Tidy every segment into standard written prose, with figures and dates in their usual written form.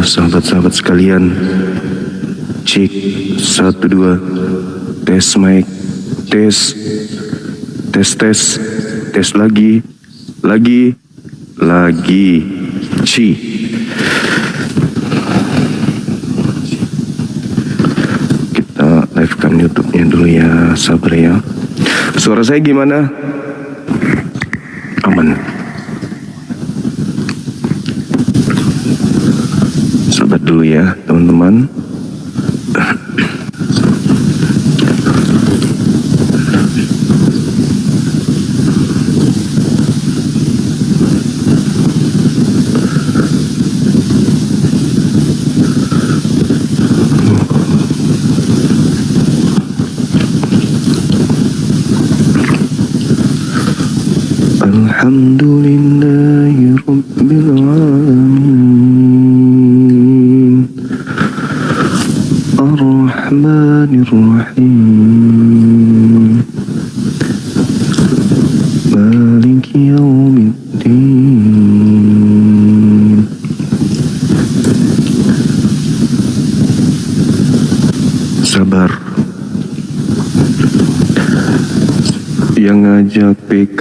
sahabat-sahabat sekalian. Cek 1 2. Tes mic. Tes lagi. Ci. Kita live cam YouTube-nya dulu ya, sabar ya. Suara saya gimana? Aman. Sabar dulu ya, teman-teman. Alhamdulillahi Rabbil Alamin Ar-Rahmanir Rahim Maliki Yawmiddin. Sabar. Yang ngajak PK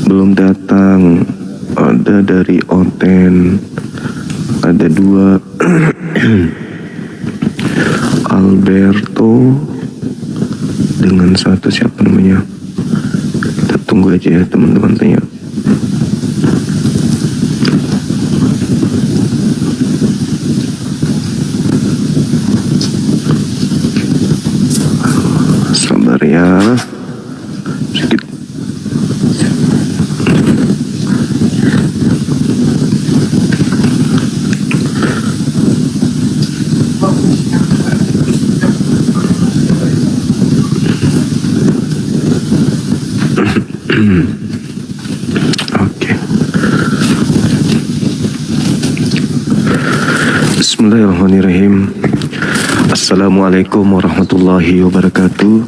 belum datang. Ada dari Oten, ada 2 Alberto dengan 1 siapa namanya. Kita tunggu aja ya teman-teman tanya. Sabar ya. Oke. Bismillahirrahmanirrahim. Assalamualaikum warahmatullahi wabarakatuh.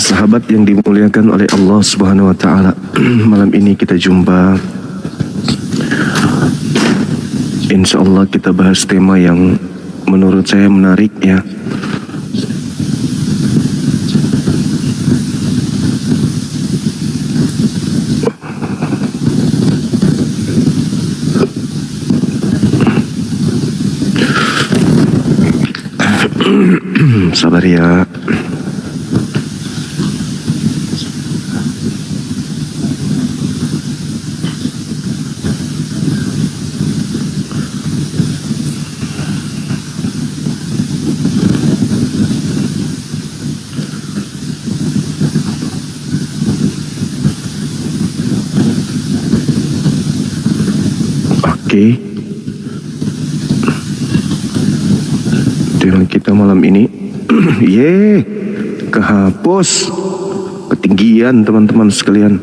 Sahabat yang dimuliakan oleh Allah Subhanahu wa taala, malam ini kita jumpa. Insyaallah kita bahas tema yang menurut saya menarik ya. Sabar ya. Oke. Dengan kita malam ini kehapus ketinggian teman-teman sekalian.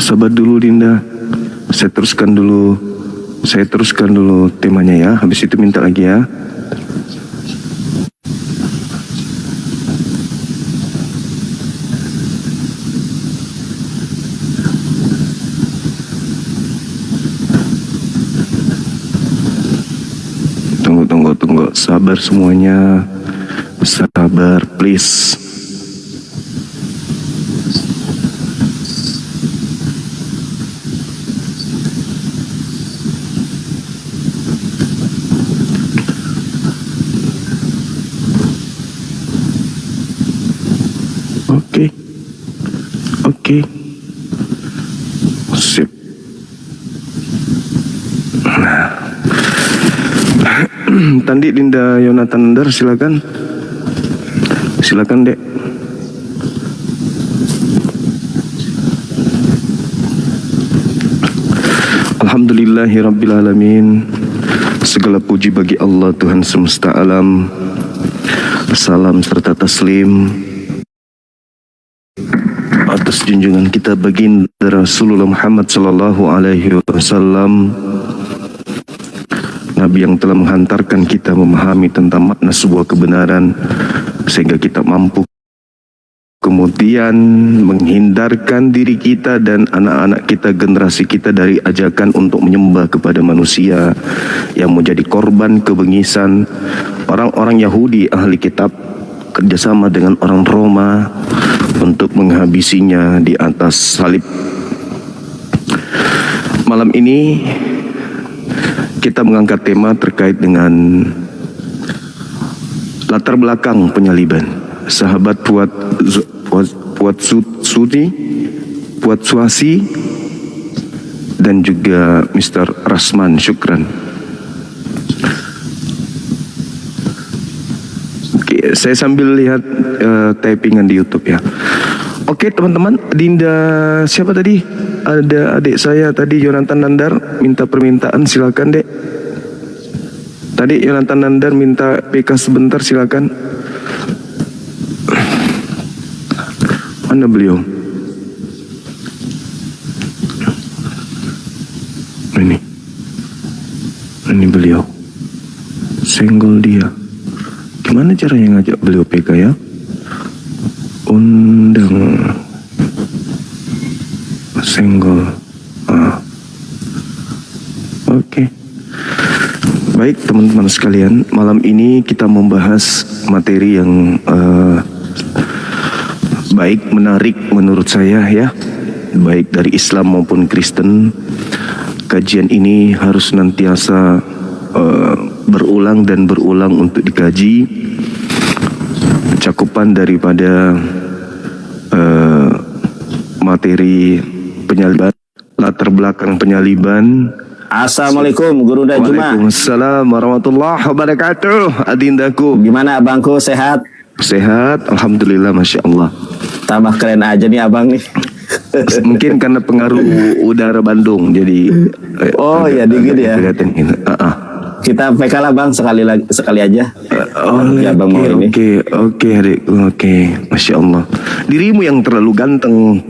Sabar dulu Dinda. Saya teruskan dulu temanya ya. Habis itu minta lagi ya. Tunggu. Sabar semuanya. Sabar, please. Oke. Sip. Nah. Tandi Linda Yonatan Ndar, silakan. Silakan, Dek. Alhamdulillahirabbil alamin. Segala puji bagi Allah Tuhan semesta alam. Salam serta taslim atas junjungan kita baginda Rasulullah Muhammad sallallahu alaihi wasallam, Nabi yang telah menghantarkan kita memahami tentang makna sebuah kebenaran sehingga kita mampu kemudian menghindarkan diri kita dan anak-anak kita, generasi kita dari ajakan untuk menyembah kepada manusia yang menjadi korban kebengisan orang-orang Yahudi ahli kitab kerjasama dengan orang Roma untuk menghabisinya di atas salib. Malam ini kita mengangkat tema terkait dengan latar belakang penyaliban sahabat Puat Suasi dan juga Mr. Rasman Syukran. Oke, saya sambil lihat typingan di YouTube ya. Oke teman-teman, Dinda siapa tadi? Ada adik saya tadi, Yonatan Nandar, minta permintaan, silakan Dek. Tadi Yonatan Nandar minta PK sebentar, silakan. Mana beliau? Ini beliau. Senggol dia. Gimana caranya ngajak beliau PK ya? Undang. Senggol. Oke. Baik teman-teman sekalian, malam ini kita membahas materi yang baik, menarik menurut saya ya, baik dari Islam maupun Kristen. Kajian ini harus senantiasa berulang dan berulang untuk dikaji. Cakupan daripada materi penyaliban, latar belakang penyaliban. Assalamualaikum Guru dan Juma. Waalaikumsalam warahmatullahi wabarakatuh. Adindaku, gimana abangku, sehat? Sehat, alhamdulillah, masya Allah. Tambah keren aja nih abang nih. Mungkin karena pengaruh udara Bandung, jadi ya dingin ya. Kita PK lah bang, sekali aja. Ya bang, oke adikku, masya Allah. Dirimu yang terlalu ganteng,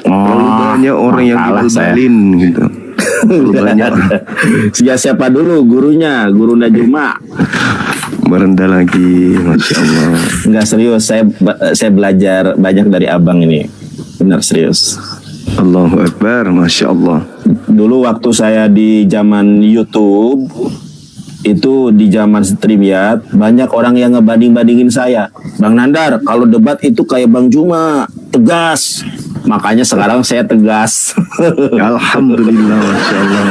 terlalu banyak orang yang dibalbalin gitu. Banyak. Siapa dulu gurunya, Guru Najuma. Merendah lagi, masya Allah. Enggak, serius, saya belajar banyak dari abang ini, benar serius. Allahu Akbar, masya Allah. Dulu waktu saya di zaman YouTube, itu di zaman StreamYard, banyak orang yang ngebanding-bandingin saya. Bang Nandar, kalau debat itu kayak Bang Juma, tegas. Makanya sekarang saya tegas. Alhamdulillah, masya Allah.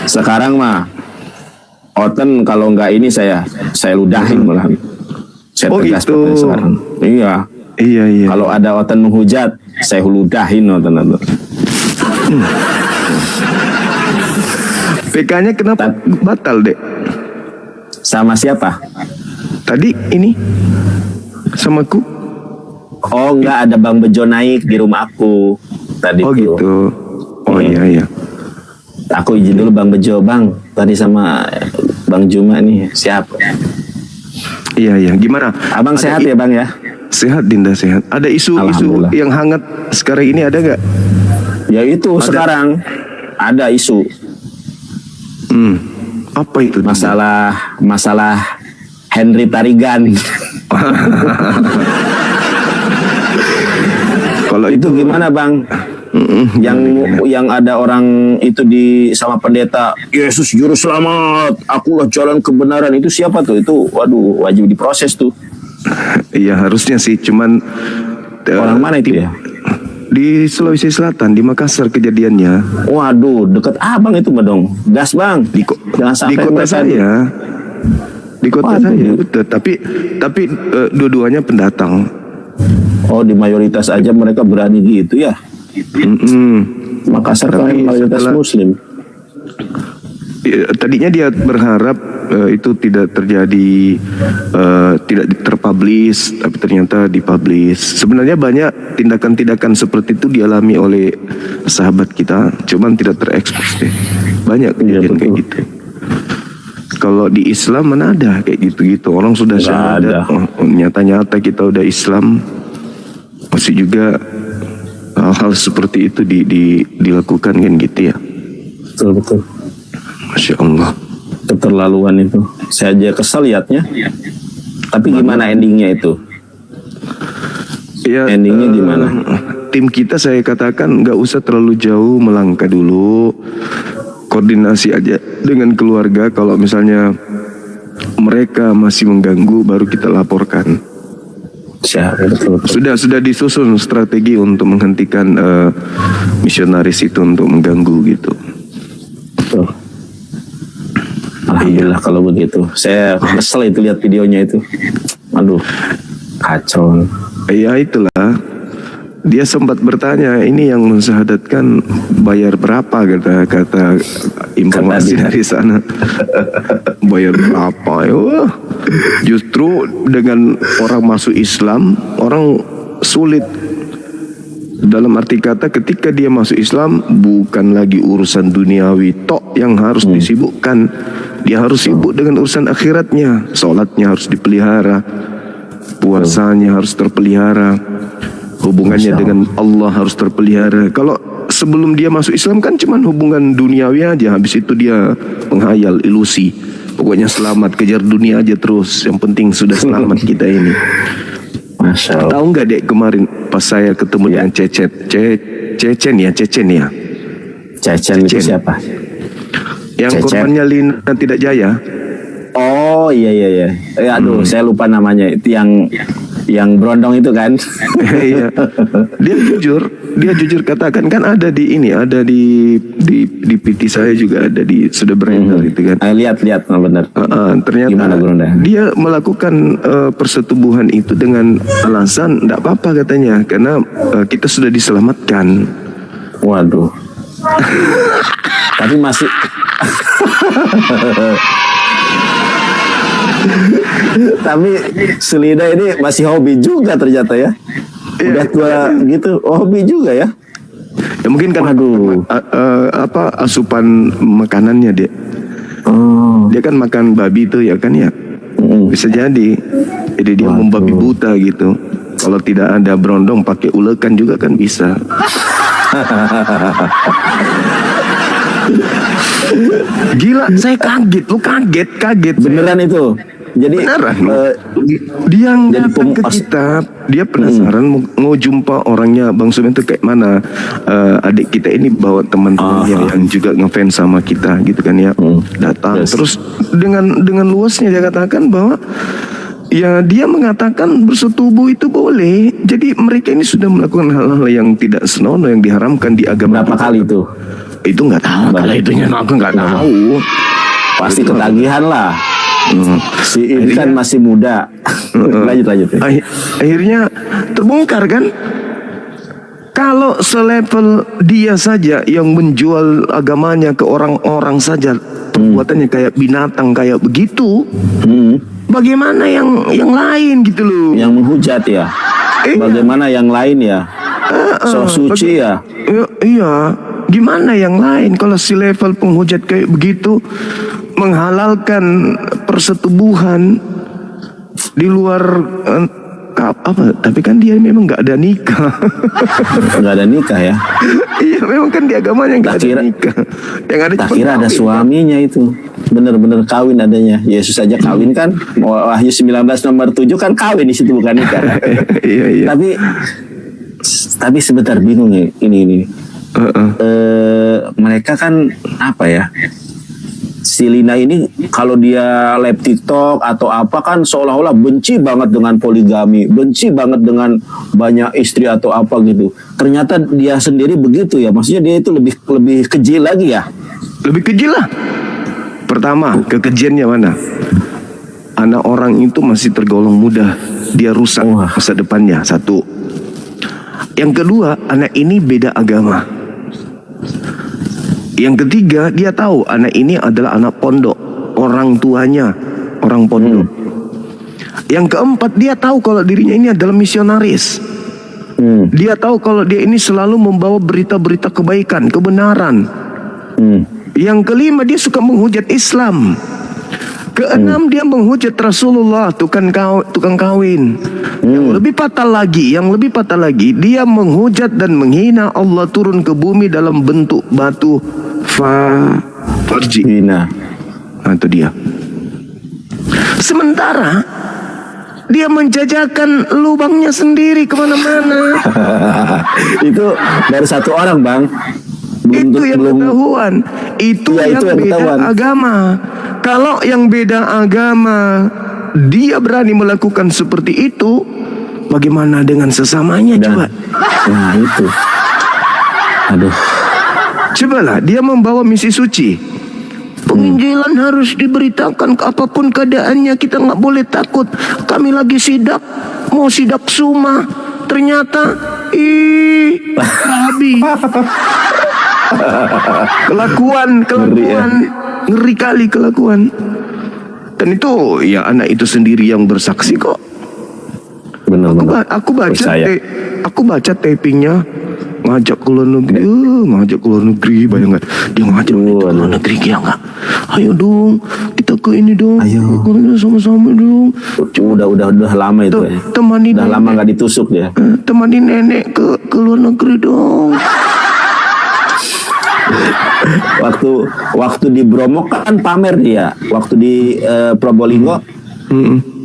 Sekarang mah Oten kalau nggak ini saya ludahin malah. Saya tegas gitu. Sekarang. Iya. Kalau ada Oten menghujat, saya ludahin Oten itu. PK-nya kenapa batal, Dek? Sama siapa? Tadi ini sama ku. Oh enggak, ada Bang Bejo naik di rumah aku tadi. Oh tuh. Gitu. Oh iya. Aku izin dulu Bang Bejo, Bang. Tadi sama Bang Juma nih, siap. Iya. Gimana? Abang sehat ya Bang ya? Sehat Dinda, sehat. Ada isu-isu yang hangat sekarang ini ada nggak? Ya itu ada. Sekarang ada isu. Apa itu? Masalah Henry Tarigan. Kalau itu gimana Bang? Yang ada orang itu sama pendeta, Yesus juru selamat, akulah jalan kebenaran, itu siapa tuh? Itu waduh, wajib diproses tuh. Iya harusnya sih, cuman orang mana itu ya? Di Sulawesi Selatan, di Makassar kejadiannya. Waduh, deket abang itu dong. Gas Bang. Di kota saya. Di kota saya, betul. Tapi dua-duanya pendatang. Oh, di mayoritas aja mereka berani gitu ya. Makassar kan mayoritas Muslim. Tadinya dia berharap itu tidak terjadi, tidak terpublish, tapi ternyata dipublish. Sebenarnya banyak tindakan-tindakan seperti itu dialami oleh sahabat kita, cuman tidak terekspos deh. Banyak kejadian kayak gitu. Kalau di Islam mana ada kayak gitu-gitu. Orang sudah syahadat, nyata-nyata kita udah Islam, masih juga hal-hal seperti itu dilakukan kan gitu ya. Betul. Masya Allah. Keterlaluan itu. Saya aja kesel liatnya. Tapi gimana endingnya itu? Ya, Endingnya gimana? Tim kita saya katakan nggak usah terlalu jauh melangkah dulu, koordinasi aja dengan keluarga. Kalau misalnya mereka masih mengganggu, baru kita laporkan. Betul. Sudah disusun strategi untuk menghentikan misionaris itu untuk mengganggu gitu. Betul. Alhamdulillah kalau begitu. Saya kesel itu lihat videonya itu. Aduh, kacau. Ya itulah. Dia sempat bertanya, ini yang mensyahadatkan bayar berapa, kata informasi dari sana. Bayar berapa ya? Justru dengan orang masuk Islam, orang sulit. Dalam arti kata ketika dia masuk Islam, bukan lagi urusan duniawi tok yang harus disibukkan. Dia harus sibuk dengan urusan akhiratnya. Sholatnya harus dipelihara, puasanya harus terpelihara, hubungannya dengan Allah harus terpelihara. Kalau sebelum dia masuk Islam kan cuman hubungan duniawi aja, habis itu dia menghayal, ilusi. Pokoknya selamat, kejar dunia aja terus. Yang penting sudah selamat kita ini. Masya Allah. Tahu nggak dek, kemarin pas saya ketemu dengan Cecen ya. Cecen itu siapa? Yang Cecen. korbannya Lina Tidak Jaya. Oh iya. Aduh, saya lupa namanya. Itu yang berondong itu kan? Iya. Dia jujur katakan, kan ada di ini, ada di PT saya juga ada, sudah beredar itu kan. Lihat benar. Ternyata Gimana, Bunda? dia melakukan persetubuhan itu dengan alasan tidak apa-apa katanya, karena kita sudah diselamatkan. Waduh. Tapi masih tapi Selina ini masih hobi juga ternyata ya. Udah tua gitu, hobi juga ya. Ya mungkin kan Waduh. Asupan makanannya dia. Oh. Dia kan makan babi itu ya kan ya. Bisa jadi. Jadi dia membabi buta gitu. Kalau tidak ada berondong pakai ulekan juga kan bisa. Gila, saya kaget. Lu kaget. Beneran itu. Jadi Beneran. Dia jadi datang ke kita, dia penasaran mau jumpa orangnya Bang Sumen itu kayak mana. Adik kita ini bawa teman-temannya yang juga ngefans sama kita gitu kan ya. Datang Yes. terus dengan luasnya dia katakan bahwa ya dia mengatakan bersetubuh itu boleh. Jadi mereka ini sudah melakukan hal-hal yang tidak senonoh, yang diharamkan di agama berapa kita. kali itu? Itu nggak tahu. Kalau itunya aku nggak tahu. Pasti ketagihan lah. Si ini kan masih muda. lanjut. Akhirnya terbongkar kan. Kalau selevel dia saja yang menjual agamanya ke orang-orang saja, perbuatannya kayak binatang kayak begitu, bagaimana yang lain gitu loh. Yang menghujat ya. Bagaimana yang lain ya? So suci ya. Iya, gimana yang lain kalau si level penghujat kayak begitu menghalalkan persetubuhan di luar apa? Tapi kan dia memang nggak ada nikah. Nggak ada nikah ya. Iya, memang kan di agamanya nggak ada kira- nikah. Yang ada Tak cuma kira ada kawin. suaminya itu. Bener-bener kawin adanya. Yesus aja kawin kan. Wahyu 19 nomor 7 kan kawin di situ bukan nikah. Iya. Tapi sebentar bingung ya ini. Mereka kan apa ya? Si Lina ini kalau dia live TikTok atau apa kan seolah-olah benci banget dengan poligami, benci banget dengan banyak istri atau apa gitu. Ternyata dia sendiri begitu ya. Maksudnya dia itu lebih keji lagi ya. Lebih keji lah. Pertama, kekejiannya mana? Anak orang itu masih tergolong muda, dia rusak masa depannya. Satu. Yang kedua, anak ini beda agama. Yang ketiga, dia tahu anak ini adalah anak pondok, orang tuanya orang pondok. Yang keempat, dia tahu kalau dirinya ini adalah misionaris. Dia tahu kalau dia ini selalu membawa berita-berita kebaikan, kebenaran. Yang kelima, dia suka menghujat Islam. Keenam, dia menghujat Rasulullah, tukang kawin. Yang lebih fatal lagi, dia menghujat dan menghina Allah turun ke bumi dalam bentuk batu farji. Hina. Nah, itu dia. Sementara dia menjajakan lubangnya sendiri kemana-mana. Itu dari satu orang, Bang. Itu yang ketahuan. Itu Ya, yang itu yang beda ketahuan. agama. Kalau yang beda agama dia berani melakukan seperti itu, bagaimana dengan sesamanya? Coba. Nah, itu. Aduh. Cobalah, dia membawa misi suci. Penginjilan harus diberitakan apapun keadaannya, kita nggak boleh takut. Kami lagi sidak, mau sidak suma, ternyata babi. Kelakuan, ngeri kali kelakuan. Dan itu ya anak itu sendiri yang bersaksi kok. Benar-benar. Aku baca tapingnya, ngajak ke luar negeri, bayangkan dia ngajak ke luar negeri, ya nggak? Ayo dong, kita ke ini dong, Ayo. sama-sama dong. Udah lama itu ya. Temani Udah nenek, lama nggak ditusuk ya. temani nenek ke luar negeri dong. Waktu di Bromo kan pamer dia. Waktu di Probolinggo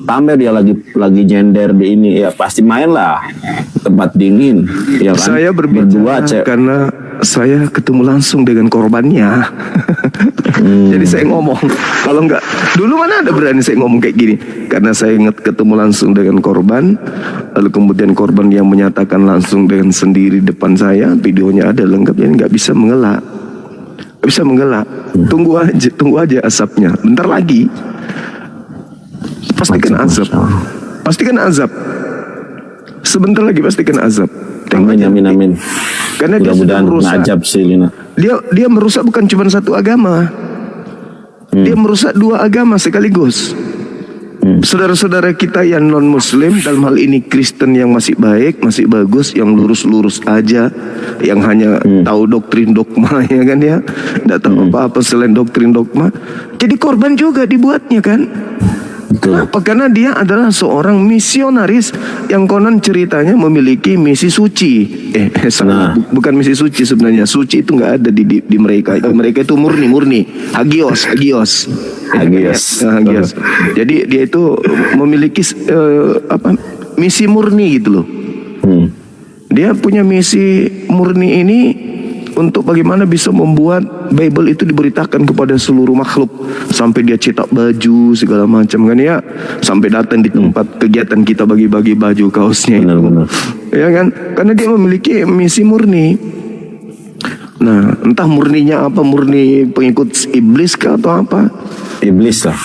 pamer dia lagi nyender di ini, ya pasti main lah tempat dingin, ya kan. Saya berbicara karena saya ketemu langsung dengan korbannya. Jadi saya ngomong, kalau enggak dulu mana ada berani saya ngomong kayak gini, karena saya ketemu langsung dengan korban, lalu kemudian korban yang menyatakan langsung dengan sendiri depan saya, videonya ada lengkap, jadi nggak bisa mengelak. Tunggu aja asapnya, bentar lagi pasti kena azab. Sebentar lagi pasti kena azab. Amin. Karena dia sudah Mudah-mudahan merusak. ngajab sih, Lina. Dia merusak bukan cuma satu agama. Dia merusak dua agama sekaligus. Saudara-saudara kita yang non muslim, dalam hal ini Kristen yang masih baik, masih bagus, yang lurus-lurus aja, yang hanya tahu doktrin dogma, ya kan ya, tidak tahu apa-apa selain doktrin dogma, jadi korban juga dibuatnya kan. Kenapa? Karena dia adalah seorang misionaris yang konon ceritanya memiliki misi suci. Bukan misi suci sebenarnya. Suci itu nggak ada di mereka. Mereka itu murni. Hagios. Jadi dia itu memiliki misi murni gitu loh. Dia punya misi murni ini untuk bagaimana bisa membuat Bible itu diberitakan kepada seluruh makhluk, sampai dia cetak baju segala macam kan ya, sampai datang di tempat kegiatan kita bagi-bagi baju kaosnya itu. Benar. Ya kan, karena dia memiliki misi murni. Nah, entah murninya apa, murni pengikut iblis kah atau apa? Iblis lah.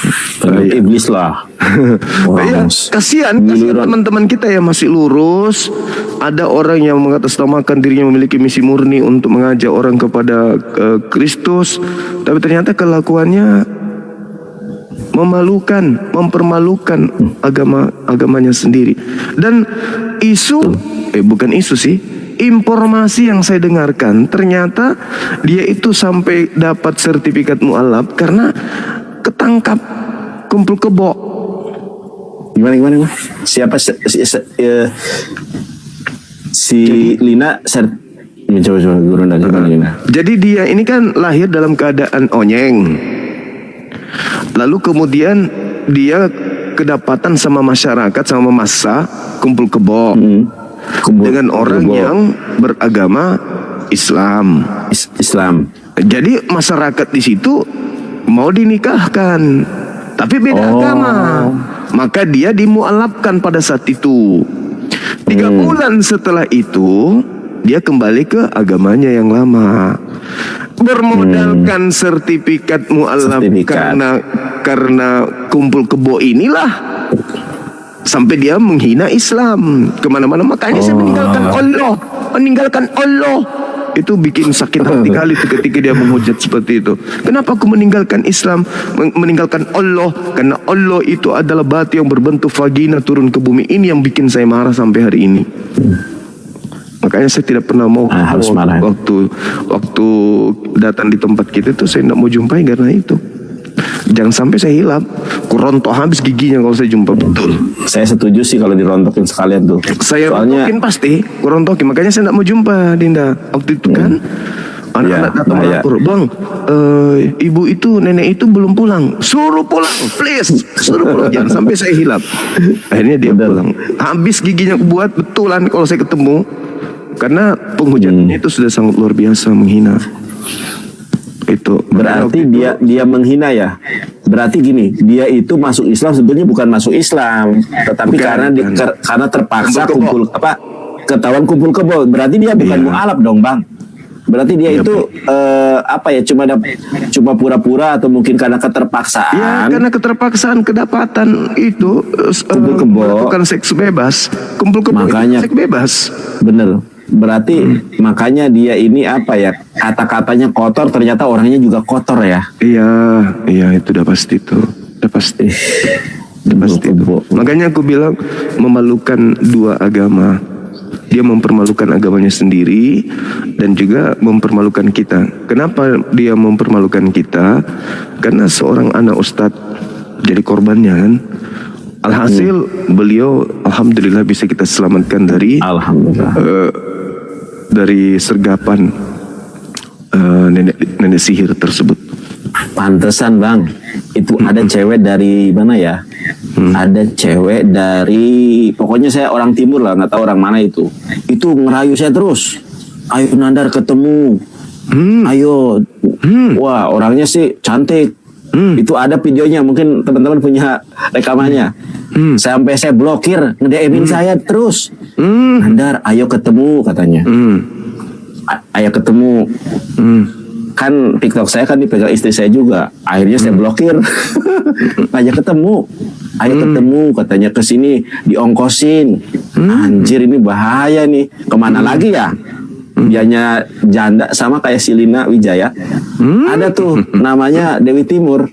Ya, kasihan teman-teman kita yang masih lurus. Ada orang yang mengatasnamakan dirinya memiliki misi murni untuk mengajak orang kepada Kristus, tapi ternyata kelakuannya mempermalukan agamanya sendiri. Dan bukan isu sih, informasi yang saya dengarkan, ternyata dia itu sampai dapat sertifikat mu'alaf karena ketangkap kumpul kebo. Gimana? Siapa si Lina coba guru Lina. Jadi dia ini kan lahir dalam keadaan onyeng. Lalu kemudian dia kedapatan sama masyarakat, sama massa kumpul kebo dengan orang yang beragama Islam. Jadi masyarakat di situ mau dinikahkan, tapi beda agama. Maka dia dimualafkan pada saat itu. 3 bulan setelah itu dia kembali ke agamanya yang lama, bermodalkan sertifikat mualaf karena kumpul kebo inilah sampai dia menghina Islam kemana-mana. Makanya saya meninggalkan Allah. Itu bikin sakit hati kali ketika dia menghujat seperti itu. Kenapa aku meninggalkan Islam, meninggalkan Allah? Karena Allah itu adalah batu yang berbentuk vagina turun ke bumi. Ini yang bikin saya marah sampai hari ini. Makanya saya tidak pernah mau waktu datang di tempat kita itu saya tidak mau jumpai karena itu. Jangan sampai saya hilap. Kurontok habis giginya kalau saya jumpa, betul. Saya setuju sih kalau dirontokin sekalian tuh. Saya Soalnya rontokin pasti, kurontokin. Makanya saya tidak mau jumpa Dinda. Waktu itu kan anak-anak Ya, datang bahaya. lapor, Bang, ibu itu, nenek itu belum pulang. Suruh pulang, please. Suruh pulang. Jangan sampai saya hilap. Akhirnya dia pulang. Habis giginya aku buat, betulan kalau saya ketemu. Karena penghujanannya itu sudah sangat luar biasa, menghina. Itu berarti dia menghina ya. Berarti gini, dia itu masuk Islam sebenarnya bukan masuk Islam, tetapi Bukan, karena bukan. karena terpaksa Kumpul kumpul ketahuan kumpul kebo. Berarti dia bukan Iya. mualaf dong, Bang. Berarti dia Iya, itu cuma pura-pura atau mungkin karena keterpaksaan. Ya, karena keterpaksaan kedapatan itu Kumpul kebo. melakukan seks bebas. Kumpul kebo itu Makanya- seks bebas. Bener. Berarti makanya dia ini kata-katanya kotor, ternyata orangnya juga kotor ya. Iya, iya itu udah pasti tuh. Udah pasti. Udah pasti itu. Makanya aku bilang memalukan dua agama. Dia mempermalukan agamanya sendiri dan juga mempermalukan kita. Kenapa dia mempermalukan kita? Karena seorang anak ustadz jadi korbannya kan. Alhasil beliau alhamdulillah bisa kita selamatkan dari Alhamdulillah. dari sergapan nenek sihir tersebut. Pantesan Bang, itu ada cewek dari mana ya? Ada cewek dari, pokoknya saya orang timur lah, nggak tahu orang mana itu. Itu ngerayu saya terus. Ayo Nandar ketemu. Ayo. Wah orangnya sih cantik. Itu ada videonya, mungkin teman-teman punya rekamannya. Sampai saya blokir, nge-DM-in saya terus. Nandar, ayo ketemu katanya. Ayo ketemu. Kan TikTok saya kan dipegang istri saya juga. Akhirnya saya blokir. Ngajak ketemu. Ayo ketemu katanya, kesini diongkosin. Anjir ini bahaya nih. Kemana lagi ya? Dianya janda sama kayak si Lina Wijaya. Ada tuh namanya Dewi Timur.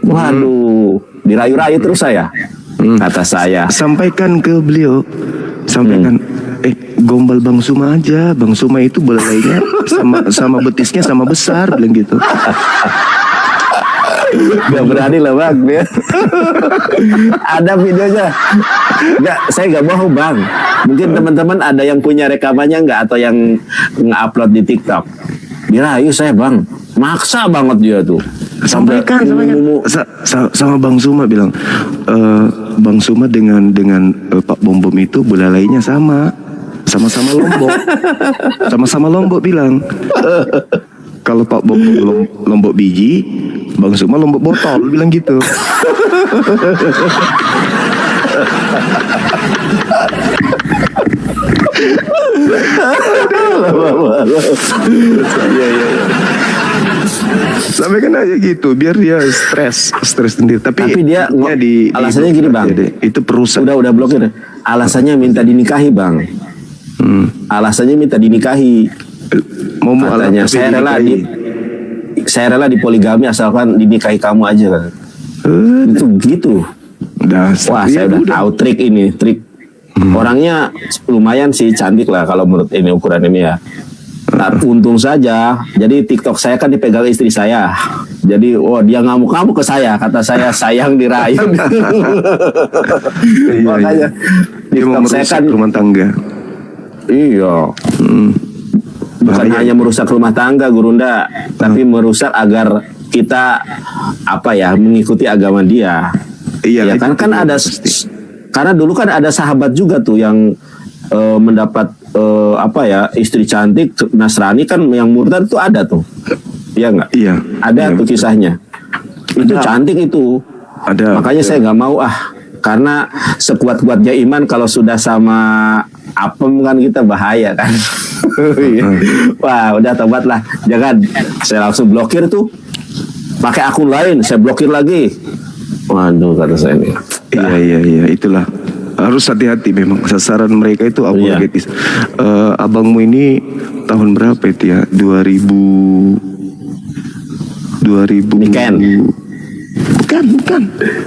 Waduh, dirayu-rayu terus saya. Kata saya. Sampaikan ke beliau, sampaikan, gombal Bang Suma aja. Bang Suma itu belalainya sama betisnya sama besar, bilang gitu. Gak berani lah Bang dia. Ada videonya. Saya gak bohong Bang. Mungkin teman-teman ada yang punya rekamannya nggak, atau yang nge-upload di TikTok. Dirayu saya Bang. Maksa banget dia tuh. Sampaikan sama Bang Suma, bilang, Bang Suma dengan Pak Bom Bom itu belalainya sama-sama Lombok. Sama-sama Lombok, bilang. Kalau Pak Bom Bom Lombok biji, Bang Suma Lombok botol, bilang gitu. Sampaikan aja gitu, biar dia stres sendiri. Tapi dia alasannya gini Bang. Itu perusahaan. Udah blokir. Alasannya minta dinikahi Bang. Alasannya minta dinikahi. Mau Katanya saya rela dipoligami asalkan dinikahi kamu aja kan. Itu gitu. Wah, saya udah tahu trik ini, trik. Orangnya lumayan sih cantik lah kalau menurut ini ukuran ini ya. Tapi untung saja, jadi TikTok saya kan dipegang istri saya. Jadi, dia ngamuk-ngamuk ke saya, kata saya sayang dirayu. Makanya dia mau TikTok saya merusak kan rumah tangga. Iya. Bukan hanya merusak rumah tangga, Gurunda, tapi merusak agar kita mengikuti agama dia. Iya, Ya kan ada pasti. karena dulu kan ada sahabat juga tuh yang mendapat istri cantik Nasrani kan, yang murtad tuh ada tuh. Iya enggak? Iya. Ada Iya, tuh betul. kisahnya. Itu Ada. cantik itu. Ada. Makanya saya nggak mau karena sekuat-kuatnya iman kalau sudah sama apem kan kita bahaya kan. Wah, udah tobat lah. Jangan. Saya langsung blokir tuh. Pakai akun lain, saya blokir lagi. Waduh, kata saya nih. Iya, itulah. Harus hati-hati memang, sasaran mereka itu apologetis. Abangmu ini tahun berapa itu ya? 2000 Niken.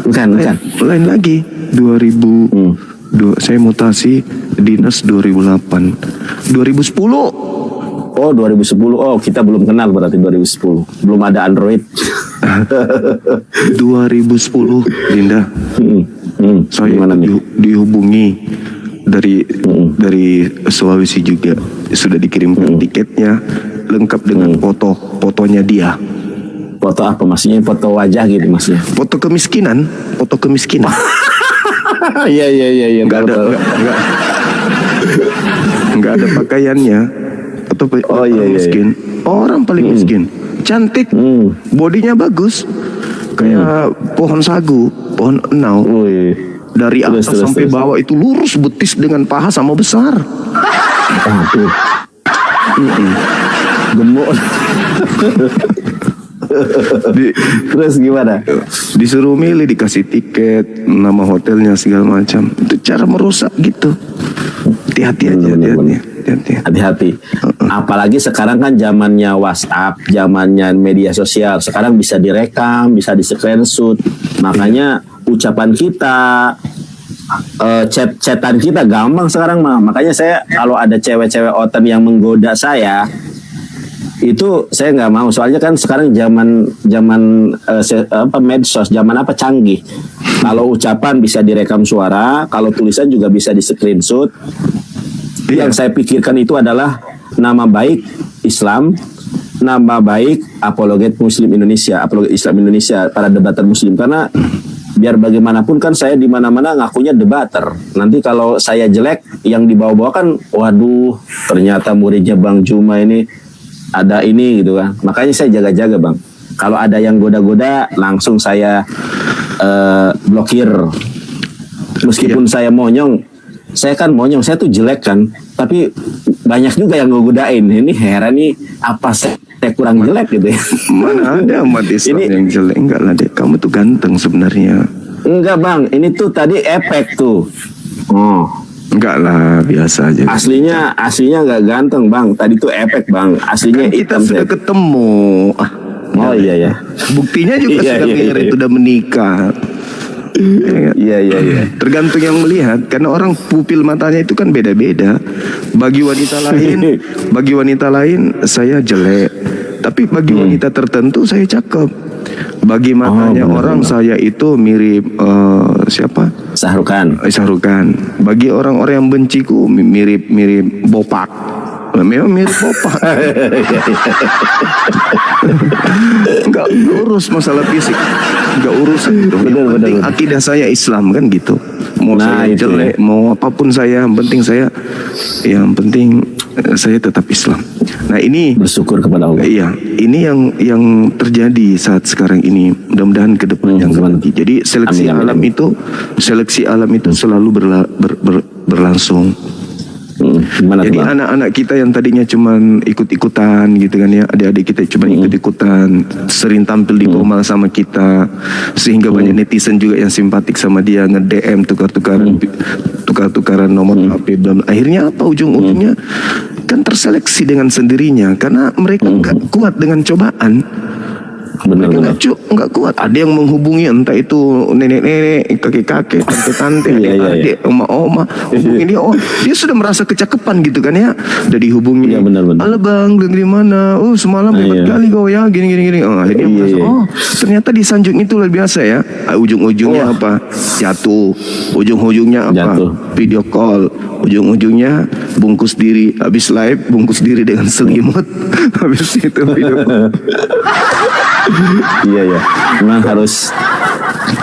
Bukan. Lain lagi. 2000 saya mutasi dinas 2008. 2010 Oh 2010. Oh kita belum kenal berarti 2010. Belum ada Android. 2010, Linda. Saya Gimana nih? dihubungi dari Sulawesi juga, sudah dikirimkan tiketnya lengkap dengan fotonya dia. Foto apa maksudnya? Foto wajah gitu maksudnya? Foto kemiskinan. Iya. Nggak ada pakaiannya. Foto orang miskin. Orang paling miskin. Cantik. Bodinya bagus. Kayak pohon sagu, pohon enau. Dari atas sampai bawah itu lurus, betis dengan paha sama besar. Aduh. Gemuk. Terus gimana? Disuruh milih, dikasih tiket, nama hotelnya segala macam. Itu cara merusak gitu. Hati-hati aja, Hati-hati. Apalagi sekarang kan zamannya WhatsApp, zamannya media sosial. Sekarang bisa direkam, bisa di-screenshot. Makanya ucapan kita, chat-chatan kita gampang sekarang mah. Makanya saya kalau ada cewek-cewek oten yang menggoda saya, itu saya nggak mau. Soalnya kan sekarang zaman medsos, zaman apa canggih. Kalau ucapan bisa direkam suara, kalau tulisan juga bisa di-screenshot. Yang saya pikirkan itu adalah nama baik Islam, nama baik apologet Muslim Indonesia, apologet Islam Indonesia, para debater Muslim. Karena biar bagaimanapun kan saya di mana-mana ngakunya debater. Nanti kalau saya jelek, yang dibawa-bawa kan, waduh, ternyata muridnya Bang Juma ini ada ini gitu kan. Makanya saya jaga-jaga Bang. Kalau ada yang goda-goda, langsung saya blokir. Meskipun saya monyong, saya kan monyong, saya tuh jelek kan. Tapi banyak juga yang ngegodain. Ini heran nih, apa saya kurang jelek gitu ya. Mana ada umat Islam yang jelek? Enggak lah, Dek. Kamu tuh ganteng sebenarnya. Enggak Bang, ini tuh tadi efek tuh. Oh. Enggak lah, biasa aja. Aslinya nggak ganteng Bang. Tadi tuh efek Bang. Aslinya Kan kita hitam, sudah saya. ketemu. Oh iya. Buktinya juga Iya, sudah iya. sudah menikah. Iya. Tergantung yang melihat, karena orang pupil matanya itu kan beda-beda. Bagi wanita lain saya jelek, tapi bagi wanita tertentu saya cakep. Bagi matanya benar, orang saya itu mirip siapa? Sahrukan. Sahrukan. Bagi orang-orang yang benciku mirip Bopak. Memang mirip Bopak. Enggak urus masalah fisik, enggak urus itu. Yang penting akidah saya Islam kan gitu. Mau saya jelek, mau apapun saya, yang penting saya tetap Islam. Nah ini Bersyukur kepada Allah. iya, ini yang terjadi saat sekarang ini. Mudah-mudahan ke depan yang nanti. Jadi seleksi alam itu selalu berlangsung. Jadi anak-anak kita yang tadinya cuman ikut-ikutan gitu kan ya, adik-adik kita cuma ikut-ikutan, sering tampil di Komal sama kita, sehingga banyak netizen juga yang simpatik sama dia, nge-DM tukar-tukaran nomor HP, dan akhirnya apa ujung-ujungnya kan terseleksi dengan sendirinya karena mereka nggak kuat dengan cobaan. Benar. Nggak kuat. Ada yang menghubungi, entah itu nenek-nenek, kakek-kakek, tante-tante, adik-adik, oma-oma, hubungi dia. Oh, dia sudah merasa kecakapan gitu kan ya. Udah dihubungi. Iya, benar. Halo bang, dari mana? Oh semalam hebat kali kau ya, gini. Oh, akhirnya merasa, oh ternyata di Sanjung itu luar biasa ya. Ujung-ujungnya apa? Jatuh. Ujung-ujungnya apa? Jatuh. Video call. Ujung-ujungnya bungkus diri. Habis live bungkus diri dengan selimut. Habis itu video call. Iya. Memang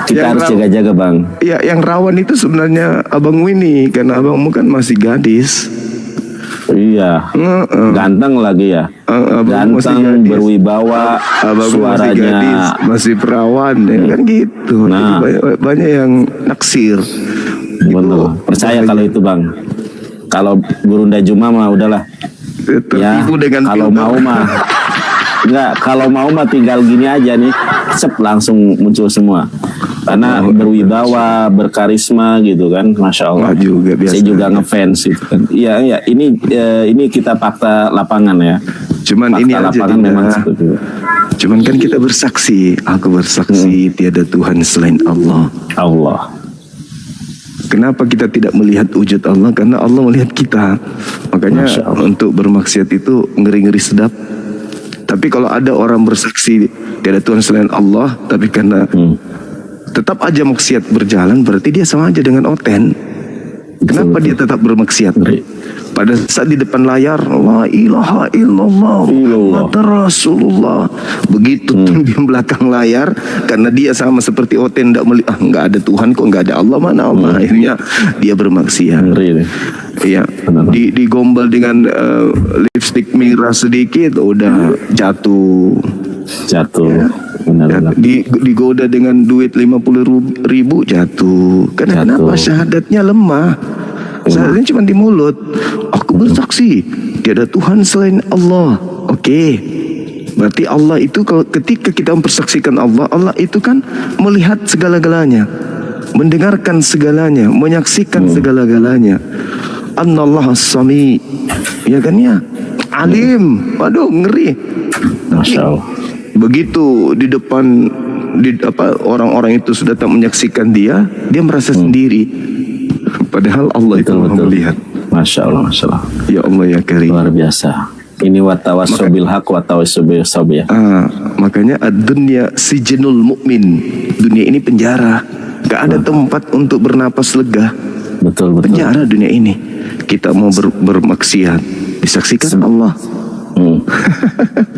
kita harus jaga-jaga Bang. Ya, yang rawan itu sebenarnya Abang Winnie, karena abangmu kan masih gadis. Iya. Ganteng lagi ya. Ganteng, berwibawa, suaranya masih perawan ya kan gitu. Nah. Jadi banyak yang naksir. Benar. Percaya kalau itu Bang. Kalau Gurunda Juma mah udahlah. Tertipu dengan kalau filter. mau mah enggak, kalau mau mah tinggal gini aja nih, langsung muncul semua. Karena berwibawa, berkarisma gitu kan, masya Allah. Juga biasa. Saya juga ngefans gitu kan. Iya, ini kita fakta lapangan ya. Cuman Fakta ini aja lapangan Dinda. memang seperti itu. Cuman kan kita bersaksi, aku bersaksi tiada Tuhan selain Allah. Kenapa kita tidak melihat wujud Allah? Karena Allah melihat kita. Makanya Masya Allah. untuk bermaksiat itu ngeri-ngeri sedap. Tapi kalau ada orang bersaksi tiada Tuhan selain Allah, tapi karena tetap aja maksiat berjalan, berarti dia sama aja dengan Oten. Kenapa dia tetap bermaksiat? Pada saat di depan layar, la ilaha illallah Muhammad Rasulullah. Begitu di belakang layar, karena dia sama seperti Oten, nggak ada Tuhan kok, nggak ada Allah, mana Allah. Akhirnya dia bermaksiat. Iya, digombal dengan lipstick merah sedikit, udah jatuh. Jatuh. Benar-benar. Digoda dengan duit 50.000 jatuh. Kenapa? Syahadatnya lemah. Syahadatnya cuma di mulut. Aku bersaksi tiada Tuhan selain Allah. Oke. Berarti Allah itu ketika kita mempersaksikan Allah, Allah itu kan melihat segala-galanya, mendengarkan segalanya, menyaksikan segala-galanya. Annallahu as-sami. Ya kan ya? Alim. Waduh, ngeri. Masya Allah. Begitu di depan orang-orang itu sudah tak menyaksikan dia merasa sendiri. Padahal Allah itu Maha melihat. Masya Allah, Masya Allah. Ya Allah ya Karim. Luar biasa. Ini watawasau bil haq watawasau bil sabr ya. Makanya ad-dunya sijnul mukmin. Dunia ini penjara. Gak ada tempat untuk bernapas lega. Betul. Penjara dunia ini. Kita mau bermaksiat, disaksikan Allah.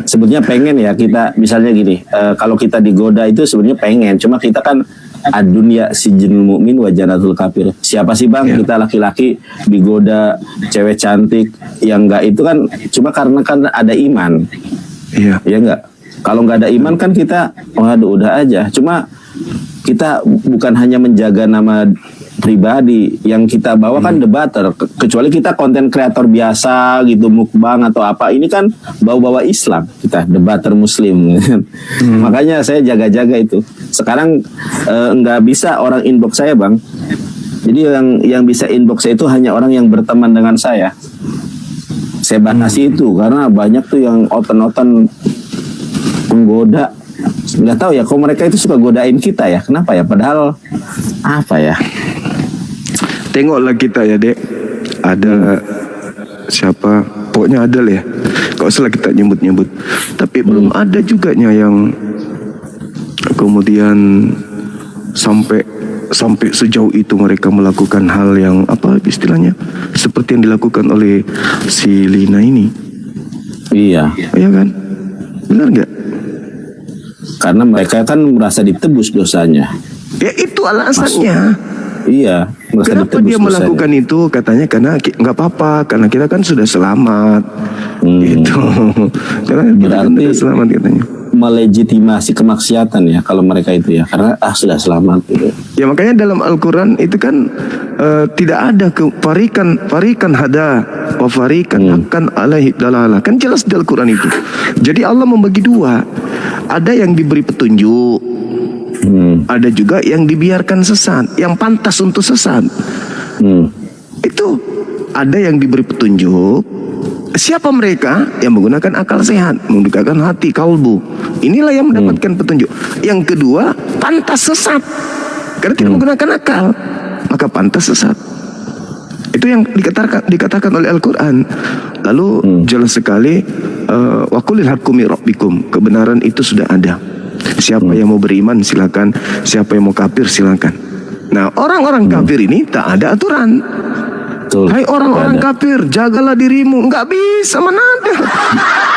Sebenarnya pengen ya kita, misalnya gini, kalau kita digoda itu sebenarnya pengen, cuma kita kan ad-dunya sijnul mukmin wa jannatul kafir. Siapa sih bang kita laki-laki digoda cewek cantik yang enggak itu kan cuma karena kan ada iman. Iya. Ya enggak? Kalau nggak ada iman kan kita waduh udah aja. Cuma kita bukan hanya menjaga nama pribadi, yang kita bawa kan debater, kecuali kita konten kreator biasa gitu, mukbang atau apa, ini kan bawa-bawa Islam, kita debater muslim. Makanya saya jaga-jaga itu. Sekarang nggak bisa orang inbox saya bang, jadi yang bisa inbox saya itu hanya orang yang berteman dengan saya batasi itu, karena banyak tuh yang oten-oten menggoda. Nggak tahu ya, kok mereka itu suka godain kita ya, kenapa ya, padahal apa ya. Tengoklah kita ya dek, ada siapa, pokoknya ada lah ya, kalau salah kita nyebut-nyebut, tapi belum ada juga yang kemudian sampai sejauh itu mereka melakukan hal yang apa istilahnya, seperti yang dilakukan oleh si Lina ini. Iya kan, benar nggak? Karena mereka kan merasa ditebus dosanya. Ya itu alasannya. Iya. Kenapa dia melakukan itu? Katanya karena nggak apa-apa, karena kita kan sudah selamat. Gitu. Karena kita kan sudah selamat katanya. Melegitimasi kemaksiatan ya kalau mereka itu ya, karena sudah selamat gitu. Ya makanya dalam Al-Quran itu kan tidak ada farikan hada wa farikan akan alaihi dalalah, kan jelas di Al-Quran itu. Jadi Allah membagi dua, ada yang diberi petunjuk, ada juga yang dibiarkan sesat, yang pantas untuk sesat. Itu ada yang diberi petunjuk. Siapa mereka? Yang menggunakan akal sehat, menggunakan hati, kalbu. Inilah yang mendapatkan petunjuk. Yang kedua, pantas sesat, karena tidak menggunakan akal, maka pantas sesat. Itu yang dikatakan oleh Al-Quran. Lalu jelas sekali, wa qulil haqqu min rabbikum, kebenaran itu sudah ada. Siapa yang mau beriman silakan, siapa yang mau kafir silakan. Nah, orang-orang kafir ini tak ada aturan. Hai orang-orang kafir, jagalah dirimu, nggak bisa, mana ada.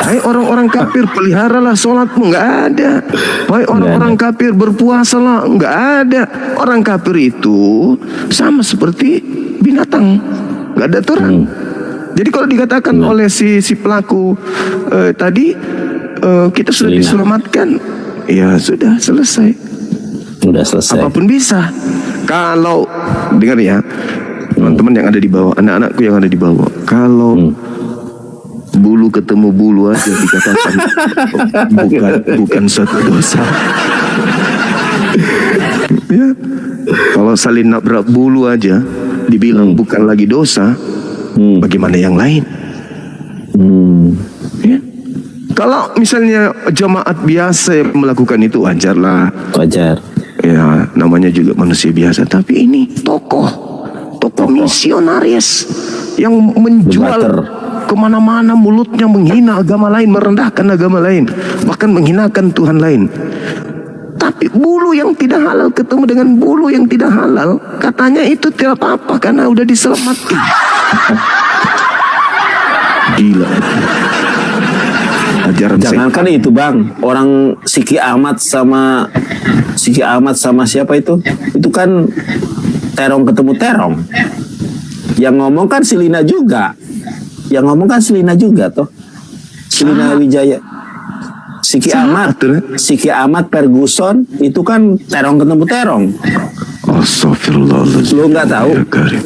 Hai orang-orang kafir, peliharalah sholatmu, nggak ada. Hai orang-orang kafir, berpuasalah, nggak ada. Orang kafir itu sama seperti binatang, nggak ada aturan. Jadi kalau dikatakan oleh si pelaku tadi, kita sudah diselamatkan, ya sudah selesai. Sudah selesai. Apapun bisa. Kalau dengar ya, teman-teman yang ada di bawah, anak-anakku yang ada di bawah, kalau bulu ketemu bulu aja dikatakan bukan suatu dosa. Ya, kalau saling nabrak bulu aja dibilang bukan lagi dosa, bagaimana yang lain? Ya. Kalau misalnya jamaat biasa yang melakukan itu wajar lah. Wajar. Ya, namanya juga manusia biasa. Tapi ini tokoh tokoh misionaris yang menjual Debater. kemana-mana, mulutnya menghina agama lain, merendahkan agama lain, bahkan menghinakan Tuhan lain. Tapi bulu yang tidak halal ketemu dengan bulu yang tidak halal, katanya itu tidak apa-apa karena udah diselamatkan. Gila. Ajaran Jangankan itu bang, orang Siki Ahmad sama siapa itu kan terong ketemu terong. Yang ngomong kan Silina juga, toh. Silina Wijaya. Siki Ahmad Ferguson itu kan terong ketemu terong. Astagfirullahaladzim. Lu nggak tahu? Ya, Karim.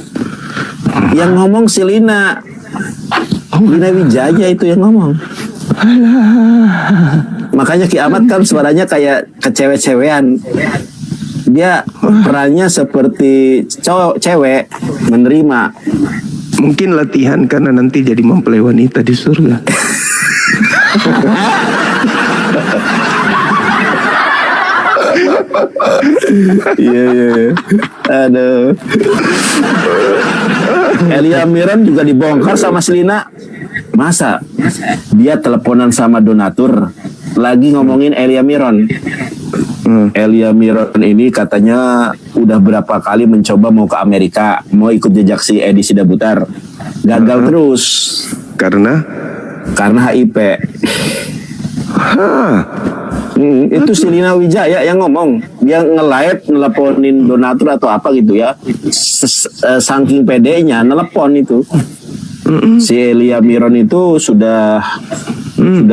Yang ngomong Silina Wijaya itu yang ngomong. Makanya Ki Ahmad kan suaranya kayak kecewe-cewean. Dia perannya seperti cewek menerima. Mungkin latihan karena nanti jadi mempelai wanita di surga. Iya. Aduh. Elia Miron juga dibongkar sama Selina. Masa dia teleponan sama donatur lagi ngomongin Elia Miron. Elia Miron ini katanya udah berapa kali mencoba mau ke Amerika, mau ikut jejak si Edi Sidabutar. Gagal terus. Karena HIV. Itu Silina Wijaya yang ngomong. Dia nge-live neleponin donatur atau apa gitu ya. Saking pedenya nelepon itu. Si Elia Miron itu sudah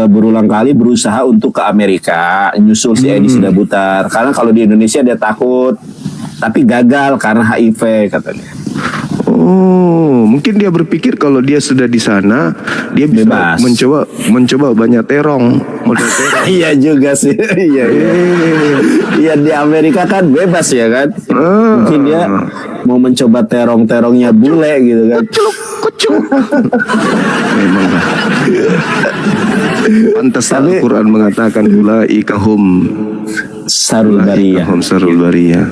berulang kali berusaha untuk ke Amerika nyusul si Edi Sidabutar. Karena kalau di Indonesia dia takut, tapi gagal karena HIV katanya. Oh, mungkin dia berpikir kalau dia sudah di sana, dia bisa Bebas. mencoba banyak terong, model terong. Iya juga sih. Iya di Amerika kan bebas ya kan. Mungkin dia mau mencoba terong-terongnya bule gitu kan. Kucuk. Memang lah. Pantas Al-Quran mengatakan ulaika hum Sarul Bariyah. hum sarul bariyah.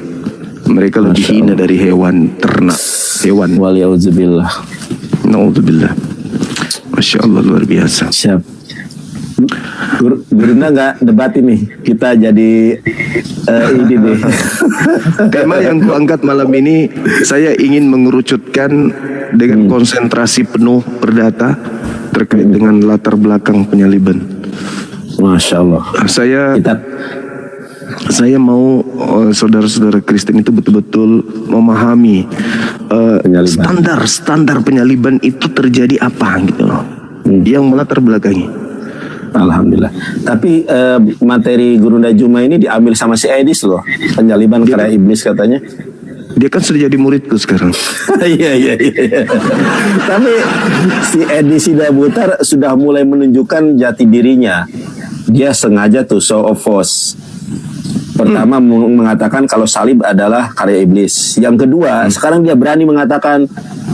Mereka lebih hina dari hewan ternak. Hewan. Waliyauzubillah. Naudzubillah. Masya Allah, luar biasa. Siap. Gurunda nggak debat ini. Kita jadi ini deh. Tema yang kuangkat malam ini, saya ingin mengerucutkan dengan konsentrasi penuh perdata terkait dengan latar belakang penyaliban. Masya Allah. Saya mau saudara-saudara Kristen itu betul-betul memahami standar penyaliban itu terjadi apa gitu loh, yang melatar belakangi. Alhamdulillah. Tapi materi Gurunda Juma ini diambil sama si Edis loh. Penyaliban karya iblis katanya. Dia kan sudah jadi muridku sekarang. Iya. Tapi si Edi Sidabutar sudah mulai menunjukkan jati dirinya. Dia sengaja tuh show of force. Pertama mengatakan kalau salib adalah karya iblis. Yang kedua, sekarang dia berani mengatakan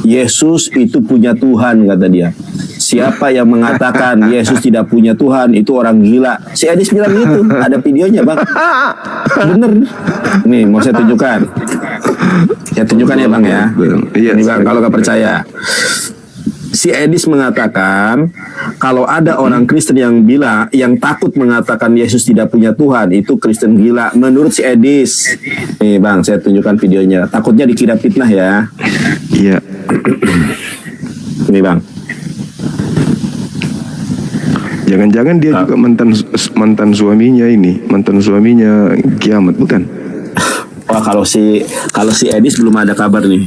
Yesus itu punya Tuhan, kata dia. Siapa yang mengatakan Yesus tidak punya Tuhan itu orang gila. Si Edis bilang gitu. Ada videonya bang. Bener. Nih mau saya tunjukkan. Saya tunjukkan ya bang ya. Iya, Ini bang kalau nggak percaya. Si Edis mengatakan kalau ada orang Kristen yang takut mengatakan Yesus tidak punya Tuhan, itu Kristen gila menurut si Edis. Nih bang, saya tunjukkan videonya. Takutnya dikira fitnah ya. Iya. Ini bang. Jangan-jangan dia juga mantan suaminya Kiamat, bukan? Wah kalau si Edis belum ada kabar nih.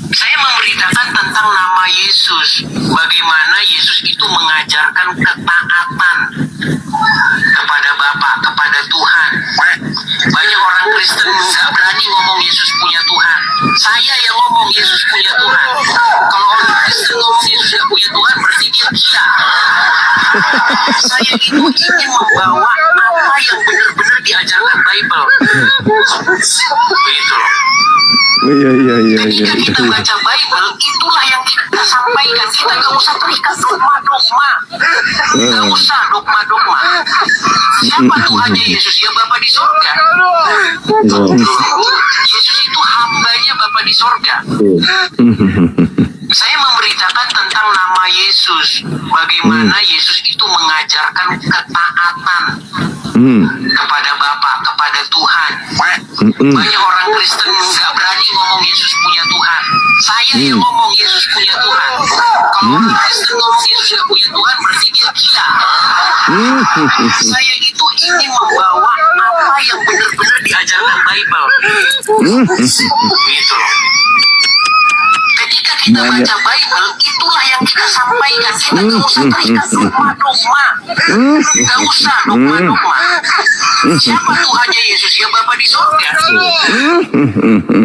Saya memberitakan tentang nama Yesus. Bagaimana Yesus itu mengajarkan ketaatan kepada Bapa, kepada Tuhan. Banyak orang Kristen nggak berani ngomong Yesus punya Tuhan. Saya yang ngomong Yesus punya Tuhan. Kalau orang Kristen ngomong Yesus nggak punya Tuhan, berarti dia gila. Saya itu ingin membawa apa yang benar-benar diajarkan Bible. Begitu loh. Iya. Ketika kita baca Bible, itulah yang kita sampaikan. Kita gak usah terikat dogma-dogma. Gak usah dogma-dogma. Siapa Tuhannya Yesus? Ya Bapa di surga. Yesus itu hambanya Bapa di sorga. Saya memberitakan tentang nama Yesus, bagaimana Yesus itu mengajarkan ketaatan kepada Bapa, kepada Tuhan. Banyak orang Kristen nggak berani ngomong Yesus punya Tuhan. Saya yang ngomong Yesus punya Tuhan. Kalau orang Kristen ngomong Yesus nggak punya Tuhan, berarti dia gila. Saya itu ingin membawa apa yang benar-benar diajarkan Bible. Gitu. Ketika kita baca Bible, itulah yang kita sampaikan. Kita nggak usah terikat dogma-dogma. Nggak usah dogma-dogma. Siapa Tuhannya Yesus? Ya Bapa di sorga.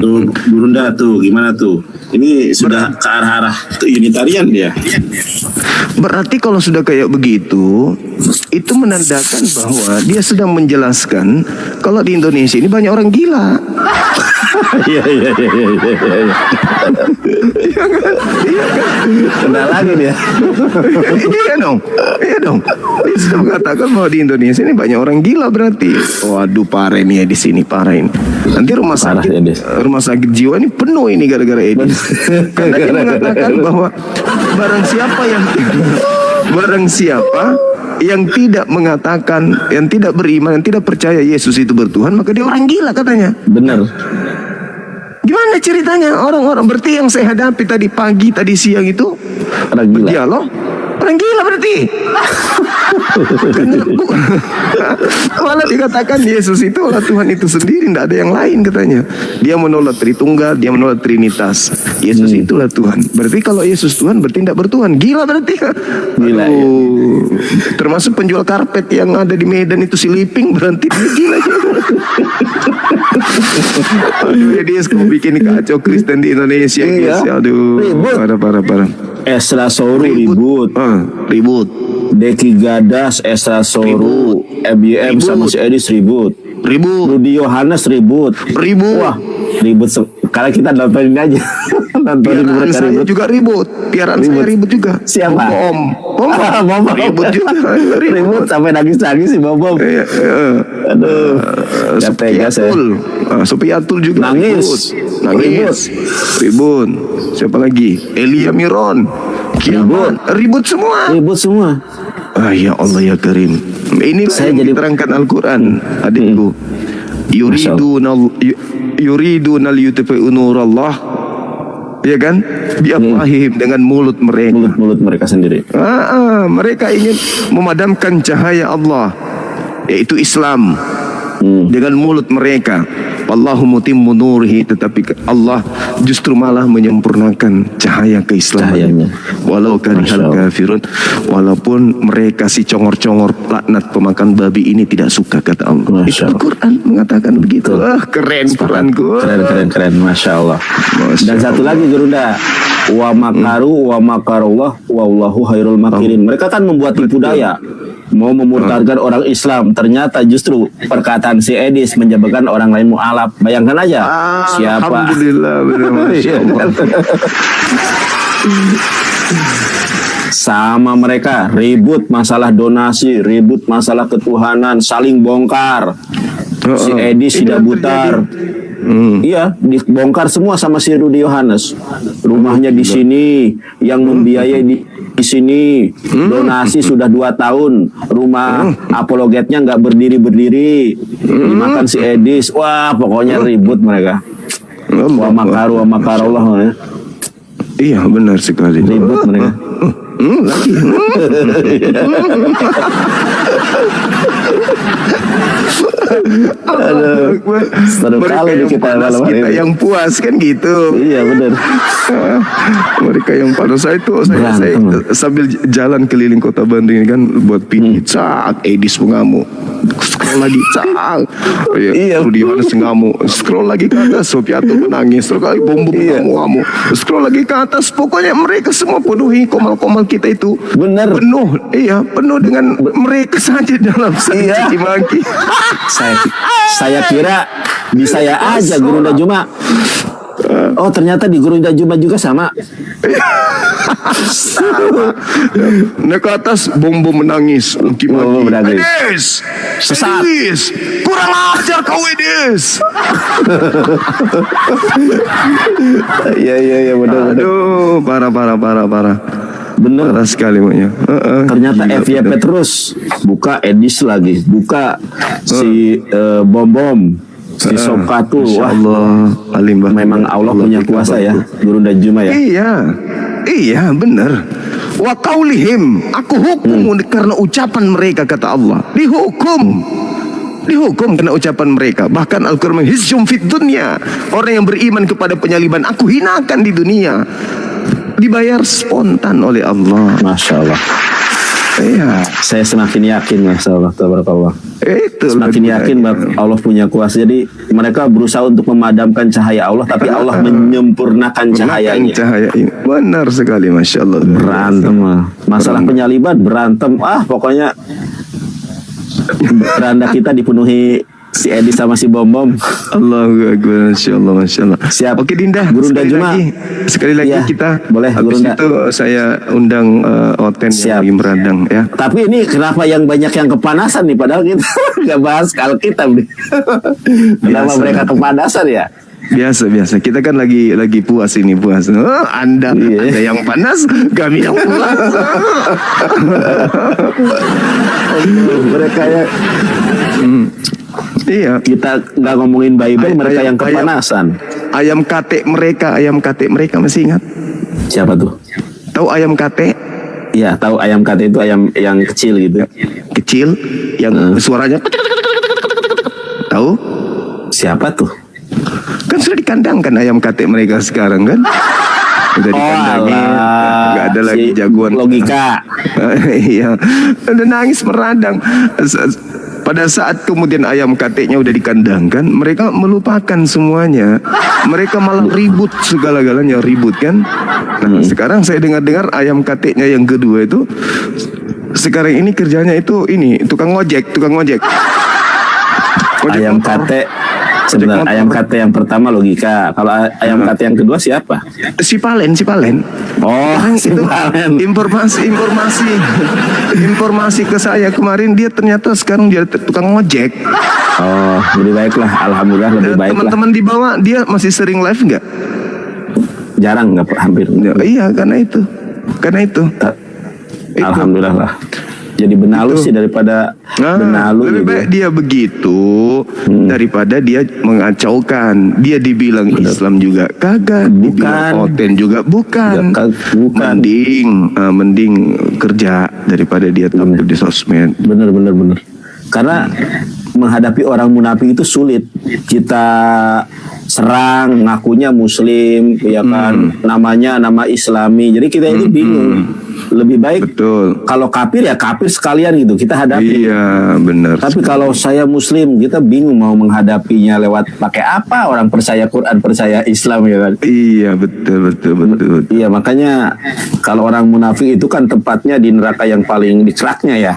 Tuh, Burunda tuh, gimana tuh? Ini sudah ke arah-arah Unitarian dia. Berarti kalau sudah kayak begitu, itu menandakan bahwa dia sedang menjelaskan kalau di Indonesia ini banyak orang gila. Iya. Kenal lagi dia. Iya dong. Dia sudah mengatakan bahwa di Indonesia ini banyak orang gila berarti. Waduh, parah ini ya di sini, parah ini. Nanti rumah Parah, sakit, Edis. rumah sakit jiwa ini penuh ini gara-gara Edis. Karena dia mengatakan bahwa barang siapa yang tidak mengatakan, yang tidak beriman, yang tidak percaya Yesus itu bertuhan, maka dia orang gila katanya. Bener. Gimana ceritanya orang-orang berarti yang saya hadapi tadi pagi, tadi siang itu Orang gila. berdialog orang gila berarti. Malah dikatakan Yesus itu adalah Tuhan itu sendiri, tidak ada yang lain katanya. Dia menolak Tritunggal, dia menolak Trinitas. Yesus itulah Tuhan. Berarti kalau Yesus Tuhan berarti tidak bertuhan. Gila berarti. Gila, ya. Termasuk penjual karpet yang ada di Medan itu si Liping berarti dia gila juga. Aduh, dia kok bikin kacau Kristen di Indonesia, Iya. guys. Aduh, Ribut. parah. Esra Soru ribut. Ribut. Deki Gadas, Esra Soru, MYM sama si Edis ribut. Rudi Yohanes ribut. Wah, ribut. Karena kita nontonin aja. Nontonin Piaraan mereka saya ribut. juga ribut. Piaraan saya ribut juga. Siapa? Om. Ribut juga. Ribut sampai nangis-nangis si Bom. Iya. Aduh. Gak tega saya. Supiatul juga Nangis. Ribut. Siapa lagi? Elia Miron. Ribut semua. Ribut semua. Ah, ya Allah ya Karim. Ini Saya yang jadi- diterangkan Al-Quran, adikku. Yuridunal yutfi'u nurallah. Ya kan? Biafwahihim, dengan mulut mereka. Mulut mereka sendiri. Mereka ingin memadamkan cahaya Allah, yaitu Islam, dengan mulut mereka. Wallahu mutimmu nurihi, tetapi Allah justru malah menyempurnakan cahaya keislaman. Cahayanya. Walau Masya karihal Allah. kafirun, walaupun mereka si congor-congor laknat pemakan babi ini tidak suka, kata Allah. Masya Itu Allah. Al-Quran mengatakan begitu. Keren Quranku. Keren. Masya Allah. Masya Dan satu lagi Gerunda, wa makaru wa makarullah wallahu khairul makirin. Mereka kan membuat tipu daya, mau memurtadkan orang Islam. Ternyata justru perkataan si Edis menyebabkan orang lain mualaf. Bayangkan aja siapa. Alhamdulillah, benar, Masya Allah. Sama mereka ribut masalah donasi, ribut masalah ketuhanan, saling bongkar. Si Edis Ini tidak yang butar. Iya, dibongkar semua sama si Rudi Yohanes. Rumahnya di sini, yang membiayai di sini, donasi sudah 2 tahun, rumah apologetnya nggak berdiri, dimakan si Edis. Wah, pokoknya ribut mereka. Wa makaru wa makarullah, ya. Iya, benar sekali. Ribut mereka. Lagi. Aduh, seru kali nih kita malam hari kita ini. yang puas kan gitu. Iya benar. Mereka yang pada saya Berantem. sambil jalan keliling kota Bandung ini kan buat cak Edis mengamuk, scroll lagi cak, Iya. Rudi Yohanes ngamuk, scroll lagi ke atas, Sopiatul menangis, scroll lagi Bom ngamuk, scroll lagi ke atas, pokoknya mereka semua penuhi komal-komal kita itu. Benar. Penuh dengan mereka saja dalam Iya. caci maki. Saya kira di saya aja Gerunda Juma. Oh ternyata di Gerunda Juma juga sama. Naik ke atas, Bom menangis. Bom menangis. Edis, Sesat. Idris, kurang ajar kau Idris. Iya benar. Aduh, parah. Bener. Parah sekali maknya. Ternyata Gila, FYP bener. terus buka Edis lagi, buka si Bom, si Sokatu. Masya Wah, Allah, alim banget. memang Allah punya kita kuasa ya, bantu. Guru dan Juma ya. Iya benar. Wa qaulihim, aku hukum karena ucapan mereka, kata Allah. Dihukum karena ucapan mereka. Bahkan Al-Quran hizjum fid dunya, orang yang beriman kepada penyaliban aku hinakan di dunia. Dibayar spontan oleh Allah. Masya Allah. Iya, Saya semakin yakin, Masya Allah, tabarakallah. itu Semakin yakin bahwa Allah punya kuasa. Jadi mereka berusaha untuk memadamkan cahaya Allah, tapi Allah menyempurnakan cahayanya. cahaya ini. Benar sekali, Masya Allah. Berantem lah. Masalah penyaliban berantem. Pokoknya beranda kita dipenuhi si Edi sama si Bom. Allahu Akbar, Masya Allah. Siap. Oke Dinda, Guru Nda Juma. sekali lagi Ya, kita boleh, Guru habis Nda. itu saya undang Oten Siap. yang lagi meradang ya. Tapi ini kenapa yang banyak yang kepanasan nih? Padahal kita nggak bahas Alkitab nih. Kenapa Biasa. mereka kepanasan ya? Biasa. Kita kan lagi puas ini puas. Anda Iya. ada yang panas, kami yang puas. Mereka ya, Iya. kita nggak ngomongin Bible, mereka yang kepanasan. Ayam kate mereka masih ingat? Siapa tuh? Tahu ayam kate? Ya, tahu ayam kate itu ayam yang kecil gitu. Kecil yang suaranya tahu? Siapa tuh? Kan sudah dikandangkan ayam kate mereka sekarang kan? Udah dikandangin, nggak ada lagi si jagoan logika. Iya, udah nangis meradang. Pada saat kemudian ayam kateknya udah dikandangkan, mereka melupakan semuanya. Mereka malah ribut segala-galanya, ribut kan. Nah, sekarang saya dengar-dengar ayam kateknya yang kedua itu sekarang ini kerjanya itu ini tukang ojek. Ojek Ayam motor. kate. Sebentar, motor. ayam kate yang pertama logika. Kalau ayam kate yang kedua siapa? Si Palen. Oh, si Itu Palen. informasi ke saya kemarin, dia ternyata sekarang dia tukang ojek. Oh, lebih baiklah. Alhamdulillah lebih baik lah. Teman-teman di bawah dia masih sering live nggak? Jarang, nggak hampir. Ya, iya karena itu. Itu. Alhamdulillah lah. Jadi benalu sih daripada benalu lebih gitu. baik dia begitu daripada dia mengacaukan. Dia dibilang Islam juga kagak, dibilang Oten juga bukan. Bukan. Mending kerja daripada dia tampil di sosmed. Bener. Karena menghadapi orang munafik itu sulit. Kita serang, ngakunya Muslim, ya kan, namanya nama Islami. Jadi kita ini bingung. Lebih baik Betul. kalau kafir ya kafir sekalian gitu kita hadapi. Iya benar. Tapi kalau saya Muslim, kita bingung mau menghadapinya lewat pakai apa. Orang percaya Quran, percaya Islam ya kan. Iya betul. Iya, makanya kalau orang munafik itu kan tempatnya di neraka yang paling dikeraknya ya.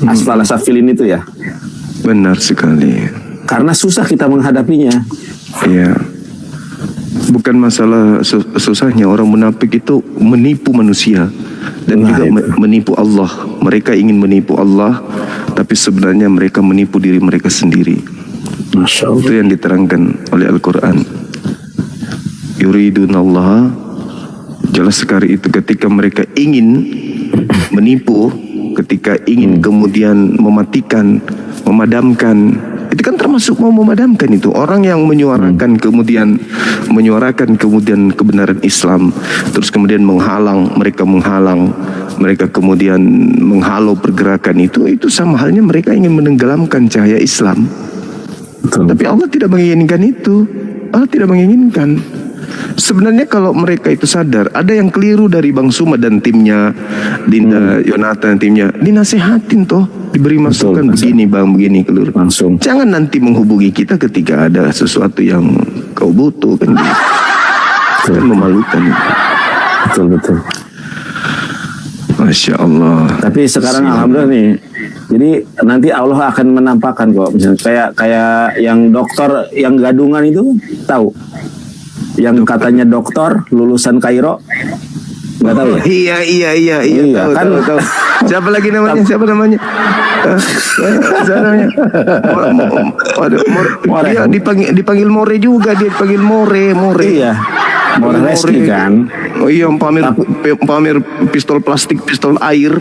Asfala safilin itu ya. Benar sekali. Karena susah kita menghadapinya. Iya. Bukan masalah susahnya, orang munafik itu menipu manusia dan Nah, juga itu. menipu Allah. Mereka ingin menipu Allah, tapi sebenarnya mereka menipu diri mereka sendiri. Masya Allah. Itu yang diterangkan oleh Al-Quran. Yuridunallah, jelas sekali itu ketika mereka ingin menipu, ketika ingin kemudian mematikan, memadamkan. Itu kan termasuk mau memadamkan itu. Orang yang menyuarakan kemudian kebenaran Islam, terus kemudian menghalang, mereka kemudian menghalau pergerakan itu sama halnya mereka ingin menenggelamkan cahaya Islam. Betul. Tapi Allah tidak menginginkan itu. Allah tidak menginginkan. Sebenarnya kalau mereka itu sadar, ada yang keliru dari Bang Suma dan timnya, Dinda Yonatan timnya, dinasehatin toh, diberi masukan begini Bang, begini keliru. Langsung. Jangan nanti menghubungi kita ketika ada sesuatu yang kau butuh kan, kan memalukan. Betul. Masya Allah. Tapi sekarang alhamdulillah nih. Jadi nanti Allah akan menampakkan kok. Misalnya kayak yang dokter yang gadungan itu tahu. Yang katanya dokter lulusan Kairo. Nggak tahu ya? Iya, Iya, tahu, kan? tahu. Siapa lagi namanya? Siapa namanya? Siapa namanya? Waduh, More. dia dipanggil More juga, dia dipanggil More. Iya. More Reski kan. Oh iya, pamer pistol plastik, pistol air,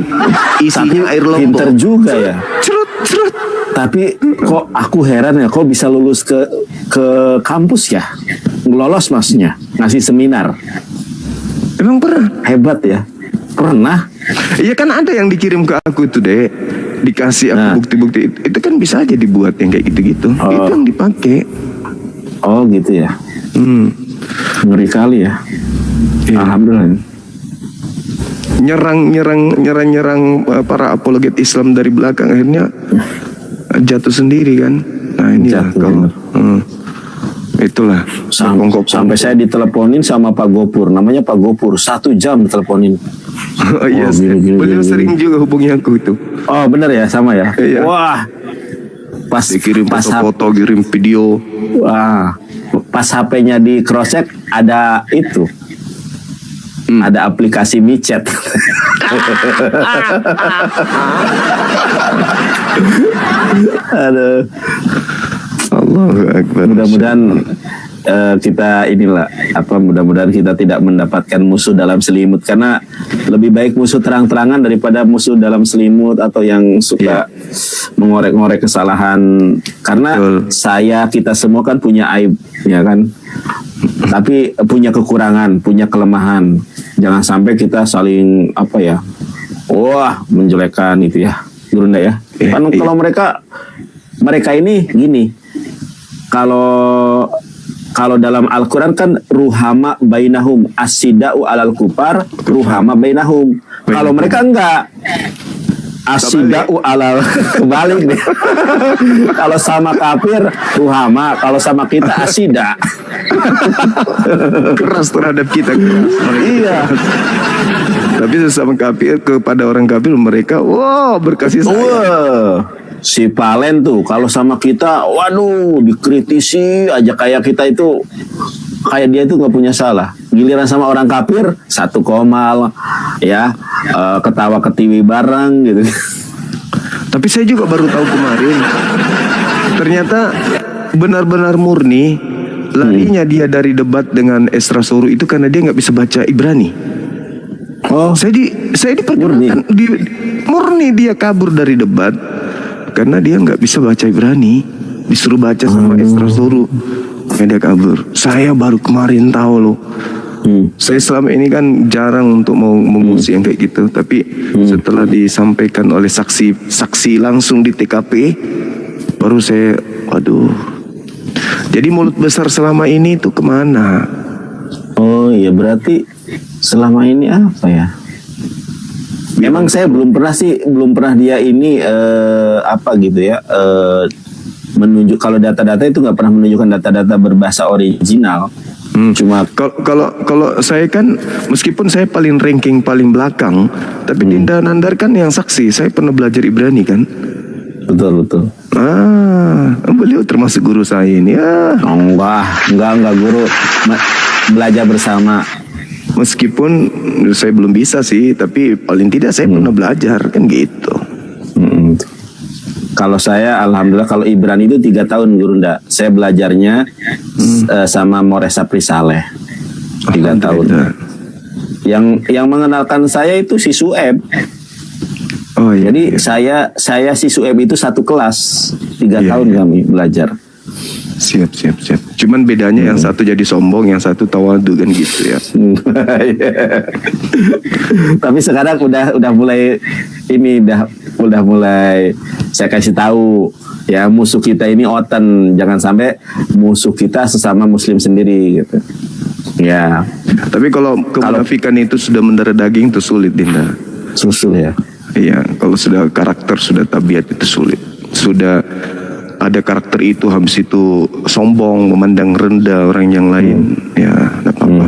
isinya air Pinter lombok. juga ya. Cerut. Tapi kok aku heran ya, kok bisa lulus ke kampus ya? Lolos maksudnya, ngasih seminar. Emang pernah? Hebat ya. Pernah. Iya kan ada yang dikirim ke aku itu deh, dikasih aku Nah. bukti-bukti itu kan bisa aja dibuat yang kayak gitu-gitu. Oh. Itu yang dipakai. Oh gitu ya. Ngeri kali ya. Iya. Alhamdulillah. Nyerang para apologet Islam dari belakang, akhirnya jatuh sendiri kan. Nah inilah Jatuh, kalau itulah Sampai saya diteleponin sama Pak Gopur. Namanya Pak Gopur. 1 jam diteleponin. Oh iya, gini. beliau sering juga hubungi aku itu. Oh bener ya, sama ya. Iya. Wah. Dikirim pas foto-foto, kirim video. Wah. Pas HP-nya di cross check ada itu. Ada aplikasi micet. Aduh. Allahu Akbar. Mudah-mudahan kita mudah-mudahan kita tidak mendapatkan musuh dalam selimut, karena lebih baik musuh terang-terangan daripada musuh dalam selimut atau yang suka mengorek-ngorek kesalahan, karena kita semua kan punya aib ya kan, tapi punya kekurangan, punya kelemahan. Jangan sampai kita saling menjelekkan itu ya, Gurunda ya. Kan kalau mereka ini gini, kalau dalam Al-Quran kan ruhama bainahum, asida'u alal kupar, ruhama bainahum. Kalau mereka enggak, asida'u alal kebalik deh. Kalau sama kafir ruhama, kalau sama kita asida. Keras terhadap kita. Iya. Tapi sesama kafir, kepada orang kafir mereka berkasih sayang. Wah, si Palen tuh kalau sama kita, waduh, dikritisi aja kayak dia itu nggak punya salah. Giliran sama orang kafir, satu komal, ya, ketawa ketiwi bareng gitu. Tapi saya juga baru tahu kemarin, ternyata benar-benar murni larinya dia dari debat dengan Esra Soru itu karena dia nggak bisa baca Ibrani. Oh, Saya diperkenalkan murni dia kabur dari debat karena dia nggak bisa baca Ibrani, disuruh baca sama Esra Soru, dia kabur. Saya baru kemarin tahu loh. Saya selama ini kan jarang untuk mau mengungsi yang kayak gitu, tapi setelah disampaikan oleh saksi langsung di TKP, baru saya, waduh. Jadi mulut besar selama ini tuh kemana? Oh iya, berarti selama ini apa ya? Memang saya belum pernah dia ini menunjuk, kalau data-data itu nggak pernah menunjukkan data-data berbahasa original. Cuma kalau saya kan meskipun saya paling ranking paling belakang, tapi Dinda Nandar kan yang saksi. Saya pernah belajar Ibrani kan. betul. Beliau termasuk guru saya ini ya. Enggak guru, belajar bersama. Meskipun saya belum bisa sih, tapi paling tidak saya pernah belajar kan gitu. Kalau saya, alhamdulillah, kalau Ibrani itu 3 tahun Gurunda. Saya belajarnya sama Moresa Prisaleh 3 tahun. Yang mengenalkan saya itu si Sueb. Oh iya. Jadi saya si Sueb itu satu kelas 3 tahun kami belajar. Siap. Cuman bedanya yang satu jadi sombong, yang satu tawadu kan gitu ya. Tapi sekarang udah mulai ini udah mulai saya kasih tahu ya, musuh kita ini oten, jangan sampai musuh kita sesama muslim sendiri gitu. Ya. Tapi kalau kemunafikan itu sudah mendarah daging itu sulit, Dinda. Susul ya. Iya, kalau sudah karakter, sudah tabiat itu sulit. Sudah ada karakter itu, habis itu sombong, memandang rendah orang yang lain. Ya, enggak apa-apa.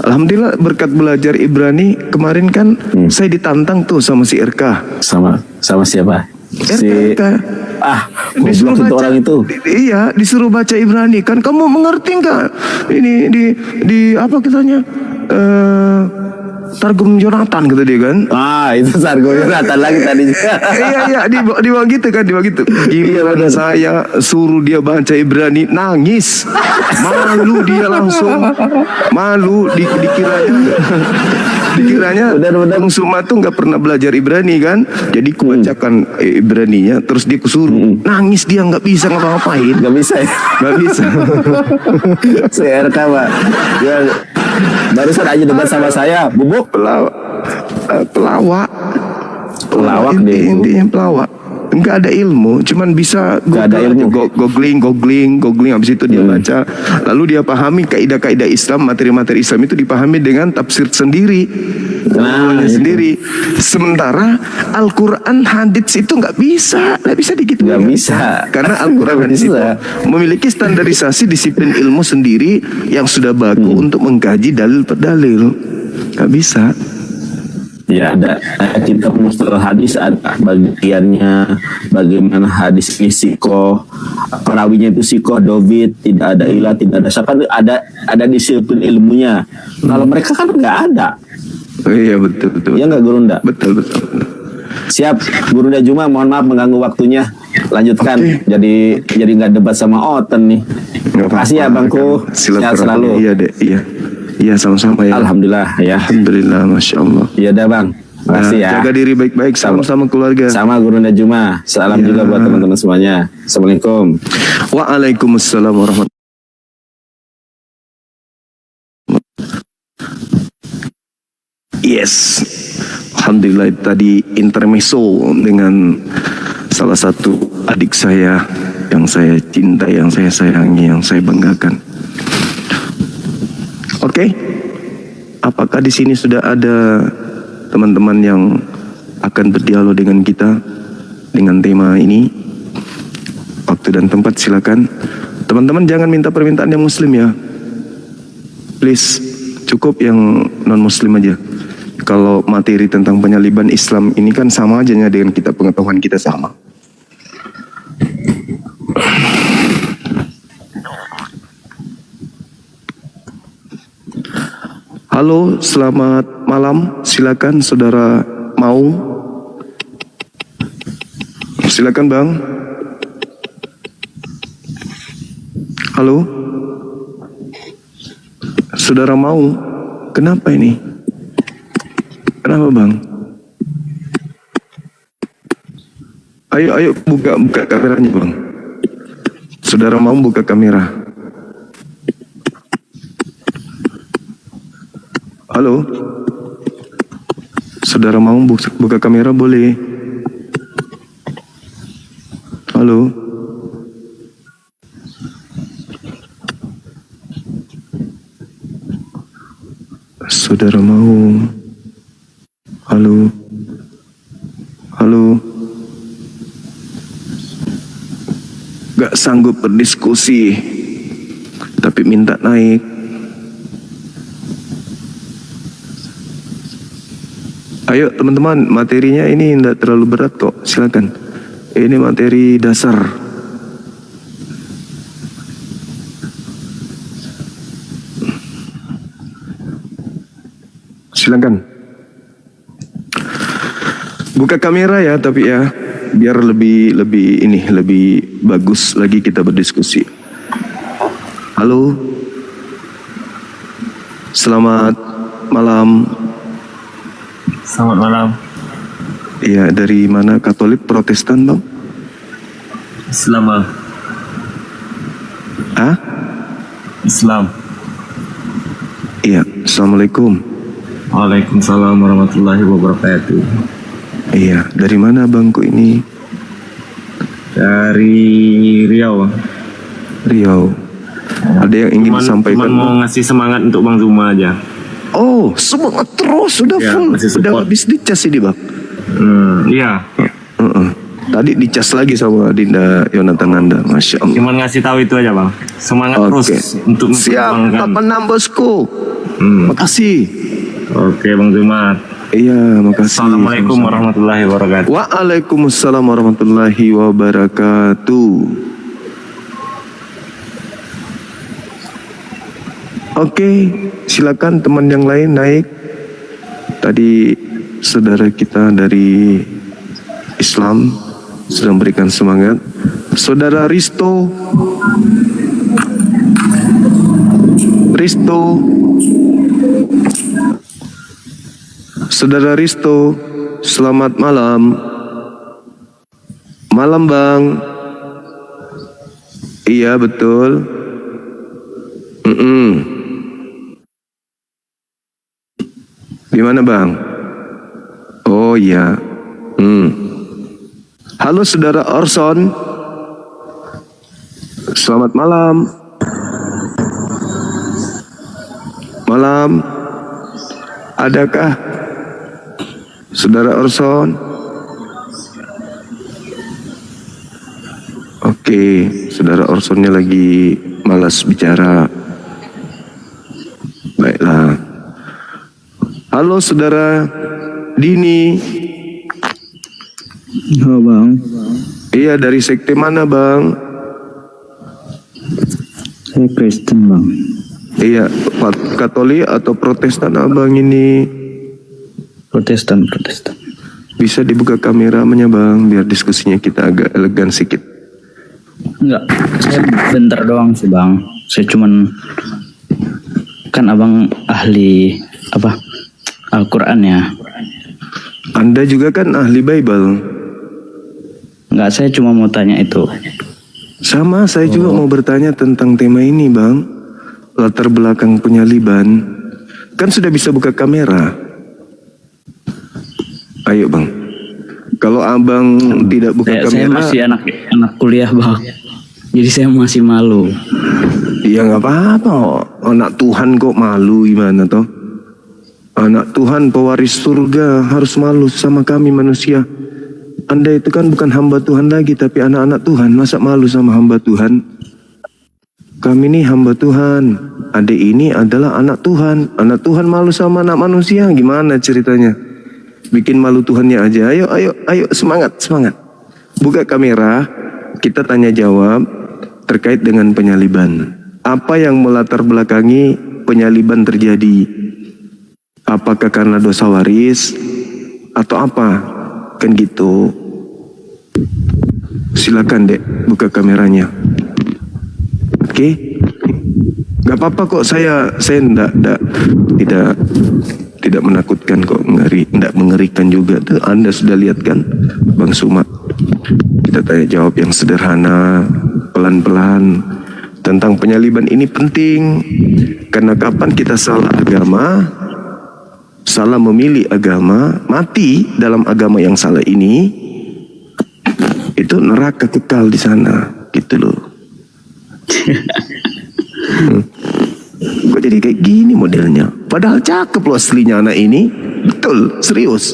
Alhamdulillah berkat belajar Ibrani kemarin kan saya ditantang tuh sama si RK. Sama siapa? RK. Disuruh baca orang itu. Iya, disuruh baca Ibrani kan. Kamu mengerti nggak? Ini di apa katanya? Targum Jonathan kata dia kan. Ah, itu Sargo Yonatan lagi tadi. Iya di bawah gitu kan, di bawah gitu. Giliran saya suruh dia baca Ibrani, nangis, malu dia langsung, malu dikiranya Benar-benar. Bang Suma tuh nggak pernah belajar Ibrani kan, jadi kubacakan Ibraninya, terus dia kusuruh, nangis dia nggak bisa ngapa-ngapain, Gak bisa ya. nggak bisa. CRK Pak. Dia barusan aja debat sama saya, bubuk. Pelawak Pelawak dia itu. intinya pelawak, nggak ada ilmu, cuman bisa Nggak ada ilmu. googling, habis itu dia baca, lalu dia pahami kaidah-kaidah Islam, materi-materi Islam itu dipahami dengan tafsir sendiri, Nah, itu. sendiri. Sementara Al-Quran hadits itu nggak bisa digituin. Nggak bisa. Karena Al-Quran Nggak hadits itu bisa. memiliki standarisasi disiplin ilmu sendiri yang sudah baku untuk mengkaji dalil per dalil. Nggak bisa. Ya ada kitab mustalah hadis, ada bagiannya bagaimana hadis ini sikoh, perawinya itu sikoh David, tidak ada ilah, tidak ada syak, ada disiplin ilmunya. Kalau mereka kan nggak ada. Oh, iya betul. Ya nggak Gurunda? Betul. Siap, Gurunda Juma, mohon maaf mengganggu waktunya. Lanjutkan. Oke. Jadi nggak debat sama Oten nih. Nggak Makasih ya apa-apa, Bangku. kan. Sehat Silaturahmi. selalu. Iya deh, iya. Iya sama-sama ya. Alhamdulillah ya. Alhamdulillah, masya Allah. Ya udah Bang. Makasih ya. Jaga diri baik-baik, sama keluarga. Sama Gurunda Juma. Salam Ya. juga buat teman-teman semuanya. Assalamualaikum. Waalaikumsalam warahmatullahi. Yes, alhamdulillah tadi intermezzo dengan salah satu adik saya yang saya cintai, yang saya sayangi, yang saya banggakan. Oke, apakah di sini sudah ada teman-teman yang akan berdialog dengan kita dengan tema ini? Waktu dan tempat silakan. Teman-teman jangan minta permintaan yang muslim ya. Please, cukup yang non muslim aja. Kalau materi tentang penyaliban Islam ini kan sama aja dengan kita, pengetahuan kita sama. Halo, selamat malam. Silakan saudara Maung. Silakan Bang. Halo. Saudara Maung. Kenapa ini? Kenapa Bang? Ayo buka kameranya Bang. Saudara Maung buka kamera. Halo. Saudara mau buka kamera boleh? Halo. Saudara mau. Halo. Halo. Gak sanggup berdiskusi, tapi minta naik. Ayo teman-teman, materinya ini tidak terlalu berat kok, silakan. Ini materi dasar. Silakan. Buka kamera ya, tapi ya biar lebih bagus lagi kita berdiskusi. Halo. Selamat malam. Selamat malam. Iya, dari mana? Katolik, Protestan, Bang? Islam, Bang. Ah? Islam. Iya, Assalamualaikum. Waalaikumsalam warahmatullahi wabarakatuh. Iya, dari mana Bangku ini? Dari Riau, Bang. Riau. Ada yang ingin Cuman disampaikan? mau ngasih semangat untuk Bang Zuma aja. Oh, semangat terus, sudah Ya, full, masih sudah support. habis dicas ini Bang. Iya. Tadi dicas lagi sama Dinda Yonatan Nanda, Masya Allah. Cuman ngasih tahu itu aja, Bang. Semangat Oke. terus untuk Siap, memperjuangkan. kapan bosku? Hmm. Makasih. Oke, Bang Zuma. Iya, makasih. Assalamualaikum Sama-sama. warahmatullahi wabarakatuh. Waalaikumsalam warahmatullahi wabarakatuh. Oke, silakan teman yang lain naik. Tadi saudara kita dari Islam sedang berikan semangat. Saudara Risto, Saudara Risto, selamat malam. Malam Bang. Iya betul. Di mana Bang? Oh iya. Halo Saudara Orson. Selamat malam. Malam. Adakah Saudara Orson? Oke, Saudara Orsonnya lagi malas bicara. Baiklah. Halo Saudara Dini. Halo Bang. Iya, dari sekte mana Bang? Saya Kristen Bang. Iya, Katolik atau Protestan Abang ini? Protestan. Bisa dibuka kameranya Bang, biar diskusinya kita agak elegan sedikit. Enggak, saya bentar doang sih Bang. Saya cuman, kan Abang ahli apa? Al-Quran ya. Anda juga kan ahli Bible. Enggak, saya cuma mau tanya itu. Sama, saya juga mau bertanya tentang tema ini Bang. Latar belakang penyaliban. Kan sudah bisa buka kamera. Ayo Bang. Kalau Abang tidak buka Saya kamera, masih anak kuliah Bang. Jadi saya masih malu. ya nggak apa-apa. Anak Tuhan kok malu gimana toh? Anak Tuhan pewaris surga harus malu sama kami manusia. Anda itu kan bukan hamba Tuhan lagi, tapi anak-anak Tuhan. Masa malu sama hamba Tuhan? Kami ini hamba Tuhan. Adik ini adalah anak Tuhan. Anak Tuhan malu sama anak manusia. Gimana ceritanya? Bikin malu Tuhannya aja. Ayo, semangat. Buka kamera. Kita tanya jawab terkait dengan penyaliban. Apa yang melatar belakangi penyaliban terjadi? Apakah karena dosa waris atau apa? Kan gitu. Silakan Dek, buka kameranya. Oke? Gak apa-apa kok, saya tidak menakutkan kok, tidak mengerikan juga. Tuh, Anda sudah lihat kan, Bang Suma. Kita tanya jawab yang sederhana, pelan-pelan. Tentang penyaliban ini penting, karena kapan kita salah agama, salah memilih agama, mati dalam agama yang salah ini, itu neraka kekal di sana, gitu loh. Kok jadi kayak gini modelnya? Padahal cakep loh aslinya anak ini. Betul, serius.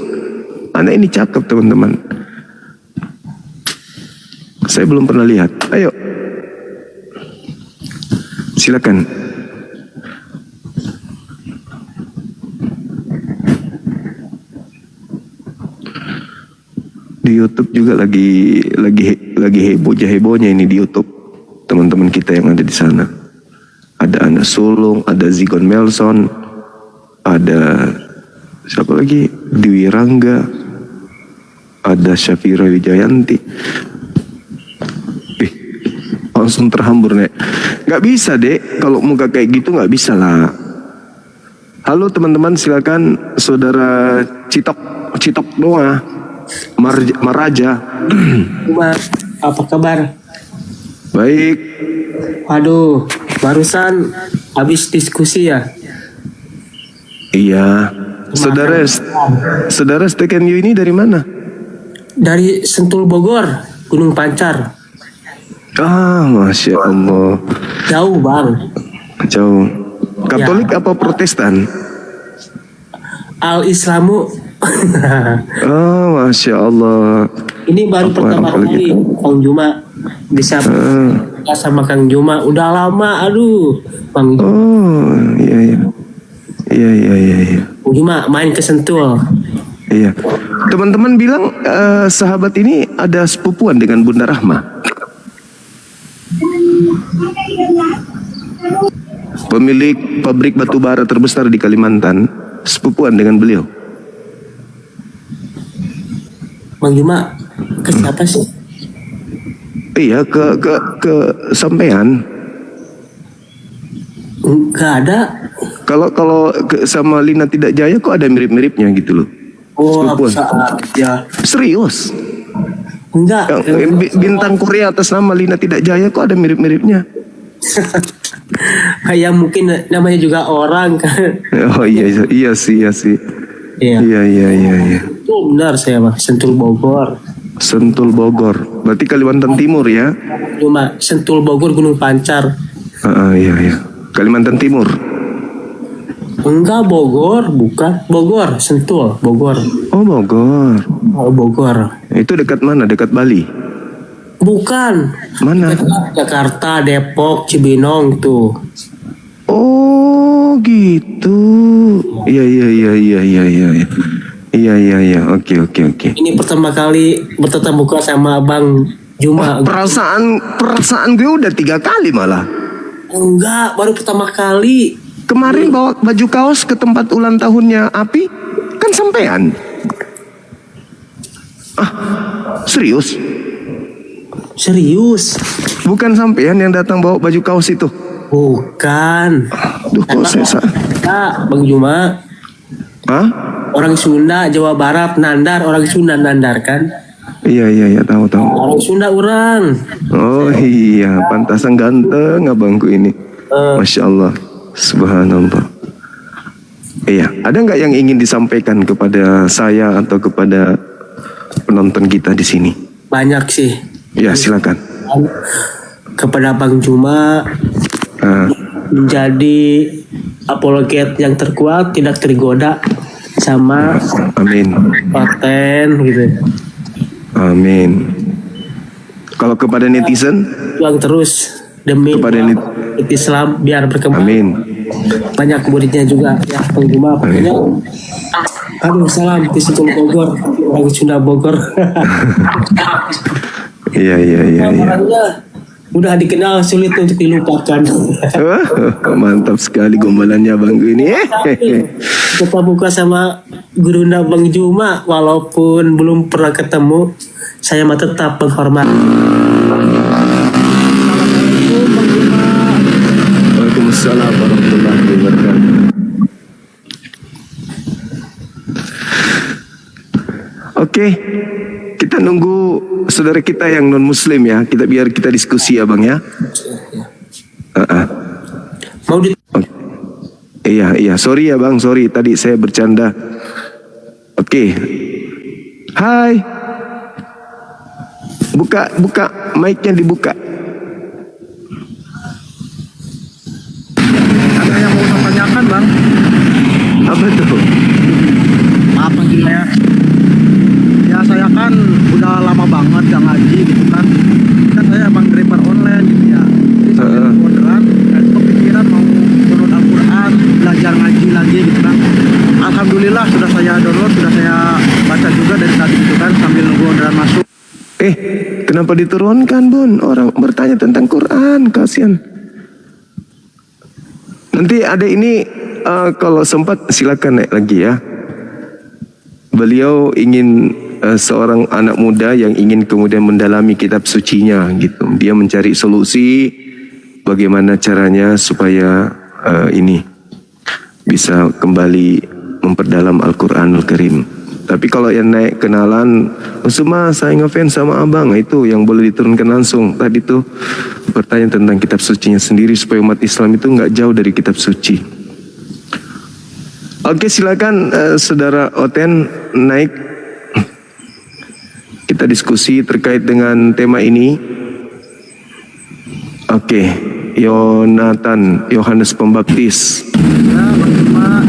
Anak ini cakep teman-teman. Saya belum pernah lihat. Ayo. Silakan. Di YouTube juga lagi hebohnya ini di YouTube. Teman-teman kita yang ada di sana. Ada Ana Sulung, ada Zigon Melson, ada siapa lagi? Dewi Rangga, ada Syafira Wijayanti. Langsung terhambur Nek. Gak bisa Dek, kalau muka kayak gitu gak bisa lah. Halo teman-teman, silakan Saudara Citok Noah Maraja. Apa kabar? Baik. Waduh, barusan habis diskusi ya. Iya. Saudara Steken Yu ini dari mana? Dari Sentul Bogor, Gunung Pancar. Ah, Masya Allah. Jauh bang. Jauh. Katolik apa Protestan? Al-Islamu. Oh, Masya Allah. Ini baru Apa pertama kalau kali gitu? Kang Juma bisa sama Kang Juma. Udah lama, aduh. Bang Oh, iya. Kang Juma main ke Sentul. Iya. Teman-teman bilang sahabat ini ada sepupuan dengan Bunda Rahma. Pemilik pabrik batu bara terbesar di Kalimantan, sepupuan dengan beliau. Bang Juma, ke siapa sih? Iya, ke sampean. Nggak ada. Kalau sama Lina Tidak Jaya kok ada mirip-miripnya gitu loh. Oh, Sepupuan. saat ya. Serius. Enggak. Bintang Korea atas nama Lina Tidak Jaya kok ada mirip-miripnya. Kayak mungkin namanya juga orang kan. Oh iya sih. Iya. Iya. Itu benar saya mah, Sentul Bogor. Sentul Bogor. Berarti Kalimantan Timur ya? Cuma Sentul Bogor Gunung Pancar. Iya. Kalimantan Timur. Enggak Bogor, bukan Bogor, Sentul, Bogor. Oh Bogor. Oh, Bogor. Itu dekat mana? Dekat Bali? Bukan. Mana? Jakarta, Depok, Cibinong tuh. Oh gitu. Iya. Iya. Oke. Ini pertama kali bertatap muka sama Bang Juma. Perasaan gue udah 3 kali malah. Enggak, baru pertama kali. Kemarin bawa baju kaos ke tempat ulang tahunnya Api, kan sampean. Serius? Serius? Bukan sampean yang datang bawa baju kaos itu? Bukan. Duh, kok saya Bang Juma. Hah? Orang Sunda, Jawa Barat, Nandar, orang Sunda Nandar kan? Iya, tahu. Orang Sunda orang. Oh iya, pantasan ganteng abangku ini. Masya Allah, subhanallah. Iya, ada nggak yang ingin disampaikan kepada saya atau kepada penonton kita di sini? Banyak sih. Ya, silakan. Kepada Bang Juma, menjadi apologet yang terkuat, tidak tergoda sama Amin. paten gitu. Amin. Kalau kepada netizen, Juang terus demi Kepada Islam biar berkembang. amin. Banyak muridnya juga ya Bang Juma. Pokoknya aduh salam di Sentul Bogor, orang Sunda Bogor. Iya. Orangnya udah dikenal sulit untuk dilupakan. Mantap sekali gombalannya bangku ini. Kita buka sama gurunda Bang Juma, walaupun belum pernah ketemu, saya mah tetap menghormati. Waalaikumsalam warahmatullahi wabarakatuh. Oke, kita nunggu saudara kita yang non muslim ya. Biar kita diskusi ya bang ya. Mau di Iya, sorry ya bang, sorry tadi saya bercanda. Oke. Hai. Buka mic-nya dibuka. Ada yang mau saya tanyakan bang. Apa tuh? Maaf bang Juma ya. Ya saya kan udah lama banget gak ngaji gitu kan. Kan saya bang driver online gitu ya. Jadi saya orderan dan kepikiran mau download Al-Quran, belajar ngaji lagi gitu kan. Alhamdulillah sudah saya download, sudah saya baca juga dari tadi gitu kan sambil nunggu orderan masuk. Kenapa diturunkan bun? Orang bertanya tentang Quran, kasihan. Nanti ada ini kalau sempat silakan naik lagi ya. Beliau ingin seorang anak muda yang ingin kemudian mendalami kitab sucinya gitu. Dia mencari solusi bagaimana caranya supaya ini bisa kembali memperdalam Al-Quranul Karim. Tapi kalau yang naik kenalan, Usma saya ngefans sama abang, itu yang boleh diturunkan langsung. Tadi tuh bertanya tentang kitab sucinya sendiri supaya umat Islam itu nggak jauh dari kitab suci. Oke, silakan saudara Oten naik. Kita diskusi terkait dengan tema ini. Oke, Yohanes Pembaptis. Ya bang Juma.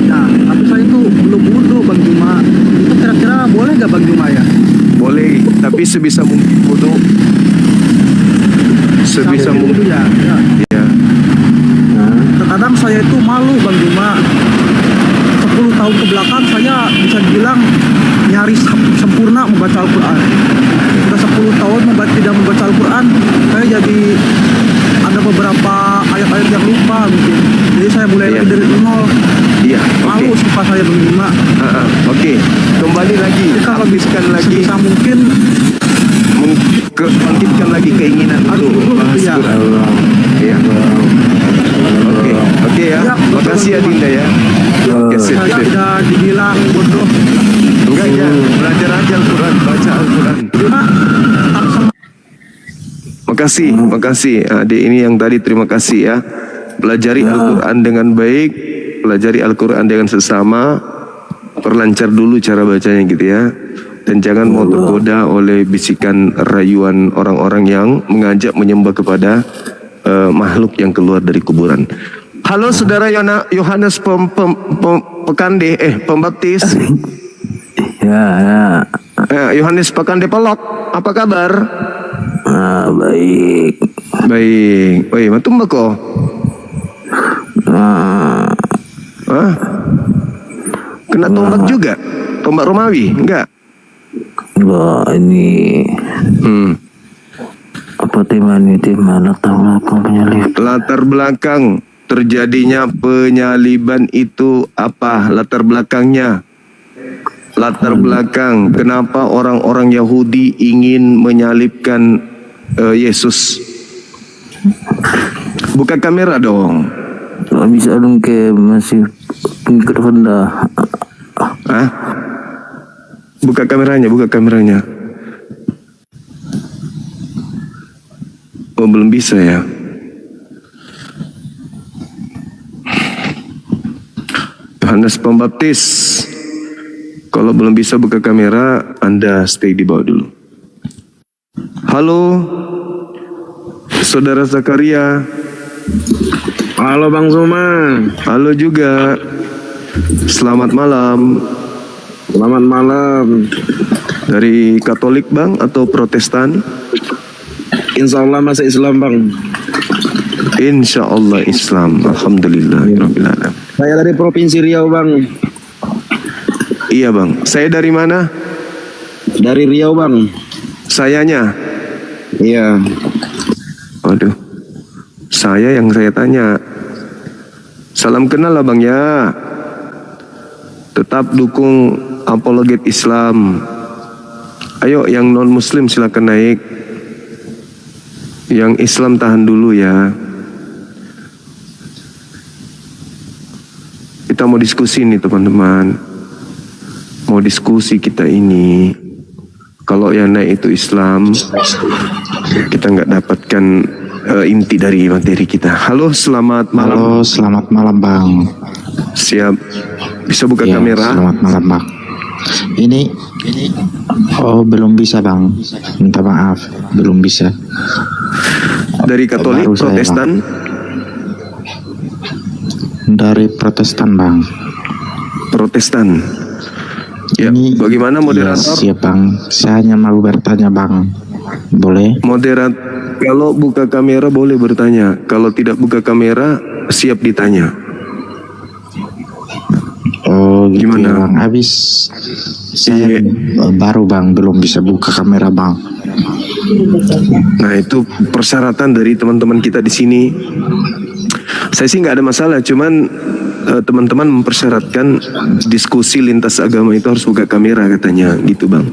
Ya, tapi saya itu belum wudhu bang Juma. Itu kira-kira boleh gak bang Juma ya? Boleh, tapi sebisa mungkin wudhu. Sebisa Sambil wudhu mungkin. ya. Ya. Terkadang saya itu malu bang Juma. 10 tahun ke belakang saya bisa dibilang nyaris sempurna membaca Al-Quran. Sudah 10 tahun tidak membaca Al-Quran, saya jadi ada beberapa ayat-ayat yang lupa mungkin. Jadi saya mulai lagi dari nol. Iya, iya. Malu Oke. sumpah saya Bang Juma. Oke. Kembali lagi. Kalau Habiskan lagi. sebisa mungkin Bangkitkan lagi keinginan itu. Bahas iya. Quran. Iya. Oke. Oke ya. Ya, betul, Makasih ya betul. Dinda ya. Oke, sip, saya sip. tidak dibilang bodoh. Enggak ya. Belajar aja Al-Quran. Baca Al-Quran. Makasih, makasih. Adik ini yang tadi terima kasih ya. Pelajari Al-Quran dengan baik, pelajari Al-Quran dengan sesama, perlancar dulu cara bacanya gitu ya. Dan jangan mau tergoda oleh bisikan rayuan orang-orang yang mengajak menyembah kepada makhluk yang keluar dari kuburan. Halo saudara Yohanes Pembaptis. Ya. Yohanes Pekande Pelok, apa kabar? Baik. Baik. Oi, matum bako? Hah? Kena tombak juga? Tombak Romawi? Enggak? Ini Hmm. tema latar belakang penyalip. Latar belakang terjadinya penyaliban itu apa? Latar belakangnya? Latar belakang kenapa orang-orang Yahudi ingin menyalibkan Yesus? Buka kamera dong. Nggak bisa dong ke masih pengikut Honda. Hah? Buka kameranya, buka kameranya. Oh, belum bisa ya. Yohanes Pembaptis. Kalau belum bisa buka kamera, Anda stay di bawah dulu. Halo, Saudara Zakaria. Halo Bang Zuma. Halo juga. Selamat malam. Selamat malam. Dari Katolik Bang atau Protestan? Insya Allah masih Islam Bang. Insya Allah Islam. Alhamdulillah. Saya dari Provinsi Riau Bang. Iya Bang. Saya dari mana? Dari Riau Bang. Sayanya. Iya. Waduh. Saya yang saya tanya. Salam kenal lah Bang ya. Tetap dukung apologet Islam. Ayo yang non muslim silakan naik. Yang Islam tahan dulu ya. Kita mau diskusi nih teman-teman. Mau diskusi kita ini. Kalau yang naik itu Islam, kita nggak dapatkan inti dari materi kita. Halo, selamat malam. Halo, selamat malam Bang. Siap. Bisa buka Ya, kamera? selamat malam Bang. Ini, oh belum bisa Bang. Minta maaf, belum bisa. Dari Katolik, Baru saya, Protestan? Dari Protestan Bang. Protestan. Ya, Ini, bagaimana moderator? Ya, siap Bang. Saya hanya mau bertanya Bang. Boleh? Moderat, kalau buka kamera boleh bertanya. Kalau tidak buka kamera, siap ditanya. Oh gitu Gimana? ya Bang. Habis saya baru Bang, belum bisa buka kamera Bang. Nah, itu persyaratan dari teman-teman kita di sini. Saya sih nggak ada masalah, cuman teman-teman mempersyaratkan diskusi lintas agama itu harus buka kamera katanya, gitu Bang.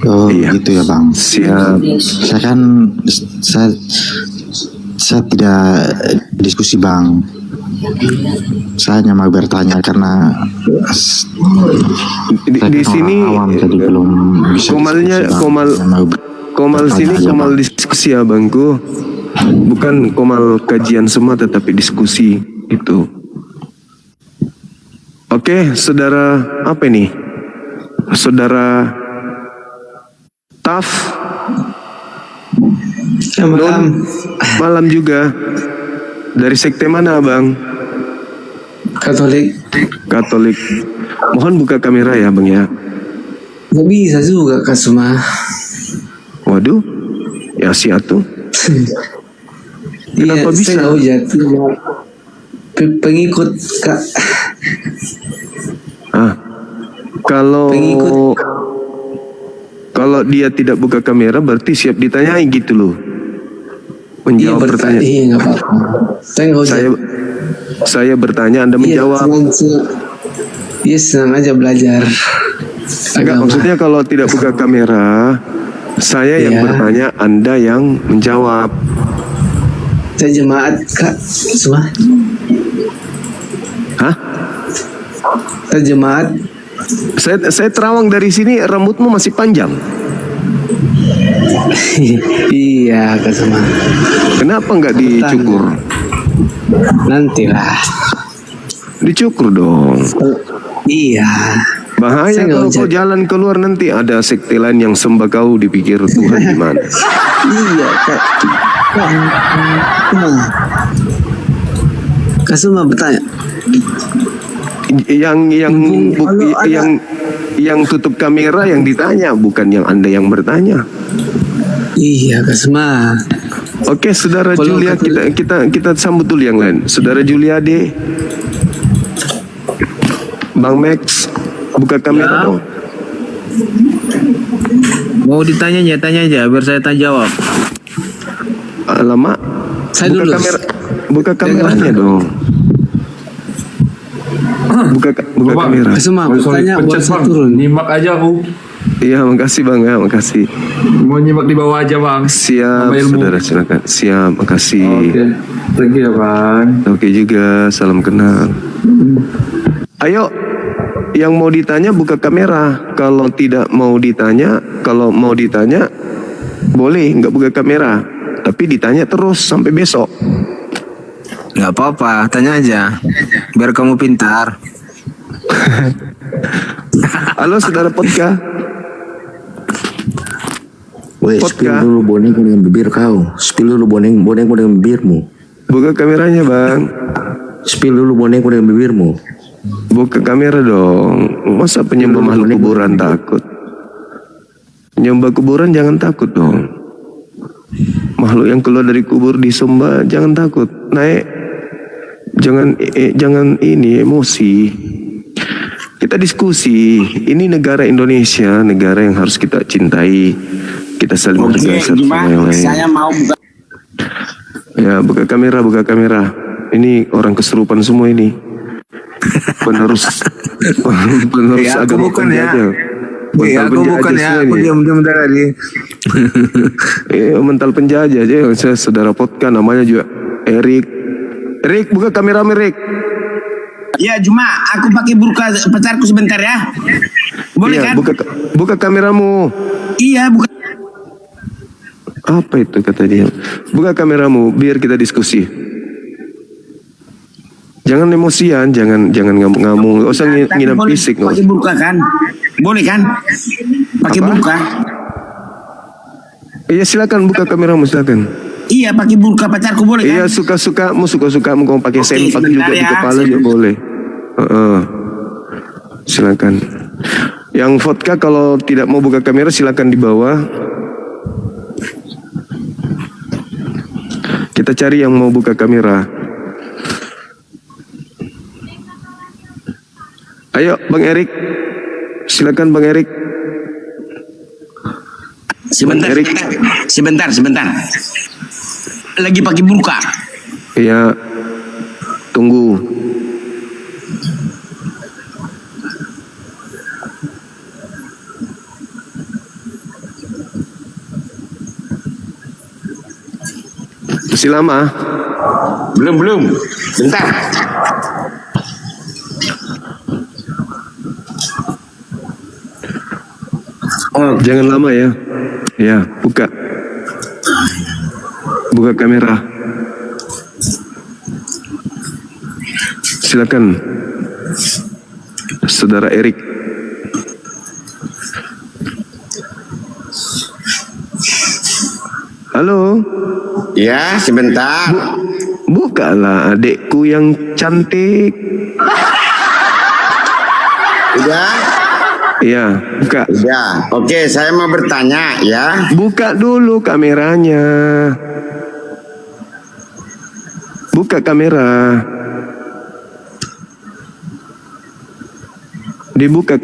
Oh Iya. gitu ya Bang. Siap. Saya kan saya tidak diskusi Bang. Saya hanya mau bertanya karena Di saya kan sini orang awam, jadi belum bisa komalnya diskusi, Bang. komal Saya mau komal bertanya sini aja, komal Bang. diskusi ya Bangku. Bukan komal kajian semua tetapi diskusi itu. Oke, saudara apa ini? Saudara Taf. Malam. Malam juga. Dari sekte mana Bang? Katolik. Katolik. Mohon buka kamera ya Bang ya. Nggak bisa juga Kak Suma. Waduh. Ya si atuh. Kenapa bisa? Saya tahu jatuh. Pengikut Kak. Kalau Pengikut. kalau dia tidak buka kamera berarti siap ditanyai gitu loh. menjawab pertanyaan. Iya nggak apa-apa. Saya nggak usah. Saya bertanya, Anda menjawab. Iya senang aja belajar. Enggak, maksudnya kalau tidak buka kamera, saya yang Iya. bertanya, Anda yang menjawab. Saya jemaat kak, semua. Hah? Saya jemaat. Saya terawang dari sini, rambutmu masih panjang. Iya kak semua. Kenapa nggak dicukur? Nantilah. Dicukur dong. Iya. Bahaya Saya nggak kalau kau ojek. jalan keluar nanti ada sekte lain yang sembah kau, dipikir Tuhan gimana. Iya kak. Kak semua bertanya. Yang Kalau ada- yang tutup kamera yang ditanya, bukan yang Anda yang bertanya. Iya kak semua. Oke, saudara Kalau Julia, kata- kita sambut dulu yang lain. Saudara Juliade, Bang Max, buka kamera dong. Mau ditanya aja, tanya aja biar saya tanya jawab. Alamak, Saya buka dulu. buka kameranya dong. Buka kamera. Kak semua bertanya buat saya turun. Nyimak aja aku. Iya, makasih Bang ya, makasih. Mau nyimak di bawah aja bang. Siap, Sama ilmu. saudara silakan. Siap, makasih. Oke, pergi ya bang. Oke juga, salam kenal. Ayo, yang mau ditanya buka kamera. Kalau tidak mau ditanya, kalau mau ditanya boleh nggak buka kamera, tapi ditanya terus sampai besok. Nggak apa-apa, tanya aja. Biar kamu pintar. Halo saudara Podka. Weh, Vodka. spill dulu bonengmu dengan bibir kau. Spill dulu bonengmu dengan bibirmu. Buka kameranya bang. Spill dulu bonengmu dengan bibirmu. Buka kamera dong. Masa penyembah makhluk kuburan takut? Penyembah kuburan jangan takut dong. Makhluk yang keluar dari kubur disembah jangan takut. Naik. Jangan ini emosi. Kita diskusi. Ini negara Indonesia, negara yang harus kita cintai. Kita saling menghargai satu sama yang lain. Saya mau buka Ya, buka kamera. Ini orang kesurupan semua ini. Penerus Ya, aku agama bukan ya. penjajah. Iya, Mental aku penjajah bukan ya. semua Aku ini. diam-diam tadi. Mental penjajah aja. Saya saudara Podka namanya juga Erik. Erik, buka kamera Erik. Ya Juma, aku pakai burka pacarku sebentar ya. Boleh Iya, kan? buka kameramu. Iya, buka. Apa itu kata dia? Buka kameramu biar kita diskusi. Jangan emosian, jangan ngamuk-ngamuk. Gak usah nginap Boleh fisik. nggak pakai usah. burka kan? Boleh kan? Pakai Apa? burka. Iya silakan buka kameramu silakan. Iya, pakai burka pacarku boleh kan? Iya suka-sukamu kamu pakai Oke, sempak sebentar juga di ya. kepala juga boleh. Silakan. Yang vodka kalau tidak mau buka kamera silakan di bawah. Kita cari yang mau buka kamera. Ayo Bang Erik. Silakan Bang Erik. Sebentar, Erik. sebentar. Lagi pakai burka. Iya. Tunggu. Masih lama? Belum. Bentar. Oh, jangan lama ya. Ya, buka. Buka kamera. Silakan. Saudara Erik. Halo. Ya, sebentar. Bukalah adekku yang cantik. Udah? Iya, buka. Ya. Oke, saya mau bertanya ya. Buka dulu kameranya. Buka kamera. Dibuka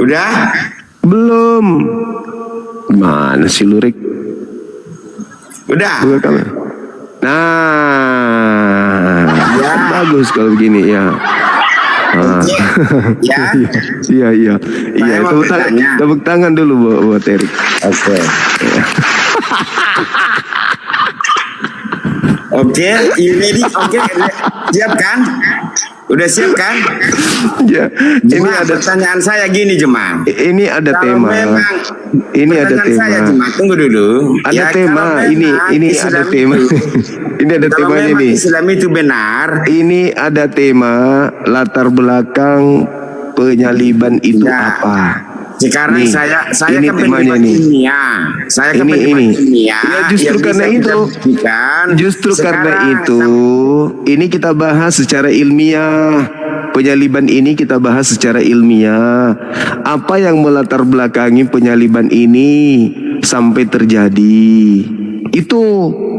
Udah? Belum. Mana sih Lurik? Udah. Buka kamera. Nah, bagus kalau begini ya. Ya. Iya. Saya mau bertanya. Tepuk tangan dulu buat Erik. Oke. Oke, you ready? Oke, siap kan? Udah siap kan? Ya, ini Jemaah, ada pertanyaan saya gini, Jemaah. ini ada Kalau tema. memang Ini ada pertanyaan saya, tema. Jemaah, tunggu dulu. Ada Ya, tema. kalau Ini memang ada Islam tema. itu- Ini ada Kalau temanya memang nih. Islam itu benar, Ini ada tema latar belakang penyaliban itu Ya. apa? sekarang Nih, saya ini kan temanya pendidik nih. ilmiah. Saya kan Ini. pendidik ilmiah. Ya, justru yang karena bisa kita itu. buktikan. Justru karena Sekarang itu, ini kita bahas secara ilmiah. Penyaliban ini kita bahas secara ilmiah. Apa yang melatar belakangi penyaliban ini sampai terjadi? Itu.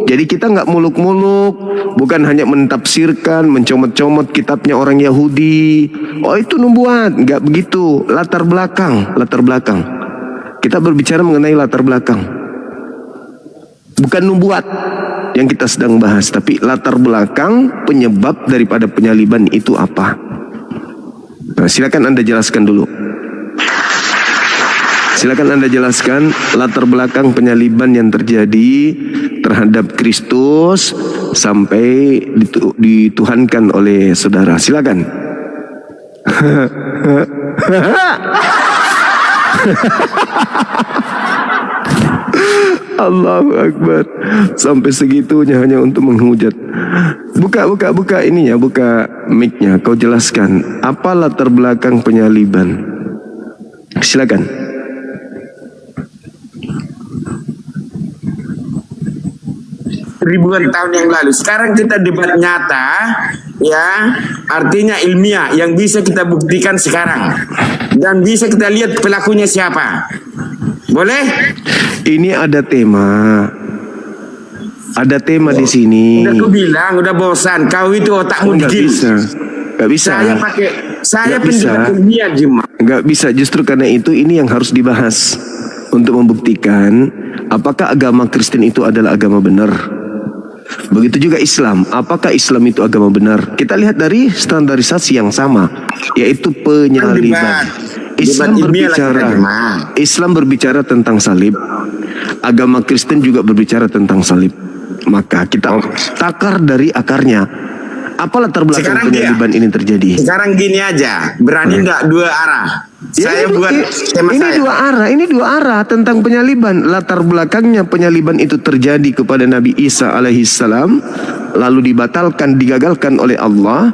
Jadi kita nggak muluk-muluk, bukan hanya mentafsirkan, mencomot-comot kitabnya orang Yahudi. Oh itu nubuat, nggak begitu. Latar belakang. Kita berbicara mengenai latar belakang. Bukan nubuat yang kita sedang bahas, tapi latar belakang penyebab daripada penyaliban itu apa. Nah, silakan Anda jelaskan dulu. Silakan Anda jelaskan latar belakang penyaliban yang terjadi terhadap Kristus sampai dituhankan oleh saudara. Silakan. Allahu Akbar. Sampai segitunya hanya untuk menghujat. Buka ininya, buka mic-nya. Kau jelaskan apa latar belakang penyaliban. Silakan. ribuan tahun yang lalu. Sekarang kita debat nyata, ya, artinya ilmiah yang bisa kita buktikan sekarang dan bisa kita lihat pelakunya siapa. Boleh? Ini ada tema. Ada tema di sini. Udah aku bilang, udah bosan. Kau itu otakmu Nggak dikit. bisa. Nggak bisa. Saya Nggak bisa. pendidik ilmiah, Jemaah. Nggak bisa. Justru karena itu ini yang harus dibahas untuk membuktikan apakah agama Kristen itu adalah agama benar. Begitu juga Islam. Apakah Islam itu agama benar? Kita lihat dari standarisasi yang sama, yaitu penyaliban. Islam berbicara tentang salib. Agama Kristen juga berbicara tentang salib. Maka kita takar dari akarnya. Apa latar belakang Sekarang penyaliban ini terjadi? Sekarang gini aja, berani nggak dua arah? Saya buat tema ini saya. Ini dua arah tentang penyaliban. Latar belakangnya penyaliban itu terjadi kepada Nabi Isa alaihissalam, lalu dibatalkan, digagalkan oleh Allah,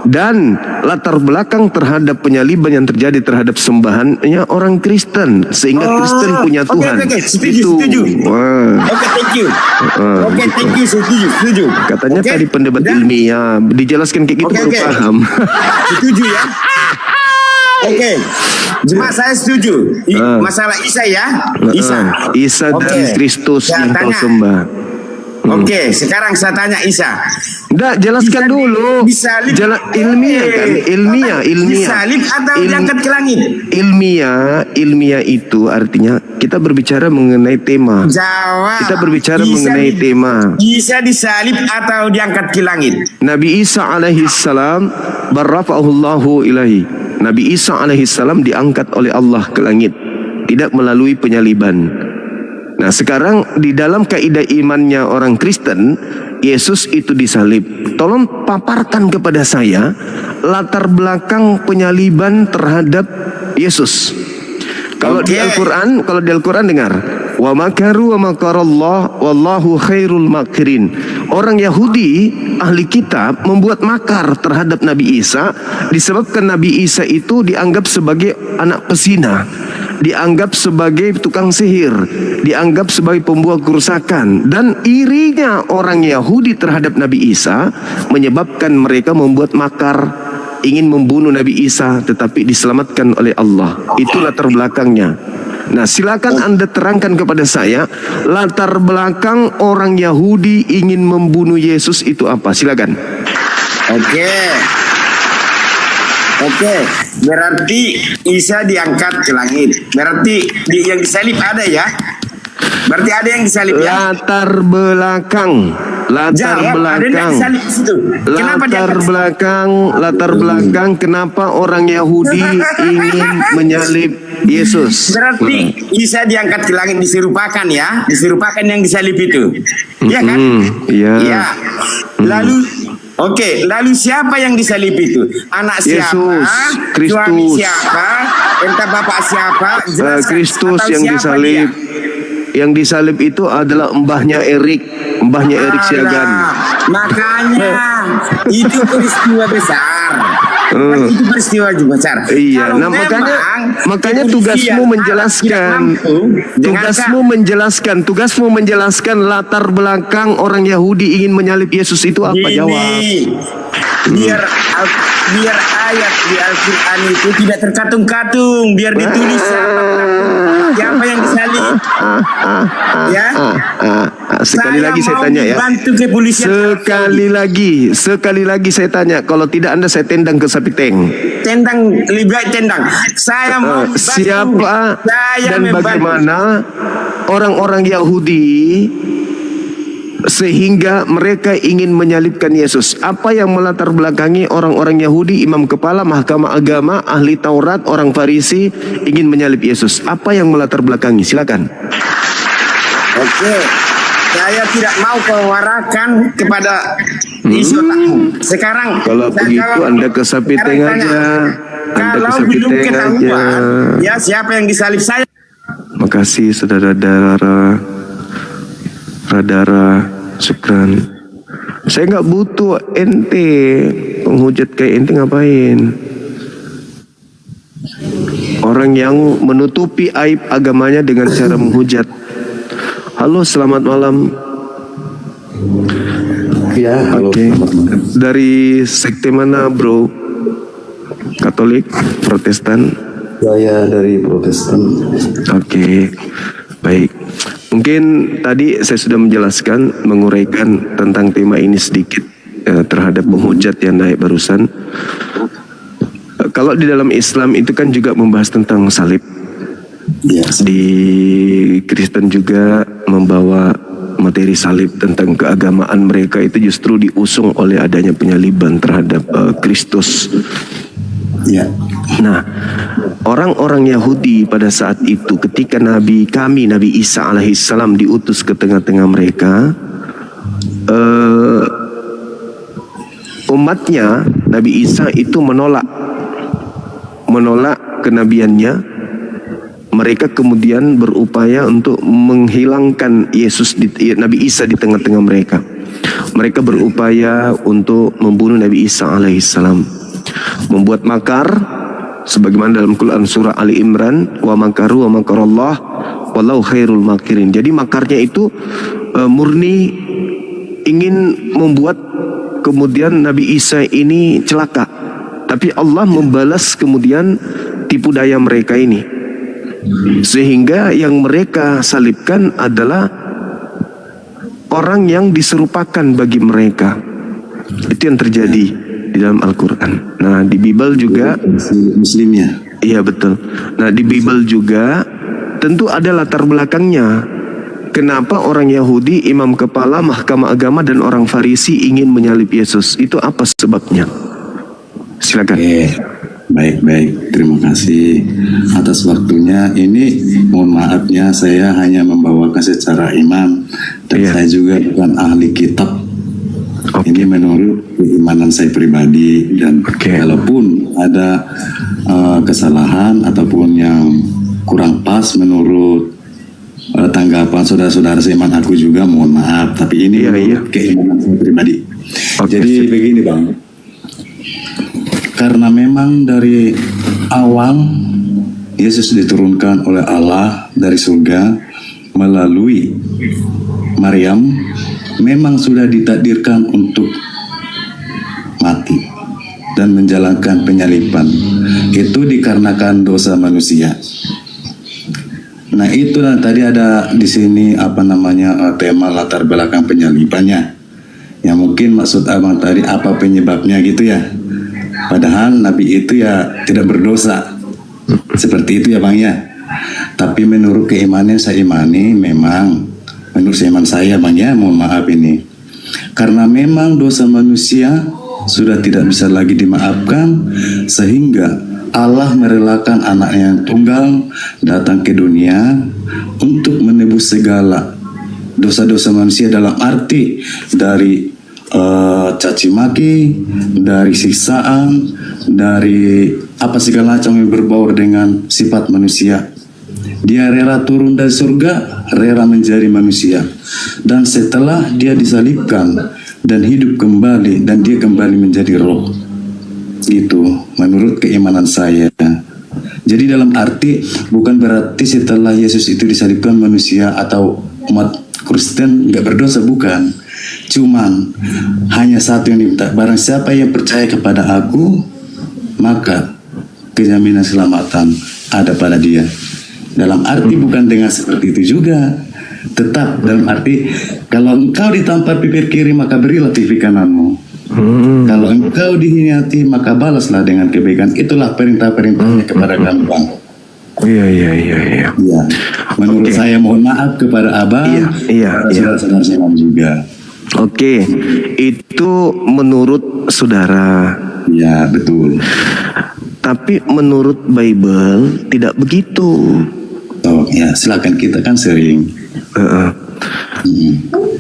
dan latar belakang terhadap penyaliban yang terjadi terhadap sembahannya orang Kristen, sehingga Kristen punya Tuhan. Oke, setuju. Wah. Oke, thank you. Oke, thank you, setuju. Katanya Oke, tadi pendebat dan- ilmiah, dijelaskan kayak gitu baru Oke. paham. Setuju ya. Oke, Jemaah saya setuju. Masalah Isa ya, Isa. Isa dan Oke. Kristus Saya yang kau tanya. sembah. Oke, sekarang saya tanya Isa. Nggak, jelaskan dulu. Disalib. Ilmiah kan? Ilmiah. Disalib atau diangkat ke langit? Ilmiah itu artinya kita berbicara mengenai tema. Jawab. Kita berbicara mengenai tema. Isa disalib atau diangkat ke langit? Nabi Isa alaihissalam barrafa'ahullahu ilahi. Nabi Isa alaihissalam diangkat oleh Allah ke langit, tidak melalui penyaliban. Nah, sekarang di dalam kaidah imannya orang Kristen, Yesus itu disalib. Tolong paparkan kepada saya latar belakang penyaliban terhadap Yesus. Kalau di Al-Quran dengar, wa makaru wa makarallah wallahu khairul makirin. Orang Yahudi ahli kitab membuat makar terhadap Nabi Isa disebabkan Nabi Isa itu dianggap sebagai anak pesina, dianggap sebagai tukang sihir, dianggap sebagai pembuat kerusakan, dan irinya orang Yahudi terhadap Nabi Isa menyebabkan mereka membuat makar ingin membunuh Nabi Isa, tetapi diselamatkan oleh Allah. Itu latar belakangnya. Nah, silakan Anda terangkan kepada saya latar belakang orang Yahudi ingin membunuh Yesus itu apa? Silakan. Oke. Oke, berarti Isa diangkat ke langit. Berarti yang disalib ada ya? Berarti ada yang disalib ya? Latar belakang. Jawab, ada yang disalib di situ. Kenapa Latar belakang kenapa orang Yahudi ingin menyalib Yesus. Berarti Isa diangkat ke langit diserupakan ya? Diserupakan yang disalib itu. Iya kan? Iya. Iya. Lalu lalu siapa yang disalib itu? Anak siapa? Yesus Kristus. Suami siapa? Entah bapak siapa? Jelaskan. Kristus Atau yang siapa disalib. dia? Yang disalib itu adalah mbahnya Erik Siagan. Makanya itu peristiwa besar. Itu peristiwa besar. Iya, Kalau nah makanya tugasmu menjelaskan latar belakang orang Yahudi ingin menyalib Yesus itu apa? Gini, Jawab. biar ayat di Al-Quran itu tidak terkatung-katung, biar ditulis siapa yang disalib. Ya. Sekali lagi saya tanya ya. Sekali lagi saya tanya. Kalau tidak Anda saya tendang ke sapi teng. Lebih baik tendang. Saya mau bantu. Siapa dan bagaimana orang-orang Yahudi sehingga mereka ingin menyalibkan Yesus? Apa yang melatar belakangi orang-orang Yahudi, imam kepala, mahkamah agama, ahli Taurat, orang Farisi ingin menyalib Yesus? Apa yang melatar belakangi? Silakan. Oke, saya tidak mau kewarakan kepada isu otakmu. Sekarang kalau begitu Anda ke sapi teng aja. Kalau belum ketahuan, ya siapa yang disalib saya? Makasih saudara-saudara. Radara, syukran. Saya nggak butuh ente penghujat kayak ente ngapain? Orang yang menutupi aib agamanya dengan cara menghujat. Halo, selamat malam. Ya, halo. Oke. Dari sekte mana, bro? Katolik, Protestan? Saya dari Protestan. Oke, baik. Mungkin tadi saya sudah menjelaskan, menguraikan tentang tema ini sedikit terhadap penghujat yang naik barusan. Kalau di dalam Islam itu kan juga membahas tentang salib. Yes. Di Kristen juga membawa materi salib tentang keagamaan mereka itu justru diusung oleh adanya penyaliban terhadap Kristus. Ya. Nah, orang-orang Yahudi pada saat itu ketika Nabi Isa alaihissalam diutus ke tengah-tengah mereka, umatnya Nabi Isa itu menolak kenabiannya. Mereka kemudian berupaya untuk menghilangkan Nabi Isa di tengah-tengah mereka. Mereka berupaya untuk membunuh Nabi Isa alaihissalam, membuat makar sebagaimana dalam Quran surah Ali Imran, wa makaru wa makarallah wallahu khairul makirin. Jadi makarnya itu murni ingin membuat kemudian Nabi Isa ini celaka, tapi Allah membalas kemudian tipu daya mereka ini, sehingga yang mereka salibkan adalah orang yang diserupakan bagi mereka. Itu yang terjadi di dalam Al-Quran. Nah, di Bible juga Muslimnya. Iya, betul. Nah, di Bible juga tentu ada latar belakangnya. Kenapa orang Yahudi, imam kepala, mahkamah agama, dan orang Farisi ingin menyalib Yesus? Itu apa sebabnya? Silakan. Baik. Terima kasih atas waktunya. Ini mohon maafnya saya hanya membawakan secara imam dan saya juga bukan ahli kitab. Ini menurut keimanan saya pribadi, dan kalaupun ada kesalahan ataupun yang kurang pas menurut tanggapan saudara-saudara seiman aku juga mohon maaf, tapi ini keimanan saya pribadi. Jadi begini Bang, karena memang dari awal Yesus diturunkan oleh Allah dari surga melalui Maryam, memang sudah ditakdirkan untuk mati dan menjalankan penyaliban. Itu dikarenakan dosa manusia. Nah, itulah tadi ada di sini tema latar belakang penyalibannya. Ya mungkin maksud abang tadi apa penyebabnya gitu ya. Padahal Nabi itu ya tidak berdosa. Seperti itu ya Bang ya. Tapi menurut keimanan saya imani, memang menurut iman saya Bang ya, mohon maaf ini, karena memang dosa manusia sudah tidak bisa lagi dimaafkan, sehingga Allah merelakan anaknya yang tunggal datang ke dunia untuk menebus segala dosa-dosa manusia, dalam arti dari caci maki, dari siksaan, dari apa segala macam yang berbaur dengan sifat manusia. Dia rela turun dari surga, rela menjadi manusia. Dan setelah dia disalibkan dan hidup kembali, dan dia kembali menjadi roh. Gitu, menurut keimanan saya. Jadi dalam arti, bukan berarti setelah Yesus itu disalibkan manusia atau umat Kristen nggak berdosa, bukan. Cuman hanya satu yang diminta, barang siapa yang percaya kepada aku, maka kejaminan keselamatan ada pada dia. Dalam arti bukan dengan seperti itu juga. Tetap dalam arti, kalau engkau ditampar pipi kiri, maka berilah pipi kananmu. Kalau engkau dihina maka balaslah dengan kebaikan. Itulah perintah-perintahnya kepada kami Bang. Iya. Ya, menurut saya, mohon maaf kepada Abang. Iya. Saudara-saudara saya juga. Oke, itu menurut saudara. Ya, betul. Tapi menurut Bible tidak begitu. Oh, ya, silakan, kita kan sering.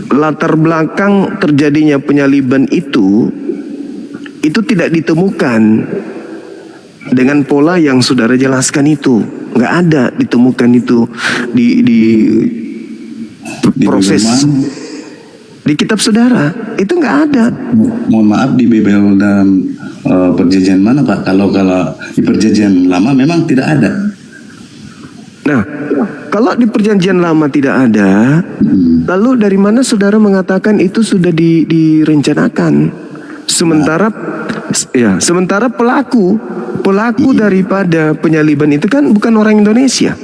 Latar belakang terjadinya penyaliban itu tidak ditemukan dengan pola yang saudara jelaskan itu. Nggak ada ditemukan itu di proses di kitab saudara, itu nggak ada. Mohon maaf, di Bible dalam perjanjian mana Pak? Kalau di perjanjian lama memang tidak ada. Nah, kalau di perjanjian lama tidak ada, lalu dari mana saudara mengatakan itu sudah direncanakan? Sementara pelaku daripada penyaliban itu kan bukan orang Indonesia.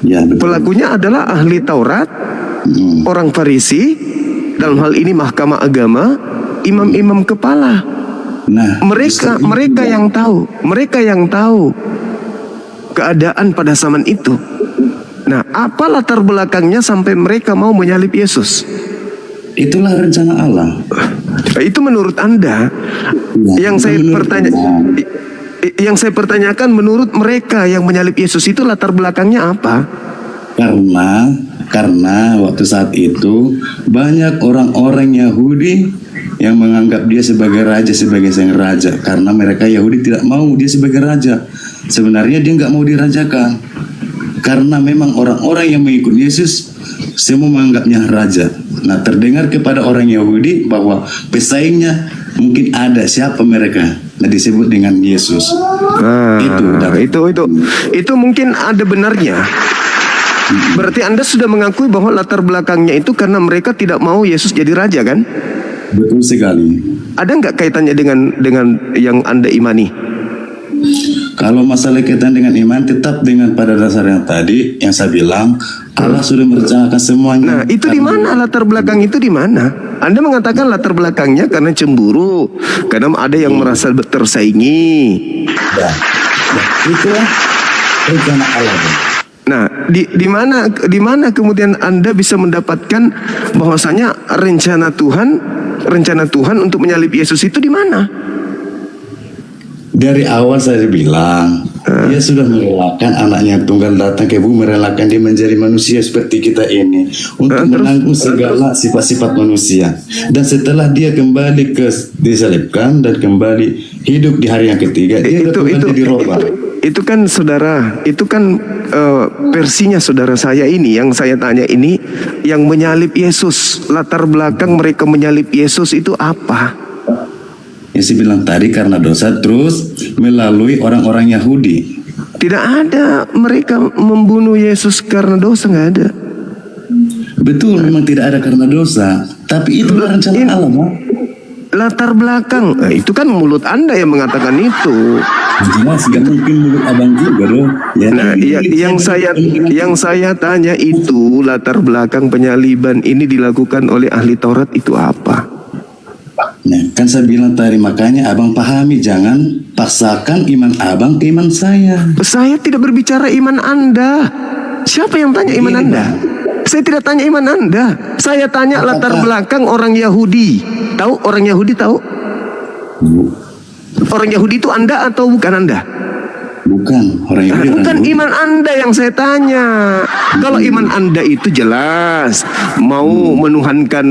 Ya, betul. Pelakunya adalah ahli Taurat, orang Farisi, dalam hal ini mahkamah agama, imam-imam kepala. Nah, mereka yang tahu keadaan pada zaman itu. Nah, apa latar belakangnya sampai mereka mau menyalib Yesus? Itulah rencana Allah. Itu menurut Anda. Yang saya pertanyakan, menurut mereka yang menyalib Yesus itu latar belakangnya apa? Karena waktu saat itu banyak orang-orang Yahudi yang menganggap dia sebagai raja, sebagai sang raja. Karena mereka Yahudi tidak mau dia sebagai raja. Sebenarnya dia nggak mau dirajakan. Karena memang orang-orang yang mengikut Yesus semua menganggapnya raja. Nah, terdengar kepada orang Yahudi bahwa pesaingnya mungkin ada, siapa mereka? Nah, disebut dengan Yesus. Itu mungkin ada benarnya. Berarti Anda sudah mengakui bahwa latar belakangnya itu karena mereka tidak mau Yesus jadi raja, kan? Betul sekali. Ada nggak kaitannya dengan yang Anda imani? Kalau masalah kaitan dengan iman, tetap dengan pada dasar yang tadi yang saya bilang, Allah sudah merencanakan semuanya. Nah, itu di mana latar belakang itu di mana? Anda mengatakan latar belakangnya karena cemburu, karena ada yang merasa tersaingi. Itulah rencana Allah. Nah, di mana kemudian Anda bisa mendapatkan bahwasanya rencana Tuhan untuk menyalib Yesus itu di mana? Dari awal saya bilang, dia sudah merelakan anaknya tunggal datang ke bumi, merelakan dia menjadi manusia seperti kita ini untuk menanggung segala sifat-sifat manusia. Dan setelah dia kembali disalibkan dan kembali hidup di hari yang ketiga, dia kembali dirubah. Itu kan saudara, versinya saudara saya ini, yang saya tanya ini, yang menyalib Yesus, latar belakang mereka menyalib Yesus itu apa? Yang saya bilang tadi, karena dosa, terus melalui orang-orang Yahudi. Tidak ada mereka membunuh Yesus karena dosa, nggak ada. Betul, memang tidak ada karena dosa, tapi itu rencana Allah, Pak. Latar belakang, itu kan mulut Anda yang mengatakan itu. Jelas, gak mungkin mulut abang juga dong. Ya, nah, yang saya tanya itu latar belakang penyaliban ini dilakukan oleh ahli Taurat itu apa? Nah, kan saya bilang tadi, makanya abang pahami, jangan paksakan iman abang ke iman saya. Saya tidak berbicara iman Anda. Siapa yang tanya iman Anda? Saya tidak tanya iman Anda. Saya tanya latar belakang orang Yahudi. Tahu orang Yahudi tahu? Orang Yahudi itu Anda atau bukan Anda? Bukan orang Yahudi. Bukan iman Anda yang saya tanya. Kalau iman Anda itu jelas mau menuhankan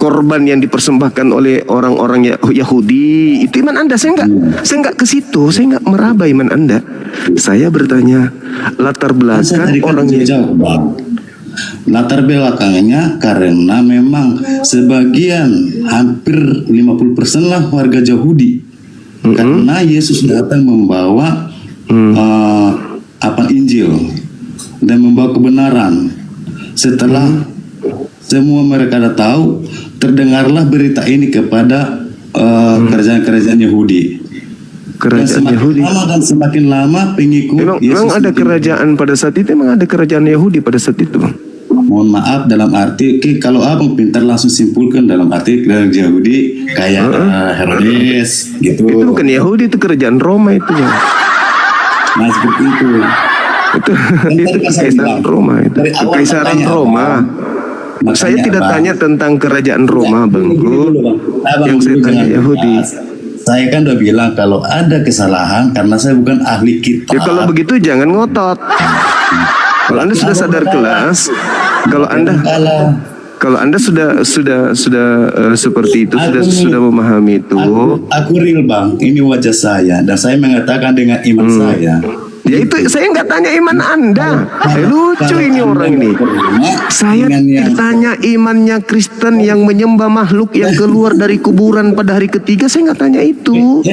korban yang dipersembahkan oleh orang-orang Yahudi, itu iman Anda. Saya enggak ke situ. Saya enggak meraba iman Anda. Saya bertanya latar belakang orang Yahudi. Latar belakangnya karena memang sebagian hampir 50% lah warga Yahudi. Karena Yesus datang membawa Injil dan membawa kebenaran. Setelah semua mereka dah tahu, terdengarlah berita ini kepada kerajaan-kerajaan Yahudi. Kerajaan Yahudi. Dan semakin lama pengikut Yesus. Memang ada kerajaan pada saat itu, memang ada kerajaan Yahudi pada saat itu. Mohon maaf dalam arti, kalau abang pintar langsung simpulkan dalam arti kerajaan Yahudi kayak Herodes gitu. Itu bukan Yahudi, itu kerajaan Roma itu ya. Nah seperti itu. Itu kekaisaran Roma itu. Kekaisaran Roma. Saya tidak tanya tentang kerajaan Roma, Bangku. Yang saya tanya Yahudi. Saya kan udah bilang kalau ada kesalahan karena saya bukan ahli kitab. Ya kalau begitu jangan ngotot. Kalau Anda sudah sadar kelas, kalau Anda sudah seperti itu, sudah memahami itu. Aku real bang, ini wajah saya dan saya mengatakan dengan iman saya. Ya itu saya nggak tanya iman Anda. Lucu ini orang ini. Saya ditanya imannya Kristen yang menyembah makhluk yang keluar dari kuburan pada hari ketiga. Saya nggak tanya itu.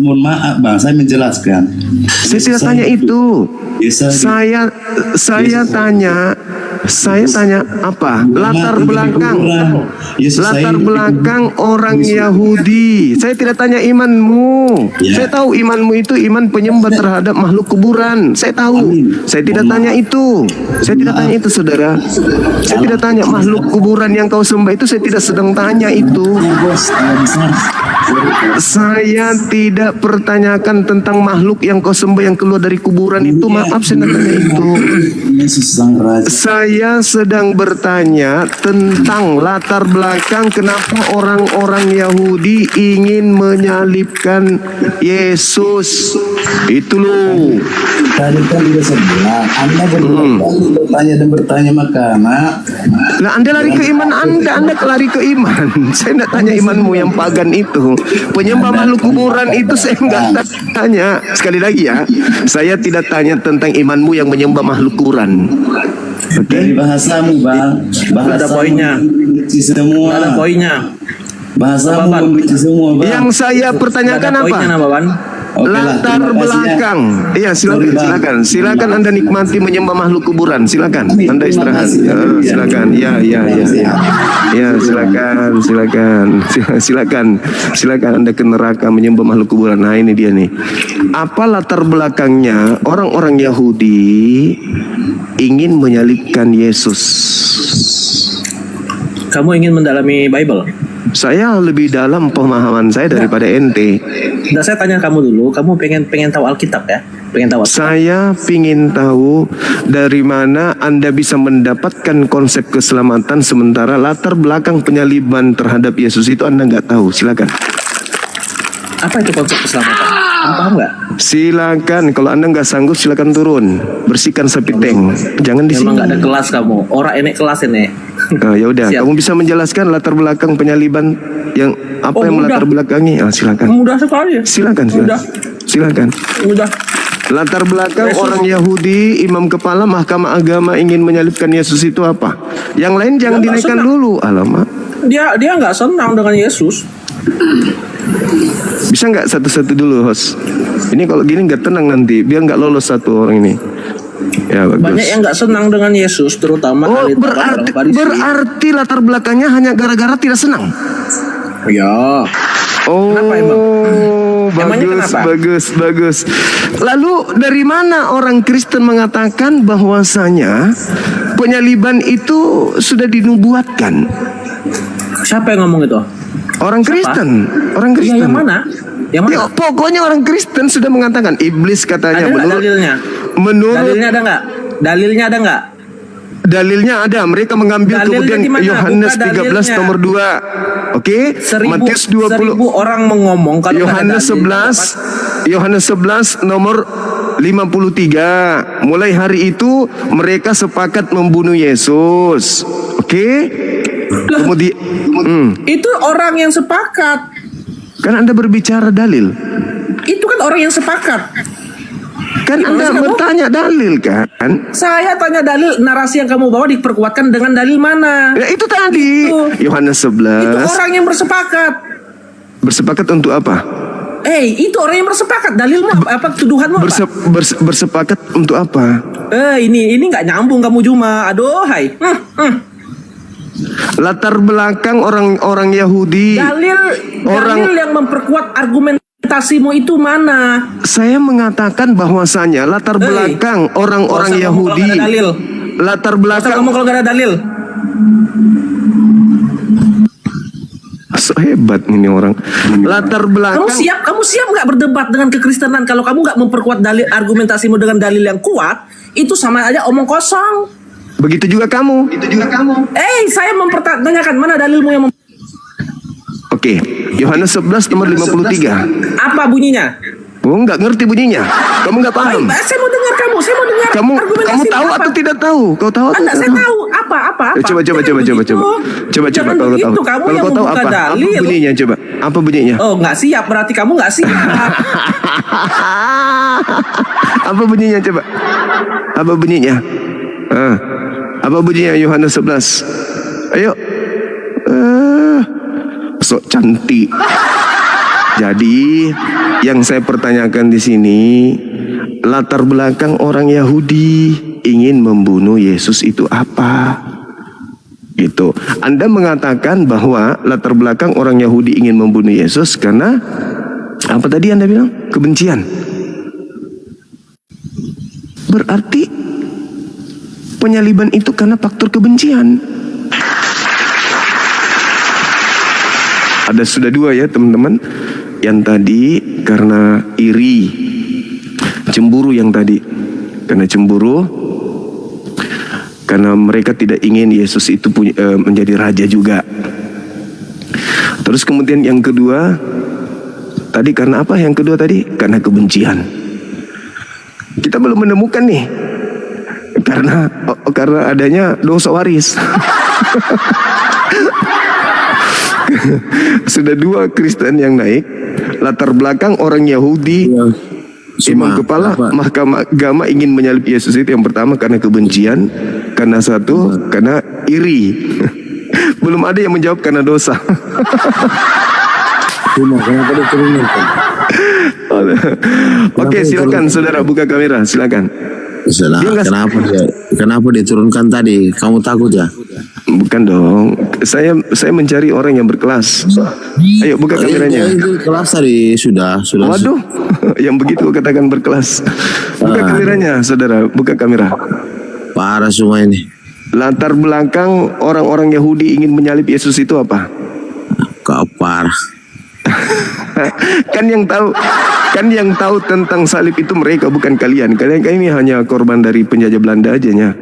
Mohon maaf bang, saya menjelaskan. Saya tidak tanya itu. Saya tanya apa? Latar belakang orang Yahudi. Saya tidak tanya imanmu. Saya tahu imanmu itu iman penyembah terhadap makhluk kuburan. Saya tahu. Saya tidak tanya itu. Saya tidak tanya itu, saudara. Saya tidak tanya makhluk kuburan yang kau sembah itu. Saya tidak sedang tanya itu. Saya tidak pertanyakan tentang makhluk yang kau sembah yang keluar dari kuburan itu. Maaf, saya tidak tanya itu. Saya sedang bertanya tentang latar belakang kenapa orang-orang Yahudi ingin menyalibkan Yesus. Itu loh. Tadi kan sudah saya bilang, Anda bertanya dan bertanya makanya. Nah, Anda lari ke iman Anda lari ke iman. Saya tidak tanya imanmu yang pagan itu. Penyembah makhluk kuburan itu saya enggak tanya. Sekali lagi ya, saya tidak tanya tentang imanmu yang menyembah makhluk kuburan. Dari bahasamu bang, Ada poinnya. Semua. Ada poinnya. Bahasamu membenci semua bang. Yang saya pertanyakan apa? Latar belakang. Iya, silakan Anda nikmati menyembah makhluk kuburan. Silakan Anda istirahat. Silakan. Ya, silakan Anda ke neraka menyembah makhluk kuburan. Nah, ini dia nih. Apa latar belakangnya orang-orang Yahudi ingin menyalibkan Yesus? Kamu ingin mendalami Bible? Saya lebih dalam pemahaman saya daripada ente. Nah, saya tanya kamu dulu, kamu pengen tahu Alkitab ya? Pengen tahu? Saya ingin tahu dari mana Anda bisa mendapatkan konsep keselamatan sementara latar belakang penyaliban terhadap Yesus itu Anda nggak tahu. Silakan. Apa itu konsep keselamatan? Kamu paham nggak? Silakan. Kalau Anda nggak sanggup, silakan turun. Bersihkan sapi tank. Jangan di sini. Memang nggak ada kelas kamu. Orang enek kelas ini. Ya udah, kamu bisa menjelaskan latar belakang penyaliban yang apa yang melatar belakangi? Silakan. Mudah sekali. Silakan. Mudah. Latar belakang orang Yahudi, imam kepala mahkamah agama ingin menyalibkan Yesus itu apa? Yang lain jangan dinaikkan dulu. Alamak. Dia nggak senang dengan Yesus. Bisa nggak satu-satu dulu, host? Ini kalau gini nggak tenang nanti, biar nggak lolos satu orang ini. Ya, bagus. Banyak yang nggak senang dengan Yesus, terutama berarti latar belakangnya hanya gara-gara tidak senang. Ya. Kenapa emang? Bagus. Lalu dari mana orang Kristen mengatakan bahwasanya penyaliban itu sudah dinubuatkan? Siapa yang ngomong itu? Orang Kristen, orang Iya, Kristen. yang mana? Yang mana? Ya, pokoknya orang Kristen sudah mengatakan iblis katanya Ada nggak dalilnya? menurut Dalilnya ada nggak? Dalilnya ada nggak? dalilnya ada. Mereka mengambil Dalilnya kemudian di mana? Yohanes Buka 13 dalilnya. nomor 2. Oke, Matius 20. 1000 orang mengomong kalau nggak ada Yohanes dalil, 11 Yohanes 11 nomor 53. Mulai hari itu mereka sepakat membunuh Yesus. Oke? Kemudian itu orang yang sepakat. kan Anda berbicara dalil. Itu kan orang yang sepakat. Kan Anda Kamu- bertanya dalil kan? Saya tanya dalil, narasi yang kamu bawa diperkuatkan dengan dalil mana? Ya itu tadi. Itu. Yohanes Itu 11 orang yang bersepakat. bersepakat untuk apa? Itu orang yang bersepakat. Dalilmu apa? Tuduhanmu apa? Bersepakat untuk apa? Ini nggak nyambung kamu Juma. Aduh, hai. Latar belakang orang-orang Yahudi. Dalil yang memperkuat argumentasimu itu mana? Saya mengatakan bahwasanya latar belakang orang-orang Nggak usah ngomong Yahudi. kalau nggak ada dalil. Latar Masa belakang kamu kalau nggak ada dalil? so hebat ini orang. Latar belakang Kamu siap nggak berdebat dengan kekristenan kalau kamu nggak memperkuat dalil argumentasimu dengan dalil yang kuat? Itu sama aja omong kosong. begitu juga kamu. Saya mempertanyakan mana dalilmu yang Oke, Yohanes 11 nomor 53. apa bunyinya? Oh, nggak ngerti bunyinya. Kamu nggak paham. Saya mau dengar kamu. Saya mau dengar Kamu argumentasi tahu apa? atau tidak tahu? Kau tahu atau Anda, tidak saya tahu? tahu apa. Coba Jangan coba begitu. kalau Jangan kau tahu. begitu, kamu Kalau yang kau tahu membuka apa? dalil. Apa bunyinya coba? Apa bunyinya? Oh, nggak siap berarti kamu nggak siap. Apa bunyinya coba? Apa bunyinya? Apa bunyinya Yohanes 11? Ayo. Sok cantik. Jadi yang saya pertanyakan di sini, latar belakang orang Yahudi ingin membunuh Yesus itu apa? Gitu. Anda mengatakan bahwa latar belakang orang Yahudi ingin membunuh Yesus karena apa tadi Anda bilang? Kebencian. Berarti penyaliban itu karena faktor kebencian. Ada sudah dua ya teman-teman. Yang tadi karena iri, cemburu yang tadi. Karena cemburu, karena mereka tidak ingin Yesus itu menjadi raja juga. Terus kemudian yang kedua, tadi karena apa? Yang kedua tadi karena kebencian. Kita belum menemukan nih. Karena adanya dosa waris. Sudah dua Kristen yang naik. Latar belakang orang Yahudi, imam kepala mahkamah agama ingin menyalib Yesus itu yang pertama karena kebencian, karena satu karena iri. Belum ada yang menjawab karena dosa. Oke, silakan saudara buka kamera, silakan. Kenapa diturunkan tadi? Kamu takut ya? Bukan dong. Saya mencari orang yang berkelas. Ayo buka kameranya. Itu kelas tadi sudah. Waduh, yang begitu katakan berkelas. Buka kameranya, saudara. Buka kamera. Parah semua ini. Latar belakang orang-orang Yahudi ingin menyalib Yesus itu apa? Kau parah. Kan yang tahu tentang salib itu mereka, bukan kalian. Kalian ini hanya korban dari penjajah Belanda aja nya.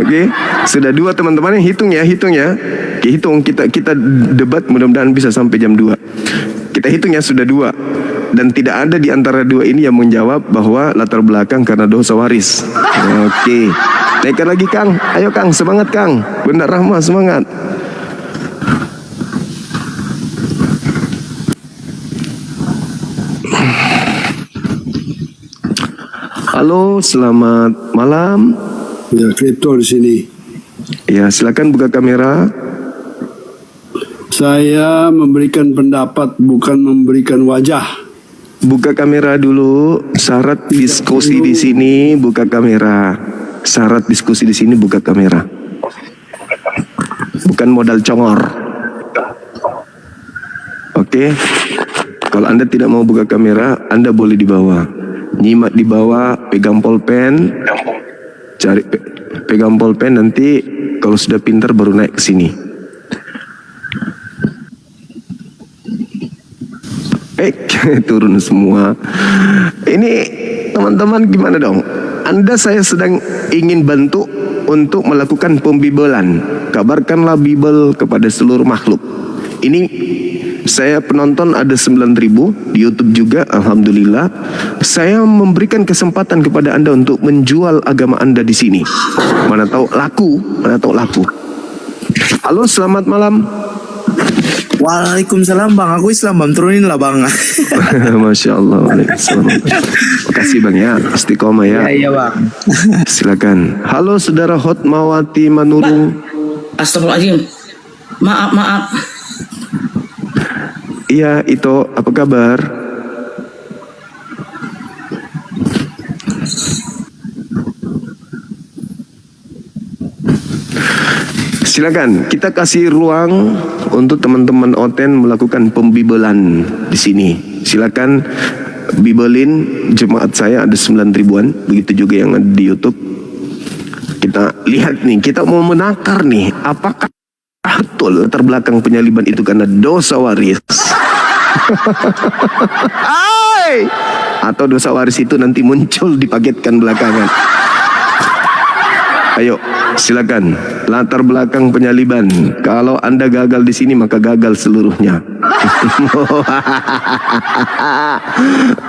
Oke, sudah dua teman-teman, hitung ya. Hitung kita debat mudah-mudahan bisa sampai jam 2. Kita hitung ya, sudah dua. Dan tidak ada di antara dua ini yang menjawab bahwa latar belakang karena dosa waris. Oke, naikkan lagi Kang. Ayo Kang, semangat Kang. Bunda Rahma semangat. Halo, selamat malam. Ya, kripto di sini. Ya, silakan buka kamera. Saya memberikan pendapat, bukan memberikan wajah. Buka kamera dulu. Syarat diskusi di sini buka kamera. Syarat diskusi di sini buka kamera. Bukan modal congor. Oke. Kalau Anda tidak mau buka kamera, Anda boleh di bawah. Nyimak di bawah, pegang pulpen. Pegang pulpen, nanti kalau sudah pintar baru naik ke sini. turun semua. Ini teman-teman gimana dong? Anda saya sedang ingin bantu untuk melakukan pembibelan. Kabarkanlah Bible kepada seluruh makhluk. Ini saya penonton ada 9.000 di YouTube juga, alhamdulillah. Saya memberikan kesempatan kepada Anda untuk menjual agama Anda di sini. Mana tahu laku, mana tahu laku. Halo, selamat malam. Waalaikumsalam bang, aku Islam bang, turunin lah bang. Masya Allah. Waalaikumsalam. Makasih bang ya, istiqomah ya. Iya bang. Silakan. Halo saudara Hotmawati Manurung. Astagfirullahaladzim. Maaf. Iya, itu apa kabar? Silakan, kita kasih ruang untuk teman-teman Oten melakukan pembibelan di sini. Silakan bibelin jemaat saya ada 9.000-an, begitu juga yang ada di YouTube. Kita lihat nih, kita mau menakar nih, apakah betul latar belakang penyaliban itu karena dosa waris? Atau dosa waris itu nanti muncul dipaketkan belakangan? Ayo, silakan. Latar belakang penyaliban. Kalau Anda gagal di sini maka gagal seluruhnya.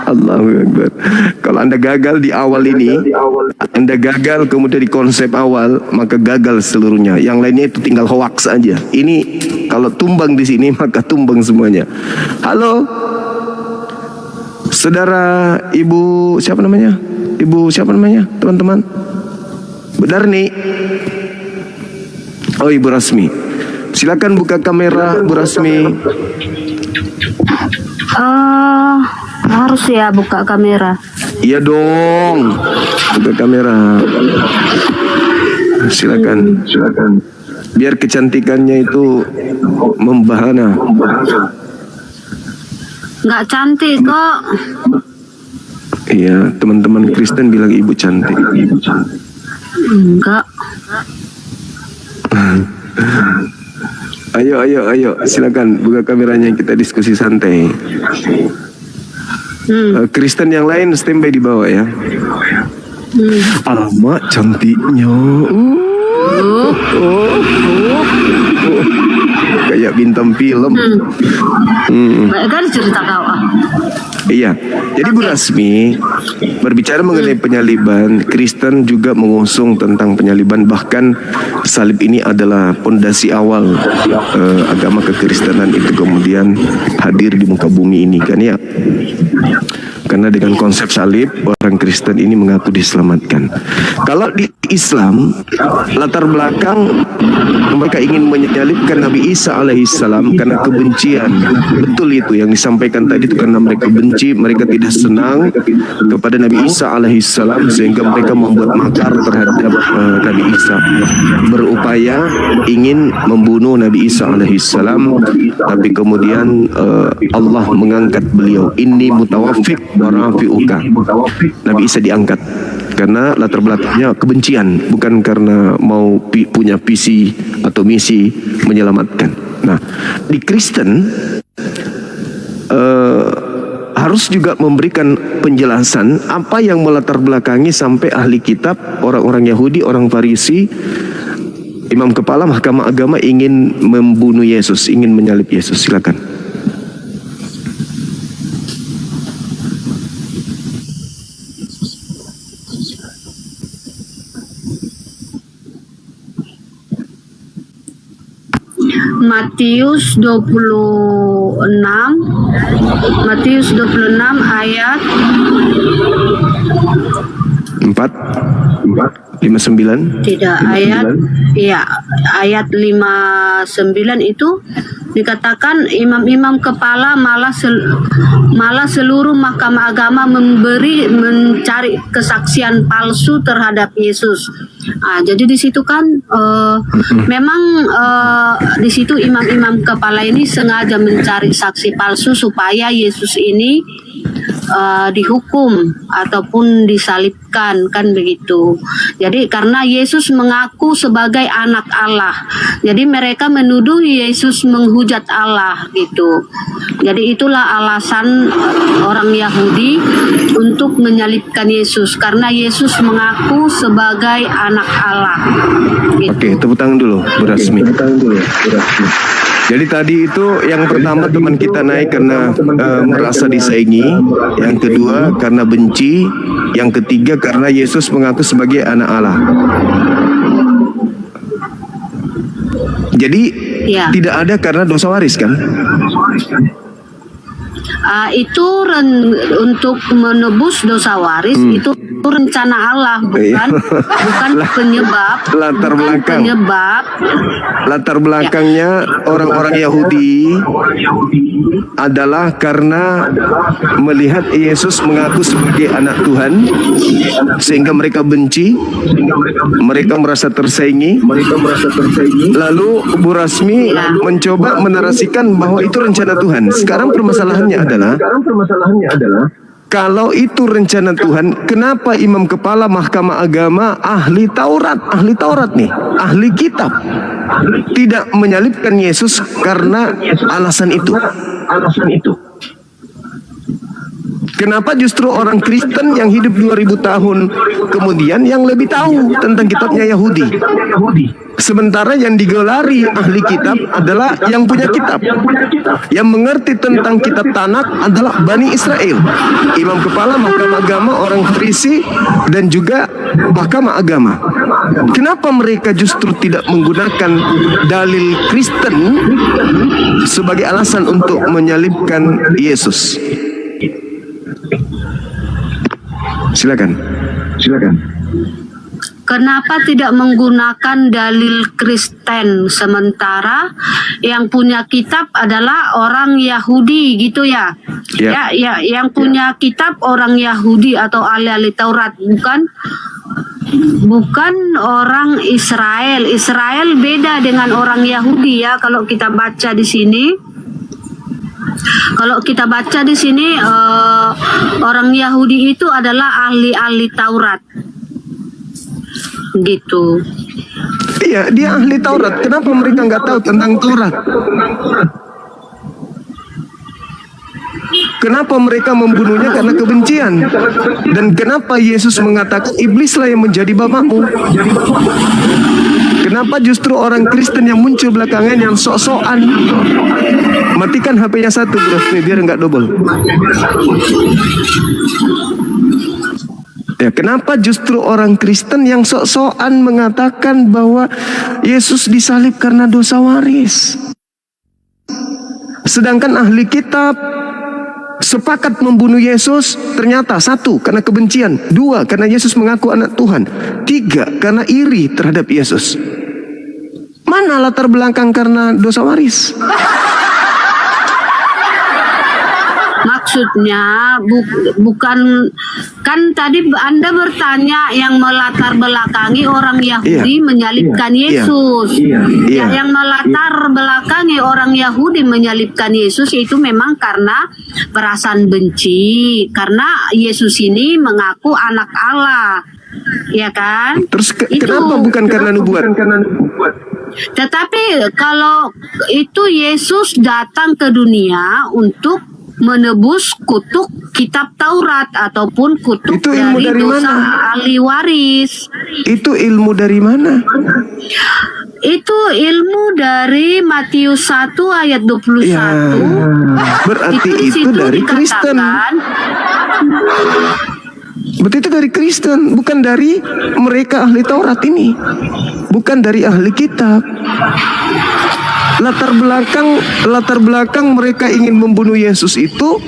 Allahu Akbar. Kalau Anda gagal di awal ini, Anda gagal kemudian di konsep awal, maka gagal seluruhnya. Yang lainnya itu tinggal hoax aja. Ini kalau tumbang di sini maka tumbang semuanya. Halo, saudara Ibu siapa namanya? Ibu siapa namanya, teman-teman? Benar nih. Oh, Ibu Rasmi. Silakan buka kamera, Bu Rasmi. Harus ya buka kamera. Iya dong. Buka kamera. Silakan. Biar kecantikannya itu membahana. Nggak cantik kok. Iya, teman-teman Kristen bilang Ibu cantik. Enggak. Ayo, silakan buka kameranya, kita diskusi santai. Kristen yang lain standby di bawah ya. Alamak cantiknya. Kayak bintang film. Kan cerita kau. Iya, jadi Bu Rasmi berbicara mengenai penyaliban, Kristen juga mengusung tentang penyaliban, bahkan salib ini adalah pondasi awal agama kekristenan itu kemudian hadir di muka bumi ini kan ya. Karena dengan konsep salib, orang Kristen ini mengaku diselamatkan. Kalau di Islam, latar belakang mereka ingin menyalibkan Nabi Isa alaihissalam karena kebencian. Betul itu yang disampaikan tadi itu, karena mereka benci, mereka tidak senang kepada Nabi Isa alaihissalam, sehingga mereka membuat makar terhadap Nabi Isa, berupaya ingin membunuh Nabi Isa alaihissalam. Tapi kemudian Allah mengangkat beliau. Inni mutawaffik wa rafi'uka. Nabi Isa diangkat karena latar belakangnya kebencian, bukan karena mau punya visi atau misi menyelamatkan. Nah, di Kristen harus juga memberikan penjelasan apa yang melatar belakangi sampai ahli kitab, orang-orang Yahudi, orang Farisi, imam kepala mahkamah agama ingin membunuh Yesus, ingin menyalib Yesus. Silakan. Matius 26 ayat 59. Tidak, ayat 59 itu dikatakan imam-imam kepala malah seluruh mahkamah agama mencari kesaksian palsu terhadap Yesus. Jadi di situ kan memang di situ imam-imam kepala ini sengaja mencari saksi palsu supaya Yesus ini dihukum ataupun disalibkan, kan begitu. Jadi karena Yesus mengaku sebagai anak Allah, jadi mereka menuduh Yesus menghujat Allah gitu. Jadi itulah alasan orang Yahudi untuk menyalibkan Yesus, karena Yesus mengaku sebagai anak Allah gitu. Oke, tepuk tangan dulu Bu Rasmi. Jadi tadi itu yang pertama teman kita naik karena merasa disaingi, yang kedua karena benci, yang ketiga karena Yesus mengaku sebagai anak Allah. Jadi tidak ada karena dosa waris kan? Itu untuk menebus dosa waris, itu rencana Allah, bukan penyebab. Latar belakangnya orang-orang Yahudi adalah karena melihat Yesus mengaku sebagai anak Tuhan, sehingga mereka benci, mereka merasa tersaingi. Lalu Bu Rasmi mencoba menarasikan bahwa itu rencana Tuhan. Sekarang permasalahannya adalah kalau itu rencana Tuhan, kenapa imam kepala Mahkamah Agama ahli Taurat nih, ahli kitab, tidak menyalibkan Yesus karena alasan itu? Kenapa justru orang Kristen yang hidup 2000 tahun kemudian yang lebih tahu tentang kitabnya Yahudi? Sementara yang digelari ahli kitab adalah yang punya kitab. Yang mengerti tentang kitab Tanakh adalah Bani Israel. Imam kepala Mahkamah Agama, orang Farisi, dan juga Mahkamah Agama. Kenapa mereka justru tidak menggunakan dalil Kristen sebagai alasan untuk menyalibkan Yesus? Silakan. Kenapa tidak menggunakan dalil Kristen sementara yang punya kitab adalah orang Yahudi gitu ya? Ya. Yang punya kitab orang Yahudi atau ahli-ahli Taurat, bukan orang Israel. Israel beda dengan orang Yahudi ya. Kalau kita baca di sini, orang Yahudi itu adalah ahli-ahli Taurat. Gitu. Iya, dia ahli Taurat. Kenapa mereka nggak tahu tentang Taurat? Kenapa mereka membunuhnya karena kebencian? Dan kenapa Yesus mengatakan iblislah yang menjadi bapakmu? Kenapa justru orang Kristen yang muncul belakangan yang sok-sokan? Matikan HP-nya satu bro, biar nggak double. Ya, kenapa justru orang Kristen yang sok-sokan mengatakan bahwa Yesus disalib karena dosa waris? Sedangkan ahli kitab sepakat membunuh Yesus, ternyata 1, karena kebencian, 2, karena Yesus mengaku anak Tuhan, 3, karena iri terhadap Yesus. Mana latar belakang karena dosa waris? Maksudnya bukan, kan tadi Anda bertanya yang melatar belakangi orang Yahudi menyalibkan Yesus. Yang melatar belakangi orang Yahudi menyalibkan Yesus itu memang karena perasaan benci, karena Yesus ini mengaku anak Allah, ya kan? Terus kenapa bukan karena nubuat? Tetapi kalau itu Yesus datang ke dunia untuk menebus kutuk kitab Taurat ataupun kutuk dari dosa ahli waris. Itu ilmu dari mana? Itu ilmu dari Matius 1 ayat 21. Ya, berarti itu dari Kristen. Berarti itu dari Kristen, bukan dari mereka ahli Taurat ini. Bukan dari ahli kitab. Latar belakang mereka ingin membunuh Yesus itu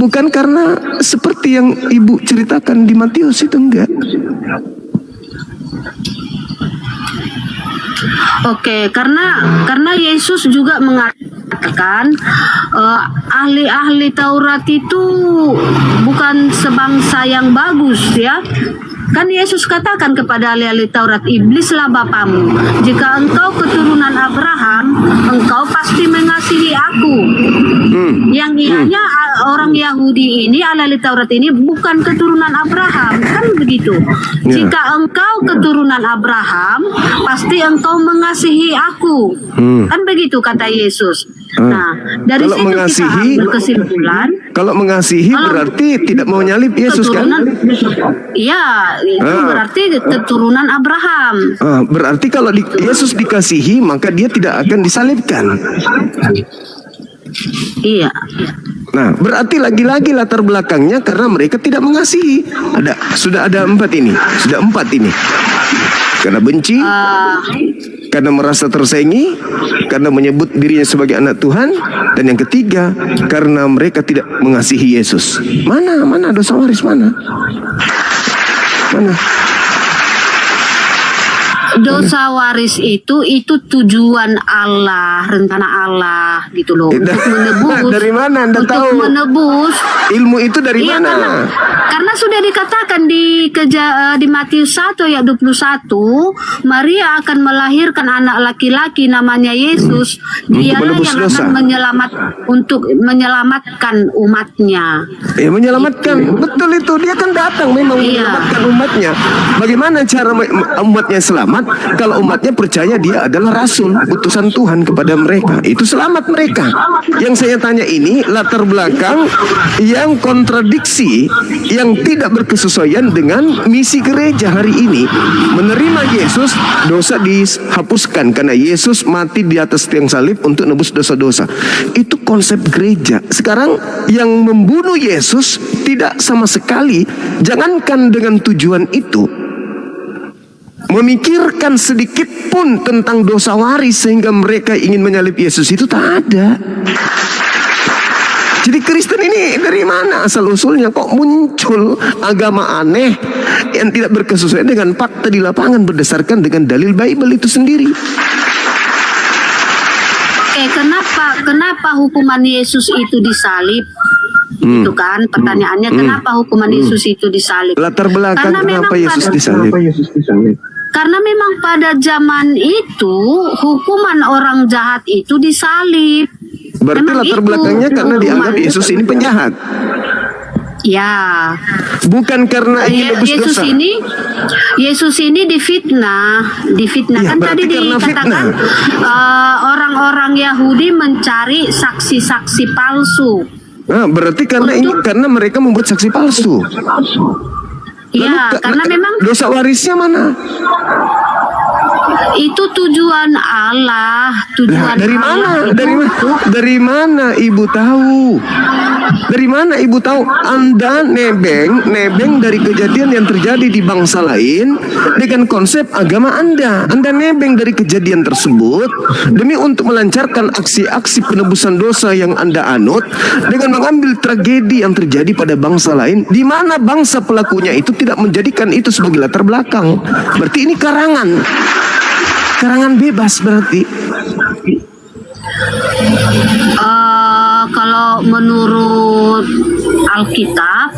bukan karena seperti yang Ibu ceritakan di Matius itu, enggak. Oke, karena Yesus juga mengatakan ahli-ahli Taurat itu bukan sebangsa yang bagus ya. Kan Yesus katakan kepada ahli-ahli Taurat, iblislah bapamu. Jika engkau keturunan Abraham, engkau pasti mengasihi aku. Yang ianya orang Yahudi ini, ahli-ahli Taurat ini bukan keturunan Abraham, kan begitu. Jika engkau keturunan Abraham, pasti engkau mengasihi aku. Kan begitu kata Yesus. Nah, dari Kalau situ mengasihi, kita ambil kesimpulan. Kalau mengasihi berarti tidak mau nyalip Yesus kan? Iya, itu berarti keturunan Abraham. Berarti kalau Yesus dikasihi maka dia tidak akan disalibkan. Iya. Nah, berarti lagi-lagi latar belakangnya karena mereka tidak mengasihi. Sudah ada 4 ini. Karena benci, karena merasa tersaingi, karena menyebut dirinya sebagai anak Tuhan, dan yang ketiga karena mereka tidak mengasihi Yesus. Mana dosa waris mana? Dosa waris itu tujuan Allah, rencana Allah gitu loh. Untuk menebus. Dari mana Anda tahu? Menebus. Ilmu itu dari mana? Karena sudah dikatakan di Matius 1 ayat 21, Maria akan melahirkan anak laki-laki namanya Yesus. Dialah yang akan menyelamatkan umatnya. Menyelamatkan. Betul itu. Dia kan datang memang menyelamatkan umatnya. Bagaimana cara umatnya selamat? Kalau umatnya percaya dia adalah rasul, utusan Tuhan kepada mereka, itu selamat mereka. Yang saya tanya ini latar belakang yang kontradiksi, yang tidak berkesesuaian dengan misi gereja hari ini. Menerima Yesus, dosa dihapuskan karena Yesus mati di atas tiang salib untuk nebus dosa-dosa. Itu konsep gereja. Sekarang yang membunuh Yesus tidak sama sekali, jangankan dengan tujuan itu, memikirkan sedikit pun tentang dosa waris sehingga mereka ingin menyalib Yesus, itu tak ada. Jadi Kristen ini dari mana asal usulnya? Kok muncul agama aneh yang tidak berkesesuaian dengan fakta di lapangan berdasarkan dengan dalil Bible itu sendiri? Kenapa hukuman Yesus itu disalib? Itu kan pertanyaannya, kenapa hukuman Yesus itu disalib? Latar belakang kenapa Yesus disalib? Karena memang pada zaman itu hukuman orang jahat itu disalib. Berarti memang latar belakangnya karena dianggap Yesus ini penjahat. Ya. Bukan karena ingin nebus dosa. Yesus ini difitnah ya, kan tadi dikatakan orang-orang Yahudi mencari saksi-saksi palsu. Nah, berarti karena mereka membuat saksi palsu. Iya, karena memang dosa warisnya mana? Itu tujuan Allah, dari mana? Dari mana Ibu tahu? Dari mana Ibu tahu? Anda nebeng dari kejadian yang terjadi di bangsa lain dengan konsep agama Anda. Anda nebeng dari kejadian tersebut demi untuk melancarkan aksi-aksi penebusan dosa yang Anda anut dengan mengambil tragedi yang terjadi pada bangsa lain, di mana bangsa pelakunya itu tidak menjadikan itu sebagai latar belakang. Berarti ini karangan bebas berarti. Kalau menurut Alkitab,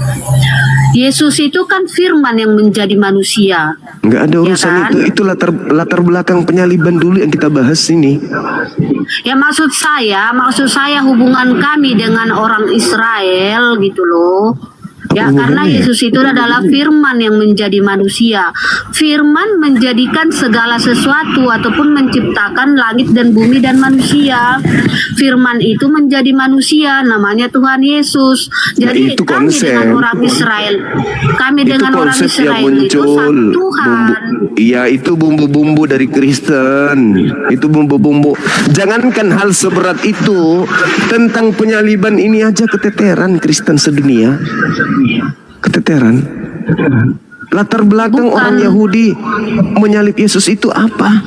Yesus itu kan firman yang menjadi manusia. Nggak ada urusan ya kan? Itu latar belakang penyaliban dulu yang kita bahas ini. Ya maksud saya hubungan kami dengan orang Israel gitu loh. Ya, karena Yesus itu adalah firman yang menjadi manusia. Firman menjadikan segala sesuatu ataupun menciptakan langit dan bumi dan manusia. Firman itu menjadi manusia, namanya Tuhan Yesus. Jadi itu kami dengan orang Israel, itu satu Tuhan. Iya, itu bumbu-bumbu dari Kristen. Itu bumbu-bumbu. Jangankan hal seberat itu, tentang penyaliban ini aja keteteran Kristen sedunia. Keteteran. Latar belakang orang Yahudi menyalib Yesus itu apa?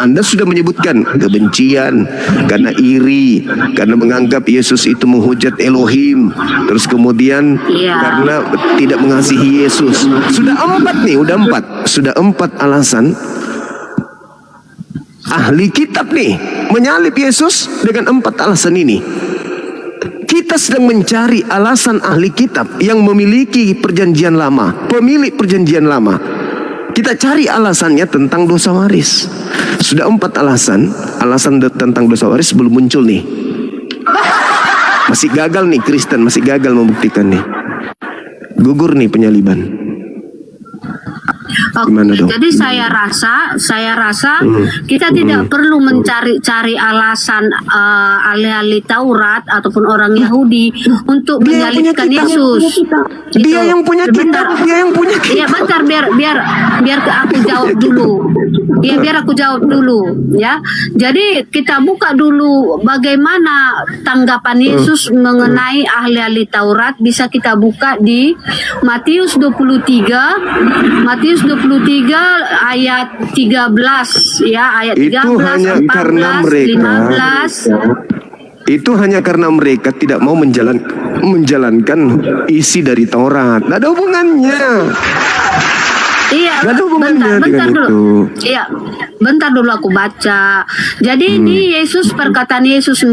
Anda sudah menyebutkan kebencian, karena iri, karena menganggap Yesus itu menghujat Elohim, terus kemudian karena tidak mengasihi Yesus. Sudah empat alasan. Ahli kitab nih menyalib Yesus dengan 4 alasan ini. Kita kita sedang mencari alasan ahli kitab yang memiliki perjanjian lama, pemilik perjanjian lama. Kita cari alasannya tentang dosa waris. Sudah 4 alasan tentang dosa waris belum muncul nih. Masih gagal nih Kristen, masih gagal membuktikan nih. Gugur nih penyaliban. Gimana dong? Jadi saya rasa kita tidak perlu mencari-cari alasan ahli-ahli Taurat ataupun orang Yahudi untuk menyalibkan Yesus. Dia yang punya kitab, dia yang punya kitab. Iya, bentar biar aku jawab dulu. Iya, biar aku jawab dulu ya. Jadi kita buka dulu bagaimana tanggapan Yesus mengenai ahli-ahli Taurat, bisa kita buka di Matius 23 ayat 13 ya, ayat 13, Itu hanya 14, karena mereka 15. Itu hanya karena mereka tidak mau menjalankan isi dari Taurat. Tidak ada hubungannya. Iya, Gak ada hubungannya dengan dulu. itu. Iya, bentar dulu aku baca. Jadi ini perkataan Yesus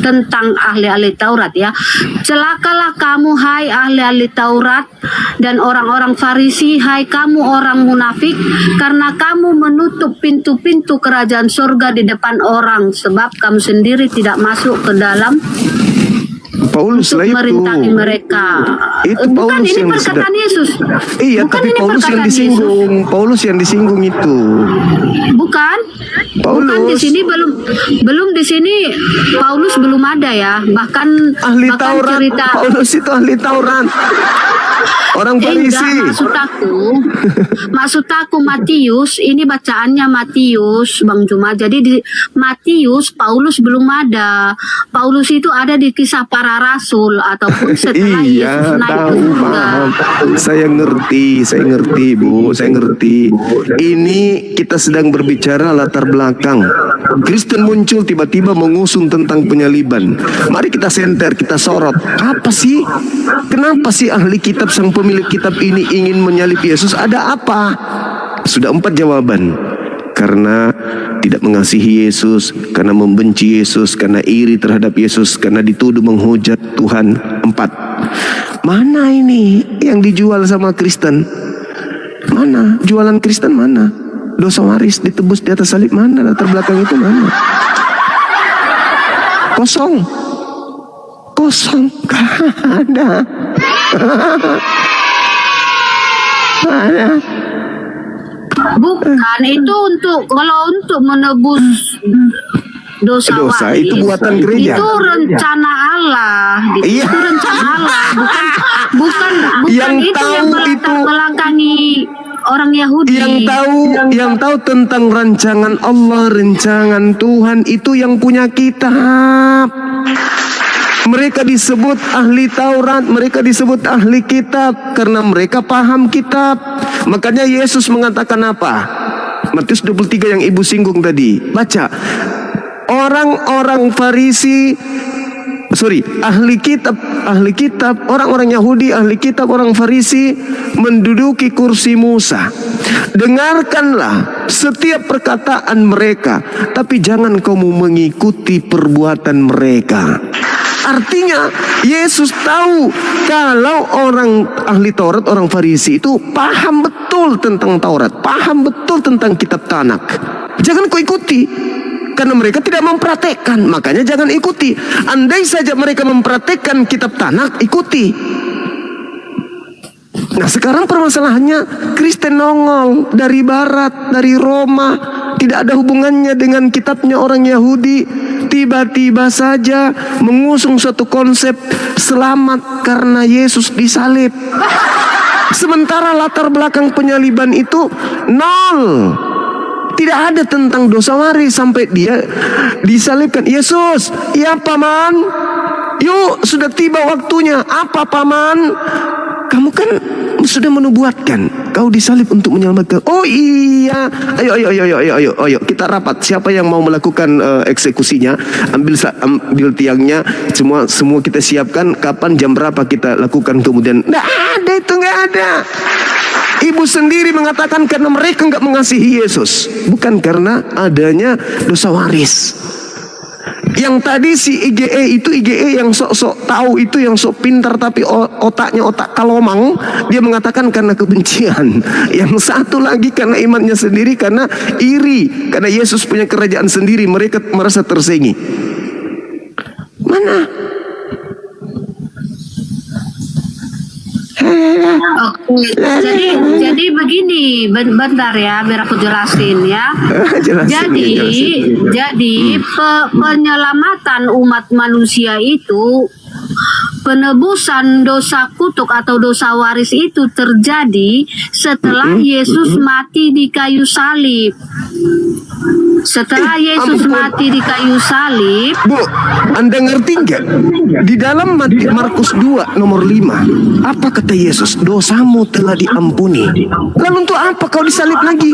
tentang ahli-ahli Taurat ya. Celakalah kamu hai ahli-ahli Taurat dan orang-orang Farisi, hai kamu orang munafik, karena kamu menutup pintu-pintu kerajaan surga di depan orang, sebab kamu sendiri tidak masuk ke dalam Paulus lah itu. merintangi mereka. Itu Bukan, Paulus ini yang perkataan Yesus. Iya, Bukan, tapi ini Paulus yang perkataan disinggung. Paulus yang disinggung itu. Bukan. Bukan di sini belum di sini Paulus belum ada ya. Bahkan Taurat. cerita Paulus itu ahli Taurat. Orang Farisi. Enggak, maksud aku Matius, ini bacaannya Matius, Bang Juma. Jadi di Matius Paulus belum ada. Paulus itu ada di Kisah Para Rasul ataupun setelah Yesus naik ke surga. Saya ngerti, Bu. Saya ngerti. Ini kita sedang berbicara latar belakang. Kristen muncul tiba-tiba mengusung tentang penyaliban. Mari kita senter, kita sorot. Apa sih? Kenapa sih ahli kitab sang pemilik kitab ini ingin menyalib Yesus? Ada apa? Sudah 4 jawaban. Karena tidak mengasihi Yesus, karena membenci Yesus, karena iri terhadap Yesus, karena dituduh menghujat Tuhan. 4. Mana ini yang dijual sama Kristen? Mana? Jualan Kristen mana? Dosa waris ditebus di atas salib mana? Latar belakang itu mana? Kosong. Gak ada. Ada. Bukan, itu kalau untuk menebus dosa waris, itu buatan gereja. Itu rencana Allah. Iya. Itu rencana Allah, bukan Yang itu tahu yang melatar belakangi orang Yahudi. Yang tahu tentang rancangan Allah, rancangan Tuhan itu yang punya kitab. Mereka disebut ahli Taurat, mereka disebut ahli kitab karena mereka paham kitab. Makanya Yesus mengatakan apa? Matius 23 yang ibu singgung tadi. Baca. Orang-orang Farisi, ahli kitab, orang-orang Yahudi, ahli kitab, orang Farisi menduduki kursi Musa. Dengarkanlah setiap perkataan mereka, tapi jangan kamu mengikuti perbuatan mereka. Artinya Yesus tahu kalau orang ahli Taurat, orang Farisi itu paham betul tentang Taurat, paham betul tentang kitab Tanak. Jangan kau ikuti, karena mereka tidak mempraktekkan. Makanya jangan ikuti. Andai saja mereka mempraktekkan kitab Tanak, ikuti. Nah sekarang permasalahannya Kristen nongol dari Barat, dari Roma, tidak ada hubungannya dengan kitabnya orang Yahudi. Tiba-tiba saja mengusung suatu konsep selamat karena Yesus disalib. Sementara latar belakang penyaliban itu nol. Tidak ada tentang dosa waris sampai dia disalibkan. Yesus, ya paman, yuk sudah tiba waktunya. Apa paman? Kamu kan sudah menubuatkan kau disalib untuk menyelamatkan. Oh iya, ayo kita rapat. Siapa yang mau melakukan eksekusinya? Ambil tiangnya, semua kita siapkan. Kapan, jam berapa kita lakukan? Kemudian nggak ada. Ibu sendiri mengatakan karena mereka nggak mengasihi Yesus, bukan karena adanya dosa waris. Yang tadi si IGE yang sok-sok tahu itu, yang sok pintar tapi otaknya otak kalomang, dia mengatakan karena kebencian. Yang satu lagi karena imannya sendiri, karena iri, karena Yesus punya kerajaan sendiri, mereka merasa tersengi. Mana? Oke, jadi begini, bentar ya, biar aku jelasin ya. Jadi penyelamatan umat manusia itu, penebusan dosa kutuk atau dosa waris itu terjadi setelah Yesus mati di kayu salib. Setelah Yesus mati di kayu salib. Bu, Anda ngerti nggak? Di dalam Markus 2 nomor 5, apa kata Yesus? Dosamu telah diampuni. Lalu untuk apa kau disalib lagi?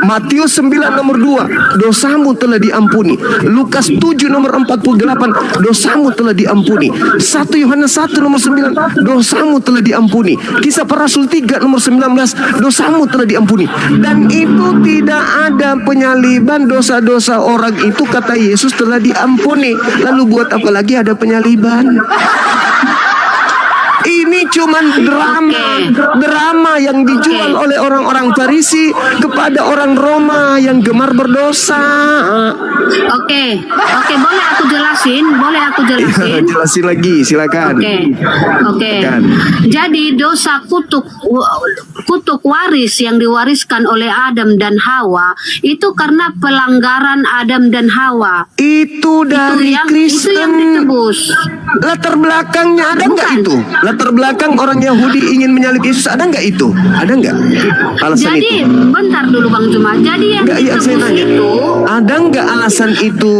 Matius 9 nomor 2, dosamu telah diampuni. Lukas 7 nomor 48, dosamu telah diampuni. 1 Yohanes 1 nomor 9, dosamu telah diampuni. Kisah Para Rasul 3 nomor 19, dosamu telah diampuni. Dan itu tidak ada penyaliban, dosa-dosa orang itu kata Yesus telah diampuni. Lalu buat apa lagi ada penyaliban? Ini cuman drama yang dijual oleh orang-orang Farisi kepada orang Roma yang gemar berdosa. Oke, boleh aku jelasin? Jelasin lagi, silakan. Oke. Jadi dosa kutuk waris yang diwariskan oleh Adam dan Hawa itu karena pelanggaran Adam dan Hawa. Itu dari Kristen. Itu yang ditebus. Latar belakangnya ada nggak itu? Latar belakang orang Yahudi ingin menyalib Yesus ada nggak itu? Ada nggak alasan Jadi, itu? bentar dulu Bang Juma. Jadi yang ditebus itu, ada nggak alasan itu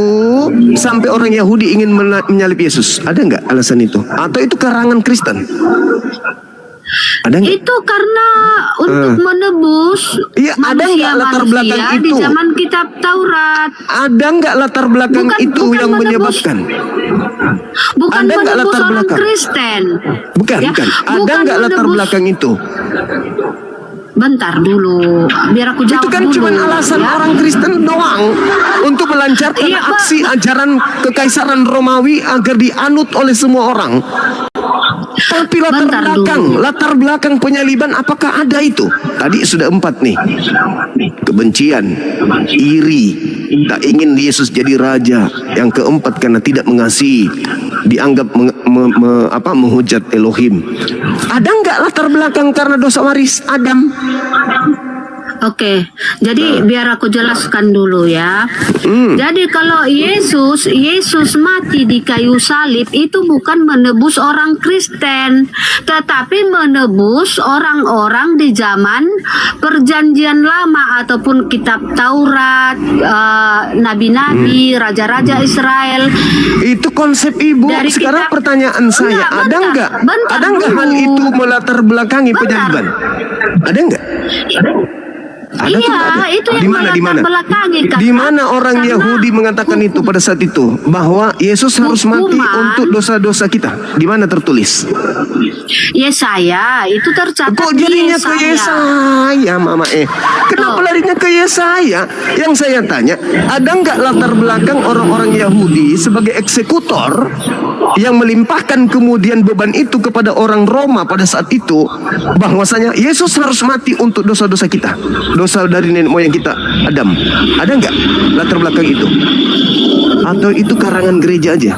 sampai orang Yahudi ingin menyalib Yesus? Ada nggak alasan itu? Atau itu karangan Kristen? Ada nggak? Itu karena untuk menebus ada nggak latar belakang di itu? zaman kitab Taurat. Ada nggak latar belakang itu yang menyebabkan? Bukan ada nggak menebus latar orang belakang? Kristen. Bukan. Ada nggak latar belakang itu? Bentar dulu, biar aku jawab itu kan dulu. cuma alasan orang Kristen doang untuk melancarkan aksi ajaran kekaisaran Romawi agar dianut oleh semua orang. Tapi latar belakang penyaliban apakah ada itu? Tadi sudah 4 nih. Kebencian, iri, tak ingin Yesus jadi raja. Yang keempat karena tidak mengasihi, dianggap menghujat Elohim. Ada nggak latar belakang karena dosa waris Adam? Oke, jadi biar aku jelaskan dulu ya. Jadi kalau Yesus mati di kayu salib itu bukan menebus orang Kristen, tetapi menebus orang-orang di zaman Perjanjian Lama ataupun kitab Taurat, nabi-nabi, raja-raja Israel. Itu konsep Ibu. Sekarang pertanyaan saya, ada nggak hal itu melatar belakangi penyaliban? Ada nggak? Itu yang melatar belakangi. Di mana orang Yahudi mengatakan itu pada saat itu bahwa Yesus harus mati untuk dosa-dosa kita? Di mana tertulis? Yesaya, itu tercatat. Kok jadinya ke Yesaya, Mama? Kenapa larinya ke Yesaya? Yang saya tanya, ada nggak latar belakang orang-orang Yahudi sebagai eksekutor yang melimpahkan kemudian beban itu kepada orang Roma pada saat itu, bahwasanya Yesus harus mati untuk dosa-dosa kita, dosa dari nenek moyang kita Adam? Ada nggak latar belakang itu? Atau itu karangan gereja aja?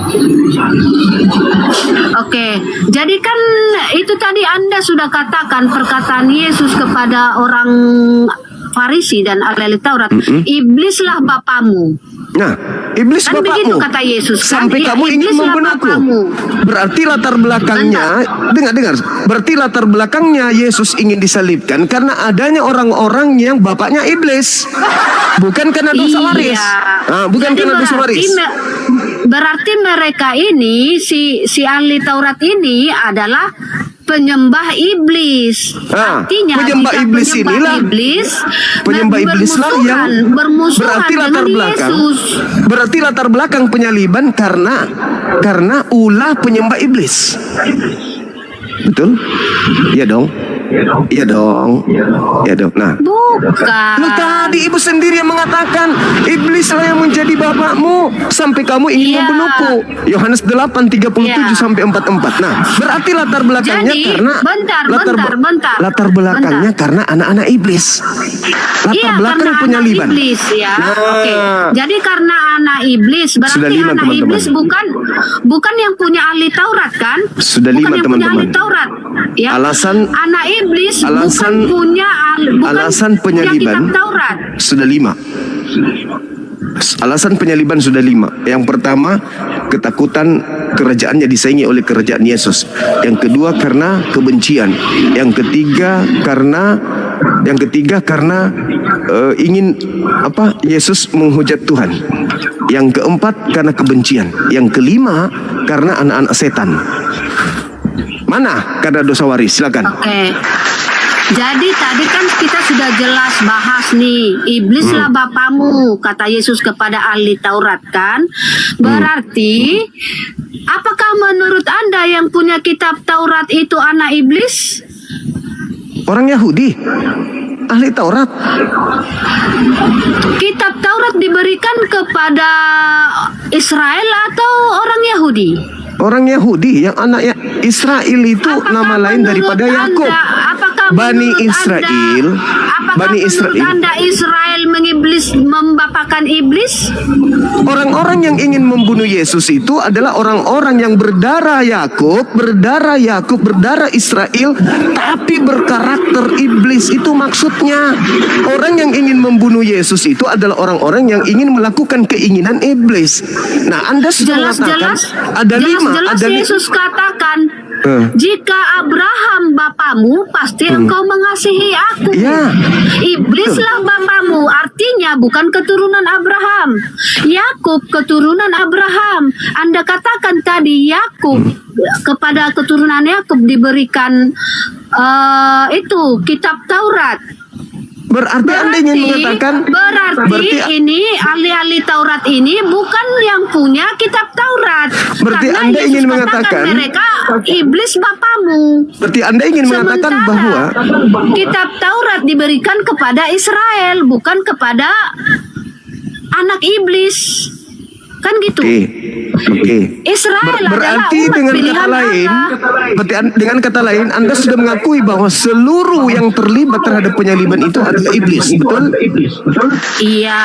Oke, jadi kan itu tadi Anda sudah katakan perkataan Yesus kepada orang Farisi dan ahli Taurat, iblislah bapamu. Nah, iblis kan bapakmu. Begitu kata Yesus. Sampai kamu ingin membunuhku. Berarti latar belakangnya, dengar. Berarti latar belakangnya Yesus ingin disalibkan karena adanya orang-orang yang bapaknya iblis, bukan karena dosa waris. Bukan karena dosa waris. Berarti mereka ini si ahli Taurat ini adalah penyembah iblis. Artinya penyembah iblis inilah penyembah iblislah yang berarti latar belakang. Yesus. Berarti latar belakang penyaliban karena ulah penyembah iblis. Betul? Iya dong. Nah, Bukan. Lu tadi ibu sendiri yang mengatakan iblislah yang menjadi bapakmu sampai kamu ingin Iya. membunuhku. Yohanes 8:37 Iya. sampai 44. Nah, berarti latar belakangnya Jadi, karena bentar. latar belakangnya karena anak-anak iblis. Latar Iya, belakang karena penyaliban. anak iblis ya. Nah. Oke. Jadi karena anak iblis berarti Sudah 5, anak teman-teman. iblis bukan yang punya ahli Taurat kan? Sudah Bukan 5, yang punya teman-teman. ahli Taurat. Ya. Alasan- anak iblis alasan- bukan punya alasan punya penyaliban kitab Taurat. sudah 5. Alasan penyaliban sudah 5. Yang pertama, ketakutan kerajaannya disaingi oleh kerajaan Yesus. Yang kedua karena kebencian. Yang ketiga karena ingin Yesus menghujat Tuhan. Yang keempat karena kebencian. Yang kelima karena anak-anak setan. Mana karena dosa waris? Silakan. Oke. Jadi tadi kan kita sudah jelas bahas nih, iblislah bapamu, kata Yesus kepada ahli Taurat kan. Berarti, apakah menurut Anda yang punya kitab Taurat itu anak iblis? Orang Yahudi, ahli Taurat. Kitab Taurat diberikan kepada Israel atau orang Yahudi? Orang Yahudi yang anaknya Israel itu nama lain daripada Yakub. Bani Israel, Bani Israel. Anda Israel membapakan iblis? Orang-orang yang ingin membunuh Yesus itu adalah orang-orang yang berdarah Yakub, berdarah Israel, tapi berkarakter iblis. Itu maksudnya. Orang yang ingin membunuh Yesus itu adalah orang-orang yang ingin melakukan keinginan iblis. Nah, Anda sudah mengatakan ada 5, jelas ada Yesus katakan, jika Abraham bapamu, pasti engkau mengasihi aku. Ya. Iblislah bapamu, artinya bukan keturunan Abraham. Yakub keturunan Abraham. Anda katakan tadi Yakub, kepada keturunan Yakub diberikan itu kitab Taurat. Berarti Anda ingin mengatakan berarti ini ahli-ahli Taurat ini bukan yang punya kitab Taurat. Berarti Karena Anda Yesus ingin katakan mengatakan mereka iblis bapamu. Berarti Anda ingin mengatakan bahwa kitab Taurat diberikan kepada Israel, bukan kepada anak iblis. Kan gitu. Oke. Israel Berarti adalah umat dengan pilihan kata lain, Allah. berarti dengan kata lain Anda sudah mengakui bahwa seluruh yang terlibat terhadap penyaliban itu adalah iblis, betul? Iya.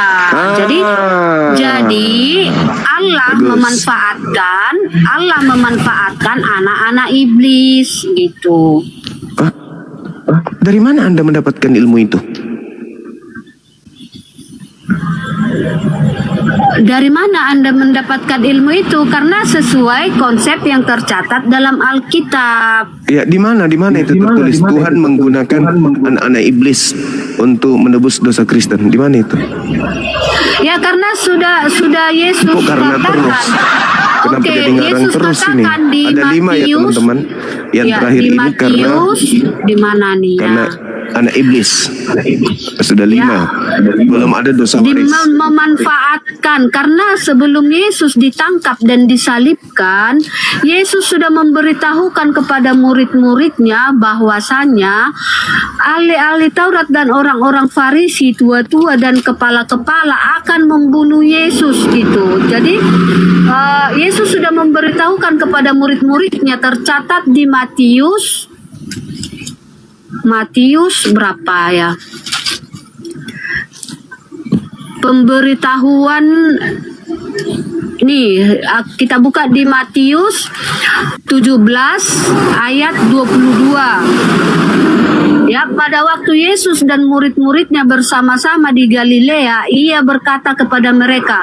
Jadi Allah memanfaatkan anak-anak iblis gitu. Dari mana Anda mendapatkan ilmu itu? Dari mana Anda mendapatkan ilmu itu? Karena sesuai konsep yang tercatat dalam Alkitab. Ya, di mana itu tertulis Tuhan menggunakan anak-anak iblis untuk menebus dosa Kristen? Di mana itu? Ya karena sudah Yesus Kok karena katakan. terus? Kenapa Oke, jadi ngarang Yesus terus ini? katakan di Ada 5 ya Matius. teman-teman. Yang Ya, terakhir di ini karena Matius, di mana nih ya? karena anak iblis. Sudah 5. Belum ada dosa waris. Memanfaatkan karena sebelum Yesus ditangkap dan disalibkan, Yesus sudah memberitahukan kepada murid-muridnya bahwasanya ahli-ahli Taurat dan orang-orang Farisi, tua-tua dan kepala-kepala akan membunuh Yesus gitu. Jadi Yesus sudah memberitahukan kepada murid-muridnya, tercatat di Matius berapa ya? Pemberitahuan nih kita buka di Matius 17 ayat 22. Ya, pada waktu Yesus dan murid-muridnya bersama-sama di Galilea, ia berkata kepada mereka,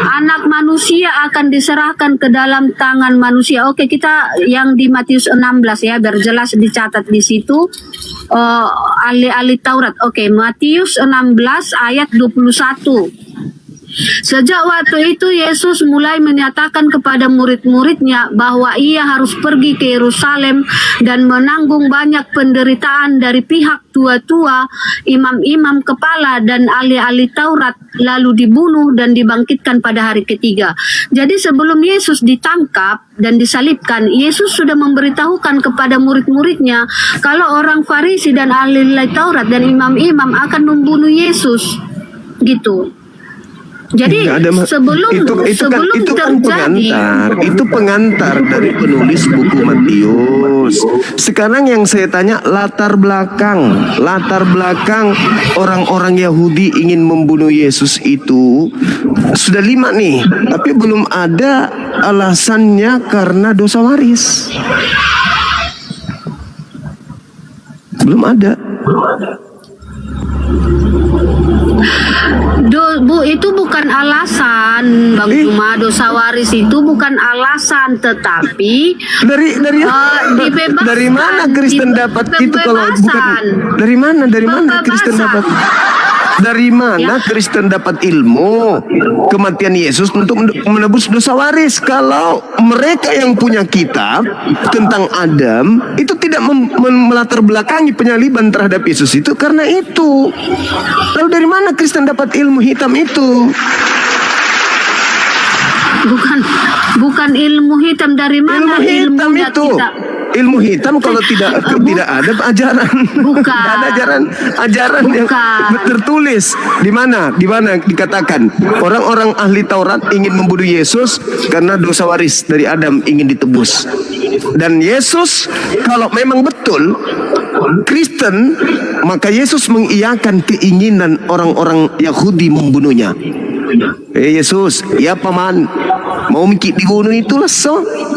anak manusia akan diserahkan ke dalam tangan manusia. Oke, kita yang di Matius 16 ya, biar jelas dicatat di situ. Ahli-ahli Taurat. Oke, Matius 16 ayat 21. Sejak waktu itu Yesus mulai menyatakan kepada murid-muridnya bahwa ia harus pergi ke Yerusalem dan menanggung banyak penderitaan dari pihak tua-tua, imam-imam kepala dan ahli-ahli Taurat, lalu dibunuh dan dibangkitkan pada hari ketiga. Jadi sebelum Yesus ditangkap dan disalibkan, Yesus sudah memberitahukan kepada murid-muridnya kalau orang Farisi dan ahli Taurat dan imam-imam akan membunuh Yesus. Gitu. Jadi sebelum terjadi itu pengantar dari penulis buku Matius. Sekarang yang saya tanya latar belakang orang-orang Yahudi ingin membunuh Yesus itu sudah 5 nih, tapi belum ada alasannya karena dosa waris. Belum ada. Bu, itu bukan alasan, Bang Juma. Dosa waris itu bukan alasan, tetapi dibebaskan. Dari mana Kristen dapat itu kalau bukan? Dari mana Kristen dapat? Dari mana Kristen dapat ilmu kematian Yesus untuk menebus dosa waris? Kalau mereka yang punya kitab tentang Adam itu tidak melatar belakangi penyaliban terhadap Yesus itu karena itu. Lalu dari mana Kristen dapat ilmu hitam itu? Bukan ilmu hitam, dari mana ilmu hitam itu? Ilmu hitam kalau tidak ada ajaran. Bukan. Ada ajaran yang tertulis di mana dikatakan orang-orang ahli Taurat ingin membunuh Yesus karena dosa waris dari Adam ingin ditebus. Dan Yesus kalau memang betul Kristen, maka Yesus mengiyakan keinginan orang-orang Yahudi membunuhnya. Yesus, ya paman, mau dibunuh itulah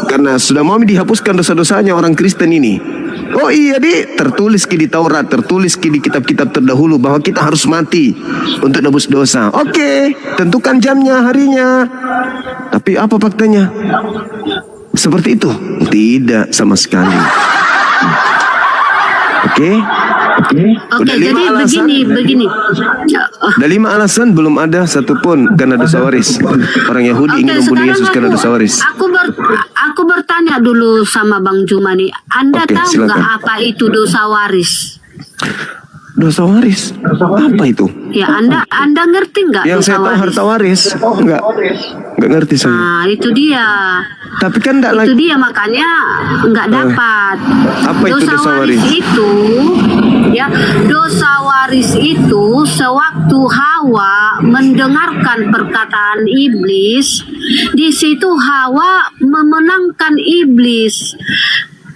karena sudah mau dihapuskan dosa-dosanya orang Kristen ini. Oh iya tertulis di Taurat, tertulis di kitab-kitab terdahulu bahwa kita harus mati untuk nebus dosa. Oke, tentukan jamnya, harinya. Tapi apa faktanya? Seperti itu? Tidak sama sekali. Oke, jadi begini. Ada 5 alasan, belum ada satupun karena dosa waris. Orang Yahudi ingin membunuh Yesus karena dosa waris. Aku bertanya dulu sama Bang Juma nih. Anda tahu nggak apa itu dosa waris? Dosa waris? Apa itu? Ya, Anda ngerti nggak? Yang saya tahu harta waris. Enggak ngerti saya. Nah, itu dia. Tapi kan itu dia makanya nggak dapat. Apa itu dosa waris? Dosa waris itu sewaktu Hawa mendengarkan perkataan iblis, di situ Hawa memenangkan iblis.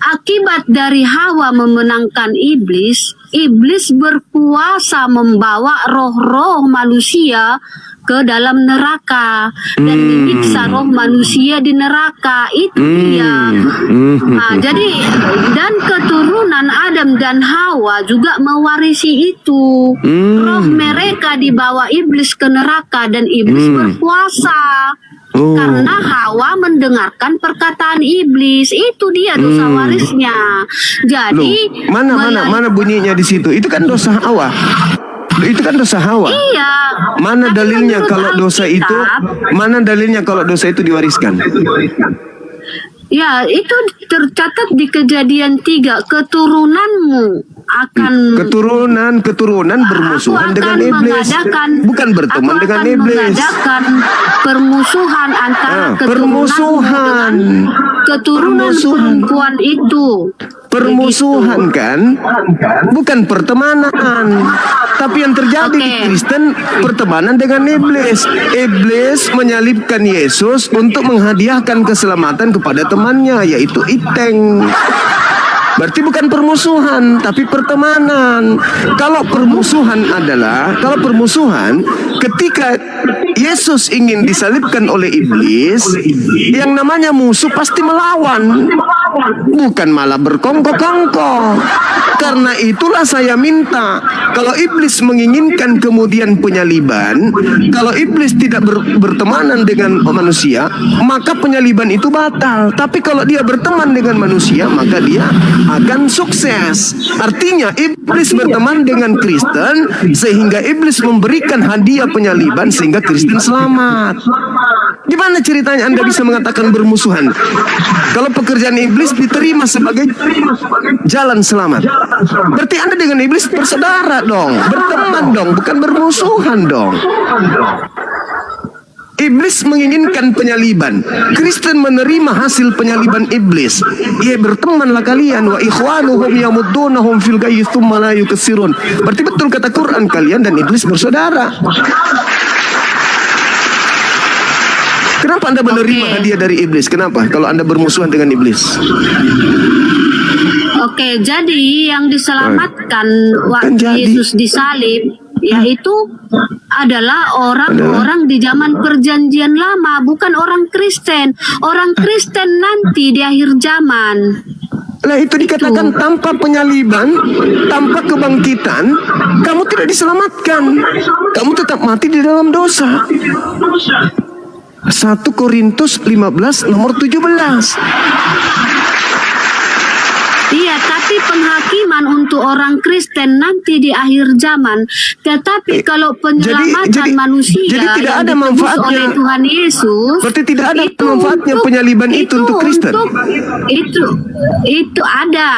Akibat dari Hawa memenangkan iblis berkuasa membawa roh-roh manusia ke dalam neraka dan menyiksa roh manusia di neraka. Itu dia. Nah, jadi dan keturunan Adam dan Hawa juga mewarisi itu. Roh mereka dibawa iblis ke neraka dan iblis berkuasa. Karena Hawa mendengarkan perkataan iblis. Itu dia dosa warisnya. Jadi mana bunyinya di situ? Itu kan dosa Hawa. Itu kan dosa Hawa. Iya. Mana dalilnya kalau dosa itu? Mana dalilnya kalau dosa itu diwariskan? Ya, itu tercatat di Kejadian 3. Keturunanmu akan keturunan bermusuhan dengan iblis. Bukan berteman dengan iblis. Mengadakan permusuhan antara keturunan perempuan itu. Permusuhan kan? Bukan pertemanan. Tapi yang terjadi di Kristen pertemanan dengan iblis. Iblis menyalibkan Yesus untuk menghadiahkan keselamatan kepada temannya, yaitu Iteng. Berarti bukan permusuhan, tapi pertemanan. Kalau permusuhan ketika Yesus ingin disalibkan oleh iblis, yang namanya musuh pasti melawan. bukan malah berkongkol-kongkol. Karena itulah saya minta, kalau iblis menginginkan kemudian penyaliban, kalau iblis tidak bertemanan dengan manusia, maka penyaliban itu batal. Tapi kalau dia berteman dengan manusia, maka dia akan sukses. Artinya iblis berteman dengan Kristen, sehingga iblis memberikan hadiah penyaliban sehingga Kristen selamat. Gimana ceritanya Anda bisa mengatakan bermusuhan? Kalau pekerjaan iblis diterima sebagai jalan selamat, berarti Anda dengan iblis bersaudara dong, berteman dong, bukan bermusuhan dong. Iblis menginginkan penyaliban, Kristen menerima hasil penyaliban iblis. Ya bertemanlah kalian, wa ikhwanuhum yamuddunahum fil ghayyi tsumma la yukassirun. Berarti betul kata Quran, kalian dan iblis bersaudara. Kenapa Anda menerima hadiah dari iblis? Kenapa? Kalau Anda bermusuhan dengan iblis. Oke, jadi yang diselamatkan waktu Yesus disalib, yaitu adalah orang-orang di zaman perjanjian lama, bukan orang Kristen. Orang Kristen nanti di akhir zaman. Lah itu dikatakan tanpa penyaliban, tanpa kebangkitan, kamu tidak diselamatkan. Kamu tetap mati di dalam dosa. 1 Korintus 15 nomor 17. Iya, tapi penghakiman untuk orang Kristen nanti di akhir zaman. Tetapi kalau penyelamatan manusia jadi tidak yang ada ditebus manfaatnya oleh Tuhan Yesus, berarti tidak ada manfaatnya penyaliban itu untuk Kristen. Itu ada.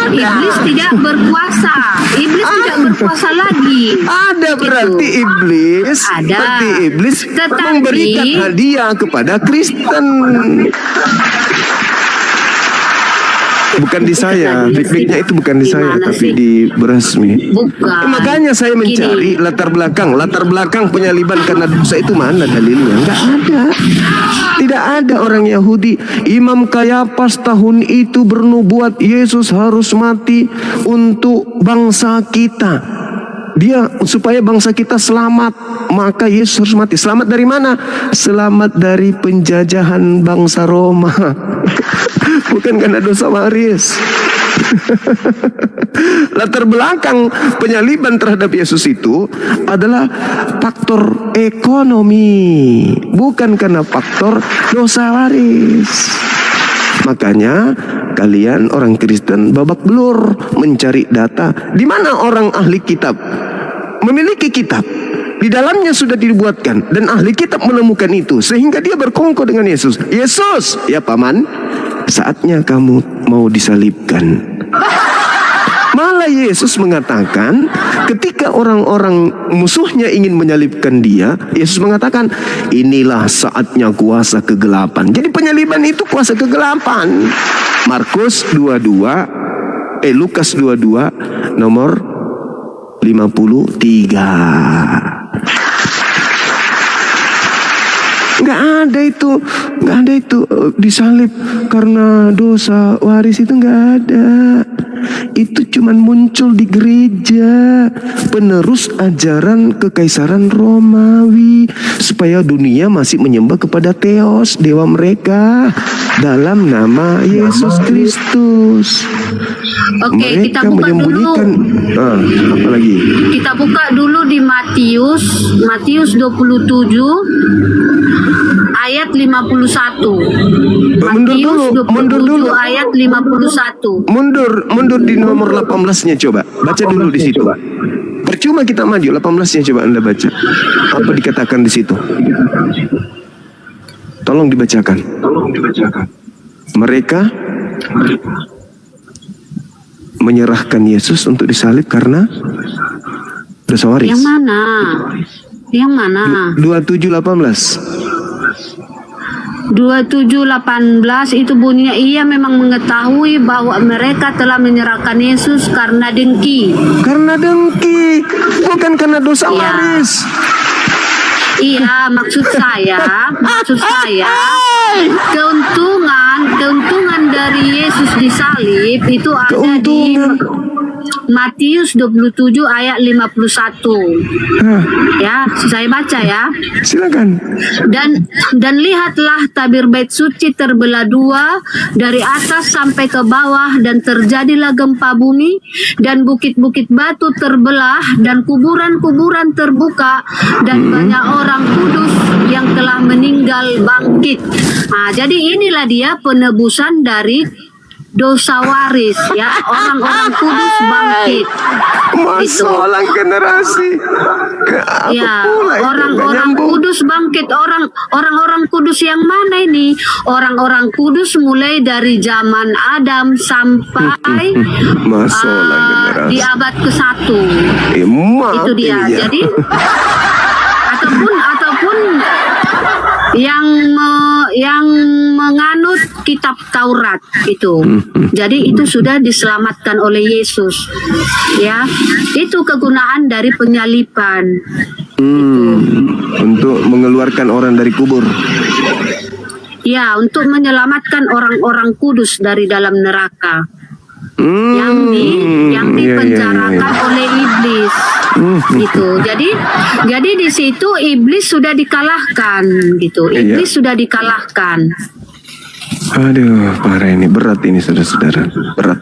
Iblis tidak berkuasa. Iblis tidak berkuasa lagi. Ada berarti iblis. Ada. Berarti iblis memberikan hadiah kepada Kristen. Bukan di saya, feedbacknya itu bukan di saya, tapi di Berasmi. Bukan. Makanya saya mencari latar belakang penyaliban karena dosa itu mana dalilnya? Enggak ada. Tidak ada orang Yahudi. Imam Kayafas tahun itu bernubuat Yesus harus mati untuk bangsa kita. Dia supaya bangsa kita selamat, maka Yesus harus mati. Selamat dari mana? Selamat dari penjajahan bangsa Roma. Bukan karena dosa waris. Latar belakang penyaliban terhadap Yesus itu adalah faktor ekonomi, bukan karena faktor dosa waris. Makanya kalian orang Kristen babak belur mencari data. Di mana orang ahli kitab memiliki kitab, di dalamnya sudah dibuatkan, dan ahli kitab menemukan itu, sehingga dia berkongkol dengan Yesus. Yesus, ya paman, saatnya kamu mau disalibkan. Malah Yesus mengatakan, ketika orang-orang musuhnya ingin menyalibkan dia, Yesus mengatakan, inilah saatnya kuasa kegelapan. Jadi penyaliban itu kuasa kegelapan. Lukas 22 nomor 53. Nggak ada itu disalib karena dosa waris, itu nggak ada. Itu cuman muncul di gereja, penerus ajaran kekaisaran Romawi, supaya dunia masih menyembah kepada Theos, dewa mereka, dalam nama Yesus Kristus. Oke, kita buka dulu. Apa lagi? Kita buka dulu di Matius 27 ayat 51. Mundur dulu. Ayat 51. Mundur di nomor 18-nya, coba. Baca dulu di situ. Percuma kita maju, 18-nya coba Anda baca. Apa dikatakan di situ? Tolong dibacakan. Mereka menyerahkan Yesus untuk disalib karena dosa waris. Yang mana? 27:18. 27:18 itu bunyinya, ia memang mengetahui bahwa mereka telah menyerahkan Yesus karena dengki. Karena dengki, bukan karena dosa waris. Iya, maksud saya keuntungan dari Yesus disalib itu ada Matius 27 ayat 51. Ya, saya baca ya. Silakan. Dan lihatlah tabir bait suci terbelah dua dari atas sampai ke bawah, dan terjadilah gempa bumi, dan bukit-bukit batu terbelah, dan kuburan-kuburan terbuka, dan banyak orang kudus yang telah meninggal bangkit. Nah, jadi inilah dia penebusan dari dosa waris, ya, orang-orang kudus bangkit. Masalah generasi. Ya, orang-orang kudus bangkit. Orang-orang kudus yang mana ini? Orang-orang kudus mulai dari zaman Adam sampai Masalah generasi. di abad ke-1. Itu dia. Ya. Jadi ataupun yang menganut kitab Taurat itu. Jadi itu sudah diselamatkan oleh Yesus. Ya, itu kegunaan dari penyaliban. Untuk mengeluarkan orang dari kubur. Ya, untuk menyelamatkan orang-orang kudus dari dalam neraka. Yang dipenjarakan oleh iblis. Gitu. Jadi di situ iblis sudah dikalahkan gitu. Iblis sudah dikalahkan. Aduh, parah ini, berat ini saudara-saudara, berat.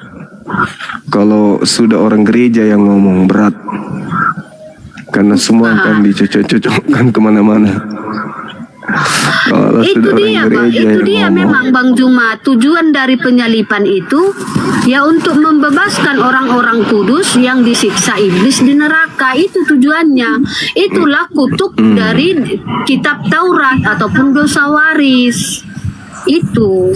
Kalau sudah orang gereja yang ngomong berat, karena semua akan dicocok-cocokkan kemana-mana. Kalau Itu sudah dia, orang Bang. gereja Itu yang dia ngomong, memang Bang Juma. Tujuan dari penyaliban itu ya untuk membebaskan orang-orang kudus yang disiksa iblis di neraka. Itu tujuannya. Itulah kutuk dari kitab Taurat ataupun dosa waris. Itu.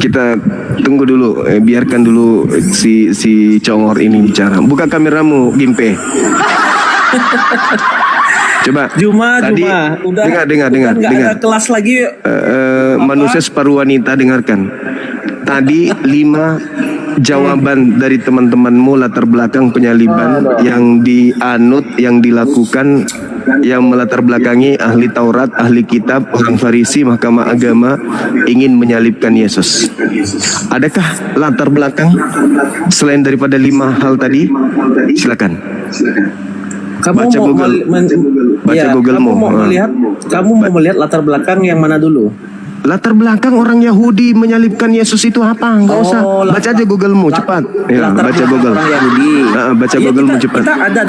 kita tunggu dulu, biarkan dulu si Congor ini bicara. Buka kameramu, Gimpe. Coba. Tadi, Udah dengar. nggak ada kelas lagi. Manusia separuh wanita, dengarkan. Tadi 5 jawaban dari teman-temanmu latar belakang penyaliban yang dianut, yang dilakukan, yang melatar belakangi ahli Taurat, ahli kitab, orang Farisi, mahkamah agama ingin menyalibkan Yesus. Adakah latar belakang selain daripada 5 hal tadi? Silakan. Kamu Baca mau Google. Baca Google-mu. Kamu mau melihat latar belakang yang mana dulu? Latar belakang orang Yahudi menyalibkan Yesus itu apa? Enggak usah. Baca aja Google-mu cepat. Ya, Latar baca belakang Google. orang Yahudi. Baca Google-mu cepat. Kita ada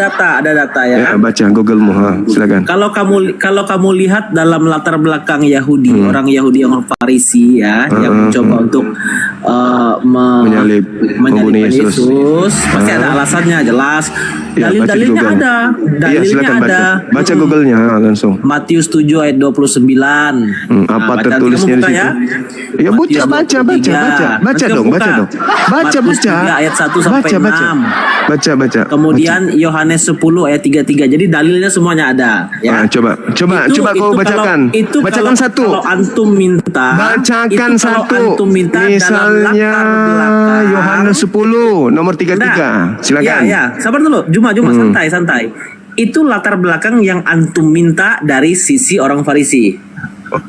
data ya. Ya, baca Google-mu. Silakan. Kalau kamu lihat dalam latar belakang Yahudi, orang Yahudi yang Farisi ya, yang mencoba untuk membunuh Yesus. Pasti ada alasannya jelas. Ya, Dalil-dalilnya baca di ada. Iya, silakan baca. Baca Google-nya langsung. Matius 7 ayat 29. Apa Nah, tertulisnya di buka situ? Ya, baca dong. Baca. ayat 1 sampai 6. Baca. Kemudian Yohanes 10 ayat 33. Jadi dalilnya semuanya ada ya. Coba kau bacakan. Bacakan satu. Kalau antum minta, Bacakan satu. Misalnya Yohanes 10 nomor 33. Silakan. Ya. Sabar dulu. Cuma santai. Itu latar belakang yang antum minta dari sisi orang Farisi.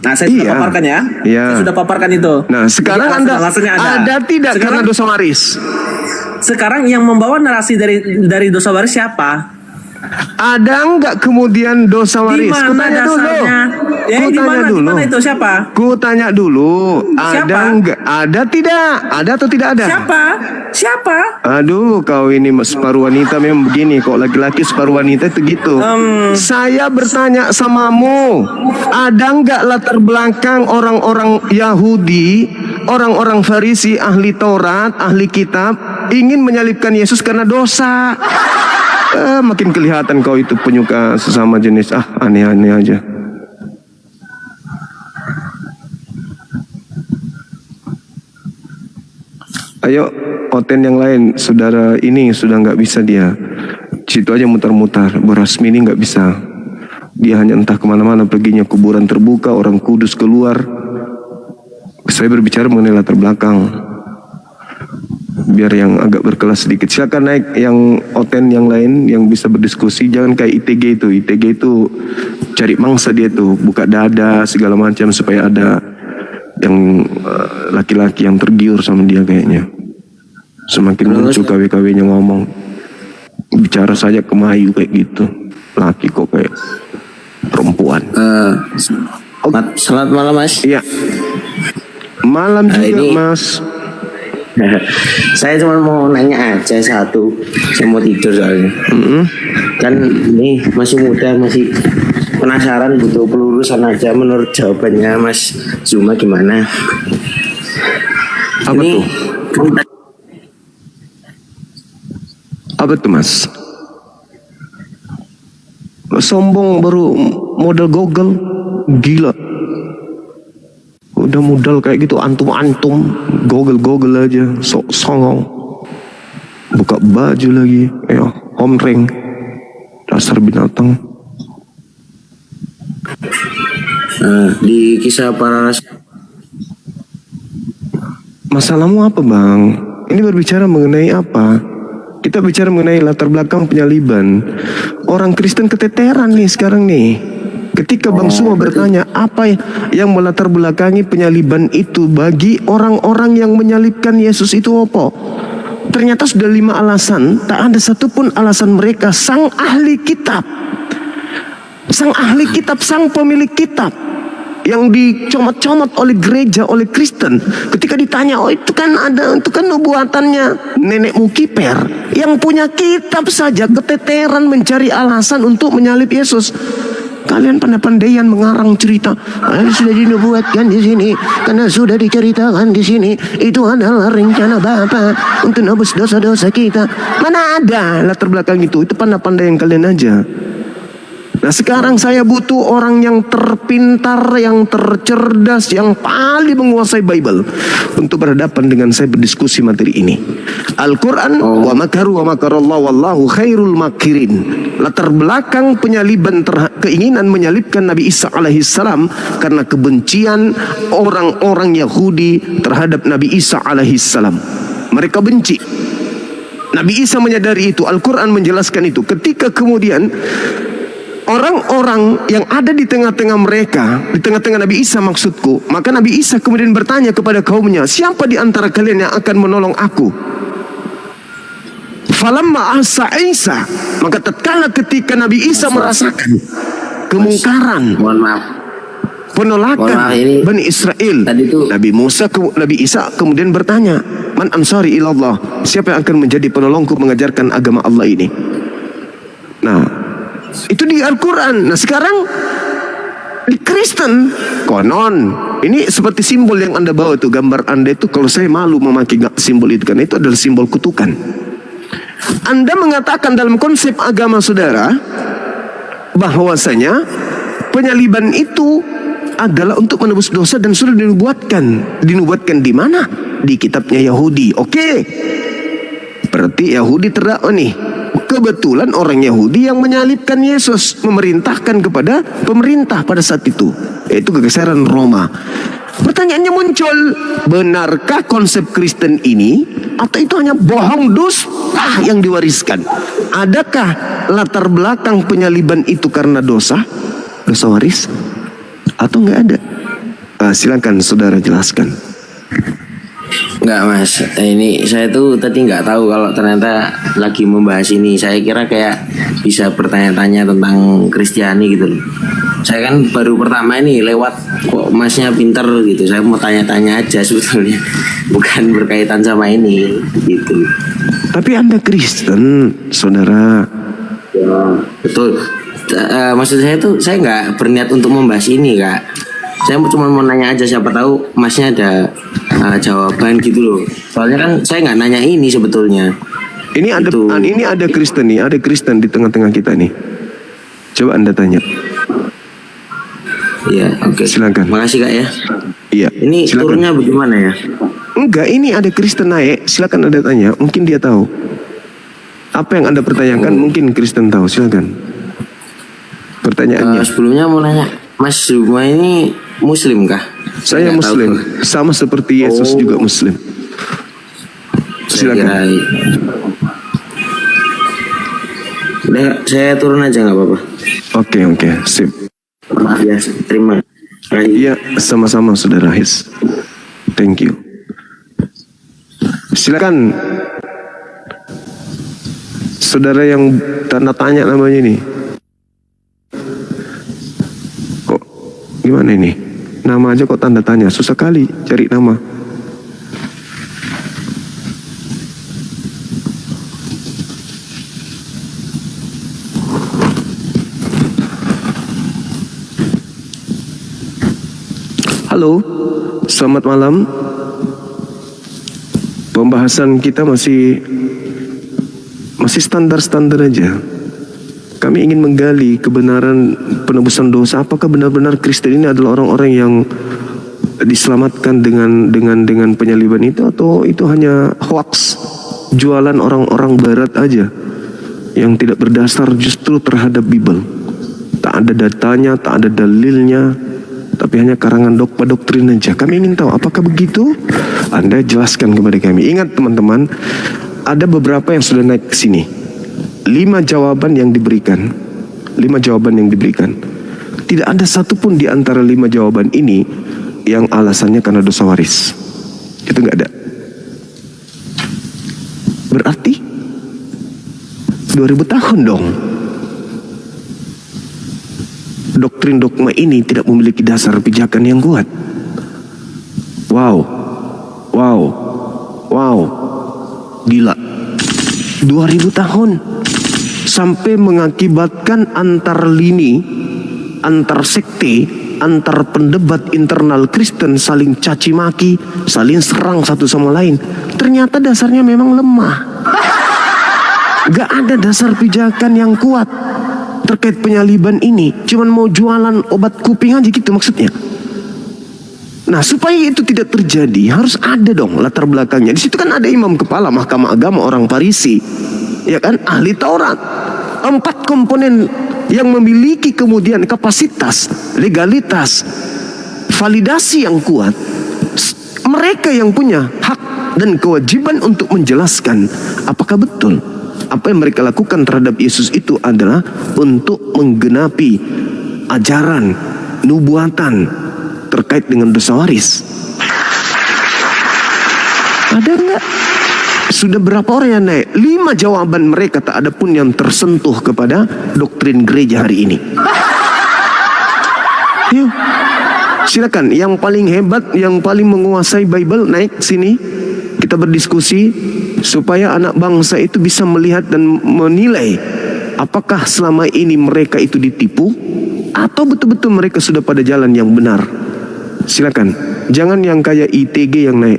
Nah, saya sudah paparkan ya. Saya sudah paparkan itu. Nah, sekarang alasannya ada tidak sekarang, karena dosa waris? Sekarang yang membawa narasi dari dosa waris siapa? Ada enggak kemudian dosa waris? Di mana dasarnya? Gimana itu siapa? Ku tanya dulu. Siapa? Ada enggak? Ada tidak? Ada atau tidak ada? Siapa? Aduh, kau ini separuh wanita memang begini. Kok laki-laki separuh wanita itu gitu. Saya bertanya samamu, ada enggak latar belakang orang-orang Yahudi, orang-orang Farisi, ahli Taurat, ahli kitab, ingin menyalibkan Yesus karena dosa? Makin kelihatan kau itu penyuka sesama jenis. Aneh-aneh aja. Ayo, Oten yang lain, saudara ini sudah nggak bisa dia. Situ aja mutar-mutar. Borasmi ini nggak bisa. Dia hanya entah kemana-mana perginya, kuburan terbuka, orang kudus keluar. Saya berbicara mengenai latar belakang. Biar yang agak berkelas sedikit. Silakan naik yang Oten yang lain yang bisa berdiskusi. Jangan kayak ITG itu. ITG itu cari mangsa dia tuh, buka dada segala macam supaya ada yang laki-laki yang tergiur sama dia kayaknya. Semakin muncul KW-KW-nya ngomong. bicara saja kemayu kayak gitu. Laki kok kayak perempuan. Selamat malam Mas. Iya. Malam juga ini, Mas. Saya cuma mau nanya aja satu. Saya mau tidur soalnya. Kan ini masih muda, masih penasaran, butuh pelurusan aja. Menurut jawabannya Mas Zuma gimana? Apa ini, tuh? Apa tuh Mas? Sombong baru modal Google, gila. Udah modal kayak gitu antum-antum Google aja, sok songong. Buka baju lagi, homreng. Dasar binatang. Di kisah para Masalahmu apa Bang? Ini berbicara mengenai apa? Kita bicara mengenai latar belakang penyaliban. Orang Kristen keteteran nih sekarang nih. Ketika Bang Suma bertanya apa yang melatar belakangi penyaliban itu bagi orang-orang yang menyalibkan Yesus itu apa? Ternyata sudah 5 alasan, tak ada satupun alasan mereka. Sang ahli kitab, sang pemilik kitab yang dicomot-comot oleh gereja, oleh Kristen. Ketika ditanya, oh itu kan nubuatannya nenekmu Kiper. Yang punya kitab saja keteteran mencari alasan untuk menyalib Yesus. Kalian pandai-pandaian mengarang cerita. Sudah dinubuatkan di sini, karena sudah diceritakan di sini. Itu adalah rencana Bapa untuk nebus dosa-dosa kita. Mana ada latar belakang itu? Itu pandai-pandaian kalian aja. Nah sekarang saya butuh orang yang terpintar, yang tercerdas, yang paling menguasai Bible untuk berhadapan dengan saya berdiskusi materi ini. Al-Quran wa makaru wa makarallahu wallahu khairul makirin. Latar belakang penyaliban, keinginan menyalibkan Nabi Isa alaihissalam karena kebencian orang-orang Yahudi terhadap Nabi Isa alaihissalam. Mereka benci. Nabi Isa menyadari itu. Al-Quran menjelaskan itu. Ketika kemudian orang-orang yang ada di tengah-tengah mereka, di tengah-tengah Nabi Isa maksudku, maka Nabi Isa kemudian bertanya kepada kaumnya, siapa di antara kalian yang akan menolong aku? Falamma asa Isa, maka tatkala ketika Nabi Isa merasakan kemungkaran, penolakan Bani Israel, Nabi Isa kemudian bertanya, man ansari ilallah, siapa yang akan menjadi penolongku mengajarkan agama Allah ini? Nah, itu di Al-Quran. Nah sekarang di Kristen konon ini seperti simbol yang Anda bawa itu, gambar Anda itu. Kalau saya malu memakai simbol itu karena itu adalah simbol kutukan. Anda mengatakan dalam konsep agama saudara bahwasanya penyaliban itu adalah untuk menebus dosa dan sudah dinubuatkan di mana? Di kitabnya Yahudi. Oke, berarti Yahudi terdakwa nih. Kebetulan orang Yahudi yang menyalibkan Yesus, memerintahkan kepada pemerintah pada saat itu, yaitu kegeseran Roma. Pertanyaannya muncul, benarkah konsep Kristen ini atau itu hanya bohong dusta yang diwariskan? Adakah latar belakang penyaliban itu karena dosa waris atau nggak ada? Silakan saudara jelaskan. Enggak Mas, ini saya tuh tadi nggak tahu kalau ternyata lagi membahas ini. Saya kira kayak bisa bertanya-tanya tentang Kristiani gitu loh. Saya kan baru pertama ini lewat, kok Masnya pinter gitu. Saya mau tanya-tanya aja sebetulnya, bukan berkaitan sama ini gitu. Tapi Anda Kristen, saudara. Ya, betul. Maksud saya tuh saya nggak berniat untuk membahas ini Kak. Saya cuma mau nanya aja, siapa tahu Masnya ada jawaban gitu loh. Soalnya kan saya nggak nanya ini sebetulnya. Ini ada Kristen nih, ada Kristen di tengah-tengah kita nih. Coba Anda tanya. Iya, oke. Silakan. Makasih Kak ya. Iya. Ini silakan. turunnya bagaimana ya? Enggak, ini ada Kristen naik. Silakan Anda tanya, mungkin dia tahu. Apa yang Anda pertanyakan mungkin Kristen tahu. Silakan. Pertanyaannya. Sebelumnya mau nanya, Mas Zuma ini Muslim kah? Saya Muslim, sama seperti Yesus juga Muslim. Silakan. Udah, saya turun aja nggak apa-apa. Oke, sip. Maaf ya, terima kasih. Iya, sama-sama saudara His. Thank you. Silakan. saudara yang tanda tanya namanya ini. Kok gimana ini? Nama aja kok tanda tanya, susah kali cari nama. Halo, selamat malam. Pembahasan kita masih standar-standar aja. Kami ingin menggali kebenaran penebusan dosa. Apakah benar-benar Kristen ini adalah orang-orang yang diselamatkan dengan penyaliban itu, atau itu hanya hoax, jualan orang-orang Barat aja yang tidak berdasar justru terhadap Bible. Tak ada datanya, tak ada dalilnya, tapi hanya karangan dogma doktrin aja. Kami ingin tahu apakah begitu? Anda jelaskan kepada kami. Ingat teman-teman, ada beberapa yang sudah naik ke sini. 5 jawaban yang diberikan. 5 jawaban yang diberikan. Tidak ada satupun di antara 5 jawaban ini yang alasannya karena dosa waris. Itu nggak ada. Berarti 2000 tahun dong. Doktrin dogma ini tidak memiliki dasar pijakan yang kuat. Wow. Gila. 2000 tahun. Sampai mengakibatkan antar lini, antar sekte, antar pendebat internal Kristen saling caci maki, saling serang satu sama lain. Ternyata dasarnya memang lemah. Gak ada dasar pijakan yang kuat terkait penyaliban ini. Cuman mau jualan obat kuping aja gitu maksudnya. Nah, supaya itu tidak terjadi harus ada dong latar belakangnya. Di situ kan ada imam kepala mahkamah agama orang Farisi, ya kan, ahli Taurat. 4 komponen yang memiliki kemudian kapasitas, legalitas, validasi yang kuat. Mereka yang punya hak dan kewajiban untuk menjelaskan apakah betul apa yang mereka lakukan terhadap Yesus itu adalah untuk menggenapi ajaran nubuatan terkait dengan dosa waris. Ada enggak? Sudah berapa orang yang naik? 5 jawaban mereka tak ada pun yang tersentuh kepada doktrin gereja hari ini. Yuk, silakan. Yang paling hebat, yang paling menguasai Bible naik sini. Kita berdiskusi supaya anak bangsa itu bisa melihat dan menilai apakah selama ini mereka itu ditipu atau betul-betul mereka sudah pada jalan yang benar. Silakan. Jangan yang kayak ITG yang naik.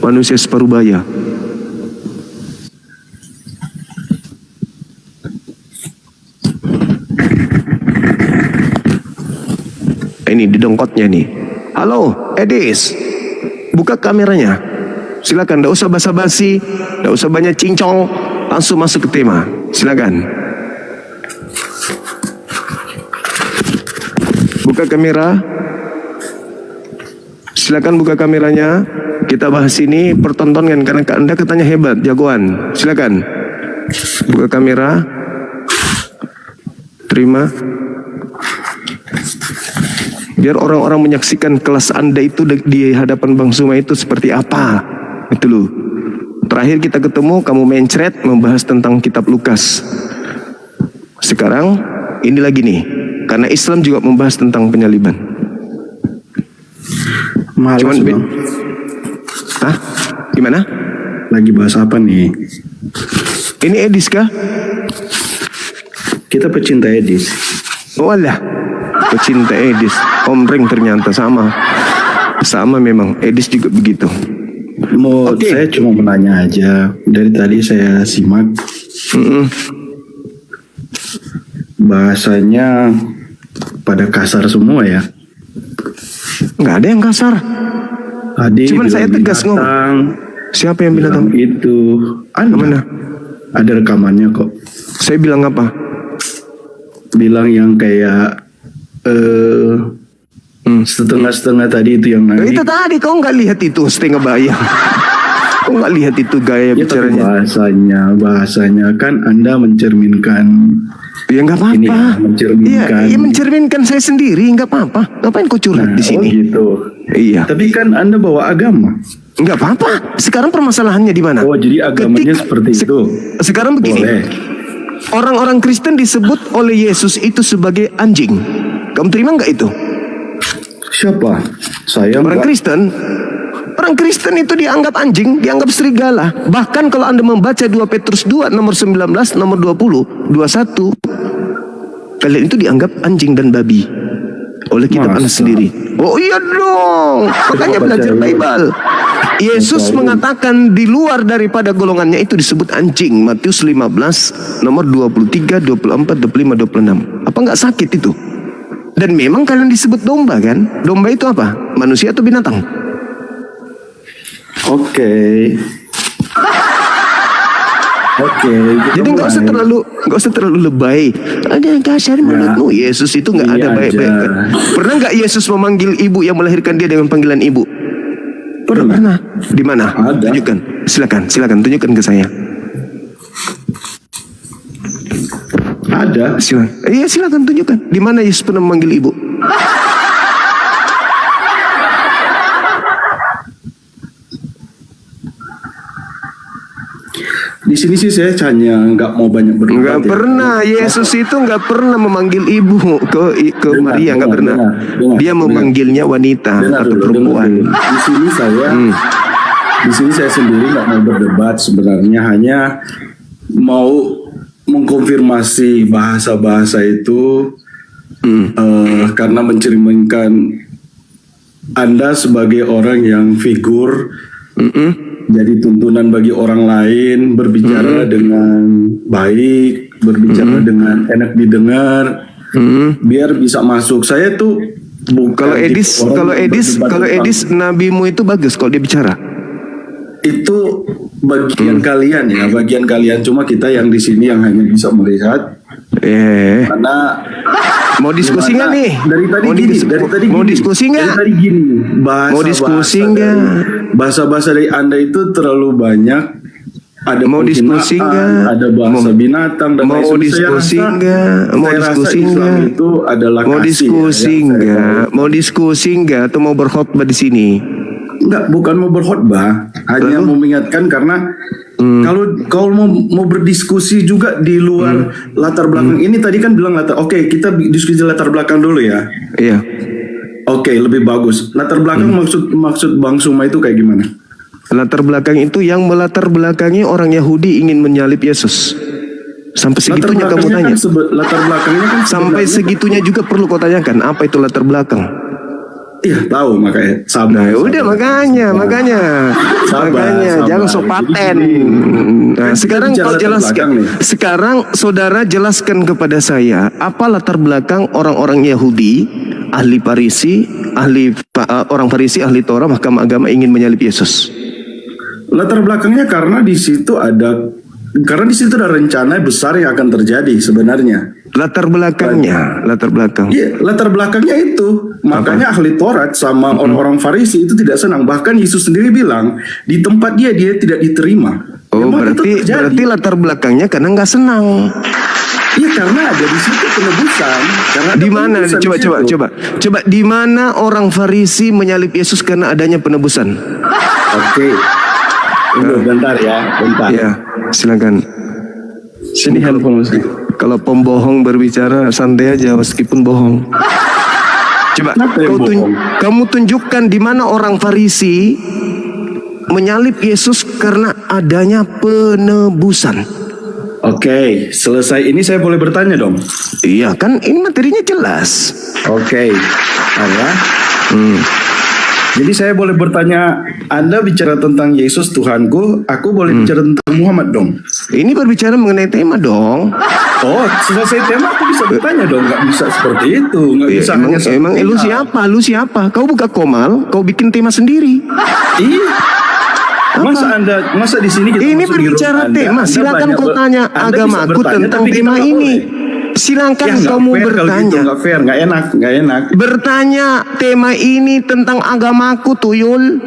Manusia separuh baya. Ini didongkotnya nih. Halo, Edis. Buka kameranya. Silakan, tidak usah basa-basi, tidak usah banyak cincong, langsung masuk ke tema. Silakan. Buka kamera. Silakan buka kameranya. Kita bahas ini, pertontonkan karena Anda katanya hebat, jagoan. Silakan. Buka kamera. Terima. Biar orang-orang menyaksikan kelas Anda itu di hadapan Bang Suma itu seperti apa. Itu loh. Terakhir kita ketemu, kamu mencret membahas tentang kitab Lukas. Sekarang ini lagi nih, karena Islam juga membahas tentang penyaliban. Malas, Cuman Bang. Hah? Gimana? Lagi bahas apa nih? Ini Edis kah? Kita pecinta Edis. Oh alah, pecinta Edis. Om Reng ternyata sama. Sama memang, Edis juga begitu. Saya cuma menanya aja. Dari tadi saya simak. Bahasanya pada kasar semua ya. Nggak ada yang kasar. Tadi cuman saya tegas ngomong. Siapa yang bilang itu? Mana? Ada rekamannya kok. Saya bilang apa? Bilang yang kayak setengah-setengah tadi itu yang naik. Itu tadi kau nggak lihat itu setengah bayang. Kau nggak lihat itu gaya bicaranya. Bahasanya kan Anda mencerminkan. Ya nggak apa-apa. Mencerminkan. Iya, mencerminkan saya sendiri nggak apa-apa. Ngapain kau curhat di sini? Oh gitu. Iya. Tapi kan Anda bawa agama. Enggak apa-apa. Sekarang permasalahannya di mana? Oh, jadi agamanya seperti itu. Sekarang begini. Boleh. Orang-orang Kristen disebut oleh Yesus itu sebagai anjing. Kamu terima nggak itu? Siapa? Saya Orang Kristen. Orang Kristen itu dianggap anjing, dianggap serigala. Bahkan kalau Anda membaca 2 Petrus 2 nomor 19, nomor 20, 21, kalian itu dianggap anjing dan babi oleh kitab Allah sendiri. Oh iya dong. Makanya belajar Bible. Yesus mengatakan di luar daripada golongannya itu disebut anjing. Matius 15 nomor 23, 24, 25, 26. Apa nggak sakit itu? Dan memang kalian disebut domba kan? Domba itu apa? Manusia atau binatang? Oke. Jadi nggak usah terlalu lebay. Ada kasar menurutmu? Yesus itu nggak ada baik-baik. Pernah nggak Yesus memanggil ibu yang melahirkan dia dengan panggilan ibu? Pernah. Di mana? Tunjukkan. Silakan tunjukkan ke saya. Ada. Silakan tunjukkan. Di mana Yesus pernah memanggil ibu? Di sini sih saya hanya nggak mau banyak berdebat. Nggak pernah. Yesus itu nggak pernah memanggil ibu ke Maria, nggak pernah. Dia memanggilnya wanita atau perempuan. Di sini saya sendiri nggak mau berdebat sebenarnya, hanya mau mengkonfirmasi bahasa-bahasa itu karena mencerminkan Anda sebagai orang yang figur. Jadi tuntunan bagi orang lain, berbicara dengan baik, berbicara dengan enak didengar, biar bisa masuk. Saya tuh bukan kalau Edis nabimu itu bagus kalau dia bicara. Itu bagian kalian ya, bagian kalian. Cuma kita yang di sini yang hanya bisa melihat. Karena mau diskusi nggak nih? Dari tadi gini. Bahasa-bahasa dari Anda itu terlalu banyak. Ada mau diskusi nggak? Ada bahasa binatang dan mau diskusi nggak? Mau diskusi nggak? Itu adalah mau diskusi nggak? Mau diskusi nggak? Atau mau berkhotbah di sini? Enggak, bukan mau berkhotbah, hanya mau mengingatkan karena kalau mau berdiskusi juga di luar latar belakang ini tadi kan bilang Oke, kita diskusi latar belakang dulu ya. Iya. Oke, lebih bagus. Latar belakang maksud Bang Suma itu kayak gimana? Latar belakang itu yang melatar belakangi orang Yahudi ingin menyalib Yesus. Sampai segitunya kamu tanya. Latar belakangnya kan sampai segitunya juga perlu kau tanyakan. Apa itu latar belakang? Iya, tahu makanya. Makanya jangan sok paten. Nah, sekarang kau jelaskan. Sekarang saudara jelaskan kepada saya apa latar belakang orang-orang Yahudi, ahli Farisi, orang Farisi, ahli Torah, mahkamah agama ingin menyalib Yesus. Latar belakangnya karena di situ ada rencana besar yang akan terjadi sebenarnya. Latar belakang. Iya, latar belakangnya itu. Makanya ahli Taurat sama orang-orang Farisi itu tidak senang. Bahkan Yesus sendiri bilang di tempat dia tidak diterima. Oh, berarti latar belakangnya karena nggak senang. Iya, karena ada di situ penebusan. Di mana? Coba di mana orang Farisi menyalib Yesus karena adanya penebusan? Oke. Bentar ya. Ya, silakan. Sini handphone. Kalau pembohong berbicara santai aja meskipun bohong. Coba kamu tunjukkan di mana orang Farisi menyalib Yesus karena adanya penebusan. Oke, selesai ini saya boleh bertanya dong? Iya kan, ini materinya jelas. Oke. Jadi saya boleh bertanya, Anda bicara tentang Yesus Tuhanku, aku boleh bicara tentang Muhammad dong? Ini berbicara mengenai tema dong. Oh, selesai tema aku bisa bertanya dong, nggak bisa seperti itu, nggak bisa hanya emang lu siapa? Kau buka Komal, kau bikin tema sendiri. Iya. Masa di sini kita ini berbicara tema, silakan kau tanya agamaku tentang tema ini. Silakan kamu bertanya. Nggak fair, nggak enak. Bertanya tema ini tentang agamaku, tuyul.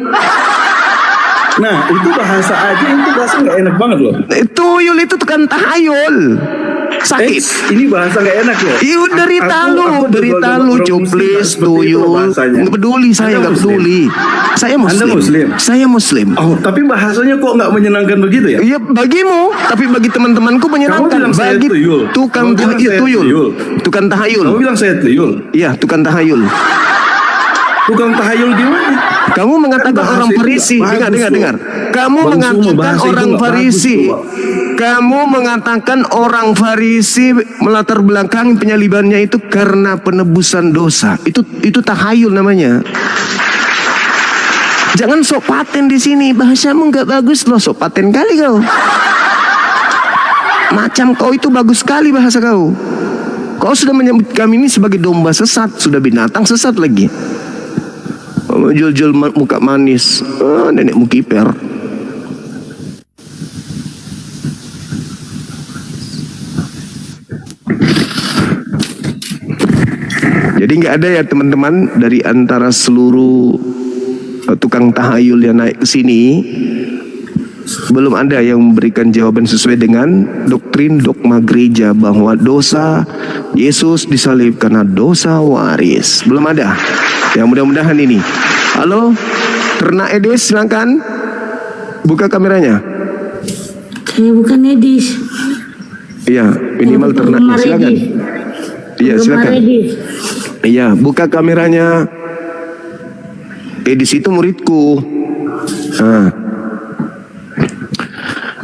Nah, itu bahasa aja, itu bahasa nggak enak banget loh. Tuyul itu kan tahayul. sakit. Ini bahasa gak enak ya. Iya, derita lu, cuplis, tuyul. Nggak peduli, saya nggak peduli. Saya Anda muslim. Muslim? Saya muslim. Oh, tapi bahasanya kok nggak menyenangkan begitu ya? Iya, bagimu, tapi bagi teman-temanku menyenangkan. bilang saya Bagi tuyul. tukang Kamu bilang saya tuyul. tuyul. Tukang tahayul. Kamu bilang saya tuyul. Iya, tukang tahayul. Tukang tahayul gimana? Kamu mengatakan Bahasa orang itu Farisi. nggak bagus, Dengar. Kamu Bang Sumo, mengatakan bahasa itu orang nggak Farisi. bagus, Pak. Kamu mengatakan orang Farisi melatar belakang penyalibannya itu karena penebusan dosa. Itu tahayul namanya. Jangan sok paten di sini. Bahasamu nggak bagus loh, sok paten kali kau. Macam kau itu bagus sekali bahasa kau. Kau sudah menyebut kami ini sebagai domba sesat, sudah binatang sesat lagi. Jual-jual muka manis, nenek mukiper. Jadi nggak ada ya teman-teman dari antara seluruh tukang tahayul yang naik ke sini, belum ada yang memberikan jawaban sesuai dengan doktrin dogma gereja bahwa dosa Yesus disalib karena dosa waris. Belum ada. Ya mudah-mudahan ini. Halo, ternak Edis silakan buka kameranya. Saya bukan Edis. Iya, minimal ternaknya silakan. Iya silakan. Iya, buka kameranya. Edis itu muridku. Nah.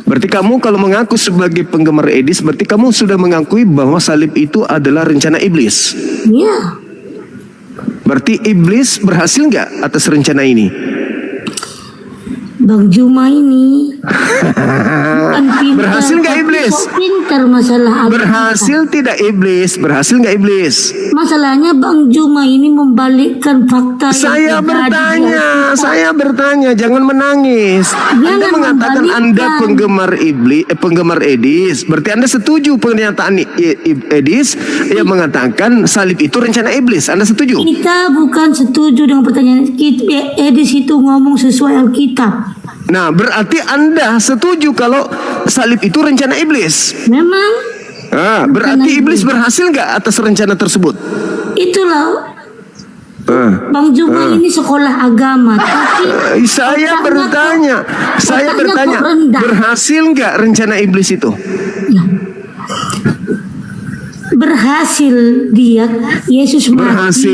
Berarti kamu kalau mengaku sebagai penggemar Edis, berarti kamu sudah mengakui bahwa salib itu adalah rencana iblis. Iya. Berarti iblis berhasil nggak atas rencana ini? Bang Juma ini berhasil nggak iblis? Pintar masalah berhasil tidak iblis? Berhasil nggak iblis? Masalahnya Bang Juma ini membalikkan fakta. Saya bertanya, jangan menangis. Anda mengatakan Anda penggemar penggemar Edis. Berarti Anda setuju pernyataan Edis yang mengatakan salib itu rencana iblis. Anda setuju? Kita bukan setuju dengan pertanyaan Edis itu ngomong sesuai Alkitab. Nah, berarti Anda setuju kalau salib itu rencana iblis? Memang. Berarti iblis berhasil nggak atas rencana tersebut? Itulah. Bang Juma ini sekolah agama, tapi saya bertanya, berhasil nggak rencana iblis itu? Ya. Berhasil dia, Yesus mati. Berhasil.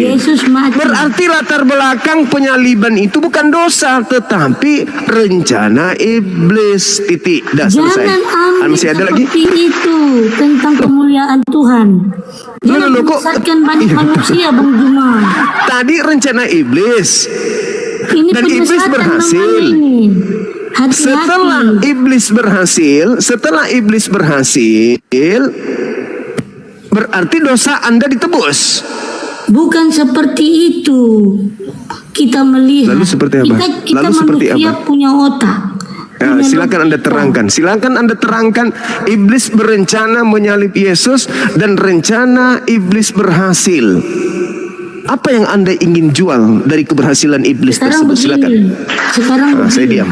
Yesus mati. Berarti latar belakang penyaliban itu bukan dosa, tetapi rencana iblis. Titik. Dah selesai. Jangan ambil masih ada lagi? seperti itu tentang kemuliaan Tuhan. Jangan menyesatkan banyak manusia, Bang Juma. Tadi rencana iblis. Ini dan iblis berhasil. Hati-hati. Setelah iblis berhasil, berarti dosa Anda ditebus. Bukan seperti itu. Kita melihat. Lalu seperti apa? Kita manusia punya otak. Ya, silakan Anda terangkan. Iblis berencana menyalib Yesus dan rencana iblis berhasil. Apa yang Anda ingin jual dari keberhasilan iblis tersebut? Silakan. Sekarang saya diam.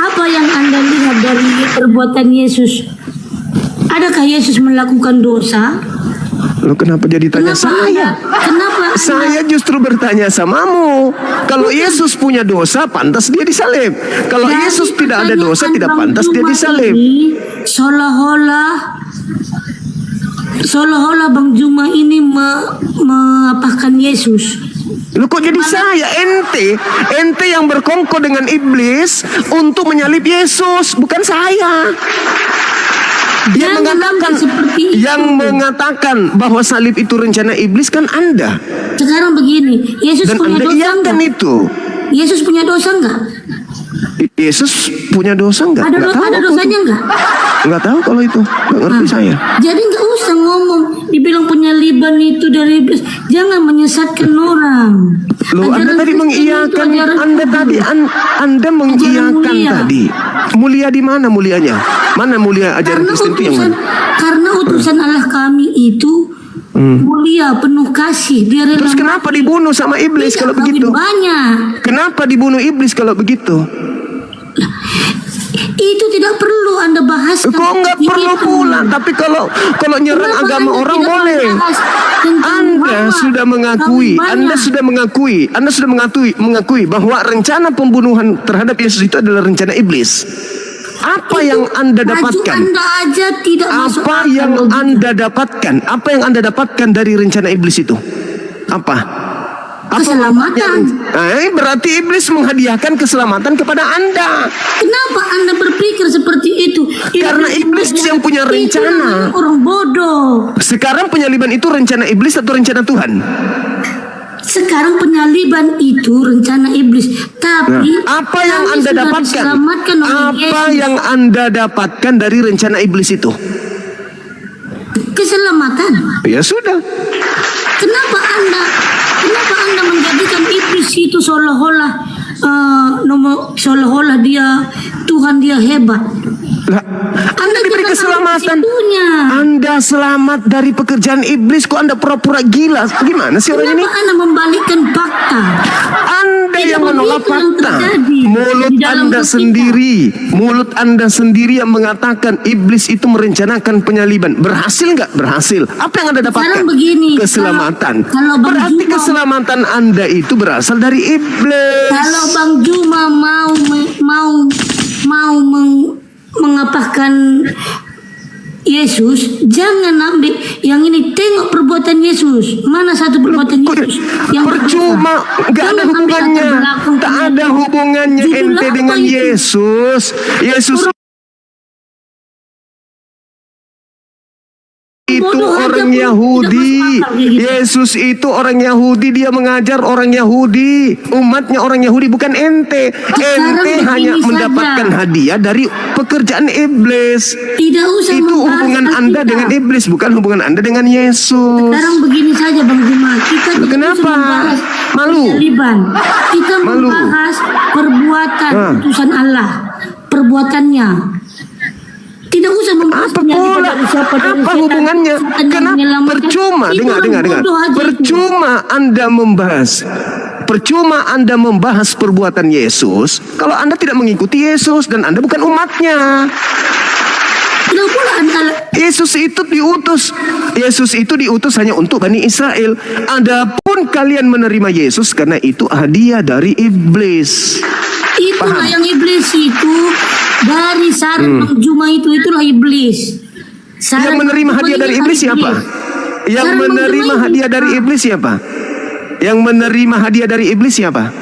Apa yang Anda lihat dari perbuatan Yesus? Adakah Yesus melakukan dosa? Loh, kenapa jadi tanya saya? Kenapa? Saya justru bertanya samamu. Kalau Yesus punya dosa, pantas dia disalib. Kalau Yesus tidak ada dosa, tidak pantas dia disalib. Seolah-olah Bang Juma ini mengapakan Yesus. Loh, kok jadi saya? Ente yang berkongkol dengan iblis untuk menyalib Yesus, bukan saya. Yang mengatakan bahwa salib itu rencana iblis kan Anda. Sekarang begini, Yesus dan punya Anda dosa iyakan enggak? Itu. Yesus punya dosa enggak? Yesus punya dosa enggak? Ada dosanya enggak? Enggak tahu kalau itu. Enggak ngerti saya. Jadi enggak usah ngomong dibilang penyaliban itu dari iblis. Jangan menyesatkan orang. Loh, Anda tadi mengiyakan, Anda mengiyakan tadi. Mulia di mana mulianya? Mana mulia ajaran Kristen itu yang mana? Karena utusan Allah kami itu mulia, penuh kasih. Dia rela. Terus kenapa dibunuh sama iblis kalau begitu? Banyak. Kenapa dibunuh iblis kalau begitu? Itu tidak perlu Anda bahas. Kok Oh, nggak perlu pula. Tapi kalau nyerang agama orang boleh. Anda sudah mengakui bahwa rencana pembunuhan terhadap Yesus itu adalah rencana iblis. Apa yang Anda dapatkan? Anda aja tidak masuk Apa akal yang logika. Anda dapatkan? Apa yang Anda dapatkan dari rencana iblis itu? Apa? Keselamatan. Berarti iblis menghadiahkan keselamatan kepada Anda. Kenapa Anda berpikir seperti itu? Karena iblis yang punya rencana. Orang bodoh. Sekarang penyaliban itu rencana iblis atau rencana Tuhan? Sekarang penyaliban itu rencana iblis, tapi apa yang kami Anda sudah dapatkan? diselamatkan oleh Apa Yesus. yang Anda dapatkan dari rencana iblis itu? Keselamatan. Ya sudah. Kenapa Anda menjadikan iblis itu seolah-olah dia Tuhan, dia hebat? Anda diberi keselamatan. Anda selamat dari pekerjaan iblis. Kok Anda pura-pura gila? Gimana sih orang ini? Kenapa Anda membalikkan fakta? Anda yang menolak fakta. Mulut Anda sendiri yang mengatakan iblis itu merencanakan penyaliban. Berhasil nggak? Berhasil. Apa yang Anda dapatkan? Sekarang begini, keselamatan. kalau Bang Berarti Juma- keselamatan Anda itu berasal dari iblis. Kalau Bang Juma mau mengapahkan Yesus, jangan ambil yang ini. Tengok perbuatan Yesus. Mana satu perbuatan Yesus yang percuma? Nggak ada hubungannya. Tak ada hubungannya ente dengan Yesus. Yesus itu orang Yahudi. Yesus itu orang Yahudi. Dia mengajar orang Yahudi. Umatnya orang Yahudi, bukan ente. Ente hanya mendapatkan hadiah dari pekerjaan iblis. Tidak usah itu membahas hubungan Anda dengan iblis, bukan hubungan Anda dengan Yesus. Sekarang begini saja Bang Juma, kita tidak Kenapa? usah membahas Malu? penyaliban. Kita membahas perbuatan utusan Allah, perbuatannya. Tidak usah membahas penyaliban dari siapa, dari Apa setan, hubungannya? setan yang Kenapa? menyelamatkan. Percuma, Itu dengar. orang bodoh aja itu. Percuma Anda membahas perbuatan Yesus kalau Anda tidak mengikuti Yesus dan Anda bukan umatnya. Yesus itu diutus hanya untuk Bani Israel. Adapun kalian menerima Yesus karena itu hadiah dari iblis. Itulah yang iblis itu dari saran Bang Juma itulah iblis. Yang menerima hadiah dari iblis siapa? Yang menerima hadiah dari iblis siapa? Yang menerima hadiah dari iblis siapa?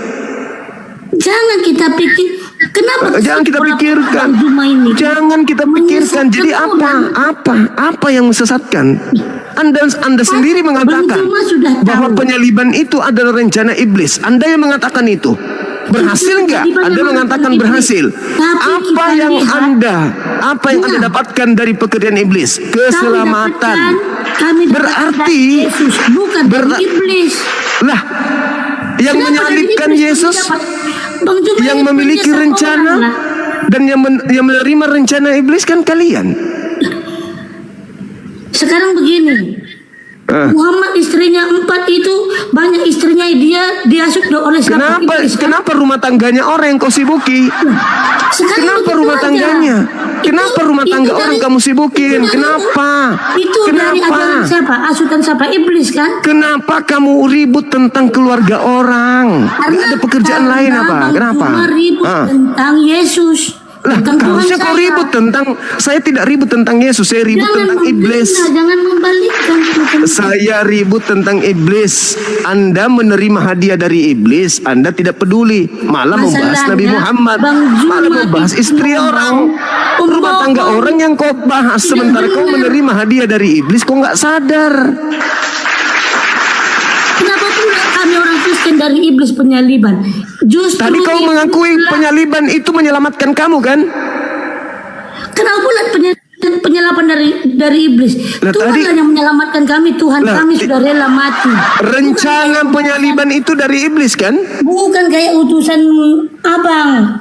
Jangan kita pikir. Kenapa? Jangan kita pikirkan. Jangan kita pikirkan. Jadi apa yang mesesatkan? Anda sendiri mengatakan bahwa penyaliban itu adalah rencana iblis. Anda yang mengatakan itu. Berhasil nggak? Anda mengatakan berhasil. Apa yang Anda dapatkan dari pekerjaan iblis? Keselamatan. Berarti bukan iblis. Lah, yang menyalibkan Yesus, yang memiliki rencana dan yang menerima rencana iblis kan kalian. Sekarang begini, Muhammad istrinya 4 itu banyak istrinya dia sudah oleh siapa? Kenapa rumah tangganya orang yang kau sibuki? Kenapa rumah tangganya? Kenapa rumah tangga orang kamu sibukin? Kenapa? Itu dari ajaran siapa? Asutan siapa? Iblis kan? Kenapa kamu ribut tentang keluarga orang? Gak ada pekerjaan lain apa? Kenapa? Cuma ribut tentang Yesus. Lah, harusnya kau ribut tentang. Saya tidak ribut tentang Yesus, saya ribut tentang iblis. Jangan membalikkan. Saya ribut tentang iblis. Anda menerima hadiah dari iblis, Anda tidak peduli, malah membahas Nabi Muhammad, malah membahas istri orang, rumah tangga orang yang kau bahas, sementara kau menerima hadiah dari iblis, kau nggak sadar. Kenapa pula kami orang Kristen dari iblis penyaliban? Justru tadi kau mengakui penyaliban itu menyelamatkan kamu kan? Kenapa pula penyelapan dari iblis? Tuhan yang menyelamatkan kami. Tuhan kami sudah rela mati. Rencana penyaliban itu dari iblis kan? Bukan kayak utusan abang.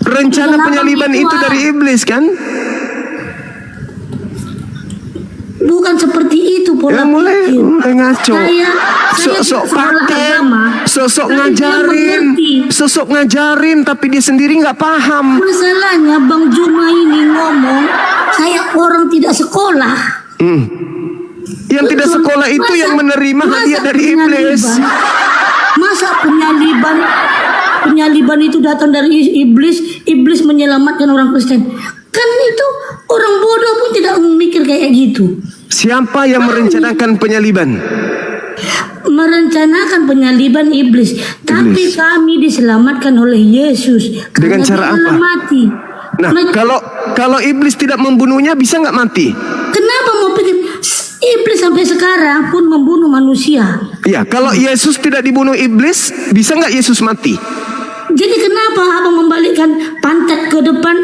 Rencana penyaliban itu dari iblis kan? Bukan seperti itu pola mulai ngaco. Sosok paten, sosok ngajarin, tapi dia sendiri nggak paham. Masalahnya Bang Juma ini ngomong orang tidak sekolah. Yang tidak sekolah itu yang menerima hadiah dari iblis. Masa penyaliban itu datang dari iblis menyelamatkan orang Kristen. Kan itu orang bodoh pun tidak memikir kayak gitu. Siapa yang merencanakan penyaliban? Merencanakan penyaliban iblis. Tapi kami diselamatkan oleh Yesus. Dengan cara apa? Mati. Nah, kalau iblis tidak membunuhnya, bisa nggak mati? Kenapa mau pikir iblis sampai sekarang pun membunuh manusia? Ya, kalau Yesus tidak dibunuh iblis, bisa nggak Yesus mati? Jadi kenapa abang membalikkan pantat ke depan?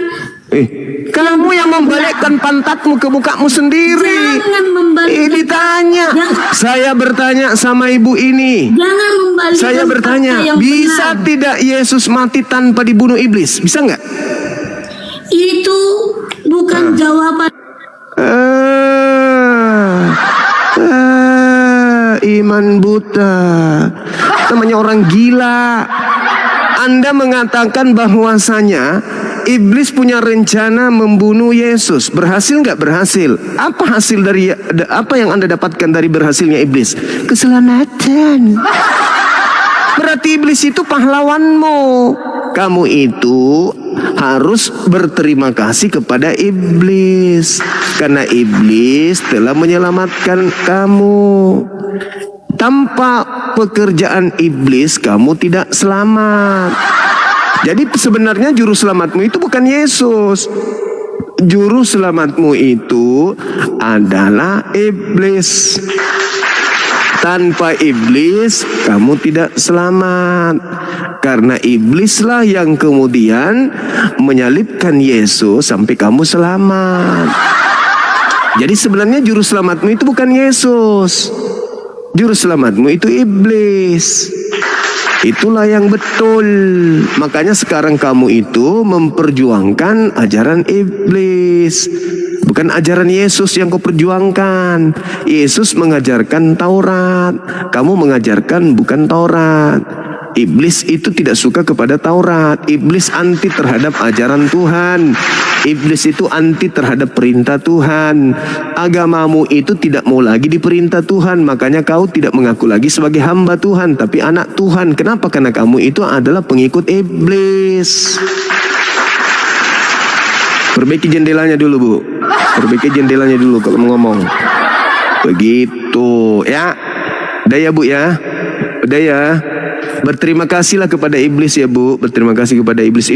Kamu yang membalikkan pantatmu ke mukamu sendiri. Jangan membalikkan. Ini tanya. Saya bertanya sama ibu ini. Jangan membalikkan. Saya bertanya, bisa tidak Yesus mati tanpa dibunuh iblis? Bisa nggak? Itu bukan jawaban. Iman buta. Namanya orang gila. Anda mengatakan bahwasanya iblis punya rencana membunuh Yesus. Berhasil nggak berhasil? Apa hasil dari apa yang Anda dapatkan dari berhasilnya iblis? Keselamatan. Berarti iblis itu pahlawanmu. Kamu itu harus berterima kasih kepada iblis karena iblis telah menyelamatkan kamu. Tanpa pekerjaan iblis kamu tidak selamat. Jadi sebenarnya juru selamatmu itu bukan Yesus. Juru selamatmu itu adalah iblis. Tanpa iblis kamu tidak selamat. Karena iblislah yang kemudian menyalibkan Yesus sampai kamu selamat. Jadi sebenarnya juru selamatmu itu bukan Yesus. Juru selamatmu itu iblis. Itulah yang betul. Makanya sekarang kamu itu memperjuangkan ajaran iblis, bukan ajaran Yesus yang kau perjuangkan. Yesus mengajarkan Taurat, kamu mengajarkan bukan Taurat. Iblis itu tidak suka kepada Taurat. Iblis anti terhadap ajaran Tuhan. Iblis itu anti terhadap perintah Tuhan. Agamamu itu tidak mau lagi diperintah Tuhan. Makanya kau tidak mengaku lagi sebagai hamba Tuhan, tapi anak Tuhan. Kenapa? Karena kamu itu adalah pengikut iblis. Perbaiki jendelanya dulu, Bu. Perbaiki jendelanya dulu kalau mau ngomong. Begitu ya. Udah ya, Bu ya. Udah ya. Berterima kasihlah kepada iblis ya, Bu. Berterima kasih kepada iblis.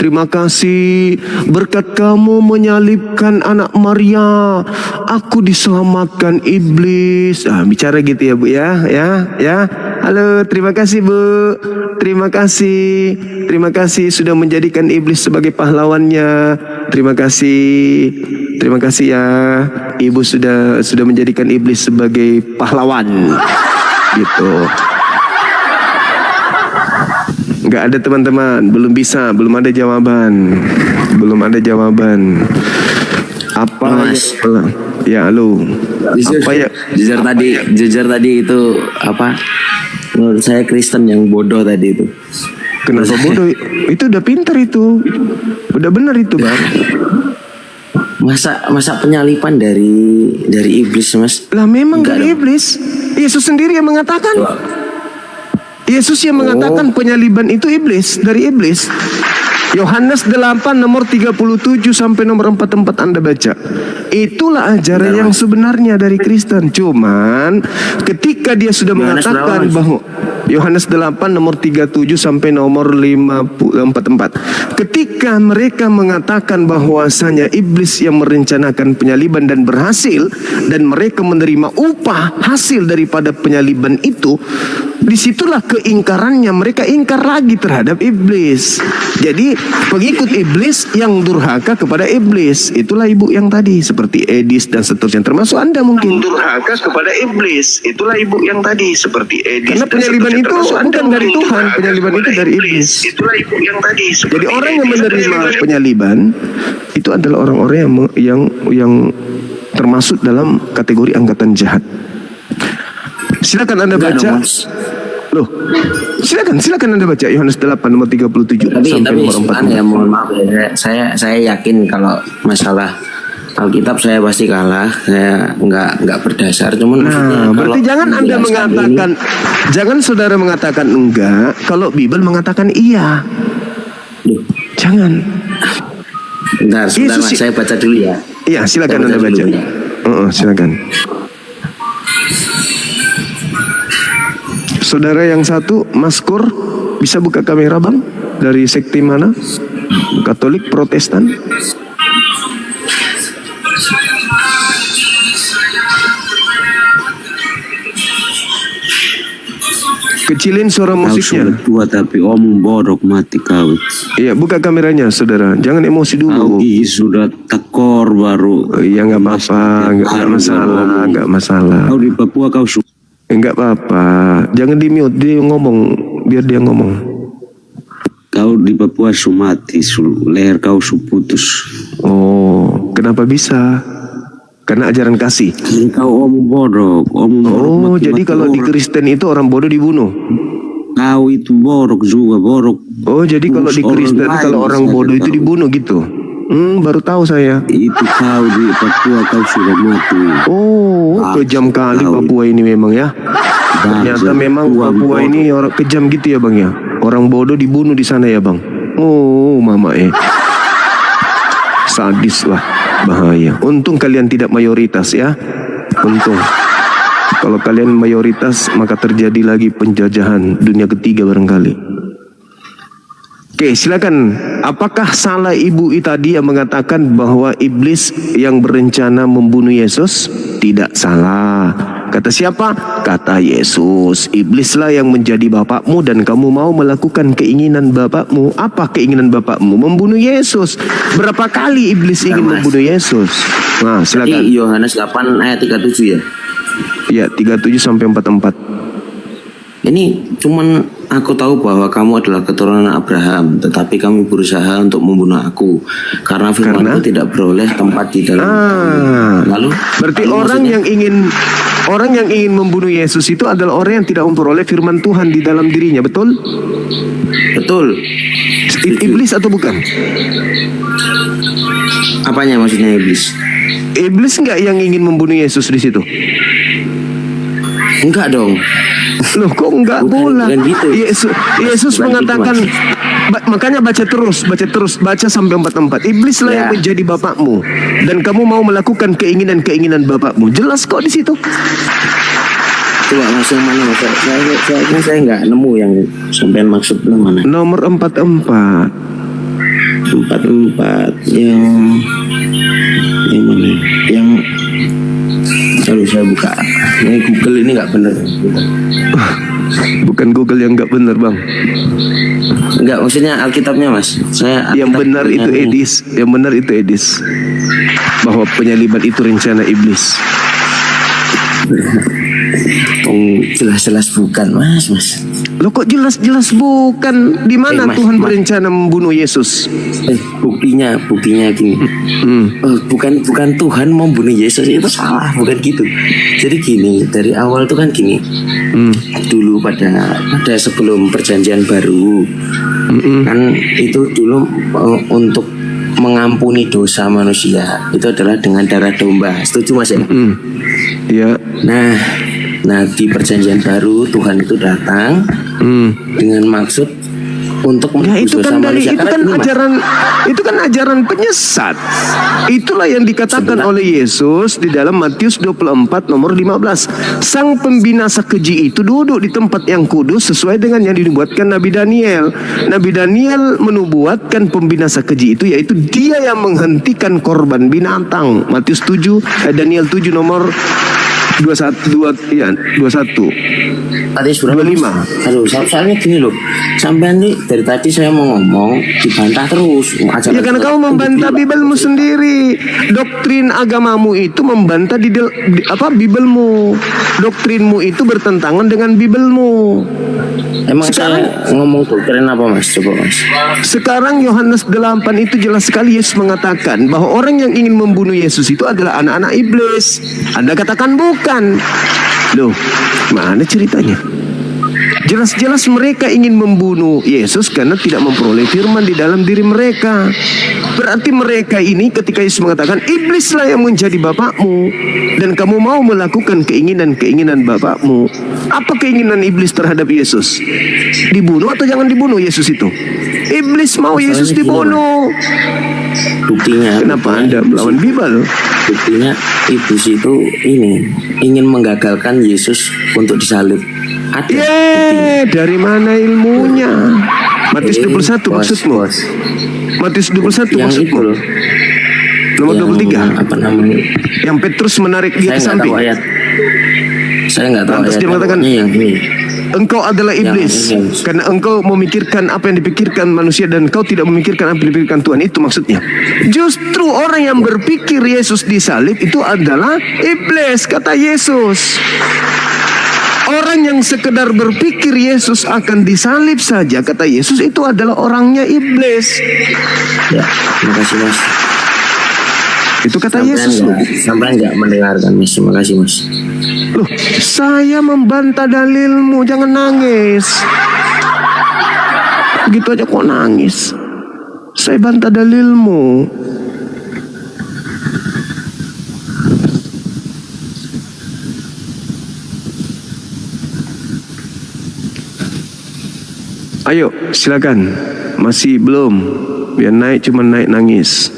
Terima kasih berkat kamu menyalibkan anak Maria, aku diselamatkan iblis. Bicara gitu ya, Bu ya. Ya. Halo, terima kasih, Bu. Terima kasih sudah menjadikan iblis sebagai pahlawannya. Terima kasih ya. Ibu sudah menjadikan iblis sebagai pahlawan. Gitu. Nggak ada teman-teman, belum ada jawaban. Apa ya lu? Jujur tadi itu apa? Menurut saya Kristen yang bodoh tadi itu. Kenapa bodoh? Itu udah pintar itu, udah benar itu, Bang. Masa penyalipan dari iblis, Mas? Lah memang dari iblis. Yesus sendiri yang mengatakan. Yesus yang mengatakan penyaliban itu iblis, dari iblis. Yohanes 8 nomor 37 sampai nomor 44 Anda baca. Itulah ajaran yang sebenarnya dari Kristen. Cuman ketika dia sudah mengatakan bahwa Yohanes 8 nomor 37 sampai nomor 44. Ketika mereka mengatakan bahwasanya iblis yang merencanakan penyaliban dan berhasil, dan mereka menerima upah hasil daripada penyaliban itu, disitulah keingkarannya. Mereka ingkar lagi terhadap iblis. Jadi pengikut iblis yang durhaka kepada iblis. Itulah ibu yang tadi seperti Edis dan seterusnya, termasuk Anda mungkin durhaka kepada iblis. Itulah ibu yang tadi seperti Edis. Karena penyaliban itu bukan dari Tuhan, penyaliban itu dari iblis. Itulah ibu yang tadi. Jadi orang yang menerima penyaliban itu adalah orang-orang yang termasuk dalam kategori angkatan jahat. Silakan Anda baca. Loh, silakan Anda baca Yohanes 8 nomor 37 sampai nomor 44. Ya, mohon maaf ya, saya yakin kalau masalah Alkitab saya pasti kalah. Saya nggak berdasar. Cuman maksudnya berarti jangan Anda mengatakan, jangan saudara mengatakan enggak kalau Bible mengatakan iya. Jangan. Bentar, sebentar Mas, saya baca dulu ya. Iya, silakan Anda baca. Silakan. Saudara yang satu, Mas Kur, bisa buka kamera Bang? Dari sekte mana? Katolik, Protestan? Kecilin suara musiknya. Tua tapi om bodoh mati kau. Iya, buka kameranya saudara. Jangan emosi dulu. Sudah tekor baru. Iya, nggak apa-apa, nggak masalah, nggak masalah. Kau di Papua kau nggak apa-apa. Jangan di mute, dia ngomong, biar dia ngomong. Kau di Papua mati, leher kau putus. Oh, kenapa bisa? Karena ajaran kasih. Kau om bodoh, jadi kalau di Kristen itu orang bodoh dibunuh. Kau itu bodoh juga, bodoh. Oh, jadi kalau di Kristen kalau orang bodoh itu dibunuh gitu. Baru tahu saya. Itu kau di Papua kau sudah mati. Oh, kejam kali Papua ini memang ya. Ternyata memang Papua ini orang kejam gitu ya Bang ya. Orang bodoh dibunuh di sana ya Bang. Oh, mama sadis lah, bahaya. Untung kalian tidak mayoritas ya. Untung. Kalau kalian mayoritas maka terjadi lagi penjajahan dunia ketiga barangkali. Oke, silakan. Apakah salah ibu tadi yang mengatakan bahwa iblis yang berencana membunuh Yesus? Tidak salah. Kata siapa? Kata Yesus. Iblislah yang menjadi bapakmu dan kamu mau melakukan keinginan bapakmu. Apa keinginan bapakmu? Membunuh Yesus. Berapa kali iblis ingin membunuh Yesus? Nah, silakan. Jadi Yohanes 8 ayat 37 ya? Ya, 37 sampai 44. Ini cuman aku tahu bahwa kamu adalah keturunan Abraham, tetapi kamu berusaha untuk membunuh aku karena firman-Ku tidak beroleh tempat di dalam kamu. Lalu berarti orang yang ingin membunuh Yesus itu adalah orang yang tidak memperoleh firman Tuhan di dalam dirinya, betul? Betul. Iblis atau bukan? Apanya maksudnya iblis? Iblis nggak yang ingin membunuh Yesus di situ? Enggak dong. Loh, kok enggak bola? Gitu. Yesus mengatakan, makanya baca terus, baca sampai 44. Iblislah yang menjadi bapakmu dan kamu mau melakukan keinginan-keinginan bapakmu. Jelas kok di situ. Coba Mas yang mana Mas? Saya nggak nemu yang sampean maksud mana. Nomor 44. 44 yang mana? Yang harus saya buka. Ini Google ini nggak bener. Bukan Google yang nggak bener Bang. Enggak, maksudnya Alkitabnya Mas. Yang benar itu Edis. Yang benar itu Edis. Bahwa penyaliban itu rencana iblis. Jelas-jelas bukan Mas. Loh, kok jelas-jelas bukan? Di mana Tuhan berencana membunuh Yesus? Buktinya gini. Bukan Tuhan membunuh Yesus, itu salah, bukan gitu. Jadi gini, dari awal tuh kan gini. Dulu pada sebelum perjanjian baru, kan itu dulu untuk mengampuni dosa manusia itu adalah dengan darah domba. Setuju Mas ya? Iya. Nah di perjanjian baru Tuhan itu datang dengan maksud untuk menebus dosa manusia. Itu kan ajaran penyesat. Itulah yang dikatakan oleh Yesus di dalam Matius 24 nomor 15. Sang pembinasa keji itu duduk di tempat yang kudus sesuai dengan yang dinubuatkan Nabi Daniel. Nabi Daniel menubuatkan pembinasa keji itu, yaitu dia yang menghentikan korban binatang. Matius 7, Daniel 7 nomor 21. Tadi surat 25. Aduh, soalnya gini loh. Sampai nih dari tadi saya mau ngomong dibantah terus. Ya karena kamu membantah Bibelmu sendiri. Doktrin agamamu itu membantah Bibelmu. Doktrinmu itu bertentangan dengan Bibelmu. Emang saya ngomong doktrin apa Mas? Coba Mas. Sekarang Yohanes 8 itu jelas sekali Yesus mengatakan bahwa orang yang ingin membunuh Yesus itu adalah anak-anak iblis. Anda katakan bukan. Loh, mana ceritanya? Jelas-jelas mereka ingin membunuh Yesus karena tidak memperoleh firman di dalam diri mereka. Berarti mereka ini ketika Yesus mengatakan, iblislah yang menjadi bapakmu dan kamu mau melakukan keinginan-keinginan bapakmu. Apa keinginan iblis terhadap Yesus? Dibunuh atau jangan dibunuh Yesus itu? Iblis mau Yesus dibunuh. Buktinya, kenapa Anda melawan Bible? Buktinya iblis itu ini ingin menggagalkan Yesus untuk disalib. Ada. Dari mana ilmunya? Matius 21 maksudmu? Matius 21 yang maksudmu? Itu, nomor 23. Apa namanya? Yang Petrus menarik dia ke samping. Saya nggak tahu ayat. Dia mengatakan yang ini. Engkau adalah iblis karena engkau memikirkan apa yang dipikirkan manusia dan engkau tidak memikirkan apa yang dipikirkan Tuhan. Itu maksudnya. Justru orang yang berpikir Yesus disalib itu adalah iblis, kata Yesus. Orang yang sekedar berpikir Yesus akan disalib saja, kata Yesus, itu adalah orangnya iblis. Ya, terima kasih Mas. Itu kata Yesus. Sampai enggak mendengarkan Mas. Terima kasih Mas. Loh, saya membantah dalilmu, jangan nangis. Begitu aja kok nangis. Saya bantah dalilmu. Ayo, silakan. Masih belum? Biar naik, cuma naik nangis.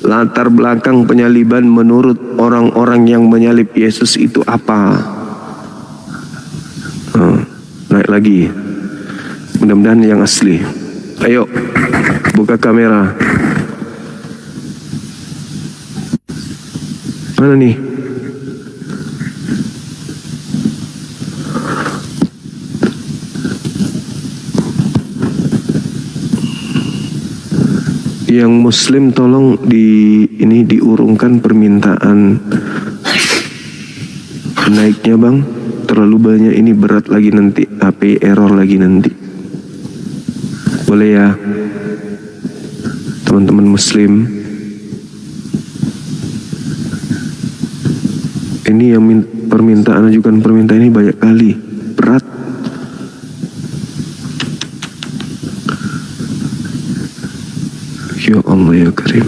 Latar belakang penyaliban menurut orang-orang yang menyalib Yesus itu apa? Naik lagi. Mudah-mudahan yang asli. Ayo, buka kamera. Mana nih? Yang Muslim tolong diurungkan permintaan naiknya bang, terlalu banyak ini, berat lagi nanti, HP error lagi nanti. Boleh ya teman-teman Muslim? Ini yang permintaan, ajukan permintaan ini banyak kali, berat. Ya Allah ya Karim.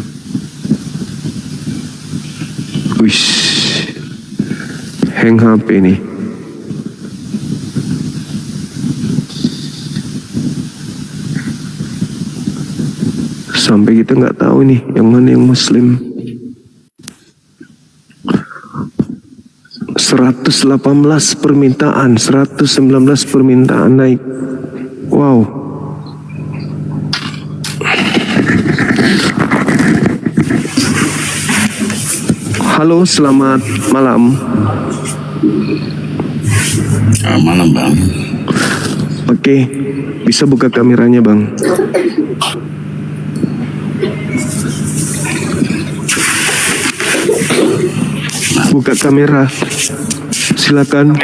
Wish, hang HP nih. Sampai kita nggak tahu nih yang mana yang Muslim. 118 permintaan, 119 permintaan naik. Wow. Halo, selamat malam. Malam bang. Oke, bisa buka kameranya bang. Buka kamera, silakan.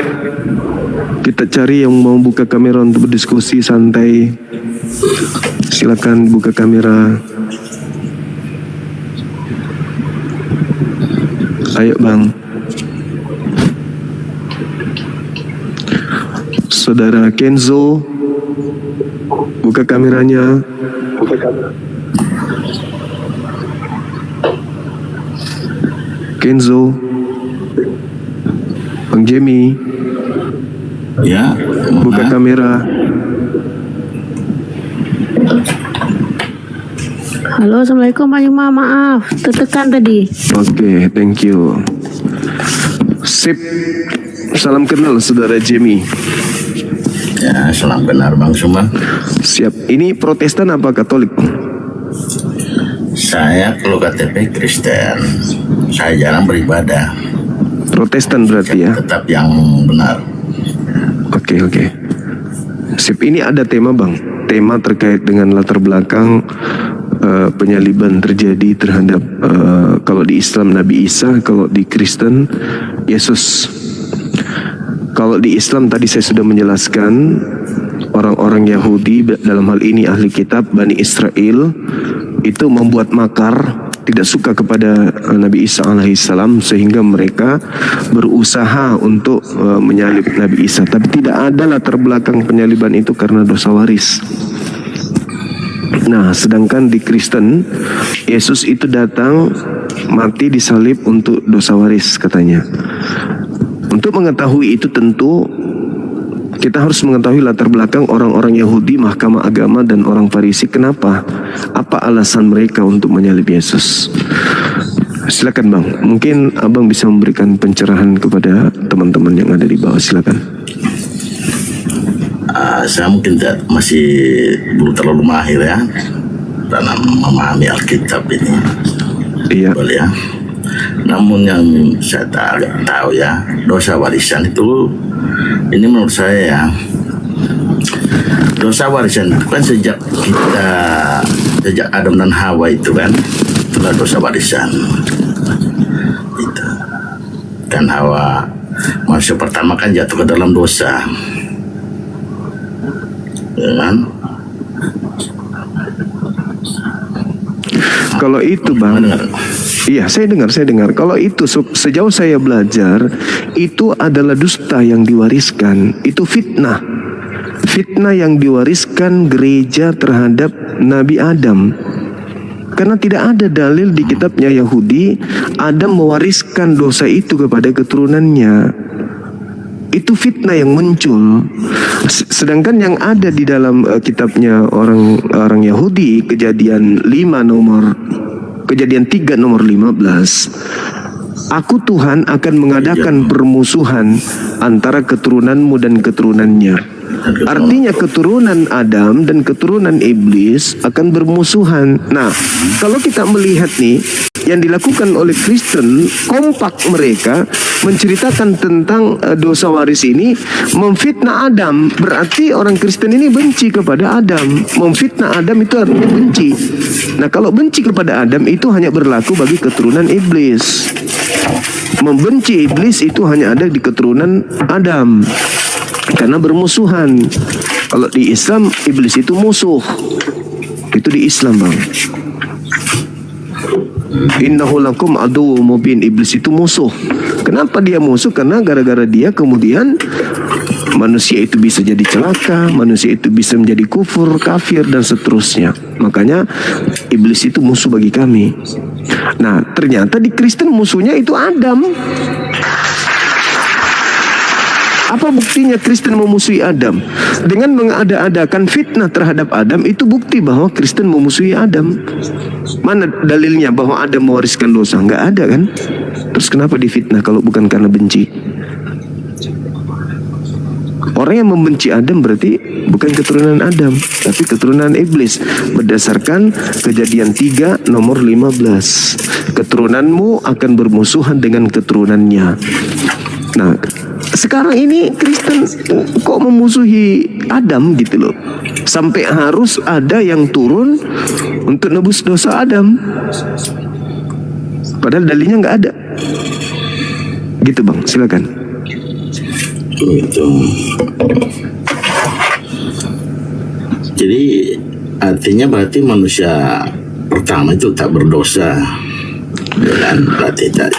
Kita cari yang mau buka kamera untuk berdiskusi santai. Silakan buka kamera. Ayo bang. Saudara Kenzo, buka kameranya. Kenzo, Bang Jimmy. Ya, buka kamera. Halo, assalamualaikum Pak Juma, maaf tertekan tadi. Oke, thank you. Sip, salam kenal saudara Jimmy. Ya, salam kenal Bang Suma. Siap, ini Protestan apa Katolik? Saya kalau KTP Kristen, saya jarang beribadah. Protestan berarti ya? Tetap yang benar. Oke. Sip, ini ada tema bang, tema terkait dengan latar belakang penyaliban terjadi terhadap kalau di Islam Nabi Isa, kalau di Kristen Yesus. Kalau di Islam tadi saya sudah menjelaskan, orang-orang Yahudi dalam hal ini ahli kitab Bani Israel itu membuat makar tidak suka kepada Nabi Isa alaihissalam sehingga mereka berusaha untuk menyalib Nabi Isa. Tapi tidak ada latar belakang penyaliban itu karena dosa waris. Nah, sedangkan di Kristen, Yesus itu datang mati disalib untuk dosa waris katanya. Untuk mengetahui itu tentu kita harus mengetahui latar belakang orang-orang Yahudi, mahkamah agama, dan orang Farisi. Kenapa? Apa alasan mereka untuk menyalib Yesus? Silakan Bang, mungkin Abang bisa memberikan pencerahan kepada teman-teman yang ada di bawah. Silakan. Saya mungkin masih belum terlalu mahir ya dalam memahami Alkitab ini. Iya. Boleh ya. Namun yang saya tahu ya, dosa warisan itu, ini menurut saya ya, dosa warisan itu kan sejak Adam dan Hawa itu kan, itulah dosa warisan. Itu. Dan Hawa manusia pertama kan jatuh ke dalam dosa. Ya kan? Kalau itu Bang, iya saya dengar. Kalau itu sejauh saya belajar, itu adalah dusta yang diwariskan, itu fitnah yang diwariskan gereja terhadap Nabi Adam. Karena tidak ada dalil di kitabnya Yahudi Adam mewariskan dosa itu kepada keturunannya. Itu fitnah yang muncul. Sedangkan yang ada di dalam kitabnya orang Yahudi, Kejadian 3 nomor 15, Aku Tuhan akan mengadakan permusuhan antara keturunanmu dan keturunannya. Artinya keturunan Adam dan keturunan iblis akan bermusuhan. Nah, kalau kita melihat nih, yang dilakukan oleh Kristen, kompak mereka menceritakan tentang dosa waris ini, memfitnah Adam. Berarti orang Kristen ini benci kepada Adam. Memfitnah Adam itu artinya benci. Nah, kalau benci kepada Adam itu hanya berlaku bagi keturunan iblis. Membenci iblis itu hanya ada di keturunan Adam, karena bermusuhan. Kalau di Islam, iblis itu musuh. Itu di Islam Bang. Innahu lakum aduwwum mubin. Iblis itu musuh. Kenapa dia musuh? Karena gara-gara dia kemudian manusia itu bisa jadi celaka, manusia itu bisa menjadi kufur, kafir, dan seterusnya. Makanya iblis itu musuh bagi kami. Nah, ternyata di Kristen musuhnya itu Adam. Apa buktinya Kristen memusuhi Adam? Dengan mengada-adakan fitnah terhadap Adam, itu bukti bahwa Kristen memusuhi Adam. Mana dalilnya bahwa Adam mewariskan dosa? Nggak ada kan? Terus kenapa difitnah kalau bukan karena benci? Orang yang membenci Adam berarti bukan keturunan Adam, tapi keturunan iblis. Berdasarkan Kejadian 3 nomor 15, keturunanmu akan bermusuhan dengan keturunannya. Nah, sekarang ini Kristen kok memusuhi Adam gitu loh, sampai harus ada yang turun untuk nebus dosa Adam, padahal dalilnya nggak ada. Gitu Bang, silakan. Gitu. Jadi artinya berarti manusia pertama itu tak berdosa. Dan berarti tidak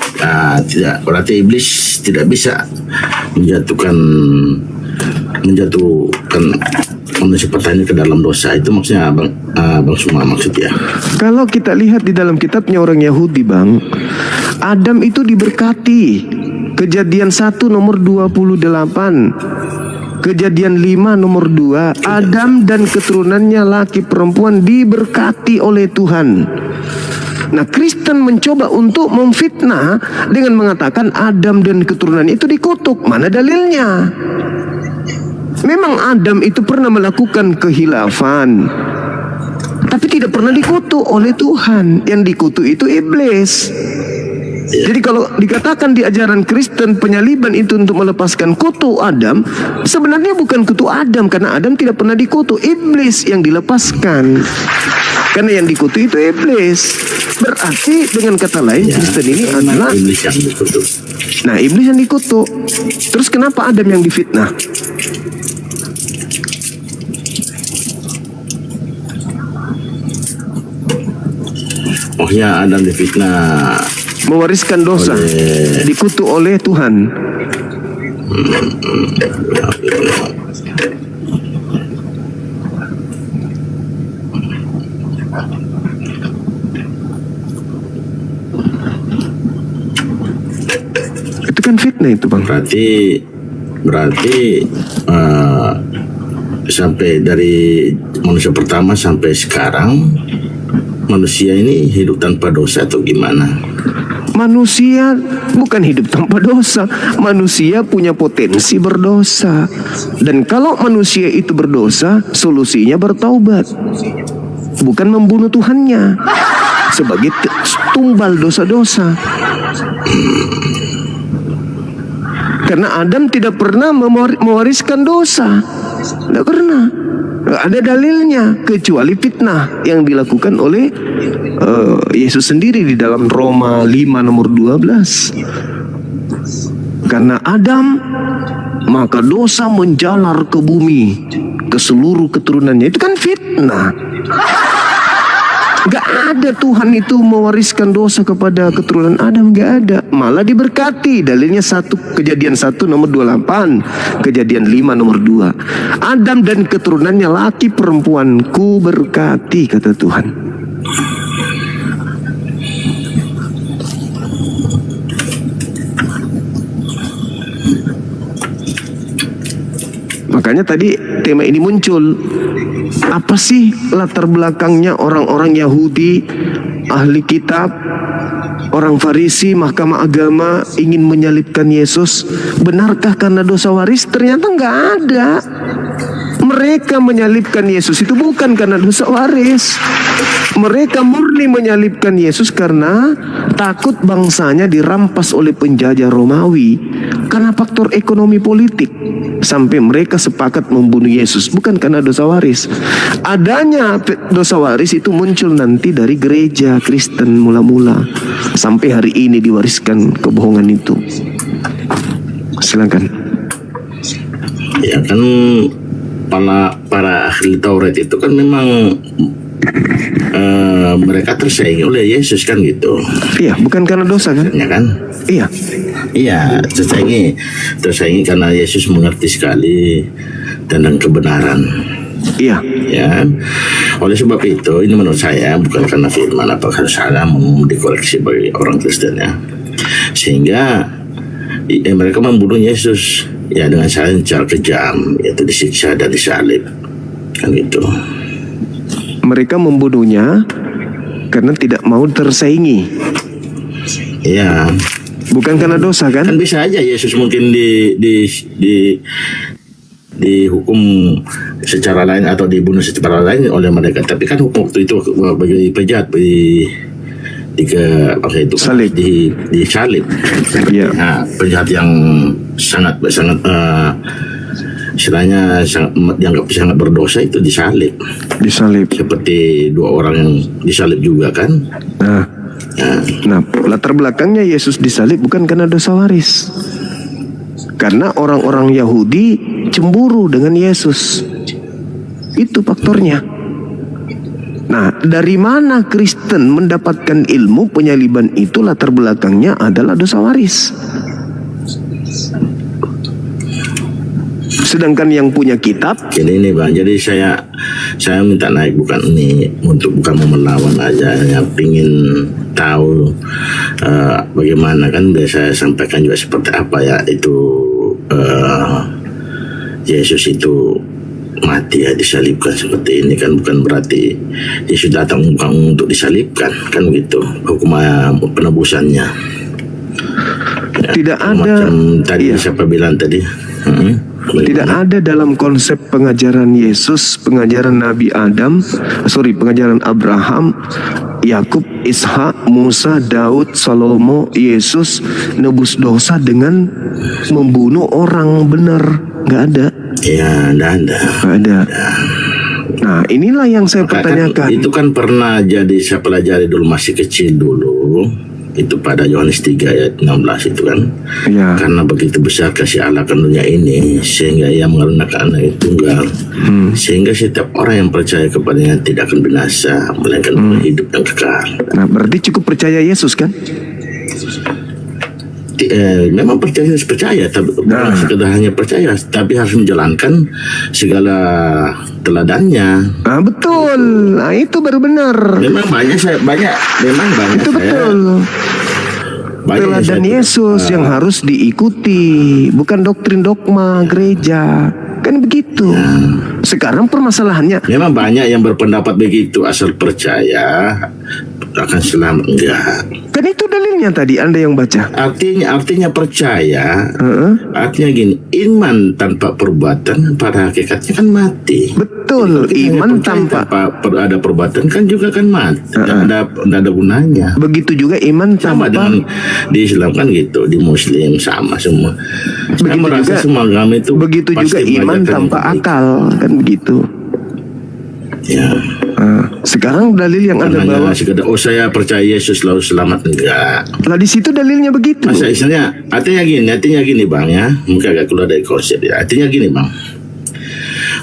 berarti iblis tidak bisa menjatuhkan manusia pertama ke dalam dosa. Itu maksudnya Bang Suma maksudnya. Kalau kita lihat di dalam kitabnya orang Yahudi Bang, Adam itu diberkati. Kejadian 1 nomor 28, Kejadian 5 nomor 2, Adam dan keturunannya laki perempuan diberkati oleh Tuhan. Nah, Kristen mencoba untuk memfitnah dengan mengatakan Adam dan keturunan itu dikutuk. Mana dalilnya? Memang Adam itu pernah melakukan kehilafan, tapi tidak pernah dikutuk oleh Tuhan. Yang dikutuk itu iblis. Jadi kalau dikatakan di ajaran Kristen penyaliban itu untuk melepaskan kutu Adam, sebenarnya bukan kutu Adam, karena Adam tidak pernah dikutuk, iblis yang dilepaskan. Karena yang dikutuk itu iblis. Berarti dengan kata lain Kristen ini adalah iblis yang dikutuk. Nah, iblis yang dikutuk. Terus kenapa Adam yang difitnah? Maksudnya Adam difitnah, mewariskan dosa, dikutuk oleh Tuhan. Itu kan fitnah itu, Bang. Berarti sampai dari manusia pertama sampai sekarang manusia ini hidup tanpa dosa atau gimana? Manusia bukan hidup tanpa dosa. Manusia punya potensi berdosa. Dan kalau manusia itu berdosa, solusinya bertaubat. Bukan membunuh Tuhannya sebagai tumbal dosa-dosa. Karena Adam tidak pernah mewariskan dosa. Tidak pernah. Nggak ada dalilnya kecuali fitnah yang dilakukan oleh Yesus sendiri di dalam Roma 5 nomor 12. Karena Adam, maka dosa menjalar ke bumi, ke seluruh keturunannya. Itu kan fitnah. Gak ada Tuhan itu mewariskan dosa kepada keturunan Adam, gak ada. Malah diberkati. Dalilnya Kejadian 1 nomor 28, Kejadian 5 nomor 2. Adam dan keturunannya laki perempuanku berkati, kata Tuhan. Makanya tadi tema ini muncul. Apa sih latar belakangnya orang-orang Yahudi, ahli kitab, orang Farisi, mahkamah agama ingin menyalibkan Yesus? Benarkah karena dosa waris? Ternyata nggak ada. Mereka menyalibkan Yesus itu bukan karena dosa waris. Mereka murni menyalibkan Yesus karena takut bangsanya dirampas oleh penjajah Romawi. Karena faktor ekonomi politik. Sampai mereka sepakat membunuh Yesus. Bukan karena dosa waris. Adanya dosa waris itu muncul nanti dari gereja Kristen mula-mula. Sampai hari ini diwariskan kebohongan itu. Silakan. Ya kan para ahli Taurat itu kan memang mereka tersaingi oleh Yesus kan gitu. Iya, bukan karena dosa kan? Ya kan? Iya. Iya, tersaingi karena Yesus mengerti sekali tentang kebenaran. Iya. Ya. Oleh sebab itu, ini menurut saya bukan karena firman apakah salah dikoreksi bagi orang Kristen ya. Sehingga mereka membunuh Yesus ya dengan cara kejam, yaitu disiksa dan disalib. Kan gitu. Mereka membunuhnya karena tidak mau tersaingi. Iya. Bukan karena dosa kan? Kan bisa aja Yesus mungkin dihukum secara lain atau dibunuh secara lain oleh mereka. Tapi kan hukum waktu itu bagi penjahat disalib. Yeah. Nah, penjahat yang sangat istilahnya dianggap sangat berdosa itu disalib. Seperti dua orang yang disalib juga kan. Nah, latar belakangnya Yesus disalib bukan karena dosa waris. Karena orang-orang Yahudi cemburu dengan Yesus. Itu faktornya. Nah, dari mana Kristen mendapatkan ilmu penyaliban itu? Latar belakangnya adalah dosa waris. Sedangkan yang punya kitab. Jadi ini Bang, jadi saya minta naik bukan mau melawan aja, hanya ingin tahu bagaimana kan biasa saya sampaikan juga seperti apa ya itu Yesus itu mati ya disalibkan seperti ini kan bukan berarti Yesus datang bukan untuk disalibkan kan gitu hukuman penebusannya. Ya, tidak ada tadi siapa bilang tadi? Tidak ada dalam konsep pengajaran Yesus, pengajaran Nabi pengajaran Abraham, Yakub, Ishak, Musa, Daud, Salomo, Yesus nebus dosa dengan membunuh orang benar. Nggak ada. Ya, nggak ada. Nah, inilah yang saya pertanyakan. Itu kan pernah saya pelajari dulu masih kecil dulu. itu pada Yohanes 3 ayat 16 itu kan. Ya. Karena begitu besar kasih Allah akan dunia ini sehingga ia mengaruniakan anak yang tunggal, sehingga setiap orang yang percaya kepadanya tidak akan binasa melainkan hidup yang kekal. Nah, berarti cukup percaya Yesus kan? Memang percaya, tapi bukan sekedar hanya percaya, tapi harus menjalankan segala teladannya. Betul. Nah, itu baru benar. Memang banyak itu betul. Teladan Yesus yang harus diikuti, bukan doktrin dogma gereja. Kan begitu. Sekarang permasalahannya, memang banyak yang berpendapat begitu, asal percaya akan selamat. Enggak. Kan itu dalilnya tadi Anda yang baca. Artinya percaya. Artinya gini, iman tanpa perbuatan pada hakikatnya kan mati. Betul. Iman tanpa ada perbuatan kan juga kan mati. Tidak ada gunanya. Begitu juga iman sama dengan di Islam kan gitu, di Muslim sama semua. Saya merasa semua agama itu begitu juga iman tanpa akal, kan begitu. Ya. Sekarang dalil yang Anda bawa, saya percaya Yesus lalu selamat, enggak. Lah di situ dalilnya begitu. Masa istilahnya, artinya gini bang ya, mungkin agak keluar dari konsep ya. Artinya gini bang.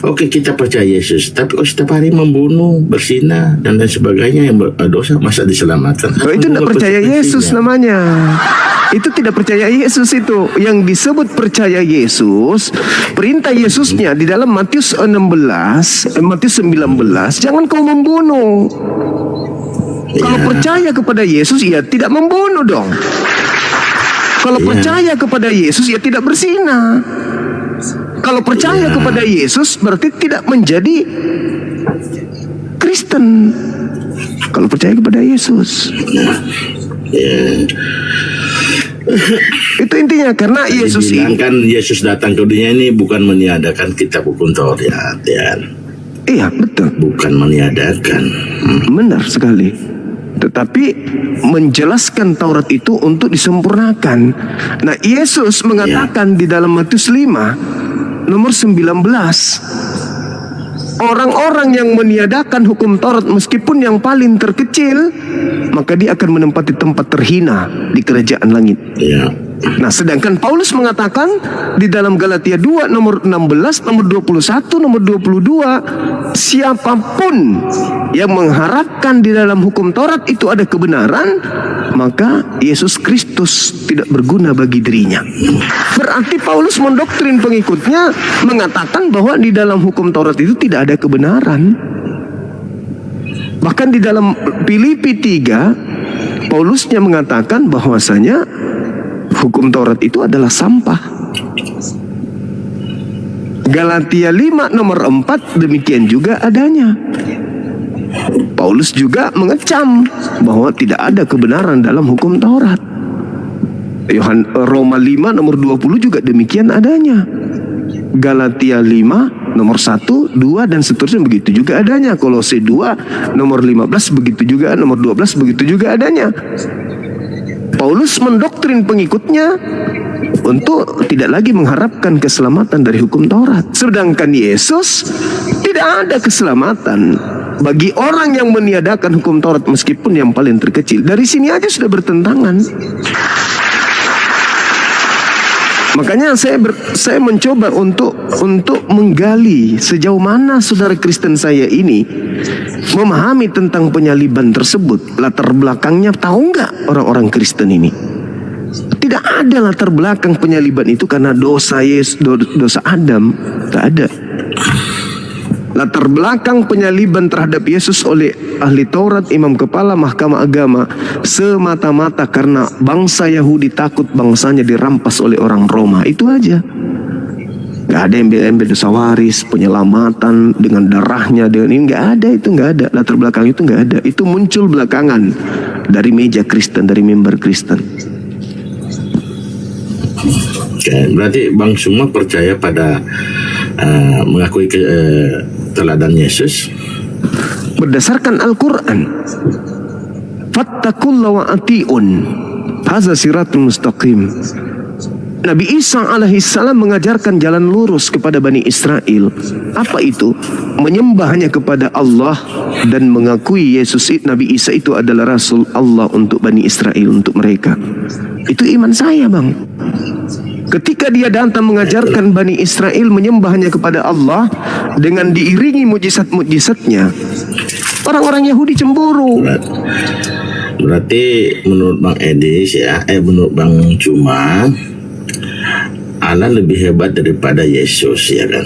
Oke, kita percaya Yesus, tapi setiap hari membunuh, berzina dan lain sebagainya yang berdosa, masa diselamatkan? Itu tidak percaya Yesus namanya. Itu tidak percaya Yesus itu. Yang disebut percaya Yesus, perintah Yesusnya di dalam Matius 19, jangan kau membunuh. Kalau percaya kepada Yesus, ya tidak membunuh dong. Kalau percaya kepada Yesus, ya tidak berzina. Kalau percaya kepada Yesus, berarti tidak menjadi Kristen. Kalau percaya kepada Yesus. Itu intinya, karena Yesus ini kan Yesus datang ke dunia ini bukan meniadakan kitab hukum Taurat ya. Iya, betul. Bukan meniadakan. Benar sekali. Tetapi menjelaskan Taurat itu untuk disempurnakan. Nah, Yesus mengatakan di dalam Matius 5 nomor 19, orang-orang yang meniadakan hukum Taurat meskipun yang paling terkecil, maka dia akan menempati tempat terhina di kerajaan langit. Nah, sedangkan Paulus mengatakan di dalam Galatia 2 nomor 16, nomor 21, nomor 22, siapapun yang mengharapkan di dalam hukum Taurat itu ada kebenaran, maka Yesus Kristus tidak berguna bagi dirinya. Berarti Paulus mendoktrin pengikutnya mengatakan bahwa di dalam hukum Taurat itu tidak ada kebenaran. Bahkan di dalam Filipi 3, Paulusnya mengatakan bahwasanya hukum Taurat itu adalah sampah. Galatia 5 nomor 4 demikian juga adanya. Paulus juga mengecam bahwa tidak ada kebenaran dalam hukum Taurat. Roma 5 nomor 20 juga demikian adanya. Galatia 5 nomor 1, 2 dan seterusnya begitu juga adanya. Kolose 2 nomor 15 begitu juga, nomor 12 begitu juga adanya. Paulus mendoktrin pengikutnya untuk tidak lagi mengharapkan keselamatan dari hukum Taurat. Sedangkan Yesus tidak ada keselamatan bagi orang yang meniadakan hukum Taurat meskipun yang paling terkecil. Dari sini aja sudah bertentangan. Makanya saya mencoba untuk menggali sejauh mana saudara Kristen saya ini memahami tentang penyaliban tersebut. Latar belakangnya tahu nggak orang-orang Kristen ini? Tidak ada latar belakang penyaliban itu karena dosa Adam. Tidak ada. Latar belakang penyaliban terhadap Yesus oleh ahli Taurat, imam kepala, mahkamah agama semata-mata karena bangsa Yahudi takut bangsanya dirampas oleh orang Roma. Itu aja. Gak ada embel-embel dosa waris, penyelamatan dengan darahnya, dengan ini gak ada, itu gak ada. Latar belakang itu gak ada. Itu muncul belakangan dari meja Kristen, dari member Kristen. Oke, berarti Bang semua percaya pada mengakui teladan Yesus berdasarkan Al-Quran. Fattaqullaha wa ati'un, hadza siratul mustaqim. Nabi Isa alaihissalam mengajarkan jalan lurus kepada Bani Israel. Apa itu? Menyembah hanya kepada Allah dan mengakui Nabi Isa itu adalah Rasul Allah untuk Bani Israel, untuk mereka. Itu iman saya, Bang. Ketika dia datang mengajarkan Bani Israel menyembahnya kepada Allah dengan diiringi mujizat-mujizatnya, orang-orang Yahudi cemburu. Berarti menurut Bang Edis ya, menurut Bang Juma, Allah lebih hebat daripada Yesus, ya kan?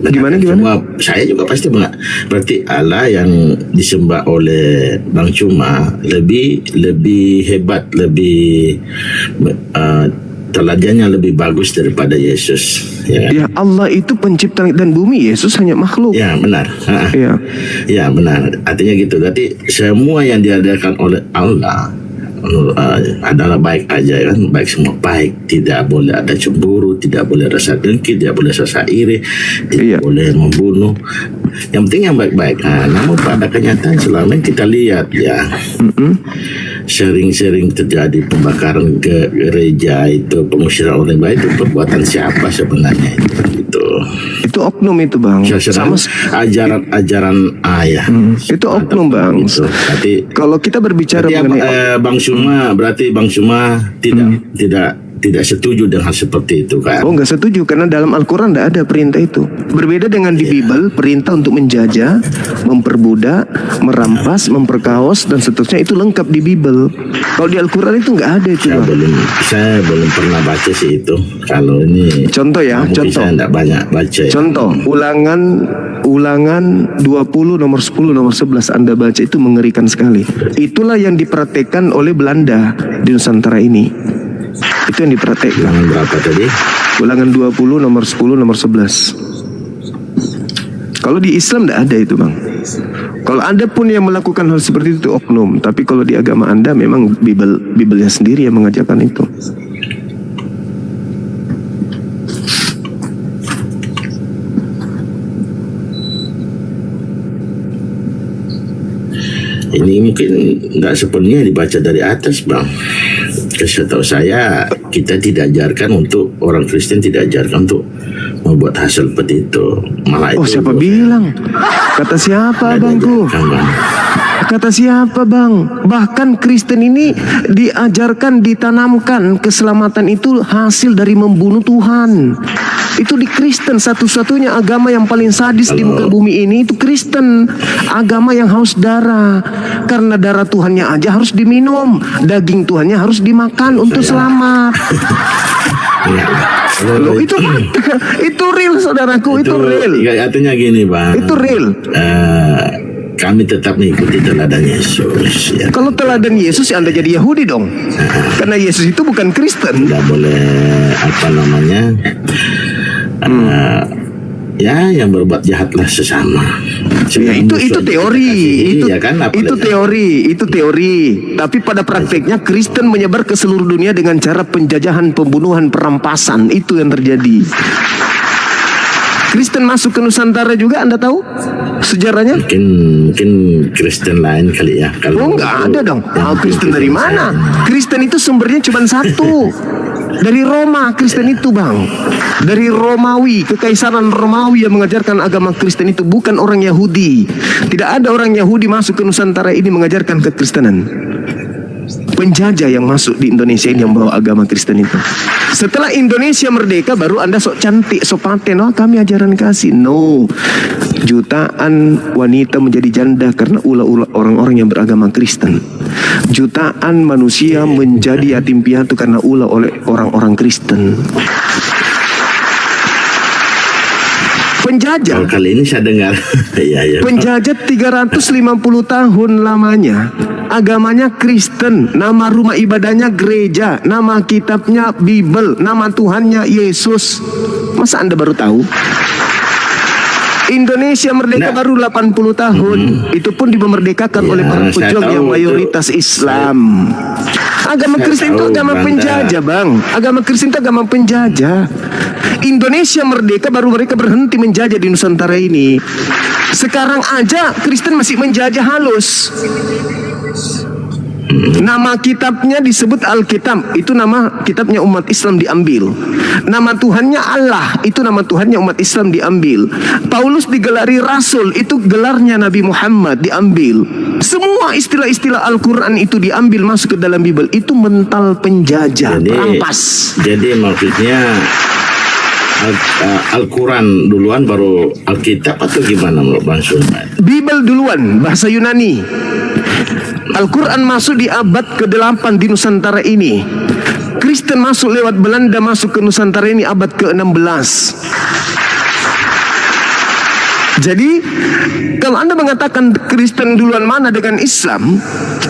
Gimana? Saya juga pasti berarti Allah yang disembah oleh Bang Juma lebih hebat, lebih teladannya lebih bagus daripada Yesus. Ya, kan? Ya, Allah itu pencipta langit dan bumi, Yesus hanya makhluk. Ya, benar. Ya. Ya, benar. Artinya gitu. Berarti semua yang diadakan oleh Allah adalah baik aja, kan? Baik, semua baik. Tidak boleh ada cemburu, tidak boleh rasa dengki, tidak boleh rasa iri, tidak boleh membunuh. Yang penting yang baik-baik. Namun pada kenyataan selama ini kita lihat ya, sering-sering terjadi pembakaran ke gereja, itu pengusiran orang baik, itu perbuatan siapa sebenarnya itu? Itu oknum itu, Bang. Sama ajaran ayah. Itu oknum, Bang. Itu. Berarti kalau kita berbicara mengenai Bang Suma, berarti Bang Suma tidak setuju dengan hal seperti itu, kan? Oh, nggak setuju, karena dalam Al-Quran tidak ada perintah itu. Berbeda dengan di Bible, perintah untuk menjajah, memperbudak, merampas, memperkaos, dan seterusnya itu lengkap di Bible. Kalau di Al-Quran itu nggak ada itu. Saya belum pernah baca sih itu. Kalau ini contoh ya, contoh. Saya tidak banyak baca. Ya. Contoh, ulangan 20 nomor 10 nomor 11 Anda baca, itu mengerikan sekali. Itulah yang dipraktekkan oleh Belanda di Nusantara ini. Itu yang dipraktekkan. Ulangan berapa tadi? Ulangan 20 nomor 10 nomor 11. Kalau di Islam tidak ada itu, Bang. Kalau Anda pun yang melakukan hal seperti itu oknum, tapi kalau di agama Anda memang Bibelnya sendiri yang mengajarkan itu. Ini mungkin nggak sepenuhnya dibaca dari atas, Bang. Setahu saya, kita tidak ajarkan untuk orang Kristen, tidak ajarkan untuk membuat hasil seperti itu. Malah itu. Siapa bilang? Kata siapa, Bangku? Kata siapa, Bang? Bahkan Kristen ini diajarkan, ditanamkan keselamatan itu hasil dari membunuh Tuhan. Itu di Kristen, satu-satunya agama yang paling sadis di muka bumi ini itu Kristen. Agama yang haus darah. Karena darah Tuhannya aja harus diminum, daging Tuhannya harus dimakan untuk selamat. Loh, itu real, saudaraku, itu real. Artinya gini, Bang. Itu real. Kami tetap mengikuti teladan Yesus. Ya. Kalau teladan Yesus, ya Anda jadi Yahudi dong. Karena Yesus itu bukan Kristen. Tidak boleh yang berbuat jahatlah sesama. Ya, itu teori, itu kan? teori. Tapi pada prakteknya Kristen menyebar ke seluruh dunia dengan cara penjajahan, pembunuhan, perampasan. Itu yang terjadi. Kristen masuk ke Nusantara juga, Anda tahu sejarahnya? Mungkin Kristen lain kali ya. Nggak ada dong. Kristen dari mana? Kristen itu sumbernya cuma satu. Dari Roma, Kristen itu, Bang. Dari Romawi, kekaisaran Romawi yang mengajarkan agama Kristen itu, bukan orang Yahudi. Tidak ada orang Yahudi masuk ke Nusantara ini mengajarkan kekristenan. Penjajah yang masuk di Indonesia ini yang bawa agama Kristen itu. Setelah Indonesia merdeka, baru Anda sok cantik, sok paten. Kami ajaran kasih. No. Jutaan wanita menjadi janda karena ulah-ulah orang-orang yang beragama Kristen. Jutaan manusia menjadi yatim piatu karena ulah oleh orang-orang Kristen. Penjajah. Kali ini saya dengar. Penjajah 350 tahun lamanya. Agamanya Kristen, nama rumah ibadahnya gereja, nama kitabnya Bible, nama Tuhannya Yesus. Masa Anda baru tahu? Indonesia merdeka baru 80 tahun. Itu pun dimerdekakan oleh para pejuang yang mayoritas Islam. Agama Kristen itu agama penjajah, Bang. Agama Kristen itu agama penjajah. Indonesia merdeka baru mereka berhenti menjajah di Nusantara ini. Sekarang aja Kristen masih menjajah halus. Nama kitabnya disebut Alkitab, itu nama kitabnya umat Islam diambil. Nama Tuhannya Allah, itu nama Tuhannya umat Islam diambil. Paulus digelari Rasul, itu gelarnya Nabi Muhammad diambil. Semua istilah-istilah Al-Quran itu diambil masuk ke dalam Bible. Itu mental penjajah, perampas. Jadi maksudnya Al-Quran duluan baru Alkitab atau gimana menurut Bang Sumat? Bible duluan, bahasa Yunani. Al-Quran masuk di abad ke-8 di Nusantara ini. Kristen masuk lewat Belanda, masuk ke Nusantara ini abad ke-16. Jadi kalau Anda mengatakan Kristen duluan mana dengan Islam,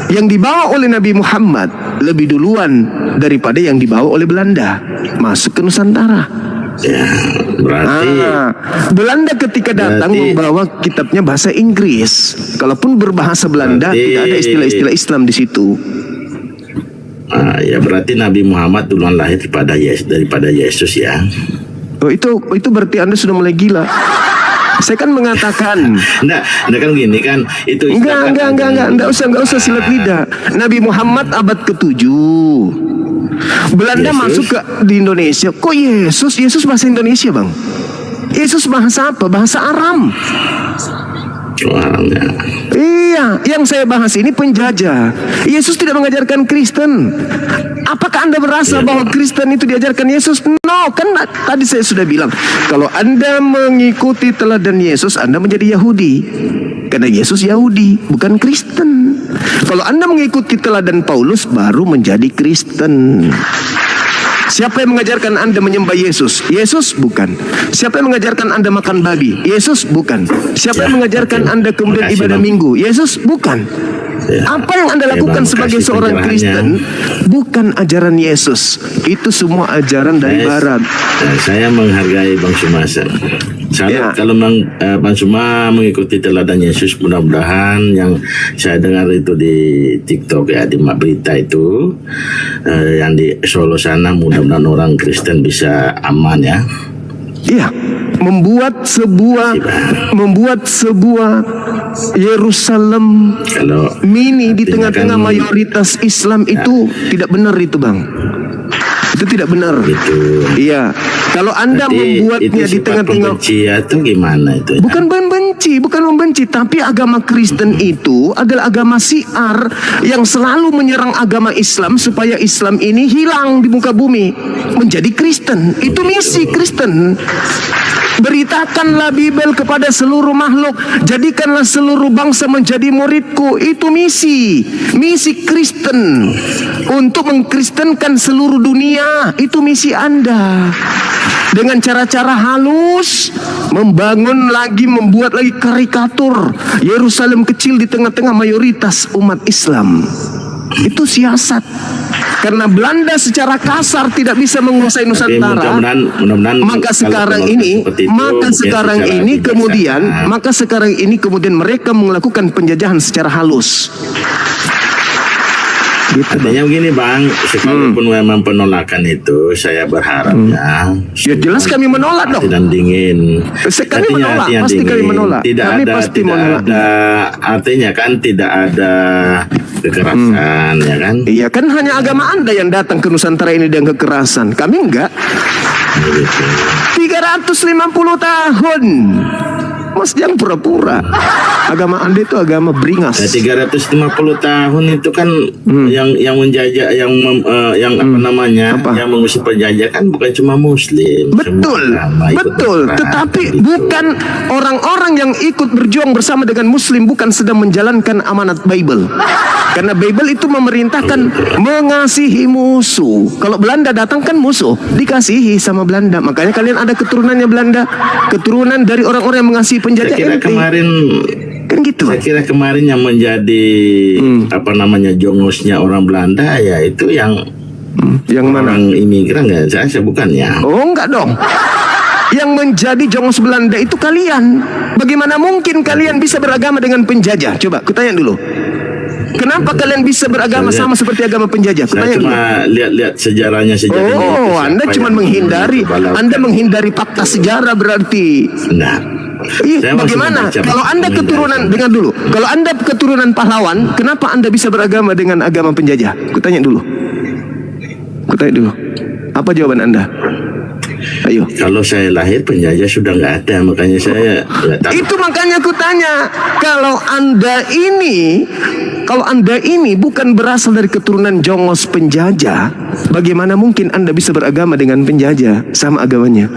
yang dibawa oleh Nabi Muhammad lebih duluan daripada yang dibawa oleh Belanda masuk ke Nusantara. Ya, berarti Belanda ketika datang membawa kitabnya bahasa Inggris. Kalaupun berbahasa Belanda, tidak ada istilah-istilah Islam di situ. Ya berarti Nabi Muhammad duluan lahir daripada Yesus ya. Oh, itu berarti Anda sudah mulai gila. Saya kan mengatakan enggak kan gini kan itu enggak usah silat lidah. Nabi Muhammad abad ke-7. Belanda masuk di Indonesia. Kok Yesus bahasa Indonesia, Bang? Yesus bahasa apa? Bahasa Aram. Aramnya. Iya, yang saya bahas ini penjajah. Yesus tidak mengajarkan Kristen. Apakah Anda merasa bahwa Kristen itu diajarkan Yesus? No, kan tadi saya sudah bilang, kalau Anda mengikuti teladan Yesus, Anda menjadi Yahudi. Karena Yesus Yahudi, bukan Kristen. Kalau Anda mengikuti teladan Paulus, baru menjadi Kristen. Siapa yang mengajarkan Anda menyembah Yesus? Yesus bukan. Siapa yang mengajarkan Anda makan babi? Yesus bukan. Siapa yang mengajarkan Anda kemudian ibadah minggu? Yesus bukan. Apa yang Anda lakukan sebagai seorang Kristen bukan ajaran Yesus. Itu semua ajaran dari Barat. Saya menghargai Bang Sumasa. Kalau Bang Suma mengikuti teladan Yesus, mudah-mudahan yang saya dengar itu di TikTok ya, di berita itu yang di Solo sana, mudah-mudahan orang Kristen bisa aman ya. Iya, membuat sebuah Yerusalem mini di tengah-tengah mayoritas Islam itu tidak benar itu, Bang. Itu tidak benar. Iya. Kalau Anda membuatnya di tengah-tengah atau gimana itu? Bukan membenci, tapi agama Kristen itu adalah agama syiar yang selalu menyerang agama Islam supaya Islam ini hilang di muka bumi, menjadi Kristen. Itu misi Kristen. Beritakanlah Bible kepada seluruh makhluk, jadikanlah seluruh bangsa menjadi muridku. Itu misi Kristen, untuk mengkristenkan seluruh dunia. Itu misi Anda. Dengan cara-cara halus, membuat lagi karikatur Yerusalem kecil di tengah-tengah mayoritas umat Islam. Itu siasat. Karena Belanda secara kasar tidak bisa menguasai Nusantara. Maka sekarang ini kemudian mereka melakukan penjajahan secara halus. Gitu, artinya begini Bang, sekalipun memang penolakan itu, saya berharapnya ya jelas kami menolak dong. Dan dingin. Kami menolak, pasti kami menolak. Artinya kan tidak ada kekerasan, ya kan? Iya kan, hanya agama Anda yang datang ke Nusantara ini dengan kekerasan. Kami enggak. 350 tahun. Mas jangan pura-pura. Agama Anda itu agama beringas. 350 tahun itu kan yang menjajah, yang mengusir penjajah kan bukan cuma Muslim. Betul. Tetapi bukan orang-orang yang ikut berjuang bersama dengan Muslim bukan sedang menjalankan amanat Bible. Karena Bible itu memerintahkan mengasihi musuh. Kalau Belanda datang kan musuh, dikasihi sama Belanda. Makanya kalian ada keturunannya Belanda, keturunan dari orang-orang yang mengasihi penjajah. Saya kira kemarin yang menjadi jongosnya orang Belanda ya itu yang mana? Orang imigran nggak? Saya bukan ya. Oh enggak dong. Yang menjadi jongos Belanda itu kalian. Bagaimana mungkin kalian bisa beragama dengan penjajah? Coba kutanya dulu. Kenapa kalian bisa beragama sama seperti agama penjajah? Saya cuma lihat sejarahnya sejak ini. Oh, Anda cuma menghindari. Anda menghindari fakta sejarah berarti. Nah. Iya, bagaimana? Kalau Anda keturunan, dengar dulu. Kalau Anda keturunan pahlawan, kenapa Anda bisa beragama dengan agama penjajah? Kutanya dulu. Apa jawaban Anda? Ayo. Kalau saya lahir penjajah sudah nggak ada, makanya saya nggak tahu. Itu makanya aku tanya, kalau Anda ini bukan berasal dari keturunan jongos penjajah, bagaimana mungkin Anda bisa beragama dengan penjajah sama agamanya?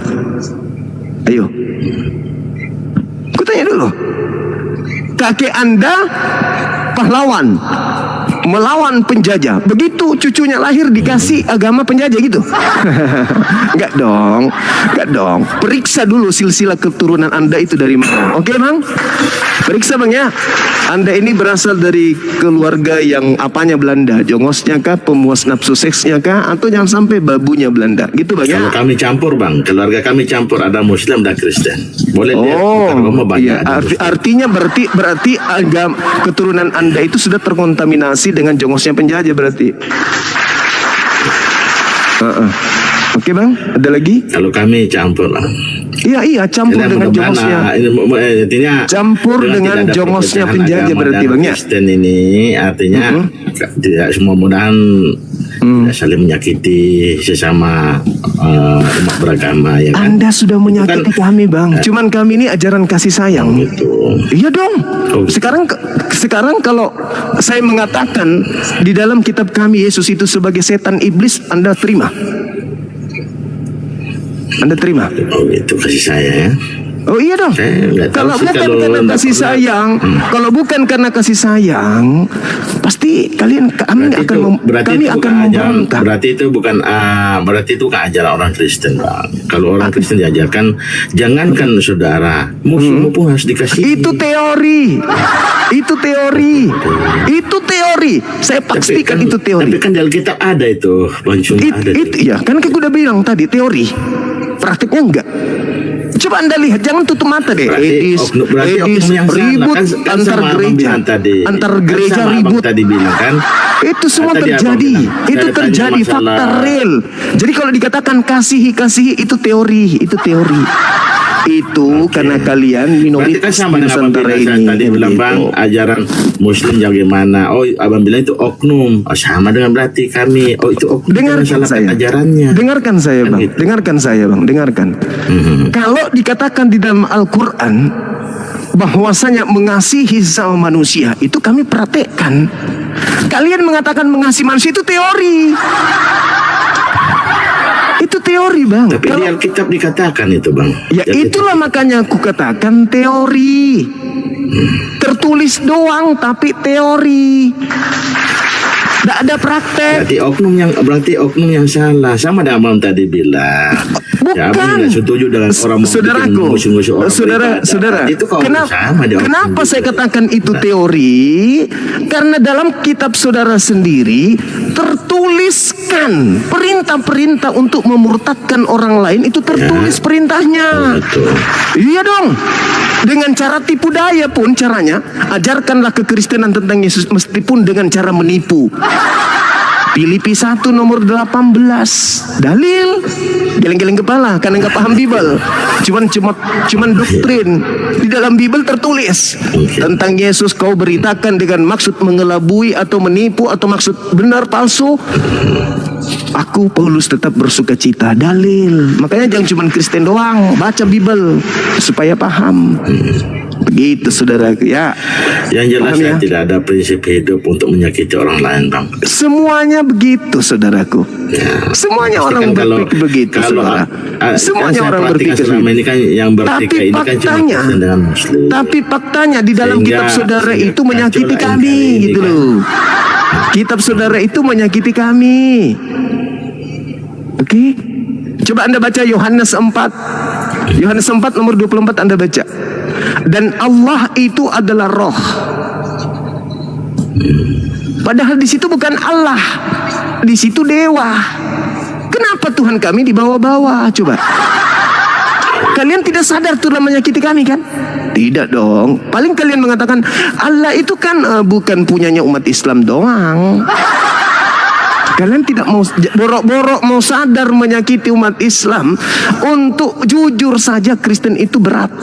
Ayo. Aku tanya dulu. Kakek Anda pahlawan, melawan penjajah. Begitu cucunya lahir dikasih agama penjajah gitu? Enggak dong. Periksa dulu silsilah keturunan Anda itu dari mana. Oke Bang? Periksa Bang ya. Anda ini berasal dari keluarga yang apanya Belanda? Jongosnya kah? Pemuas nafsu seksnya kah? Atau jangan sampai babunya Belanda? Gitu Bang ya? Kalau kami campur Bang, keluarga kami campur, ada Muslim dan Kristen. Boleh lihat agama banyak. Iya. Artinya berarti agama keturunan Anda itu sudah terkontaminasi dengan jongosnya penjajah berarti. Oke Bang, ada lagi? Kalau kami campur lah. Iya, campur dengan jongosnya. Campur dengan jongosnya penjajah berarti Bang ya. Kristen ini artinya tidak semua mudahan tidak saling menyakiti sesama umat beragama ya kan? Anda sudah menyakiti kami Bang. Cuman kami ini ajaran kasih sayang. Gitu. Iya dong. Sekarang kalau saya mengatakan di dalam kitab kami Yesus itu sebagai setan iblis, Anda terima? Anda terima? Oh itu kasih saya ya. Oh iya dong. Kalau bukan karena kasih sayang, kalau bukan karena kasih sayang, pasti kami akan memberontak. Berarti itu bukan ajaran orang Kristen, Bang. Kalau orang Kristen diajarkan, jangankan saudara, musuhmu pun harus dikasih. Itu teori. Saya pastikan itu teori. Tapi kan di Alkitab ada itu, Bang Cuma ada. Itu ya, kan aku udah bilang tadi teori. Praktiknya enggak. Coba Anda lihat, jangan tutup mata deh. Edis ribut antar gereja ribut. Tadi bilang kan, itu semua terjadi. Itu terjadi fakta real. Jadi kalau dikatakan kasihi itu teori. Itu karena kalian minoritas kan sama Nusantara ini. Tadi bilang Bang, ajaran Muslim bagaimana? Oh, Abang bilang itu oknum. Sama dengan berarti kami. Oh, itu oknum. Dengarkan saya. Ajarannya. Dengarkan saya Bang. Dengarkan. Kalau dikatakan di dalam Al-Quran bahwasanya mengasihi sesama manusia, itu kami praktekkan. Kalian mengatakan mengasihi manusia itu teori. Itu teori Bang. Tapi di Alkitab dikatakan itu Bang. Ya itulah makanya aku katakan teori. Tertulis doang tapi teori. Tidak ada praktek. Berarti oknum yang salah. Sama dengan Abang tadi bilang. Bukan. Ya, Abang tidak setuju dengan orang saudaraku. Saudara. Kenapa saya katakan itu teori? Karena dalam kitab saudara sendiri tertuliskan perintah-perintah untuk memurtadkan orang lain, itu tertulis perintahnya. Iya dong. Dengan cara tipu daya pun caranya, ajarkanlah kekristenan tentang Yesus meskipun dengan cara menipu. Filipi 1 nomor 18. Dalil. Geleng-geleng kepala karena nggak paham Bible. Cuman doktrin. Di dalam Bible tertulis tentang Yesus, kau beritakan dengan maksud mengelabui atau menipu atau maksud benar palsu. Aku Paulus tetap bersuka cita. Dalil. Makanya jangan cuma Kristen doang, baca Bible supaya paham. Begitu saudara ya. Yang jelas ya, tidak ada prinsip hidup untuk menyakiti orang lain Bang. Semuanya begitu saudaraku. Ya, semuanya orang berpikir begitu saudara. Semuanya orang berpikir ini kan yang bertikai ini kan cuma Kristen dengan Muslim. Tapi faktanya di dalam kitab saudara itu menyakiti kami gitu loh. Kitab saudara itu menyakiti kami. Oke? Coba Anda baca Yohanes 4. Yohanes 4 nomor 24 Anda baca. Dan Allah itu adalah roh. Padahal di situ bukan Allah, di situ dewa. Kenapa Tuhan kami dibawa-bawa? Coba. Kalian tidak sadar Tuhan menyakiti kami kan? Tidak dong. Paling kalian mengatakan Allah itu kan bukan punyanya umat Islam doang. Kalian tidak mau borok-borok mau sadar menyakiti umat Islam. Untuk jujur saja Kristen itu berat.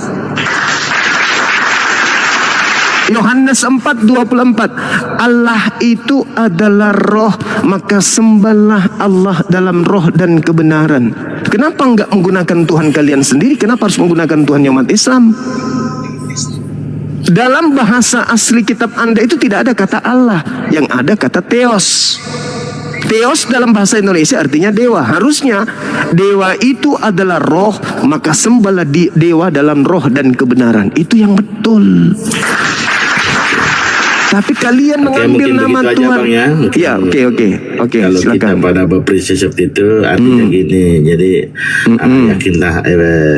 Yohanes 4:24, Allah itu adalah roh, maka sembahlah Allah dalam roh dan kebenaran. Kenapa enggak menggunakan Tuhan kalian sendiri? Kenapa harus menggunakan Tuhan umat Islam? Dalam bahasa asli kitab Anda itu tidak ada kata Allah, yang ada kata Theos. Theos dalam bahasa Indonesia artinya dewa. Harusnya dewa itu adalah roh, maka sembahlah dewa dalam roh dan kebenaran. Itu yang betul. Tapi kalian mengambil nama Tuhan. Ya, oke. Kalau Silakan. kita pada berprinsip seperti itu, artinya gini. Jadi yakinlah,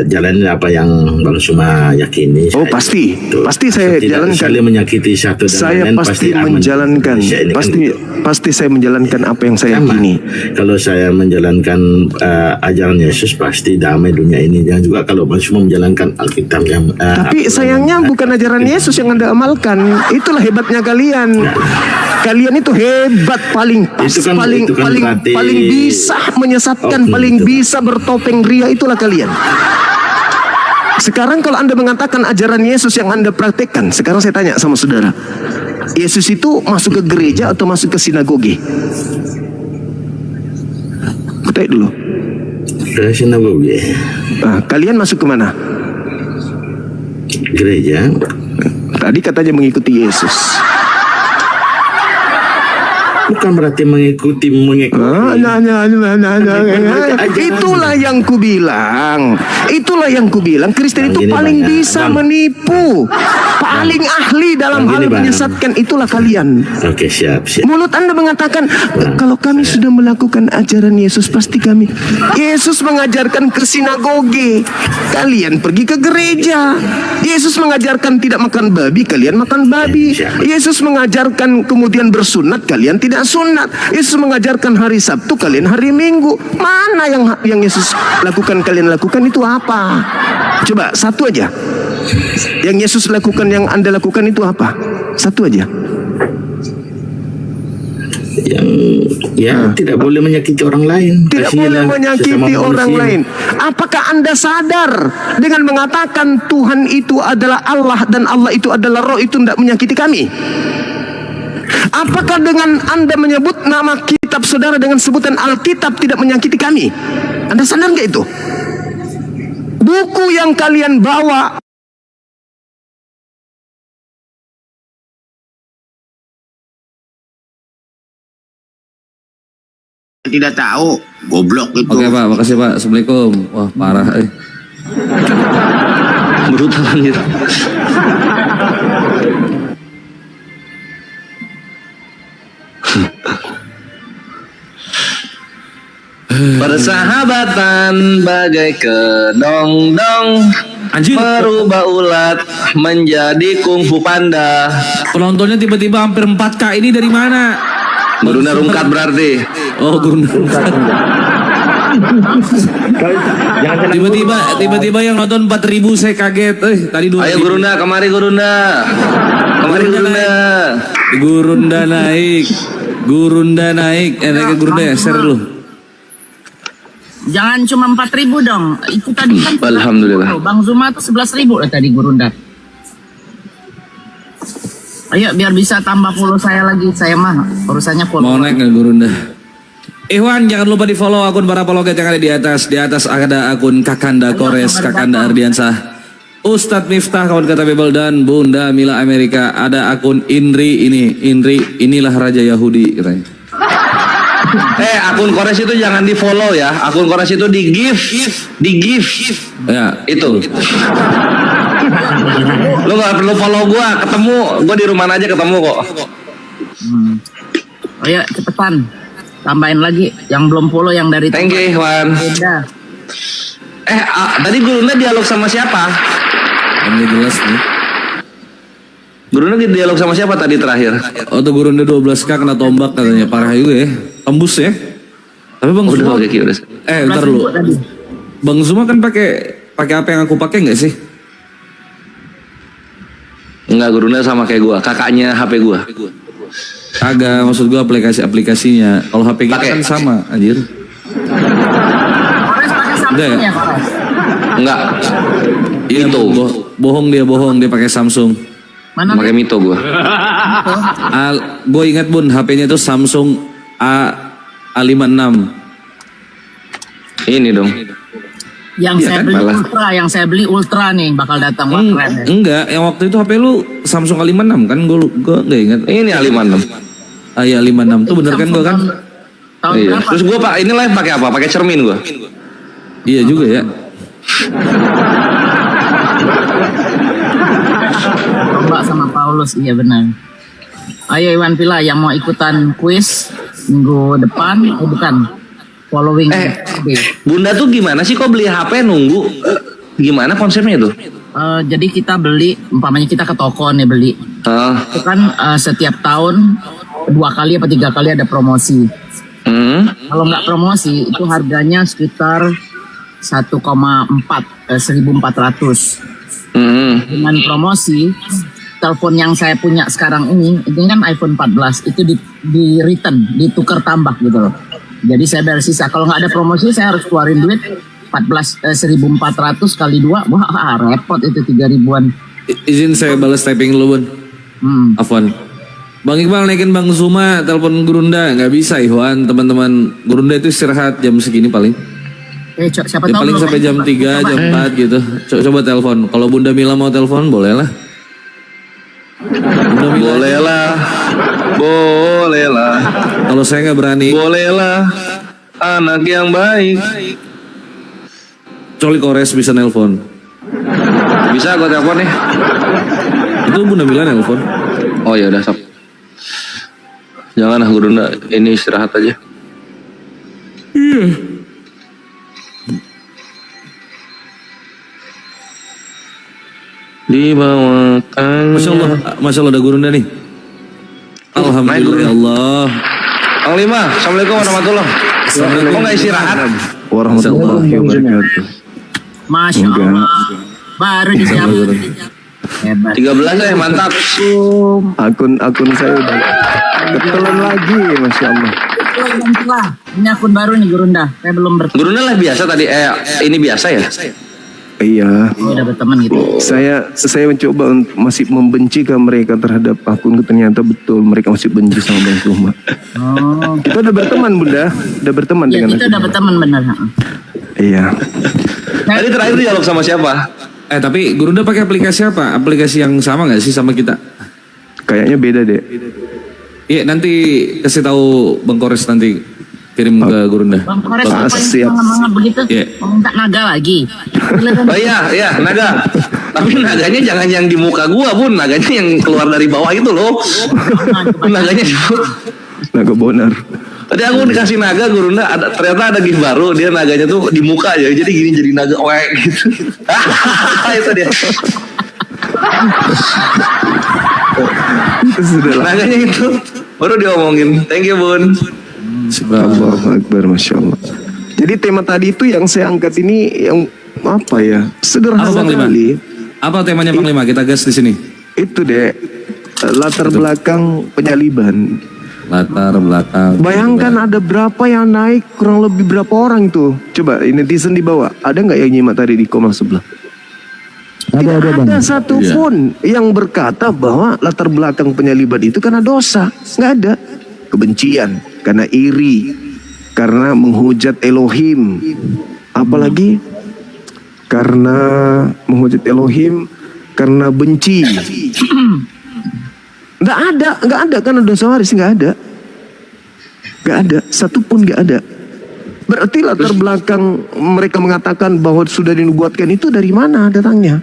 jalani apa yang Bang Suma yakini. Oh pasti, pasti saya jalankan. Saling menyakiti satu dan Saya lain pasti aman. menjalankan. Indonesia ini kan gitu. Pasti saya menjalankan apa yang saya yakini. Kalau saya menjalankan ajaran Yesus, pasti damai dunia ini. Dan juga kalau Bang Suma menjalankan Alkitab yang Tapi sayangnya bukan ajaran Yesus yang Anda amalkan. Itulah hebatnya kalian. Kalian itu hebat, paling pas, paling bisa menyesatkan, paling bisa bertopeng ria, itulah kalian. Sekarang kalau Anda mengatakan ajaran Yesus yang Anda praktekkan, sekarang saya tanya sama saudara, Yesus itu masuk ke gereja atau masuk ke sinagoge? Tanya dulu. Ke sinagoge. Kalian masuk ke mana? Gereja. Tadi katanya mengikuti Yesus. Bukan berarti mengikuti. Itulah yang kubilang. Itulah yang kubilang. Kristen itu paling bisa menipu, paling ahli dalam hal menyesatkan. Itulah kalian. Oke, siap. Mulut Anda mengatakan kalau kami sudah melakukan ajaran Yesus, pasti kami. Yesus mengajarkan ke sinagoge, kalian pergi ke gereja. Yesus mengajarkan tidak makan babi, kalian makan babi. Yesus mengajarkan kemudian bersunat, kalian tidak sunat. Yesus mengajarkan hari Sabtu, kalian hari Minggu. Mana yang Yesus lakukan kalian lakukan itu apa? Coba satu aja. Yang Yesus lakukan, yang Anda lakukan itu apa? Satu aja. Yang tidak boleh menyakiti orang lain. Tidak boleh menyakiti orang lain. Apakah Anda sadar dengan mengatakan Tuhan itu adalah Allah dan Allah itu adalah roh, itu tidak menyakiti kami? Apakah dengan Anda menyebut nama kitab saudara dengan sebutan Alkitab tidak menyakiti kami? Anda sadar nggak itu? Buku yang kalian bawa Tidak tahu, goblok itu. Oke Pak, makasih Pak. Assalamualaikum. Wah parah. Brutal anjir. Persahabatan bagai kedong-dong, merubah ulat menjadi kungfu panda. Penontonnya tiba-tiba hampir 4K, ini dari mana? Guruna rungkat berarti. Oh, guruna rungkat. Tiba-tiba yang nonton 4.000, saya kaget. Tadi 2. Ayo Gurunda, kemari Gurunda. Kemari Gurunda. Gurunda naik. Naik ke Gurunda ya, share dulu. Jangan cuma 4.000 dong. Itu tadi kan Alhamdulillah. Bang Zuma tuh 11.000 lah tadi Gurunda. Ayo biar bisa tambah follow saya lagi. Saya mah urusannya follow. Mau naik nggak Gurunda? Iwan, jangan lupa di follow akun para pologet yang ada di atas. Di atas ada akun Kakanda Kores, Kakanda Ardiansah, Ustadz Miftah, kawan kata Bebel, dan Bunda Mila Amerika. Ada akun Indri, inilah Raja Yahudi katanya. Akun Kores itu jangan di follow ya. Akun Kores itu di give. Ya, itu. Lu gak perlu follow gua, gua di rumah aja ketemu kok. Ayo cepetan, tambahin lagi yang belum follow yang dari. Thank you Iwan. Tadi Gurunda dialog sama siapa? Ini jelas nih. Gurunda dialog sama siapa tadi terakhir? Oh tuh Gurunda 12K kena tombak katanya, parah juga ya. Tembus ya. Tapi Bang Zuma, ntar dulu. Bang Zuma kan pakai apa yang aku pakai nggak sih? Enggak, Gurunda sama kayak gua, kakaknya HP gua. Agak, maksud gua aplikasinya. Kalau HP kita kan sama, anjir. Kores pakai Samsung ya, Kores? Enggak. Iya, bohong dia pakai Samsung. Mana? Pakai Mito gua. Gue ingat Bun, HP-nya itu Samsung A56. Ini dong. Yang Iya saya kan? beli Malah. Ultra, yang saya beli Ultra nih bakal datang. Wah, keren ya. Enggak, yang waktu itu HP lu Samsung A56 kan? Gue enggak ingat. Ini A56. Ah iya A56 tuh bener kan gue kan? Tahun Iya. berapa? Terus gua Pak, ini live pakai apa? Pakai cermin gua. Iya juga ya. Mbak sama Paulus, iya benar. Ayo Iwan Pila yang mau ikutan kuis minggu depan, bukan following. Bunda tuh gimana sih kok beli HP nunggu? Gimana konsepnya itu? Jadi kita beli, umpamanya kita ke toko nih beli. Itu kan setiap tahun 2 kali apa 3 kali ada promosi. Kalau nggak promosi itu harganya sekitar 1,4 1.400. Dengan promosi, telepon yang saya punya sekarang ini kan iPhone 14 itu di return, ditukar tambah gitu loh. Jadi saya bayar sisa. Kalau nggak ada promosi saya harus keluarin duit 1.400 kali 2, wah repot itu 3.000-an. Izin saya balas typing lu Bun. Afwan. Bang Iqbal naikin Bang Zuma telepon Gurunda, nggak bisa Iwan, teman-teman. Gurunda itu istirahat jam segini paling. Siapa Ya, tahu paling belum sampai jam 3, jam 4 gitu. Coba telepon. Kalau Bunda Mila mau telepon boleh lah. Boleh lah. Kalau saya nggak berani. Boleh lah. Anak yang baik. Coli Kores bisa nelpon. Bisa gua telepon nih. Itu Bunda Mila nelpon. Oh ya udah sob. Jangan Gurunda, ini istirahat aja. Di bawah Masya Allah ada Gurunda nih. Alhamdulillah ya Allah. Bang Lima, Assalamualaikum warahmatullahi wabarakatuh. Kok nggak istirahat? Warahmatullahi wabarakatuh. Masya Allah. Baru disiapin. Hebat. 13 mantap. Akun saya udah ketelan lagi, Masya Allah. Ini akun baru nih Gurunda. Saya belum Gurunda lah biasa tadi. Ini biasa ya? Iya. udah berteman gitu. Saya mencoba untuk masih membenci ke mereka terhadap akun, ternyata betul mereka masih benci sama Bang Zuma. Oh. Kita udah berteman Bunda, udah berteman Ya, dengan kita aku. udah berteman benar. Iya. Tadi terakhir dialog sama siapa? Tapi Gurunda pakai aplikasi apa? Aplikasi yang sama nggak sih sama kita? Kayaknya beda deh. Iya nanti kasih tahu Bang Kores nanti kirim ke Gurunda. Bang Kores apa siap. yang semangat begitu? Iya. Mau minta naga lagi. Oh iya, naga. Tapi naganya jangan yang di muka gua, Bun. Naganya yang keluar dari bawah itu loh. Naganya Naga bonar. Tadi aku dikasih naga Gurunda, ternyata ada gift baru, dia naganya tuh di muka aja, jadi gini jadi naga oek gitu. Itu dia. Naganya itu baru diomongin. Thank you Bun. Allahu Akbar, Masya Allah. Jadi tema tadi itu yang saya angkat ini yang apa ya? Sederhana Apa Bang Lima? sekali. Apa temanya Bang Lima? Kita gas di sini. Itu deh latar belakang penyaliban. Latar belakang. Bayangkan ada berapa yang naik, kurang lebih berapa orang tuh? Coba netizen di bawah, ada nggak yang nyimak tadi di komen sebelah? Tidak ada satupun yang berkata bahwa latar belakang penyaliban itu karena dosa. Nggak ada. Kebencian, karena iri, karena menghujat Elohim. Apalagi karena menghujat Elohim, karena benci. Nggak ada karena dosa waris, nggak ada, satupun nggak ada. Berarti latar belakang mereka mengatakan bahwa sudah dinubuatkan itu dari mana datangnya?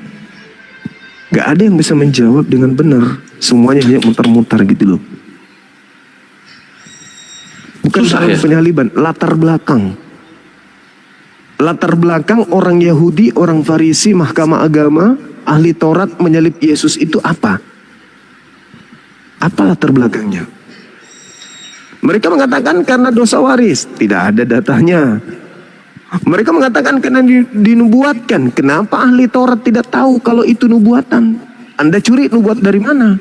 Nggak ada yang bisa menjawab dengan benar. Semuanya hanya muter-muter gitu loh. Bukan soal penyaliban, latar belakang. Latar belakang orang Yahudi, orang Farisi, mahkamah agama, ahli Taurat menyalib Yesus itu apa? Apa latar belakangnya? Mereka mengatakan karena dosa waris. Tidak ada datanya. Mereka mengatakan karena dinubuatkan. Kenapa ahli Taurat tidak tahu kalau itu nubuatan? Anda curi nubuat dari mana?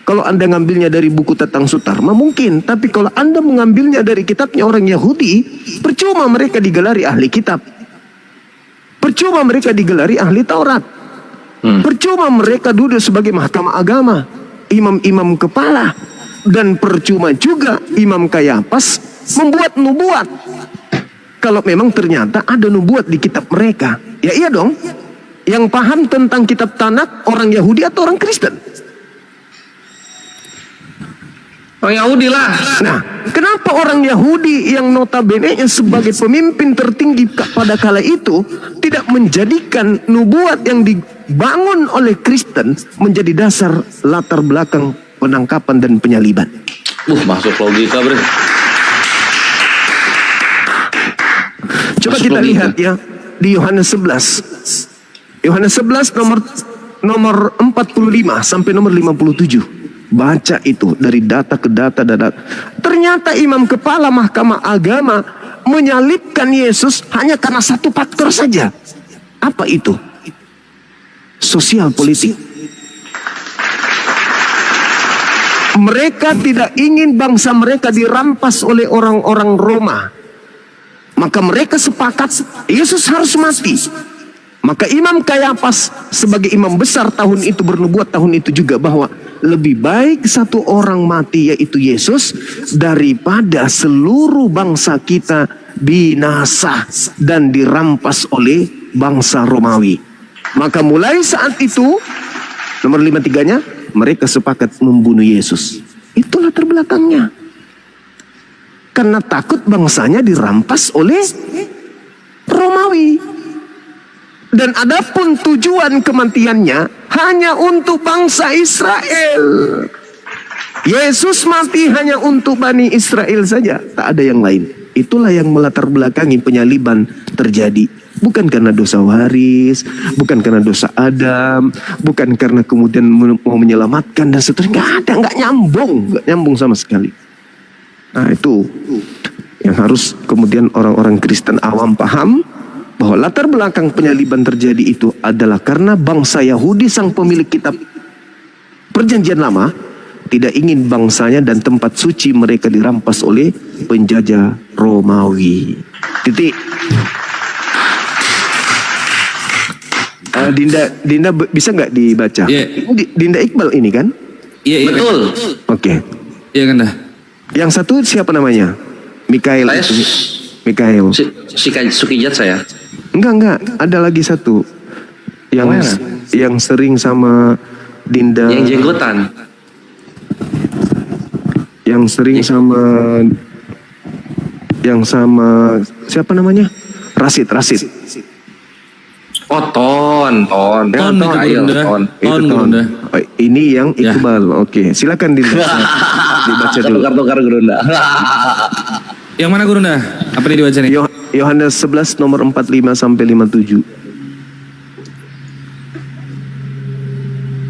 Kalau Anda ngambilnya dari buku Tatang Sutarma mungkin, tapi kalau Anda mengambilnya dari kitabnya orang Yahudi, percuma mereka digelari ahli kitab. Percuma mereka digelari ahli Taurat. Percuma mereka duduk sebagai mahkamah agama, imam-imam kepala. Dan percuma juga Imam Kayafas membuat nubuat. Kalau memang ternyata ada nubuat di kitab mereka. Ya iya dong. Yang paham tentang kitab Tanakh orang Yahudi atau orang Kristen? Orang Yahudi lah. Nah, kenapa orang Yahudi yang notabene sebagai pemimpin tertinggi pada kala itu tidak menjadikan nubuat yang dibangun oleh Kristen menjadi dasar latar belakang penangkapan dan penyaliban? Masuk logika, Bro. Coba Masuk kita logika. lihat ya di Yohanes 11. Yohanes 11 nomor 45 sampai nomor 57. Baca itu dari data ke data. Ternyata imam kepala mahkamah agama menyalibkan Yesus hanya karena satu faktor saja. Apa itu? Sosial politik. Mereka tidak ingin bangsa mereka dirampas oleh orang-orang Roma. Maka mereka sepakat Yesus harus mati. Maka Imam Kayafas sebagai imam besar tahun itu bernubuat tahun itu juga bahwa lebih baik satu orang mati yaitu Yesus daripada seluruh bangsa kita binasa dan dirampas oleh bangsa Romawi. Maka mulai saat itu nomor 53-nya mereka sepakat membunuh Yesus. Itu latar belakangnya. Karena takut bangsanya dirampas oleh Romawi. Dan adapun tujuan kematiannya hanya untuk bangsa Israel. Yesus mati hanya untuk Bani Israel saja, tak ada yang lain. Itulah yang melatar belakangi penyaliban terjadi. Bukan karena dosa waris, bukan karena dosa Adam, bukan karena kemudian mau menyelamatkan dan seterusnya. Nggak nyambung sama sekali. Nah itu yang harus kemudian orang-orang Kristen awam paham, bahwa latar belakang penyaliban terjadi itu adalah karena bangsa Yahudi sang pemilik kitab Perjanjian Lama tidak ingin bangsanya dan tempat suci mereka dirampas oleh penjajah Romawi. Titik. Dinda bisa nggak dibaca? Yeah. Dinda Iqbal ini kan? Iya, betul. Oke. Iya kan dah. Yang satu siapa namanya? Mikael. Mikael. Sukijat saya. Enggak, ada lagi satu. Yang sering sama Dinda. Yang jenggotan. Yang sering sama siapa namanya? Rasid. Oh, Ton. Ini yang Iqbal. Oke, silakan dibaca dulu. Kartu Gurunda. Yang mana Gurunda? Apa nih dibaca nih? Yohanes 11 nomor 45 sampai 57.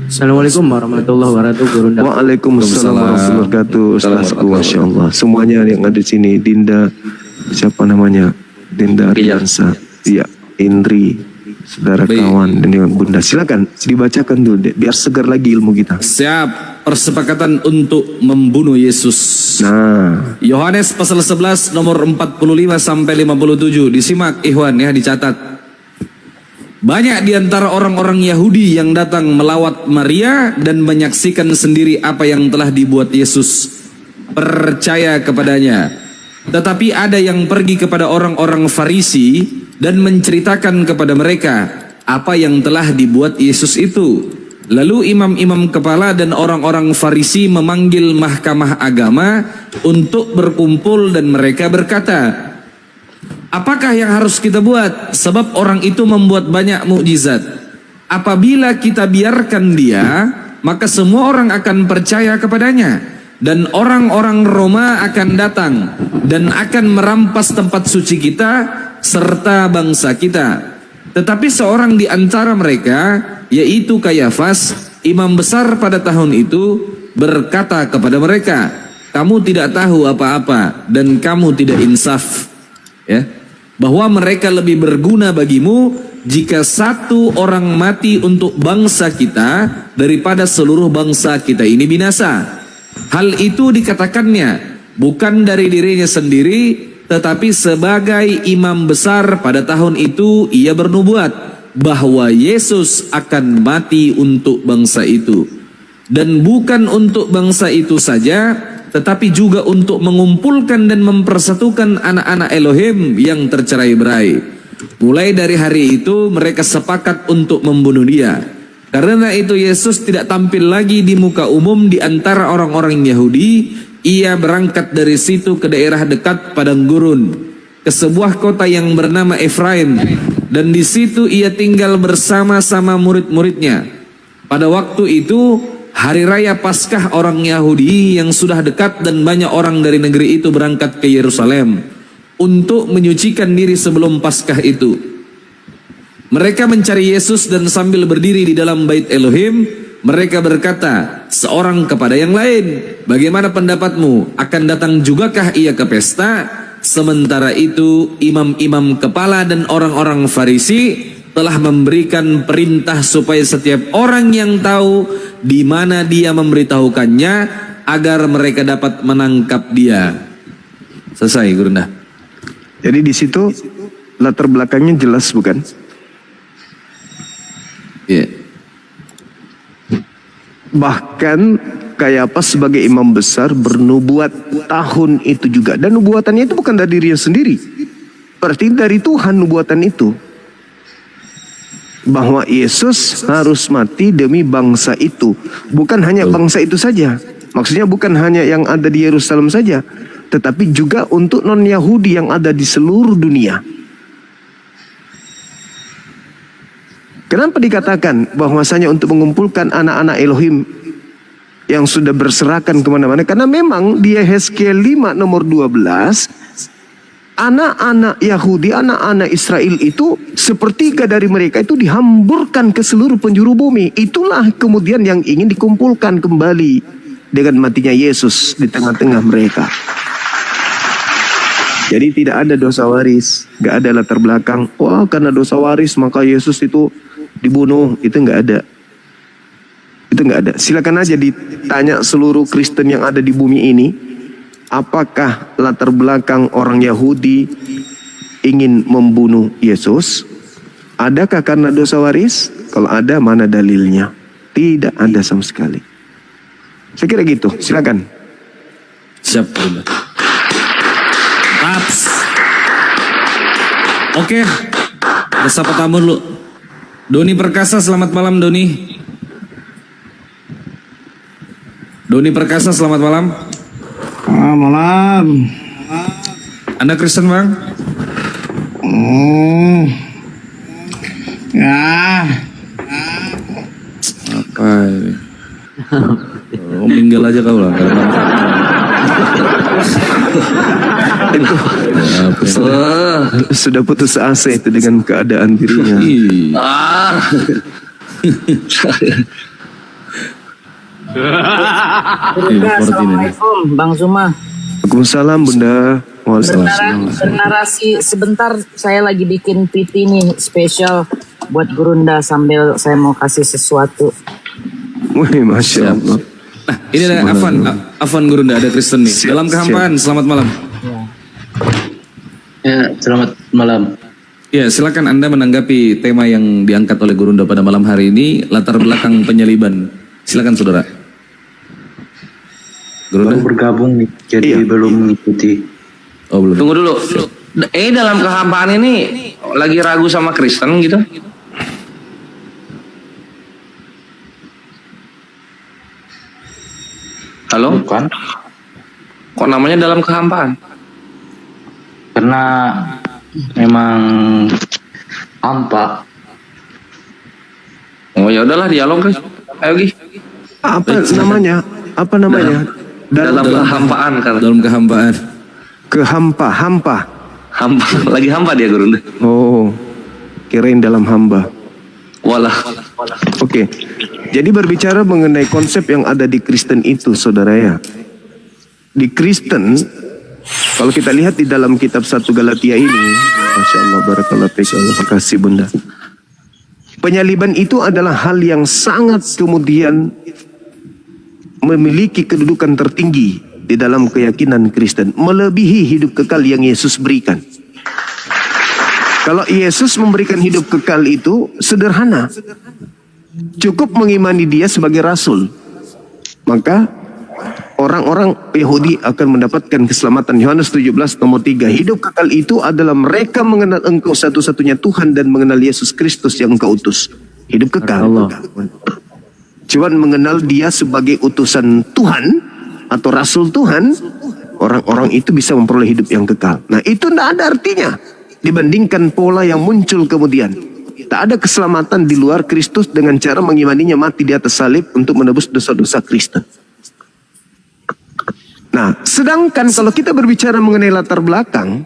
Assalamualaikum warahmatullahi wabarakatuh, Gurunda. Waalaikumsalam warahmatullahi wabarakatuh. Ustazku, Masya Allah. Semuanya yang ada di sini, Dinda, siapa namanya? Dinda Ardiansa, iya, Indri, saudara kawan dan juga Bunda. Silakan dibacakan dulu deh, biar segar lagi ilmu kita. Siap. Persepakatan untuk membunuh Yesus. Nah, Yohanes pasal 11 nomor 45 sampai 57. Disimak Ikhwan ya, dicatat. Banyak di antara orang-orang Yahudi yang datang melawat Maria dan menyaksikan sendiri apa yang telah dibuat Yesus. Percaya kepadanya. Tetapi ada yang pergi kepada orang-orang Farisi dan menceritakan kepada mereka apa yang telah dibuat Yesus itu. Lalu imam-imam kepala dan orang-orang Farisi memanggil mahkamah agama untuk berkumpul dan mereka berkata, apakah yang harus kita buat? Sebab orang itu membuat banyak mukjizat. Apabila kita biarkan dia, maka semua orang akan percaya kepadanya. Dan orang-orang Roma akan datang dan akan merampas tempat suci kita serta bangsa kita. Tetapi seorang di antara mereka, yaitu Kayafas, imam besar pada tahun itu, berkata kepada mereka, kamu tidak tahu apa-apa dan kamu tidak insaf, ya, bahwa mereka lebih berguna bagimu jika satu orang mati untuk bangsa kita daripada seluruh bangsa kita ini binasa. Hal itu dikatakannya bukan dari dirinya sendiri, tetapi sebagai imam besar pada tahun itu ia bernubuat bahwa Yesus akan mati untuk bangsa itu. Dan bukan untuk bangsa itu saja, tetapi juga untuk mengumpulkan dan mempersatukan anak-anak Elohim yang tercerai-berai. Mulai dari hari itu mereka sepakat untuk membunuh dia. Karena itu Yesus tidak tampil lagi di muka umum di antara orang-orang Yahudi. Ia berangkat dari situ ke daerah dekat padang gurun, ke sebuah kota yang bernama Efraim, dan di situ ia tinggal bersama-sama murid-muridnya. Pada waktu itu hari raya Paskah orang Yahudi yang sudah dekat, dan banyak orang dari negeri itu berangkat ke Yerusalem untuk menyucikan diri sebelum Paskah itu. Mereka mencari Yesus, dan sambil berdiri di dalam bait Elohim, mereka berkata seorang kepada yang lain, "Bagaimana pendapatmu? Akan datang jugakah ia ke pesta?" Sementara itu imam-imam kepala dan orang-orang Farisi telah memberikan perintah supaya setiap orang yang tahu di mana dia memberitahukannya agar mereka dapat menangkap dia. Selesai, Gurunda. Jadi di situ latar belakangnya jelas, bukan? Iya. Bahkan Kayapas sebagai imam besar bernubuat tahun itu juga. Dan nubuatannya itu bukan dari dirinya sendiri. Berarti dari Tuhan nubuatan itu. Bahwa Yesus harus mati demi bangsa itu. Bukan hanya bangsa itu saja. Maksudnya bukan hanya yang ada di Yerusalem saja. Tetapi juga untuk non-Yahudi yang ada di seluruh dunia. Kenapa dikatakan bahwasanya untuk mengumpulkan anak-anak Elohim yang sudah berserakan kemana-mana? Karena memang di Yehezkiel 5 nomor 12, anak-anak Yahudi, anak-anak Israel itu sepertiga dari mereka itu dihamburkan ke seluruh penjuru bumi. Itulah kemudian yang ingin dikumpulkan kembali dengan matinya Yesus di tengah-tengah mereka. Jadi tidak ada dosa waris, gak ada latar belakang. Wah, karena dosa waris maka Yesus itu dibunuh. Itu nggak ada. Itu nggak ada. Silakan aja ditanya seluruh Kristen yang ada di bumi ini, apakah latar belakang orang Yahudi ingin membunuh Yesus? Adakah karena dosa waris? Kalau ada, mana dalilnya? Tidak ada sama sekali. Saya kira gitu. Silakan. Siap. Taps. Oke. Bersapa tamu dulu. Doni Perkasa, selamat malam Doni. Doni Perkasa, selamat malam. Malam. Anda Kristen, Bang? Ya. Apa ini? Oh, meninggal aja kau lah. Sudah putus asa itu dengan keadaan dirinya. Assalamualaikum Bang Zuma. Waalaikumsalam Bunda. Bernarasi sebentar, saya lagi bikin PT nih spesial buat Gurunda sambil saya mau kasih sesuatu. Wih, Masya Allah. Nah, ini ada Afan Gurunda, ada Kristen nih. Dalam kehampaan, selamat malam. Ya, selamat malam. Ya, silakan Anda menanggapi tema yang diangkat oleh Gurunda pada malam hari ini, latar belakang penyaliban. Silakan saudara. Gurunda baru bergabung nih, jadi belum mengikuti. Oh, belum. Tunggu dulu. Dalam kehampaan ini lagi ragu sama Kristen gitu? Halo? Bukan. Kok namanya dalam kehampaan? Karena memang hampa. Oh ya udahlah, dialog guys. Ayo Gi. Apa namanya? Apa namanya? Dalam kehampaan kan. Dalam kehampaan. Hampa. Lagi hampa dia Gurunda. Oh, kirain dalam hamba. Walah. Oke. Jadi berbicara mengenai konsep yang ada di Kristen itu, saudara ya. Di Kristen, kalau kita lihat di dalam kitab 1 Galatia ini, Masya Allah, barakallahu fiik. Terima kasih Bunda. Penyaliban itu adalah hal yang sangat kemudian memiliki kedudukan tertinggi di dalam keyakinan Kristen, melebihi hidup kekal yang Yesus berikan. Kalau Yesus memberikan hidup kekal itu sederhana, cukup mengimani Dia sebagai rasul, maka orang-orang Yahudi akan mendapatkan keselamatan. Yohanes 17 nomor 3. Hidup kekal itu adalah mereka mengenal Engkau satu-satunya Tuhan dan mengenal Yesus Kristus yang Engkau utus. Hidup kekal. Cuman mengenal Dia sebagai utusan Tuhan atau rasul Tuhan, orang-orang itu bisa memperoleh hidup yang kekal. Nah, itu tidak ada artinya dibandingkan pola yang muncul kemudian. Tak ada keselamatan di luar Kristus dengan cara mengimaninya mati di atas salib untuk menebus dosa-dosa Kristen. Nah, sedangkan kalau kita berbicara mengenai latar belakang,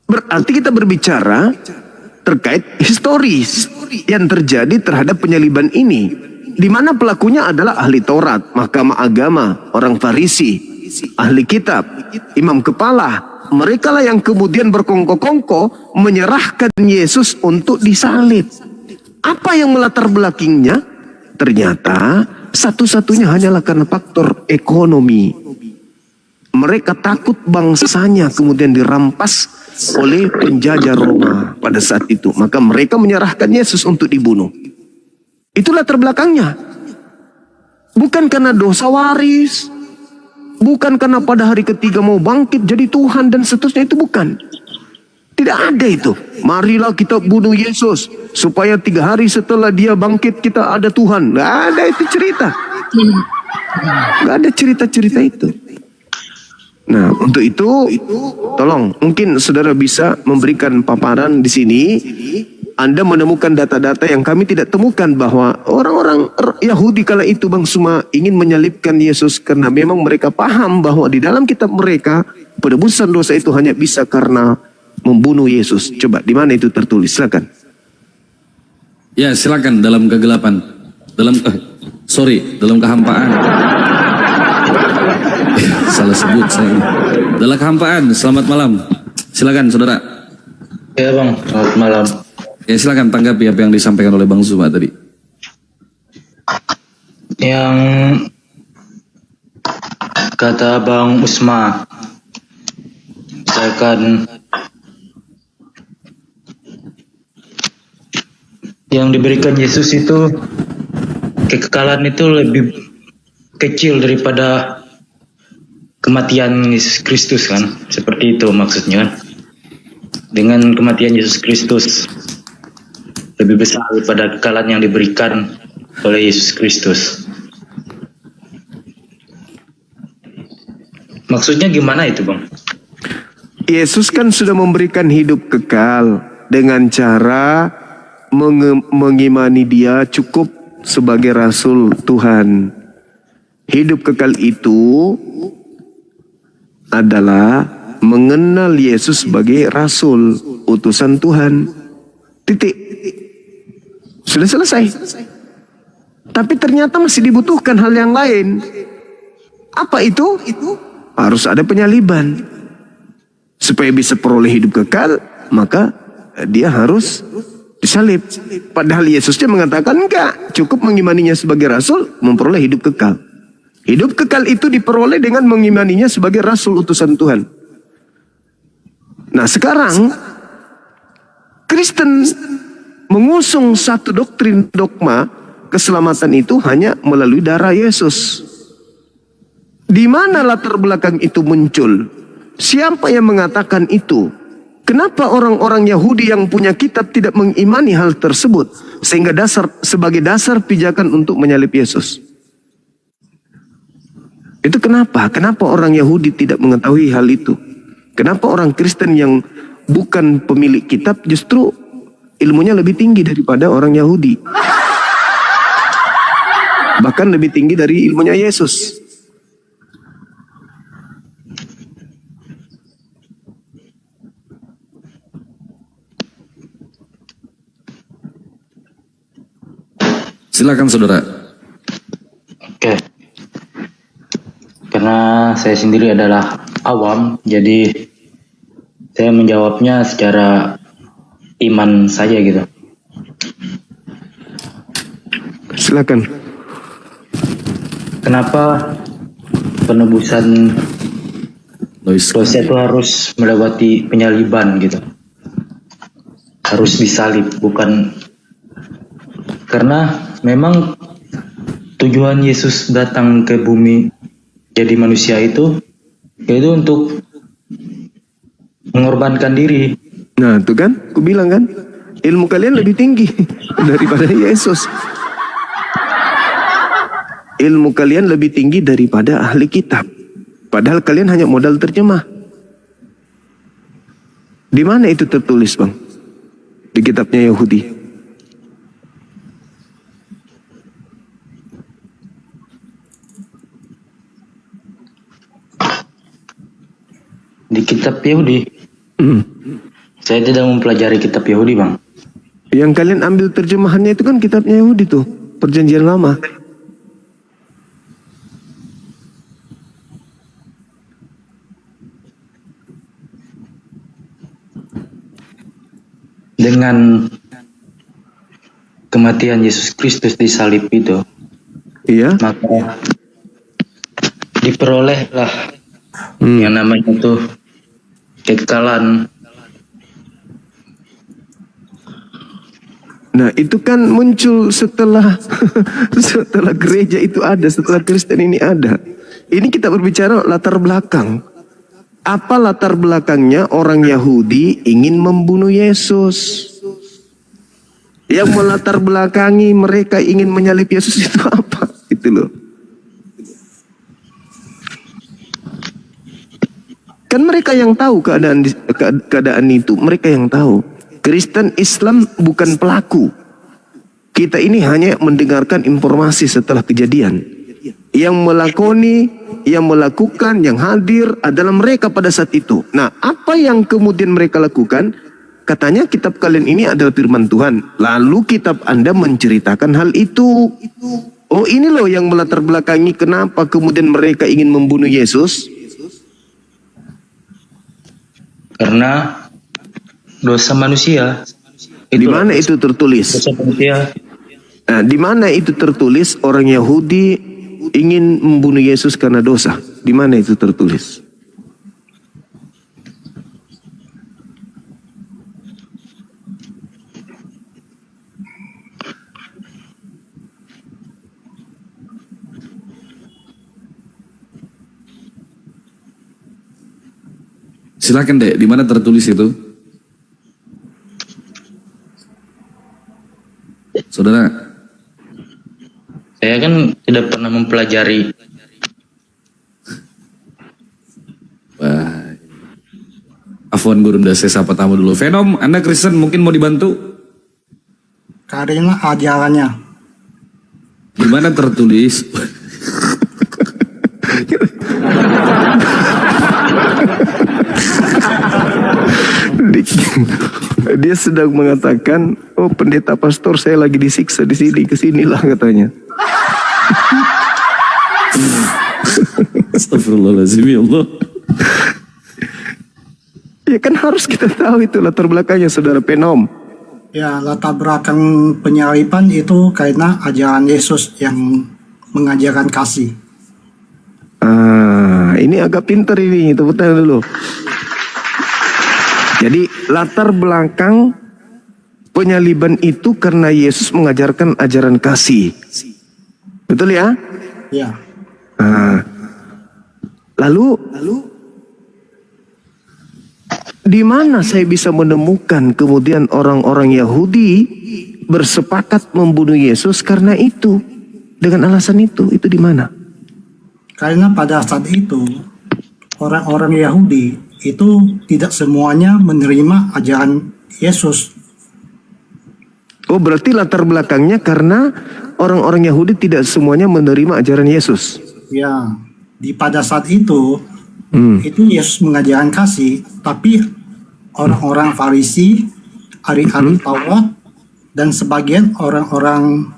berarti kita berbicara terkait historis yang terjadi terhadap penyaliban ini, di mana pelakunya adalah ahli Taurat, mahkamah agama, orang Farisi, ahli kitab, imam kepala. Mereka lah yang kemudian berkongko-kongko menyerahkan Yesus untuk disalib. Apa yang melatar belakangnya? Ternyata satu-satunya hanyalah karena faktor ekonomi. Mereka takut bangsanya kemudian dirampas oleh penjajah Roma pada saat itu. Maka mereka menyerahkan Yesus untuk dibunuh. Itu latar belakangnya. Bukan karena dosa waris. Bukan karena pada hari ketiga mau bangkit jadi Tuhan dan seterusnya, itu bukan. Tidak ada itu. Marilah kita bunuh Yesus supaya 3 hari setelah Dia bangkit kita ada Tuhan. Nggak ada itu cerita. Nggak ada cerita-cerita itu. Nah, untuk itu tolong mungkin saudara bisa memberikan paparan di sini. Anda menemukan data-data yang kami tidak temukan bahwa orang-orang Yahudi kala itu Bang Suma ingin menyalibkan Yesus karena memang mereka paham bahwa di dalam kitab mereka penebusan dosa itu hanya bisa karena membunuh Yesus. Coba di mana itu tertulis? Silakan. Ya, silakan. Dalam kegelapan, dalam kehampaan. Salah sebut saya. Dalam kehampaan. Selamat malam. Silakan saudara. Ya Bang, selamat malam. Ya, silakan tanggapi apa yang disampaikan oleh Bang Zuma tadi. Yang kata Bang Usma, misalkan yang diberikan Yesus itu, kekekalan itu lebih kecil daripada kematian Yesus Kristus kan, seperti itu maksudnya kan. Dengan kematian Yesus Kristus lebih besar daripada kekekalan yang diberikan oleh Yesus Kristus. Maksudnya gimana itu Bang? Yesus kan sudah memberikan hidup kekal dengan cara mengimani Dia cukup sebagai rasul Tuhan. Hidup kekal itu adalah mengenal Yesus sebagai rasul, utusan Tuhan. Titik. Sudah selesai. Tapi ternyata masih dibutuhkan hal yang lain. Apa itu? Harus ada penyaliban. Supaya bisa peroleh hidup kekal, maka Dia harus disalib. Padahal Yesusnya mengatakan enggak, cukup mengimaninya sebagai rasul, memperoleh hidup kekal. Hidup kekal itu diperoleh dengan mengimaninya sebagai rasul utusan Tuhan. Nah, sekarang Kristen mengusung satu doktrin dogma keselamatan itu hanya melalui darah Yesus. Di mana latar belakang itu muncul? Siapa yang mengatakan itu? Kenapa orang-orang Yahudi yang punya kitab tidak mengimani hal tersebut sehingga sebagai dasar pijakan untuk menyalib Yesus? Itu kenapa? Kenapa orang Yahudi tidak mengetahui hal itu? Kenapa orang Kristen yang bukan pemilik kitab justru ilmunya lebih tinggi daripada orang Yahudi? Bahkan lebih tinggi dari ilmunya Yesus. Silakan saudara. Oke. Karena saya sendiri adalah awam, jadi saya menjawabnya secara iman saja gitu. Silakan. Kenapa penebusan dosa itu harus melewati penyaliban gitu? Harus disalib, bukan karena memang tujuan Yesus datang ke bumi jadi manusia itu yaitu untuk mengorbankan diri. Nah, itu kan, aku bilang kan, ilmu kalian lebih tinggi daripada Yesus. Ilmu kalian lebih tinggi daripada ahli kitab. Padahal kalian hanya modal terjemah. Di mana itu tertulis, Bang? Di kitabnya Yahudi. Di kitab Yahudi. Saya tidak mempelajari kitab Yahudi, Bang. Yang kalian ambil terjemahannya itu kan kitabnya Yahudi tuh, Perjanjian Lama. Dengan kematian Yesus Kristus di salib itu, iya, maka diperolehlah yang namanya tuh kekekalan. Nah, itu kan muncul setelah setelah gereja itu ada, setelah Kristen ini ada. Ini kita berbicara latar belakang. Apa latar belakangnya orang Yahudi ingin membunuh Yesus? Yang melatar belakangi mereka ingin menyalib Yesus itu apa? Itu loh. Kan mereka yang tahu keadaan itu, mereka yang tahu. Kristen Islam bukan pelaku. Kita ini hanya mendengarkan informasi setelah kejadian. Yang melakoni, yang melakukan, yang hadir adalah mereka pada saat itu. Nah, apa yang kemudian mereka lakukan? Katanya kitab kalian ini adalah firman Tuhan. Lalu kitab Anda menceritakan hal itu. Oh, ini loh yang melatar belakangi kenapa kemudian mereka ingin membunuh Yesus. Karena dosa manusia. Di mana itu tertulis? Dosa manusia. Nah, di mana itu tertulis orang Yahudi ingin membunuh Yesus karena dosa? Di mana itu tertulis? Silakan Dek, di mana tertulis itu? Saudara, saya kan tidak pernah mempelajari. Wah, Afwan Guru, saya sapa tamu dulu. Venom, Anda Kristen mungkin mau dibantu? Karena ajarannya. Di mana tertulis? Dia sedang mengatakan, oh pendeta pastor saya lagi disiksa di sini, kesinilah katanya. Astagfirullahaladzim, ya Allah. Ya kan harus kita tahu itu latar belakangnya, saudara Venom. Ya, latar belakang penyaliban itu karena ajaran Yesus yang mengajarkan kasih. Ini agak pintar ini, tepuk tangan dulu. Jadi latar belakang penyaliban itu karena Yesus mengajarkan ajaran kasih. Betul ya? Ya. Lalu di mana saya bisa menemukan kemudian orang-orang Yahudi bersepakat membunuh Yesus karena itu, dengan alasan itu di mana? Karena pada saat itu orang-orang Yahudi itu tidak semuanya menerima ajaran Yesus. Oh, berarti latar belakangnya karena orang-orang Yahudi tidak semuanya menerima ajaran Yesus. Ya, pada saat itu Yesus mengajarkan kasih, tapi orang-orang Farisi, ahli-ahli Taurat, dan sebagian orang-orang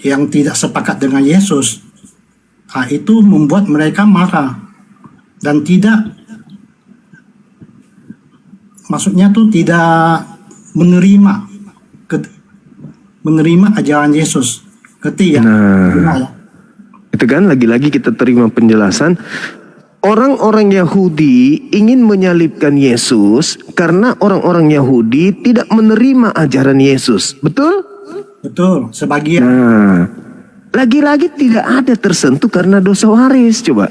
yang tidak sepakat dengan Yesus, itu membuat mereka marah dan maksudnya tuh tidak menerima menerima ajaran Yesus. Ngerti ya? Nah, itu kan lagi-lagi kita terima penjelasan. Orang-orang Yahudi ingin menyalibkan Yesus karena orang-orang Yahudi tidak menerima ajaran Yesus. Betul? Betul, sebagian. Nah, lagi-lagi tidak ada tersentuh karena dosa waris. Coba.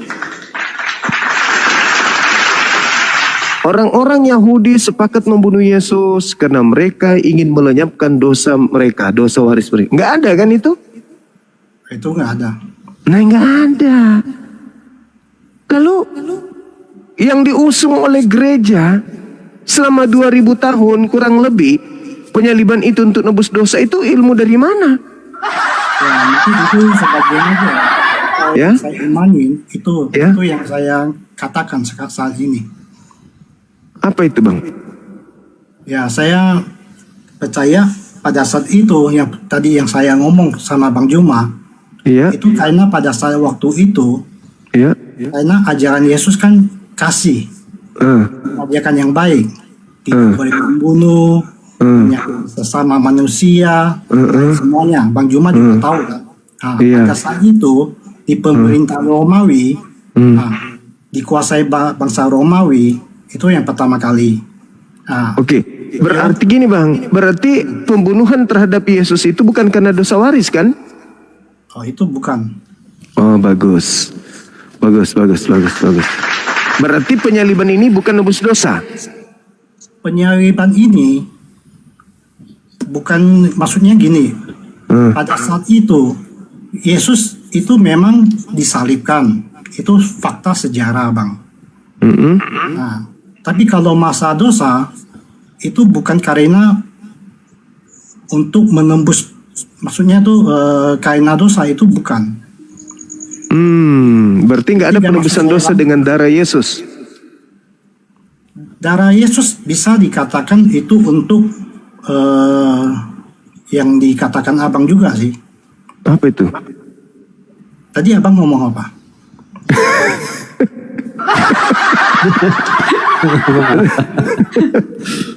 Orang-orang Yahudi sepakat membunuh Yesus karena mereka ingin melenyapkan dosa mereka, dosa waris mereka. Nggak ada kan itu? Itu nggak ada. Nah, nggak ada. Lalu yang diusung oleh gereja selama 2000 tahun kurang lebih, penyaliban itu untuk nebus dosa, itu ilmu dari mana? Ya, mungkin itu sebagian aja. Ya? Saya imanin itu Ya? itu yang saya katakan saat ini. Apa itu, Bang? Ya, saya percaya pada saat itu yang tadi yang saya ngomong sama Bang Juma, Iya. itu karena pada saat waktu itu, Iya. karena ajaran Yesus kan kasih, ajaran yang baik, tidak boleh membunuh, menyakiti sesama manusia, semuanya. Bang Juma juga tahu kan. Nah, pada saat itu di pemerintah Romawi, dikuasai bangsa Romawi, itu yang pertama kali. Nah, Oke, berarti gini, Bang, berarti pembunuhan terhadap Yesus itu bukan karena dosa waris kan? oh itu bukan. Oh, bagus. Bagus. Berarti penyaliban ini bukan nebus dosa. Penyaliban ini bukan, maksudnya gini. Pada saat itu Yesus itu memang disalibkan. Itu fakta sejarah, Bang. Nah, tapi kalau masa dosa itu bukan karena untuk menembus, maksudnya tuh karena dosa itu bukan. Berarti nggak ada penebusan dosa dengan darah Yesus. Darah Yesus bisa dikatakan itu untuk yang dikatakan abang juga sih. Apa itu? Tadi abang ngomong apa?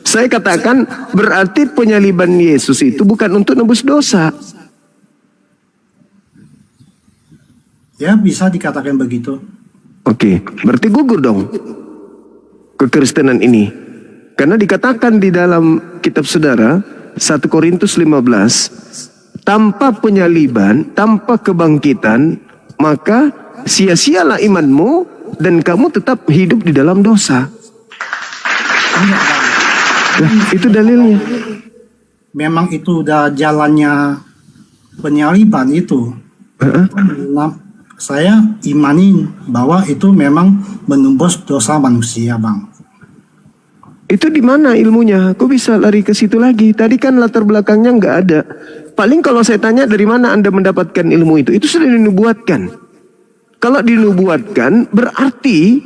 Saya katakan berarti penyaliban Yesus itu bukan untuk nebus dosa. Ya, bisa dikatakan begitu. Oke, berarti gugur dong kekristenan ini. Karena dikatakan di dalam kitab saudara 1 Korintus 15, tanpa penyaliban, tanpa kebangkitan, maka sia-sialah imanmu dan kamu tetap hidup di dalam dosa. Nah, itu dalilnya. Memang itu udah jalannya penyaliban itu. Nah, saya imanin bahwa itu memang menembus dosa manusia, Bang. Itu di mana ilmunya? Kok bisa lari ke situ lagi? Tadi kan latar belakangnya nggak ada. Paling kalau saya tanya dari mana Anda mendapatkan ilmu itu sudah dinubuatkan. Kalau dinubuatkan berarti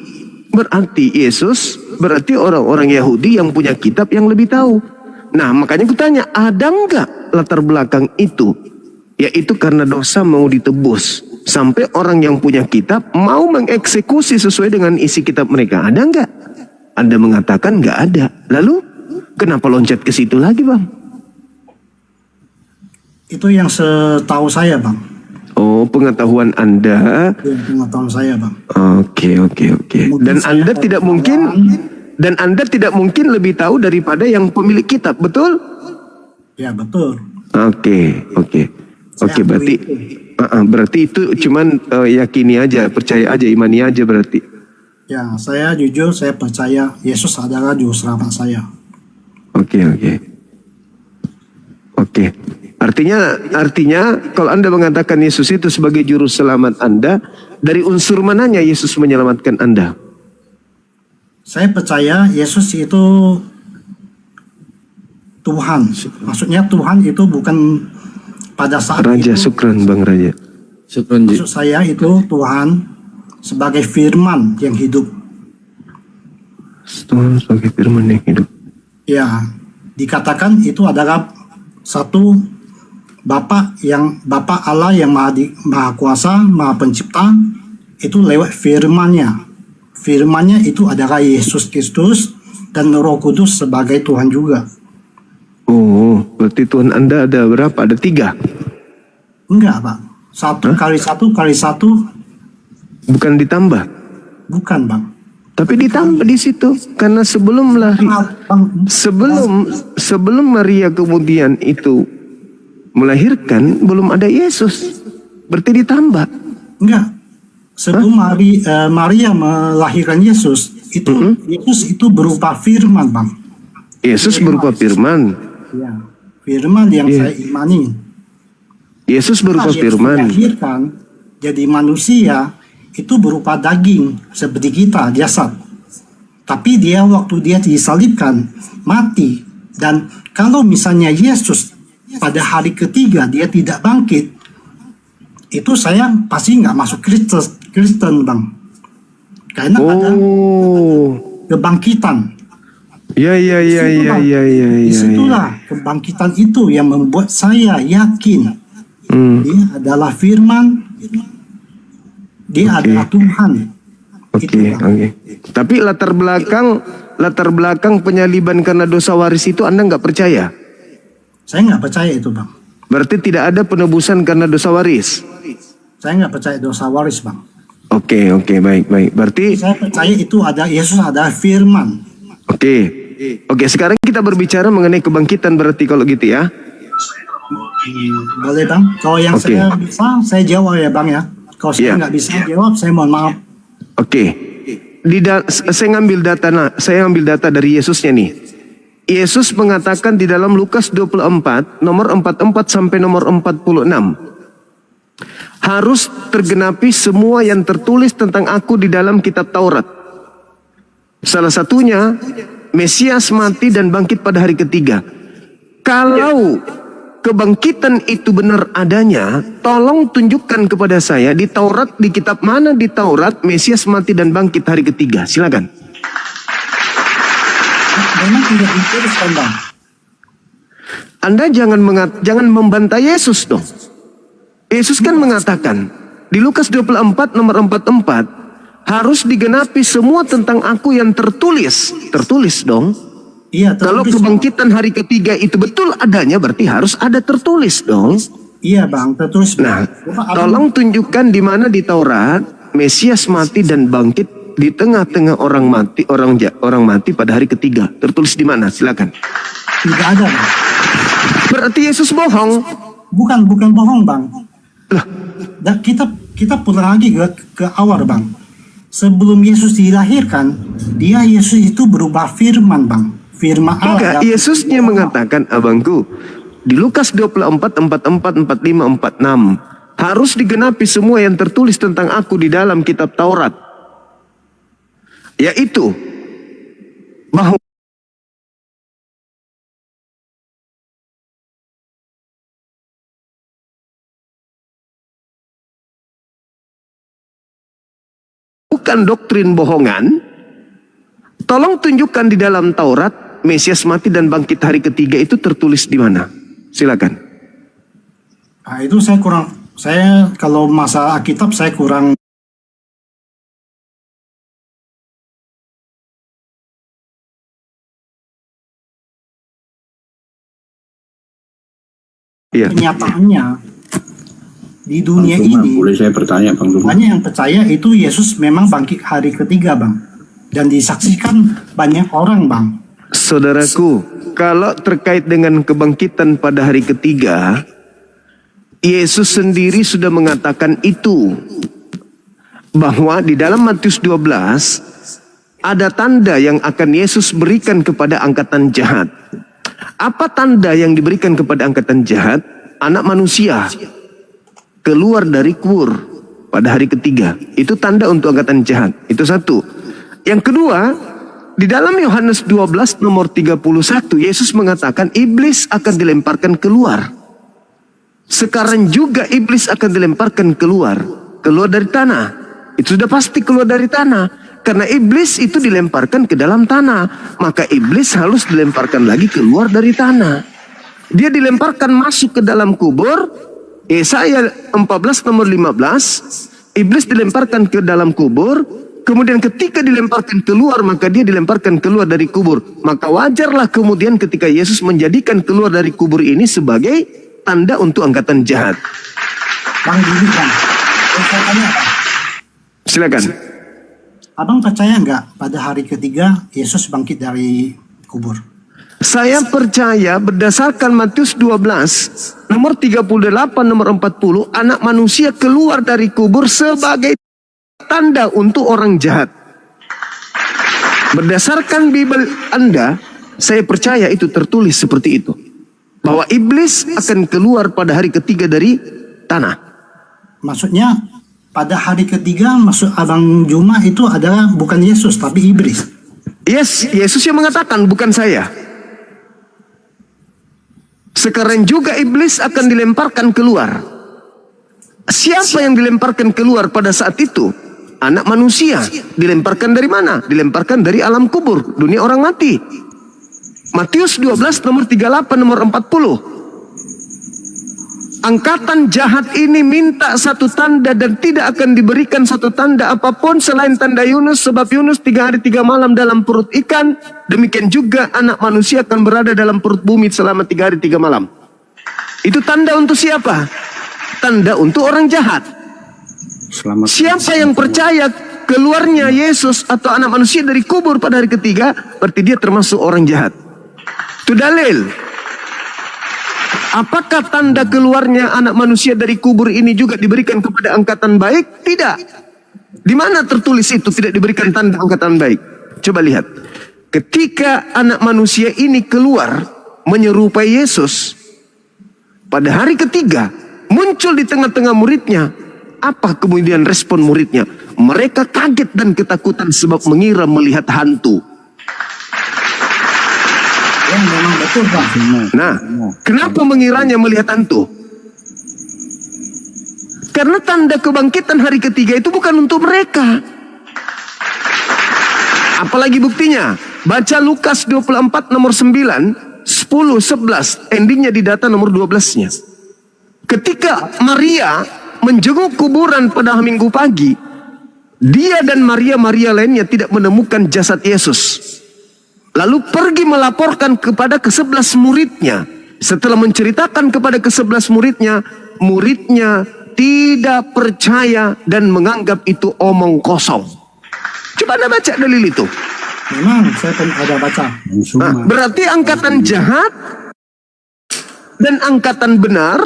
Yesus, berarti orang-orang Yahudi yang punya kitab yang lebih tahu. Nah, makanya aku tanya, ada nggak latar belakang itu? Yaitu karena dosa mau ditebus. Sampai orang yang punya kitab mau mengeksekusi sesuai dengan isi kitab mereka. Ada nggak? Anda mengatakan nggak ada. Lalu kenapa loncat ke situ lagi, Bang? Itu yang setahu saya, Bang. Oh, pengetahuan Anda. Itu pengetahuan saya, Bang. Oke. Dan Anda tidak mungkin lebih tahu daripada yang pemilik kitab, betul? Ya, betul. Oke. Berarti itu cuman yakini aja, percaya aja, imani aja berarti. Ya, saya jujur, saya percaya Yesus adalah juru selamat saya. Oke. Artinya kalau Anda mengatakan Yesus itu sebagai juru selamat Anda, dari unsur mananya Yesus menyelamatkan Anda? Saya percaya Yesus itu Tuhan. Maksudnya Tuhan itu bukan pada saat Raja itu. Syukran, Bang Raja. Syukran. Maksud saya itu Tuhan sebagai firman yang hidup. Tuhan sebagai firman yang hidup. Ya, dikatakan itu adalah satu Bapa Allah yang maha kuasa, maha pencipta, itu lewat firman-Nya. Firman-Nya itu adalah Yesus Kristus dan Roh Kudus sebagai Tuhan juga. Oh, berarti Tuhan Anda ada berapa? Ada 3? Enggak, Bang. 1 kali 1 kali 1. Bukan ditambah? Bukan, Bang. Tapi ditambah di situ karena sebelum Maria kemudian itu melahirkan belum ada Yesus. Berarti ditambah. Enggak. Sebelum Maria melahirkan Yesus, Yesus itu berupa firman, Bang. Yesus berupa firman. Ya, firman yang saya imani. Yesus berupa firman. Dilahirkan jadi manusia itu berupa daging seperti kita, jasad. Tapi dia waktu dia disalibkan mati, dan kalau misalnya Yesus pada hari ketiga dia tidak bangkit, itu saya pasti nggak masuk Kristen, Bang. Karena ada kebangkitan. Disitulah kebangkitan itu yang membuat saya yakin dia adalah firman, dia adalah Tuhan. Oke. Tapi latar belakang penyaliban karena dosa waris itu Anda nggak percaya? Saya nggak percaya itu, Bang. Berarti tidak ada penebusan karena dosa waris? Saya nggak percaya dosa waris, Bang. Oke, baik. Berarti saya percaya itu ada Yesus, ada firman. Oke, sekarang kita berbicara mengenai kebangkitan berarti kalau gitu ya. Boleh, Bang. Kalau yang saya bisa, saya jawab ya, Bang ya. Kalau saya nggak bisa jawab, saya mohon maaf. Saya ngambil data dari Yesusnya nih. Yesus mengatakan di dalam Lukas 24 nomor 44 sampai nomor 46, harus tergenapi semua yang tertulis tentang aku di dalam kitab Taurat. Salah satunya Mesias mati dan bangkit pada hari ketiga. Kalau kebangkitan itu benar adanya, tolong tunjukkan kepada saya di Taurat, di kitab mana di Taurat Mesias mati dan bangkit hari ketiga. Silakan. Memang tidak dituliskan, Bang. Anda jangan membantah Yesus dong. Yesus kan mengatakan di Lukas 24 nomor 44, harus digenapi semua tentang aku yang tertulis. Tertulis dong. Iya, kalau kebangkitan hari ketiga itu betul adanya, berarti harus ada tertulis dong. Iya, Bang, tertulis. Nah, tolong tunjukkan di mana di Taurat Mesias mati dan bangkit di tengah-tengah orang mati pada hari ketiga. Tertulis di mana? Silakan. Tidak ada, Bang. Berarti Yesus bohong. Bukan bohong, Bang. Lah, kita pulang lagi ke awal, Bang. Sebelum Yesus dilahirkan, Yesus itu berubah firman, Bang. Firman Allah. Yesusnya mengatakan, abangku, di Lukas 24, 44, 45, 46, harus digenapi semua yang tertulis tentang aku di dalam kitab Taurat. Yaitu, bahwa bukan doktrin bohongan. Tolong tunjukkan di dalam Taurat Mesias mati dan bangkit hari ketiga itu tertulis di mana? Silakan. Nah, itu saya kalau masalah Alkitab saya kurang. Kenyataannya di dunia ini, boleh saya bertanya, Bang Duma? Banyak yang percaya itu Yesus memang bangkit hari ketiga, Bang, dan disaksikan banyak orang, Bang. Saudaraku, kalau terkait dengan kebangkitan pada hari ketiga, Yesus sendiri sudah mengatakan itu, bahwa di dalam Matius 12 ada tanda yang akan Yesus berikan kepada angkatan jahat. Apa tanda yang diberikan kepada angkatan jahat? Anak manusia keluar dari kubur pada hari ketiga. Itu tanda untuk angkatan jahat. Itu satu. Yang kedua, di dalam Yohanes 12 nomor 31, Yesus mengatakan iblis akan dilemparkan keluar. Sekarang juga iblis akan dilemparkan keluar dari tanah. Itu sudah pasti keluar dari tanah. Karena iblis itu dilemparkan ke dalam tanah, maka iblis harus dilemparkan lagi keluar dari tanah. Dia dilemparkan masuk ke dalam kubur. Yesaya 14 nomor 15, iblis dilemparkan ke dalam kubur, kemudian ketika dilemparkan keluar, maka dia dilemparkan keluar dari kubur. Maka wajarlah kemudian ketika Yesus menjadikan keluar dari kubur ini sebagai tanda untuk angkatan jahat. Bang, gini Bang. Saya tanya Bang. Silakan. Abang percaya nggak pada hari ketiga Yesus bangkit dari kubur? Saya percaya berdasarkan Matius 12, nomor 38, nomor 40, anak manusia keluar dari kubur sebagai tanda untuk orang jahat. Berdasarkan Bible Anda, saya percaya itu tertulis seperti itu. Bahwa iblis akan keluar pada hari ketiga dari tanah. Maksudnya pada hari ketiga maksud Abang Juma itu adalah bukan Yesus tapi iblis. Yes, Yesus yang mengatakan, bukan saya. Sekarang juga iblis akan dilemparkan keluar. Siapa yang dilemparkan keluar pada saat itu? Anak manusia. Dilemparkan dari mana? Dilemparkan dari alam kubur, dunia orang mati. Matius 12 nomor 38 nomor 40. Angkatan jahat ini minta satu tanda dan tidak akan diberikan satu tanda apapun selain tanda Yunus, sebab Yunus 3 hari 3 malam dalam perut ikan. Demikian juga anak manusia akan berada dalam perut bumi selama 3 hari 3 malam. Itu tanda untuk siapa? Tanda untuk orang jahat. Siapa yang percaya keluarnya Yesus atau anak manusia dari kubur pada hari ketiga, berarti dia termasuk orang jahat. Itu dalil. Apakah tanda keluarnya anak manusia dari kubur ini juga diberikan kepada angkatan baik? Tidak. Di mana tertulis itu tidak diberikan tanda angkatan baik? Coba lihat. Ketika anak manusia ini keluar menyerupai Yesus, pada hari ketiga muncul di tengah-tengah muridnya. Apa kemudian respon muridnya? Mereka kaget dan ketakutan sebab mengira melihat hantu. Memang betul Bang. Nah, kenapa mengiranya melihat hantu? Karena tanda kebangkitan hari ketiga itu bukan untuk mereka. Apalagi buktinya? Baca Lukas 24 nomor 9, 10, 11. Endingnya di data nomor 12-nya. Ketika Maria menjenguk kuburan pada Minggu pagi, dia dan Maria lainnya tidak menemukan jasad Yesus. Lalu pergi melaporkan kepada ke-11 muridnya. Setelah menceritakan kepada ke-11 muridnya, muridnya tidak percaya dan menganggap itu omong kosong. Coba Anda baca dalil itu. Memang saya ada baca. Nah, berarti angkatan jahat dan angkatan benar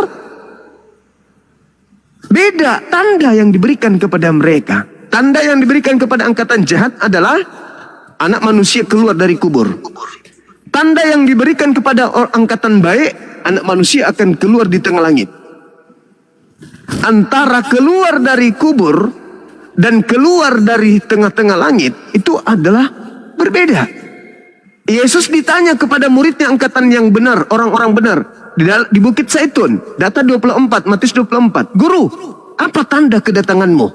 beda tanda yang diberikan kepada mereka. Tanda yang diberikan kepada angkatan jahat adalah anak manusia keluar dari kubur. Tanda yang diberikan kepada angkatan baik, anak manusia akan keluar di tengah langit. Antara keluar dari kubur dan keluar dari tengah-tengah langit itu adalah berbeda. Yesus ditanya kepada muridnya angkatan yang benar, orang-orang benar di Bukit Zaitun, data 24, Matius 24. Guru, apa tanda kedatanganmu?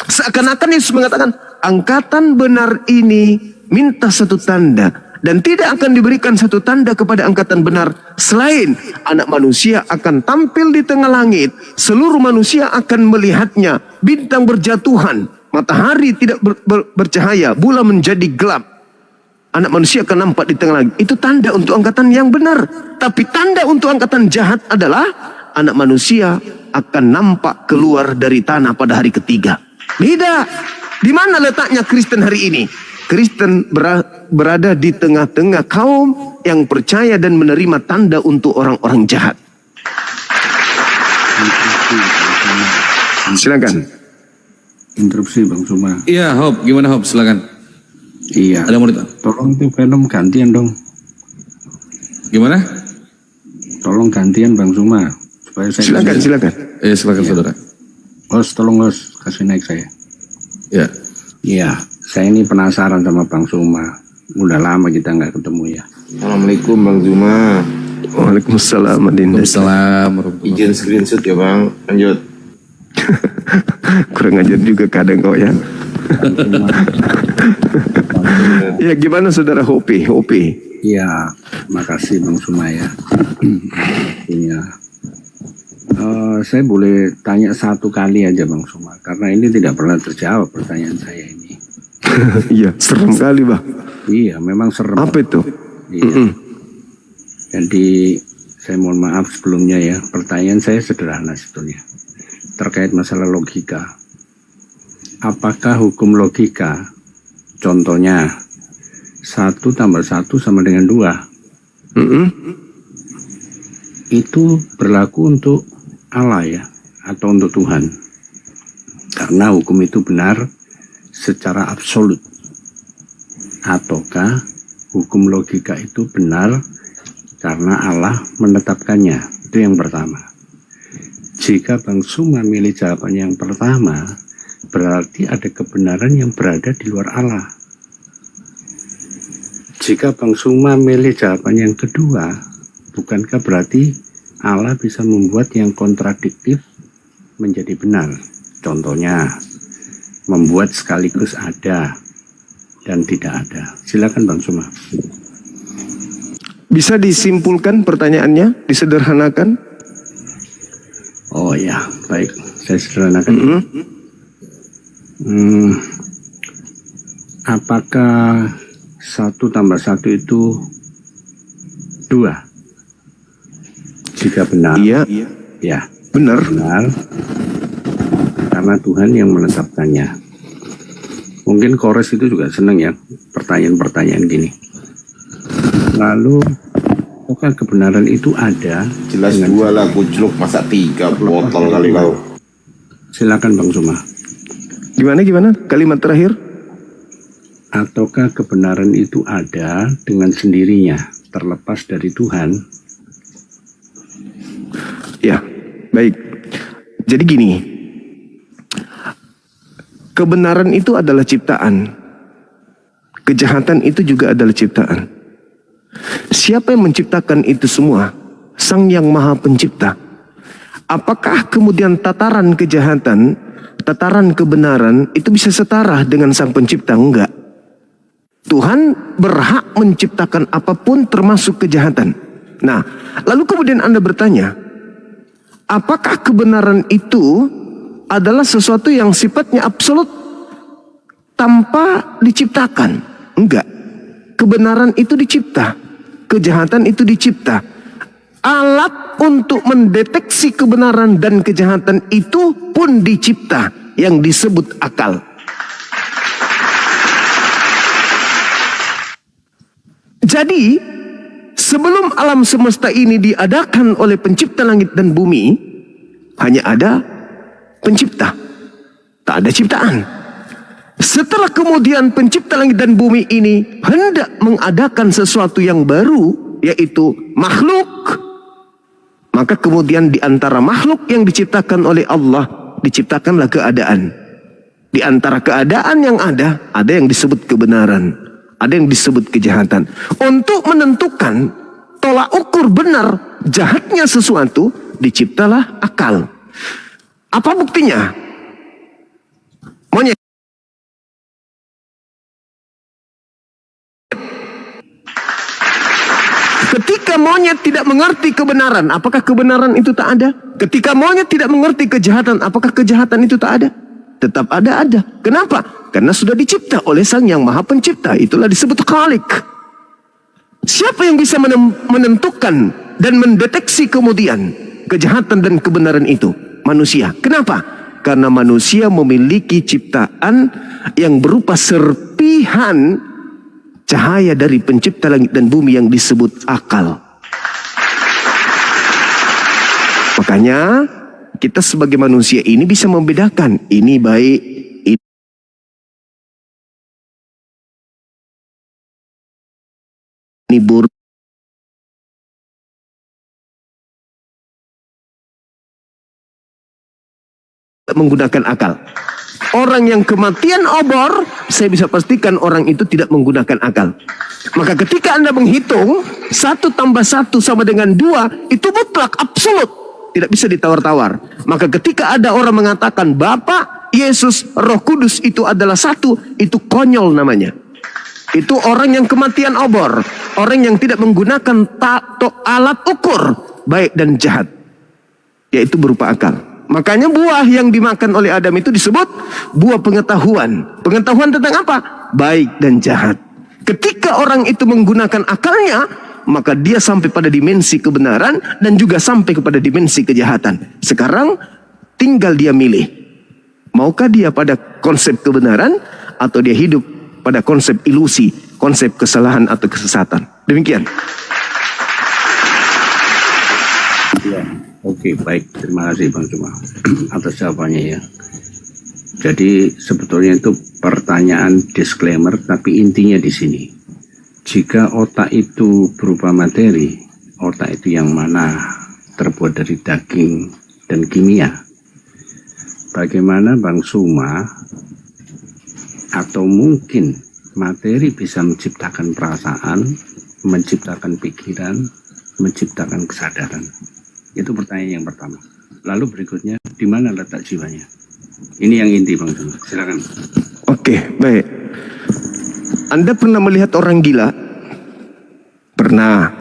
Seakan-akan Yesus mengatakan, angkatan benar ini minta satu tanda dan tidak akan diberikan satu tanda kepada angkatan benar selain anak manusia akan tampil di tengah langit, seluruh manusia akan melihatnya, bintang berjatuhan, matahari tidak bercahaya, bulan menjadi gelap, anak manusia akan nampak di tengah langit. Itu tanda untuk angkatan yang benar. Tapi tanda untuk angkatan jahat adalah anak manusia akan nampak keluar dari tanah pada hari ketiga. Beda. Di mana letaknya Kristen hari ini? Kristen berada di tengah-tengah kaum yang percaya dan menerima tanda untuk orang-orang jahat. Silakan. Interupsi Bang Suma. Iya, Hop. Gimana Hop? Silakan. Iya. Ada murid. Tolong itu film gantian dong. Gimana? Tolong gantian Bang Suma. Supaya saya silakan. Silakan saudara. Os, tolong Os, kasih naik saya. Ya. Iya. Saya ini penasaran sama Bang Suma. Udah lama kita nggak ketemu ya. Assalamualaikum Bang Zuma. Waalaikumsalam Adinda. Waalaikumsalam. Izin screenshot ya Bang. Lanjut. Kurang ajar juga kadang kau ya. Ya gimana saudara Hopi? Iya, makasih Bang Suma ya. Iya. Saya boleh tanya satu kali aja Bang Suma, karena ini tidak pernah terjawab pertanyaan saya ini. Iya, serem kali, Bah. Iya, memang serem. Apa itu? Iya. Jadi saya mohon maaf sebelumnya ya. Pertanyaan saya sederhana sebetulnya terkait masalah logika. Apakah hukum logika, contohnya 1 tambah 1 sama dengan 2, itu berlaku untuk Allah ya, atau untuk Tuhan? Karena hukum itu benar secara absolut. Ataukah hukum logika itu benar karena Allah menetapkannya? Itu yang pertama. Jika Bang Suma milih jawaban yang pertama, berarti ada kebenaran yang berada di luar Allah. Jika Bang Suma milih jawaban yang kedua, bukankah berarti Allah bisa membuat yang kontradiktif menjadi benar? Contohnya, membuat sekaligus ada dan tidak ada. Silakan Bang Suma. Bisa disimpulkan pertanyaannya, disederhanakan? Oh ya, baik. Saya sederhanakan. Apakah 1 tambah 1 itu 2? Jika benar, iya. Ya, benar. Karena Tuhan yang menetapkannya. Mungkin Kores itu juga senang ya pertanyaan-pertanyaan gini. Lalu, apakah kebenaran itu ada? Jelas 2 lah, kucluk masa 3 botol kali kau. Silakan Bang Suma. Gimana? Kalimat terakhir? Ataukah kebenaran itu ada dengan sendirinya, terlepas dari Tuhan? Ya, baik. Jadi gini, kebenaran itu adalah ciptaan. Kejahatan itu juga adalah ciptaan. Siapa yang menciptakan itu semua? Sang Yang Maha Pencipta. Apakah kemudian tataran kejahatan, tataran kebenaran itu bisa setara dengan Sang Pencipta? Enggak. Tuhan berhak menciptakan apapun termasuk kejahatan. Nah, lalu kemudian Anda bertanya, apakah kebenaran itu adalah sesuatu yang sifatnya absolut tanpa diciptakan? Enggak. Kebenaran itu dicipta, kejahatan itu dicipta. Alat untuk mendeteksi kebenaran dan kejahatan itu pun dicipta, yang disebut akal. Jadi, sebelum alam semesta ini diadakan oleh pencipta langit dan bumi, hanya ada pencipta, tak ada ciptaan. Setelah kemudian pencipta langit dan bumi ini hendak mengadakan sesuatu yang baru, yaitu makhluk, maka kemudian di antara makhluk yang diciptakan oleh Allah, diciptakanlah keadaan. Di antara keadaan yang ada yang disebut kebenaran, ada yang disebut kejahatan. Untuk menentukan tolak ukur benar jahatnya sesuatu, diciptalah akal. Apa buktinya? Monyet. Ketika monyet tidak mengerti kebenaran, apakah kebenaran itu tak ada? Ketika monyet tidak mengerti kejahatan, apakah kejahatan itu tak ada? Tetap ada. Kenapa? Karena sudah dicipta oleh Sang Yang Maha Pencipta. Itulah disebut Khalik. Siapa yang bisa menentukan dan mendeteksi kemudian kejahatan dan kebenaran itu? Manusia. Kenapa? Karena manusia memiliki ciptaan yang berupa serpihan cahaya dari pencipta langit dan bumi yang disebut akal. Makanya kita sebagai manusia ini bisa membedakan ini baik, ini buruk. Menggunakan akal. Orang yang kematian obor, saya bisa pastikan orang itu tidak menggunakan akal. Maka ketika Anda menghitung 1 tambah 1 sama dengan 2, itu mutlak, absolut, tidak bisa ditawar-tawar. Maka ketika ada orang mengatakan Bapa, Yesus, Roh Kudus itu adalah satu, itu konyol namanya. Itu orang yang kematian obor, orang yang tidak menggunakan alat ukur baik dan jahat, yaitu berupa akal. Makanya buah yang dimakan oleh Adam itu disebut buah pengetahuan. Pengetahuan tentang apa? Baik dan jahat. Ketika orang itu menggunakan akalnya, maka dia sampai pada dimensi kebenaran dan juga sampai kepada dimensi kejahatan. Sekarang tinggal dia milih. Maukah dia pada konsep kebenaran atau dia hidup pada konsep ilusi, konsep kesalahan atau kesesatan. Demikian. Ya, oke, baik. Terima kasih Bang Cuma atas jawabannya ya. Jadi sebetulnya itu pertanyaan disclaimer, tapi intinya di sini. Jika otak itu berupa materi, otak itu yang mana terbuat dari daging dan kimia. Bagaimana Bang Suma atau mungkin materi bisa menciptakan perasaan, menciptakan pikiran, menciptakan kesadaran? Itu pertanyaan yang pertama. Lalu berikutnya, di mana letak jiwanya? Ini yang inti Bang Suma. Silakan. Oke, baik. Anda pernah melihat orang gila? Pernah.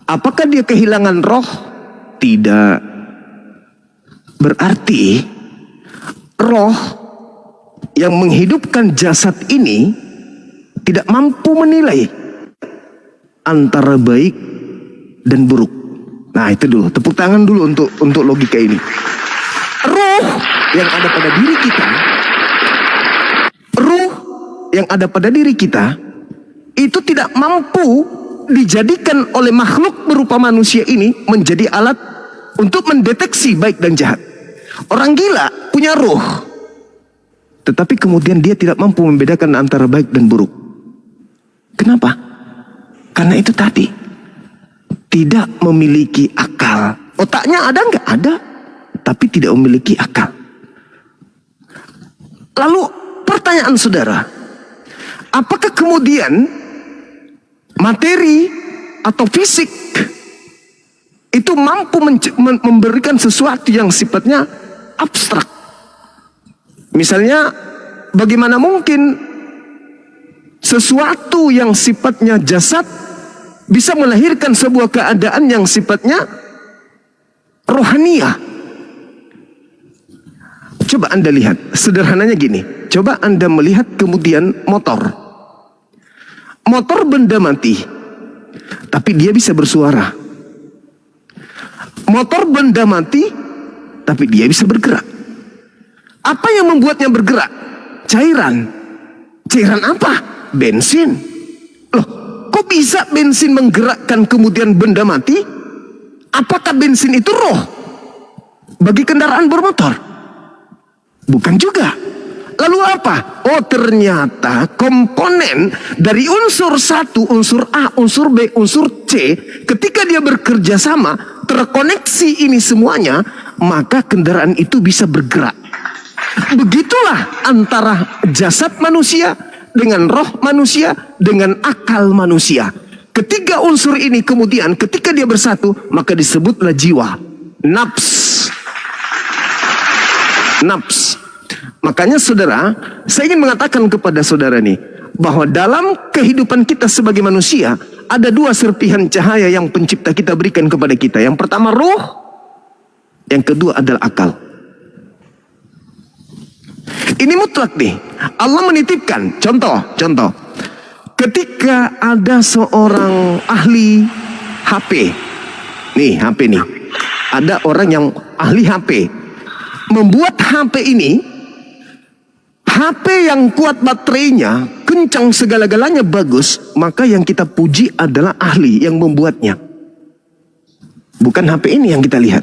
Apakah dia kehilangan roh? Tidak. Berarti roh yang menghidupkan jasad ini tidak mampu menilai antara baik dan buruk. Nah, itu dulu. Tepuk tangan dulu untuk logika ini. Roh yang ada pada diri kita, roh yang ada pada diri kita itu tidak mampu dijadikan oleh makhluk berupa manusia ini menjadi alat untuk mendeteksi baik dan jahat. Orang gila punya roh, tetapi kemudian dia tidak mampu membedakan antara baik dan buruk. Kenapa? Karena itu tadi, tidak memiliki akal. Otaknya ada nggak? Ada, tapi tidak memiliki akal. Lalu pertanyaan saudara, apakah kemudian materi atau fisik itu mampu memberikan sesuatu yang sifatnya abstrak? Misalnya, bagaimana mungkin sesuatu yang sifatnya jasad bisa melahirkan sebuah keadaan yang sifatnya rohaniah? Coba Anda lihat, sederhananya gini. Coba Anda melihat kemudian motor. Motor benda mati, tapi dia bisa bersuara. Motor benda mati, tapi dia bisa bergerak. Apa yang membuatnya bergerak? Cairan. Cairan apa? Bensin. Loh, kok bisa bensin menggerakkan kemudian benda mati? Apakah bensin itu roh bagi kendaraan bermotor? Bukan juga. Lalu apa? Oh, ternyata komponen dari unsur satu, unsur A, unsur B, unsur C, ketika dia bekerja sama, terkoneksi ini semuanya, maka kendaraan itu bisa bergerak. Begitulah antara jasad manusia dengan roh manusia dengan akal manusia. Ketiga unsur ini kemudian ketika dia bersatu, maka disebutlah jiwa. Nafs. Nafs. Makanya saudara, saya ingin mengatakan kepada saudara nih, bahwa dalam kehidupan kita sebagai manusia, ada dua serpihan cahaya yang pencipta kita berikan kepada kita. Yang pertama roh, yang kedua adalah akal. Ini mutlak nih. Allah menitipkan, contoh. Ketika ada seorang ahli HP. Nih, HP nih. Ada orang yang ahli HP. Membuat HP ini, HP yang kuat baterainya, kencang segala-galanya bagus, maka yang kita puji adalah ahli yang membuatnya. Bukan HP ini yang kita lihat.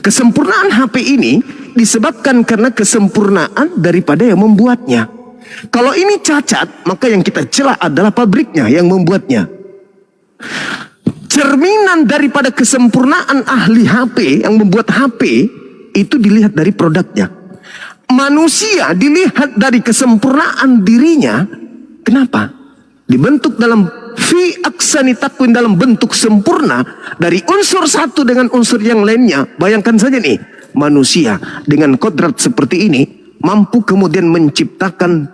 Kesempurnaan HP ini disebabkan karena kesempurnaan daripada yang membuatnya. Kalau ini cacat, maka yang kita celah adalah pabriknya yang membuatnya. Cerminan daripada kesempurnaan ahli HP yang membuat HP itu dilihat dari produknya. Manusia dilihat dari kesempurnaan dirinya. Kenapa? Dibentuk dalam fi aksani takwin, dalam bentuk sempurna dari unsur satu dengan unsur yang lainnya. Bayangkan saja nih, manusia dengan kodrat seperti ini mampu kemudian menciptakan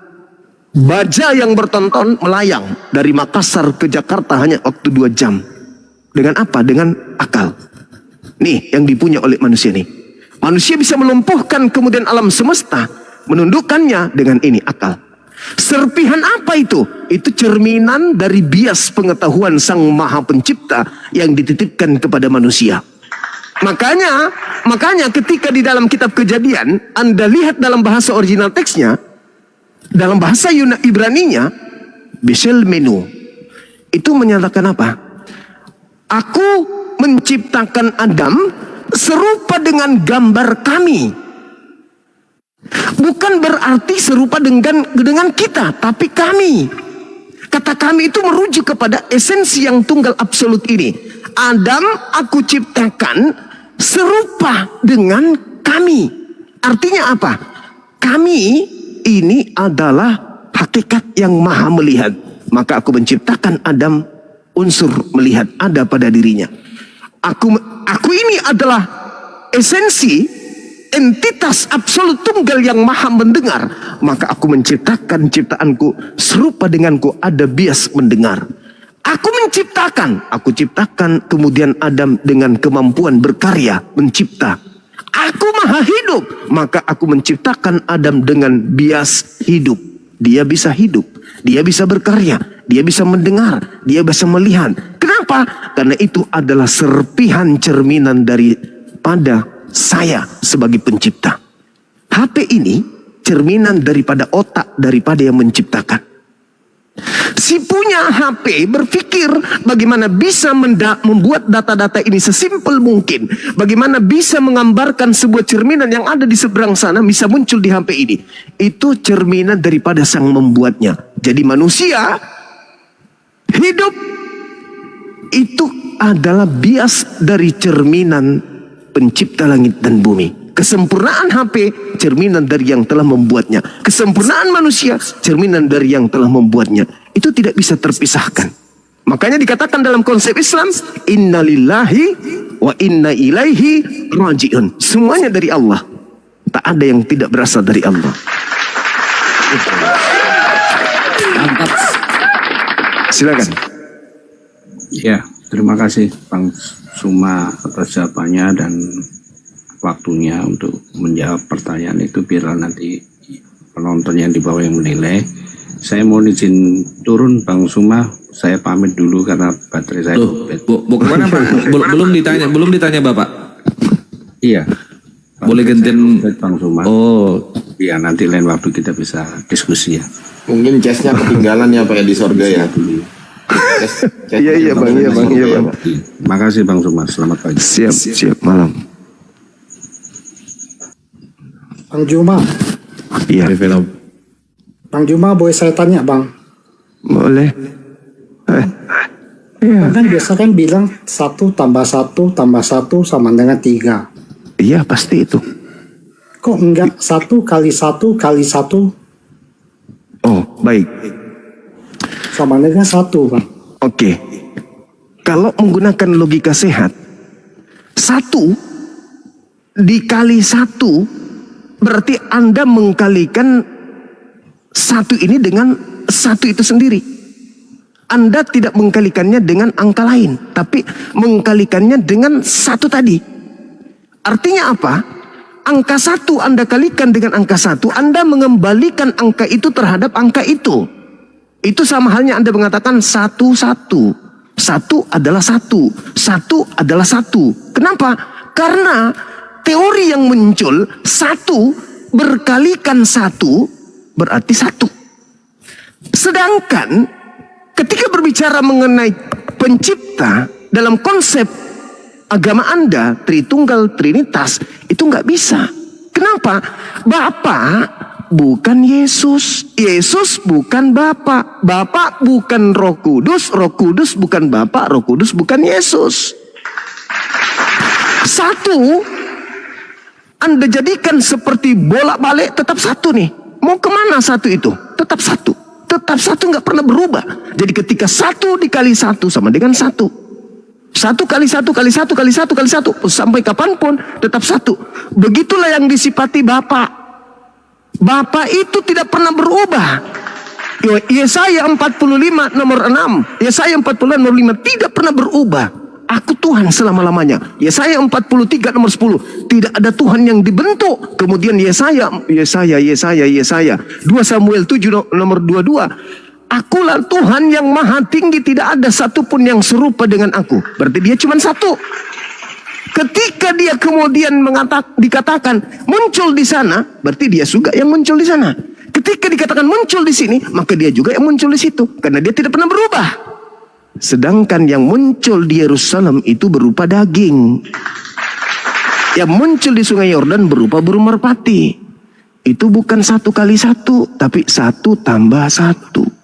baja yang bertonton melayang dari Makassar ke Jakarta hanya waktu 2 jam. Dengan apa? Dengan akal. Nih yang dipunya oleh manusia nih. Manusia bisa melumpuhkan kemudian alam semesta, menundukkannya dengan ini akal. Serpihan apa itu? Itu cerminan dari bias pengetahuan Sang Maha Pencipta yang dititipkan kepada manusia. Makanya ketika di dalam kitab Kejadian, Anda lihat dalam bahasa original teksnya, dalam bahasa Ibraninya, Besel Menu, itu menyatakan apa? Aku menciptakan Adam serupa dengan gambar kami. Bukan berarti serupa dengan kita, tapi kami. Kata kami itu merujuk kepada esensi yang tunggal absolut ini. Adam aku ciptakan serupa dengan kami. Artinya apa? Kami ini adalah hakikat yang maha melihat. Maka aku menciptakan Adam, unsur melihat ada pada dirinya. Aku ini adalah esensi, entitas absolut tunggal yang maha mendengar. Maka aku menciptakan ciptaanku serupa denganku, ada bias mendengar. Aku ciptakan kemudian Adam dengan kemampuan berkarya, mencipta. Aku maha hidup, maka aku menciptakan Adam dengan bias hidup. Dia bisa hidup, dia bisa berkarya, dia bisa mendengar, dia bisa melihat. Kenapa? Karena itu adalah serpihan cerminan daripada saya sebagai pencipta. HP ini cerminan daripada otak daripada yang menciptakan. Si punya HP berpikir bagaimana bisa membuat data-data ini sesimpel mungkin. Bagaimana bisa menggambarkan sebuah cerminan yang ada di seberang sana bisa muncul di HP ini. Itu cerminan daripada sang membuatnya. Jadi manusia hidup itu adalah bias dari cerminan pencipta langit dan bumi. Kesempurnaan HP cerminan dari yang telah membuatnya. Kesempurnaan manusia cerminan dari yang telah membuatnya. Itu tidak bisa terpisahkan. Makanya dikatakan dalam konsep Islam, inna lillahi wa inna ilaihi raji'un. Semuanya dari Allah. Tak ada yang tidak berasal dari Allah. Mantap. Silakan. Ya, terima kasih Bang Suma atas jawabannya dan waktunya untuk menjawab pertanyaan itu, biar nanti penonton yang di bawah yang menilai. Saya mau izin turun Bang Suma, saya pamit dulu karena baterai saya Kemana Pak? belum ditanya Bapak. Iya. Boleh gantian Bang Suma. Oh, iya, nanti lain waktu kita bisa diskusi ya. Mungkin chestnya ketinggalan ya Pak ya di sorga ya. Iya Bang. Makasih Bang Suma, selamat pagi. Siap malam. Bang Juma. Iya. Bang Juma, boleh saya tanya Bang? Boleh. Bang kan biasa kan bilang 1 tambah 1 tambah 1 sama dengan 3. Iya pasti itu. Kok enggak 1 kali 1 kali 1? Oh baik. Sama dengan 1 Bang. Oke. Kalau menggunakan logika sehat, 1 dikali 1 berarti Anda mengkalikan 1 ini dengan 1 itu sendiri. Anda tidak mengkalikannya dengan angka lain, tapi mengkalikannya dengan 1 tadi. Artinya apa? Angka 1 Anda kalikan dengan angka 1, Anda mengembalikan angka itu terhadap angka itu. Itu sama halnya Anda mengatakan 1, 1. 1 adalah 1. 1 adalah 1. Kenapa? Karena teori yang muncul 1 berkalikan 1 berarti 1. Sedangkan ketika berbicara mengenai pencipta dalam konsep agama Anda, Tritunggal, Trinitas, itu nggak bisa. Kenapa? Bapa bukan Yesus, Yesus bukan Bapa, Bapa bukan Roh Kudus, Roh Kudus bukan Bapa, Roh Kudus bukan Yesus. 1 Anda jadikan seperti bolak-balik, tetap 1 nih. Mau kemana 1 itu? Tetap 1. Tetap 1 nggak pernah berubah. Jadi ketika 1 dikali 1 sama dengan 1. 1 kali 1 kali 1 kali 1 kali 1 sampai kapanpun tetap 1. Begitulah yang disifati Bapa. Bapa itu tidak pernah berubah. Yesaya 45 nomor 6. Yesaya 45 nomor 5 tidak pernah berubah. Aku Tuhan selama-lamanya. Yesaya 43 nomor 10. Tidak ada Tuhan yang dibentuk. Kemudian Yesaya 2 Samuel 7 nomor 22. Akulah Tuhan yang maha tinggi, tidak ada satupun yang serupa dengan aku. Berarti dia cuma satu. Ketika dia kemudian dikatakan muncul di sana, berarti dia juga yang muncul di sana. Ketika dikatakan muncul di sini, maka dia juga yang muncul di situ. Karena dia tidak pernah berubah. Sedangkan yang muncul di Yerusalem itu berupa daging. Yang muncul di Sungai Yordan berupa burung merpati. Itu bukan 1 kali 1, tapi 1 tambah 1.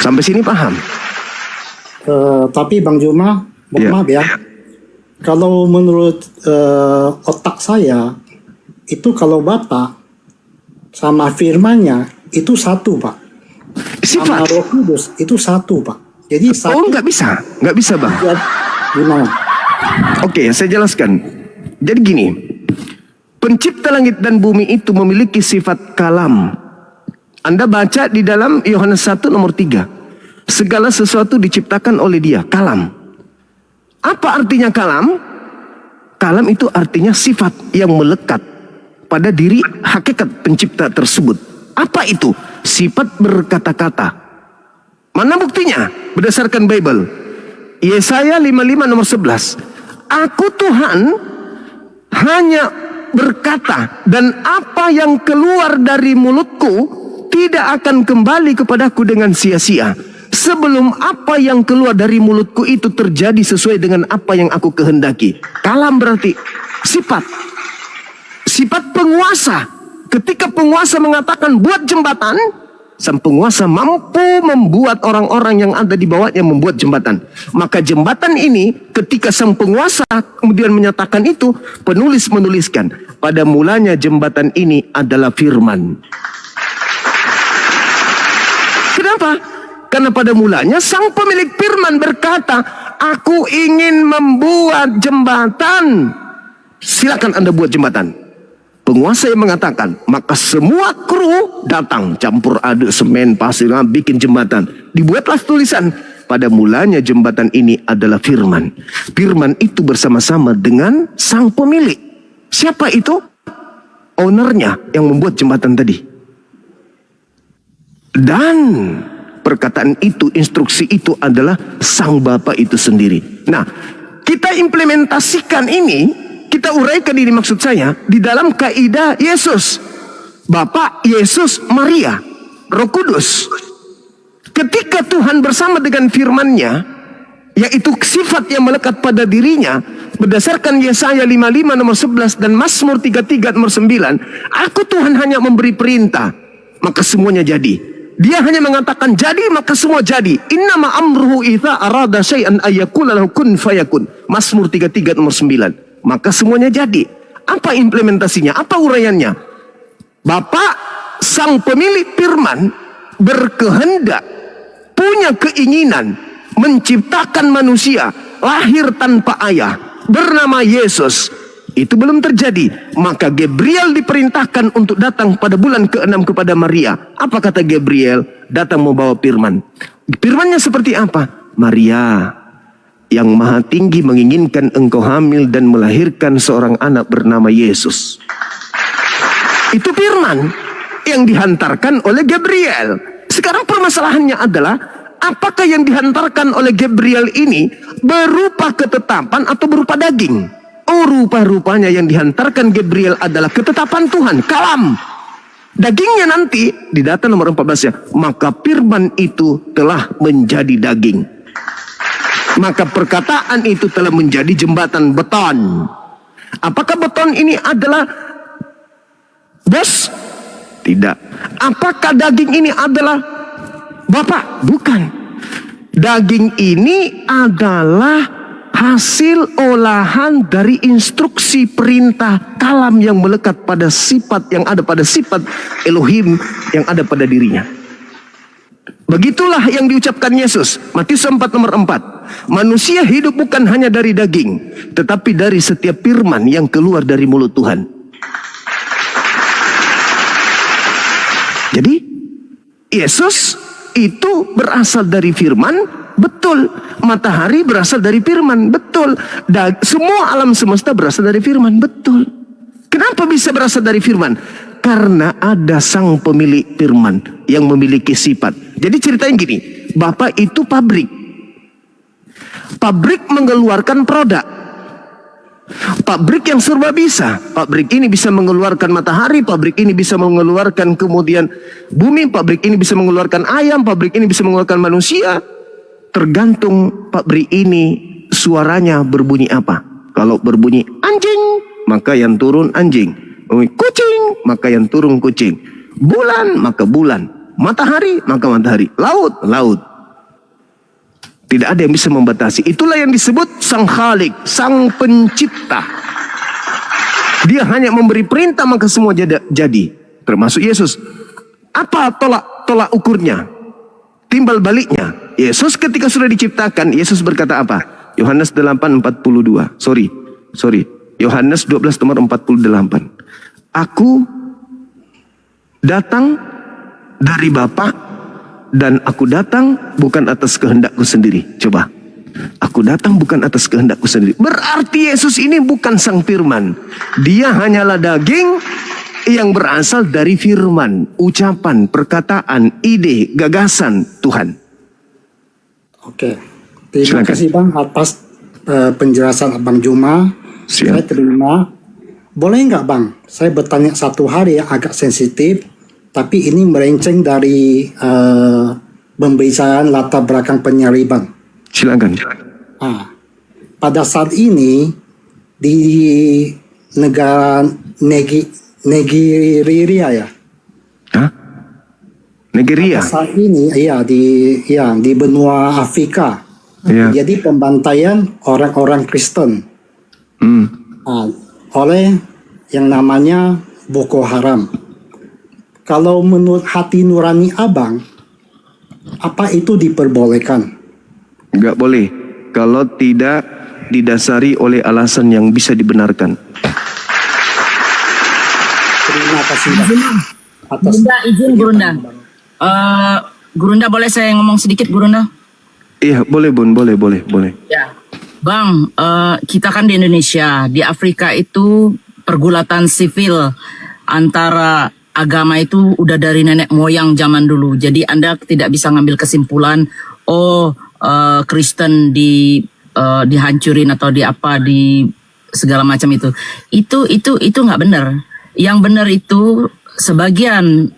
Sampai sini paham? Tapi Bang Juma, maaf ya. Kalau menurut otak saya, itu kalau Bapak sama firmannya itu satu, Pak. Sifat. Sama Roh Kudus itu satu, Pak. Jadi satu. Oh, nggak bisa, Bang. Gimana? Oke, saya jelaskan. Jadi gini, pencipta langit dan bumi itu memiliki sifat kalam. Anda baca di dalam Yohanes 1 nomor 3. Segala sesuatu diciptakan oleh Dia, kalam. Apa artinya kalam? Kalam itu artinya sifat yang melekat pada diri hakikat pencipta tersebut. Apa itu? Sifat berkata-kata. Mana buktinya? Berdasarkan Bible. Yesaya 55 nomor 11. Aku Tuhan hanya berkata, dan apa yang keluar dari mulutku tidak akan kembali kepadaku dengan sia-sia. Sebelum apa yang keluar dari mulutku itu terjadi sesuai dengan apa yang aku kehendaki. Kalam berarti sifat. Sifat penguasa. Ketika penguasa mengatakan buat jembatan, sang penguasa mampu membuat orang-orang yang ada di bawahnya membuat jembatan. Maka jembatan ini ketika sang penguasa kemudian menyatakan itu, penulis menuliskan, pada mulanya jembatan ini adalah firman. Kenapa? Karena pada mulanya sang pemilik firman berkata, aku ingin membuat jembatan. Silakan Anda buat jembatan. Penguasa yang mengatakan, maka semua kru datang, campur aduk semen, pasir, bikin jembatan. Dibuatlah tulisan, pada mulanya jembatan ini adalah firman. Firman itu bersama-sama dengan sang pemilik. Siapa itu? Ownernya yang membuat jembatan tadi. Dan perkataan itu, instruksi itu adalah sang Bapa itu sendiri. Nah, kita implementasikan ini, kita uraikan ini maksud saya, di dalam kaidah Yesus. Bapa, Yesus, Maria, Roh Kudus. Ketika Tuhan bersama dengan firman-Nya, yaitu sifat yang melekat pada dirinya, berdasarkan Yesaya 55 nomor 11 dan Mazmur 33 nomor 9, aku Tuhan hanya memberi perintah, maka semuanya jadi. Dia hanya mengatakan jadi, maka semua jadi. Innama amruhu idza arada syai'an ayyakula lahu kun fayakun. Mazmur 33 nomor 9. Maka semuanya jadi. Apa implementasinya? Apa uraiannya? Bapak sang pemilik firman berkehendak, punya keinginan menciptakan manusia lahir tanpa ayah bernama Yesus. Itu belum terjadi. Maka Gabriel diperintahkan untuk datang pada bulan ke-6 kepada Maria. Apa kata Gabriel? Datang membawa firman. Firmannya seperti apa? Maria, yang maha tinggi menginginkan engkau hamil dan melahirkan seorang anak bernama Yesus. Itu firman yang dihantarkan oleh Gabriel. Sekarang permasalahannya adalah, apakah yang dihantarkan oleh Gabriel ini berupa ketetapan atau berupa daging? Oh, rupa-rupanya yang dihantarkan Gabriel adalah ketetapan Tuhan, kalam. Dagingnya nanti di data nomor 14 ya, maka firman itu telah menjadi daging. Maka perkataan itu telah menjadi jembatan beton. Apakah beton ini adalah bos? Tidak. Apakah daging ini adalah Bapak? Bukan. Daging ini adalah hasil olahan dari instruksi perintah kalam yang melekat pada sifat yang ada pada sifat Elohim yang ada pada dirinya. Begitulah yang diucapkan Yesus. Matius 4 nomor 4. Manusia hidup bukan hanya dari daging, tetapi dari setiap firman yang keluar dari mulut Tuhan. Jadi Yesus itu berasal dari firman, betul. Matahari berasal dari firman, betul. Semua alam semesta berasal dari firman, betul. Kenapa bisa berasal dari firman? Karena ada sang pemilik firman yang memiliki sifat. Jadi ceritanya gini, Bapak itu pabrik. Pabrik mengeluarkan produk. Pabrik yang serba bisa. Pabrik ini bisa mengeluarkan matahari, pabrik ini bisa mengeluarkan kemudian bumi, pabrik ini bisa mengeluarkan ayam, pabrik ini bisa mengeluarkan manusia. Tergantung pabrik ini suaranya berbunyi apa. Kalau berbunyi anjing, maka yang turun anjing. Kucing, maka yang turun kucing. Bulan, maka bulan. Matahari, maka matahari. Laut, laut. Tidak ada yang bisa membatasi. Itulah yang disebut sang Khalik, sang pencipta. Dia hanya memberi perintah maka semua jadi. Termasuk Yesus. Apa tolak ukurnya? Timbal baliknya. Yesus ketika sudah diciptakan, Yesus berkata apa? Yohanes 8:42. Sorry. Yohanes 12 nomor 48. Aku datang dari Bapa dan aku datang bukan atas kehendakku sendiri. Coba. Aku datang bukan atas kehendakku sendiri. Berarti Yesus ini bukan sang firman. Dia hanyalah daging yang berasal dari firman, ucapan, perkataan, ide, gagasan Tuhan. Oke. Terima kasih Bang atas penjelasan Abang Juma. Saya terima. Boleh nggak Bang, saya bertanya satu hal yang agak sensitif, tapi ini melenceng dari pembicaraan latar belakang penyaliban. Silakan. Pada saat ini di negara Nigeria ya. Nigeria. Pada saat ini di benua Afrika. Jadi pembantaian orang-orang Kristen. Oleh yang namanya Boko Haram. Kalau menurut hati nurani Abang, apa itu diperbolehkan? Enggak boleh. Kalau tidak didasari oleh alasan yang bisa dibenarkan. Terima kasih. Gurunda, izin Gurunda. Gurunda boleh saya ngomong sedikit Gurunda? Iya, boleh Bun, boleh. Ya. Bang, kita kan di Indonesia, di Afrika itu pergulatan sivil antara agama itu udah dari nenek moyang zaman dulu. Jadi Anda tidak bisa ngambil kesimpulan, Kristen dihancurin atau di segala macam itu. Itu nggak benar. Yang benar itu sebagian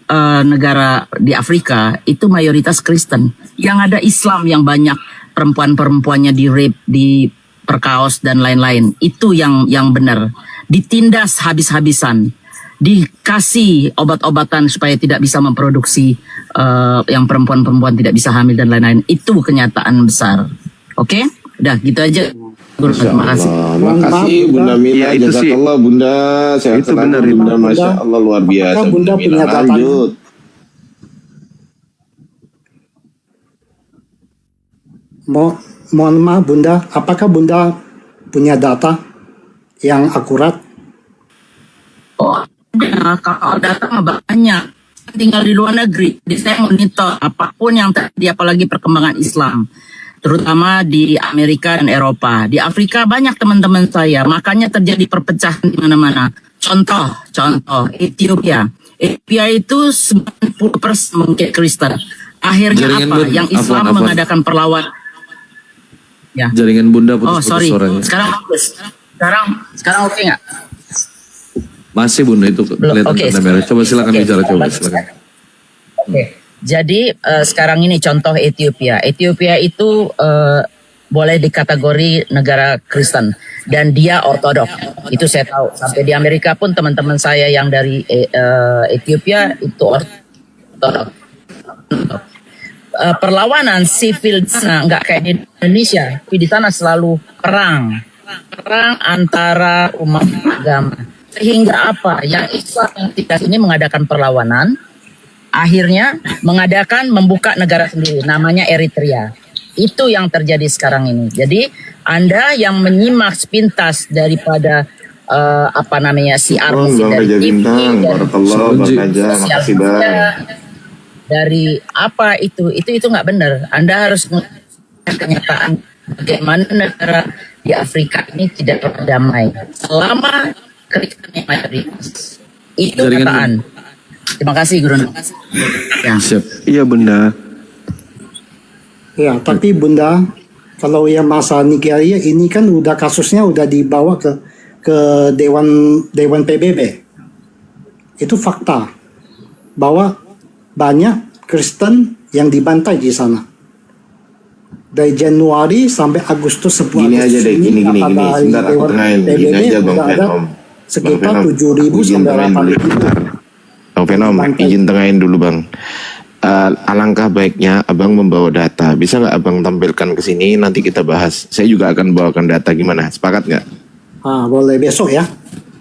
negara di Afrika itu mayoritas Kristen. Yang ada Islam yang banyak. Perempuan-perempuannya di rape, di perkaos dan lain-lain. Itu yang benar. Ditindas habis-habisan. Dikasih obat-obatan supaya tidak bisa memproduksi yang perempuan-perempuan tidak bisa hamil dan lain-lain. Itu kenyataan besar. Oke? Udah gitu aja. Terima kasih. Terima kasih Bunda Mila. Jazakallah Bunda. Saya itu benar Bunda. Masya Allah luar biasa. Bunda punya lanjut. Mohon maaf Bunda, apakah Bunda punya data yang akurat? Kalau data banyak, tinggal di luar negeri. Jadi saya monitor apapun yang terjadi, apalagi perkembangan Islam, terutama di Amerika dan Eropa. Di Afrika banyak teman-teman saya, makanya terjadi perpecahan di mana-mana. Contoh Ethiopia. Ethiopia itu 90% mungkin Kristen. Akhirnya Jaringan Yang Islam mengadakan perlawanan. Ya. Jaringan Bunda putus-putus suaranya. Sekarang oke nggak? Masih Bunda itu kelihatan tanda merah. Coba silakan bicara silakan. Oke. Jadi sekarang ini contoh Ethiopia. Ethiopia itu boleh dikategori negara Kristen dan dia ortodok. Itu saya tahu. Sampai di Amerika pun teman-teman saya yang dari Ethiopia itu ortodok. Perlawanan sivil di sana nggak kayak di Indonesia, tapi di sana selalu perang antara umat agama. Sehingga apa? Yang Islam yang tidak ini mengadakan perlawanan, akhirnya membuka negara sendiri, namanya Eritrea. Itu yang terjadi sekarang ini. Jadi Anda yang menyimak sepintas daripada si artis dari TV, dari sosial media, dari apa itu nggak benar. Anda harus mengatakan kenyataan bagaimana negara di Afrika ini tidak pernah damai selama Kristen yang mayoritas. Itu kataan. Terima kasih Guru. Ya. Iya Bunda. Ya, tapi Bunda, kalau yang masalah Nigeria ini kan udah kasusnya udah dibawa ke Dewan PBB. Itu fakta bahwa banyak Kristen yang dibantai di sana. Dari Januari sampai Agustus Gini aja deh, gini. Sebentar aku tengahin. Gini aja Bang Venom. Sekitar 7.000 sampai 8.000. Bang Venom, izin tengahin dulu Bang. Alangkah baiknya Abang membawa data. Bisa nggak Abang tampilkan ke sini? Nanti kita bahas. Saya juga akan bawakan data gimana? Sepakat nggak? Boleh besok ya.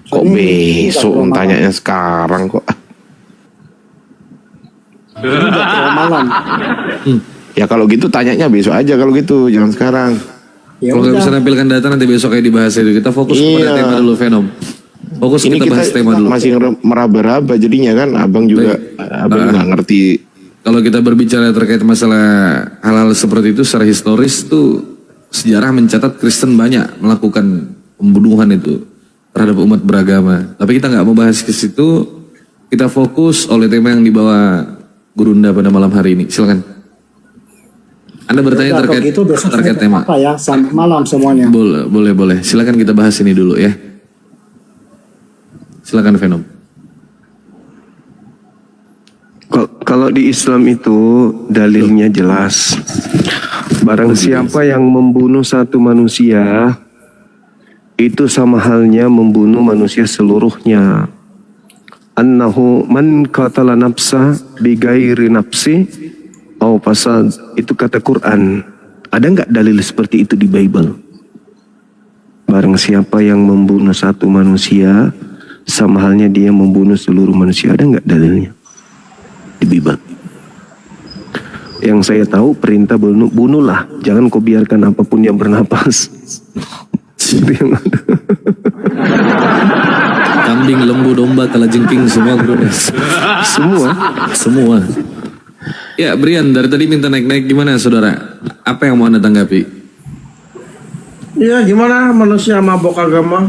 Kok besok? Tanyanya sekarang kok. Malam. Ya kalau gitu tanyanya besok aja kalau gitu, jangan sekarang. Kalau nggak bisa nampilkan data nanti besok kayak dibahas itu. Kita fokus kepada tema dulu Venom. Fokus ini kita bahas tema dulu. Masih meraba-raba jadinya kan Abang juga nggak ngerti. Kalau kita berbicara terkait masalah hal-hal seperti itu secara historis tuh sejarah mencatat Kristen banyak melakukan pembunuhan itu terhadap umat beragama. Tapi kita nggak mau bahas ke situ. Kita fokus oleh tema yang dibawa Gurunda pada malam hari ini. Silakan. Anda bertanya terkait tema. Apa ya, sampai malam semuanya. Boleh. Silakan kita bahas ini dulu ya. Silakan Venom. Kalau di Islam itu dalilnya jelas. Barang siapa yang membunuh satu manusia, itu sama halnya membunuh manusia seluruhnya. Annahu man qatala nafsa bighairi nafsi au fasad, itu kata Quran. Ada nggak dalil seperti itu di Bible? Barang siapa yang membunuh satu manusia, sama halnya dia membunuh seluruh manusia. Ada nggak dalilnya di Bible? Yang saya tahu perintah bunuhlah, jangan kau biarkan apapun yang bernapas. Itu yang ada. Kambing, lembu, domba, kalajengking semua bro. Semua. Ya Brian, dari tadi minta naik-naik, gimana saudara? Apa yang mau Anda tanggapi? Ya gimana manusia mabok agama?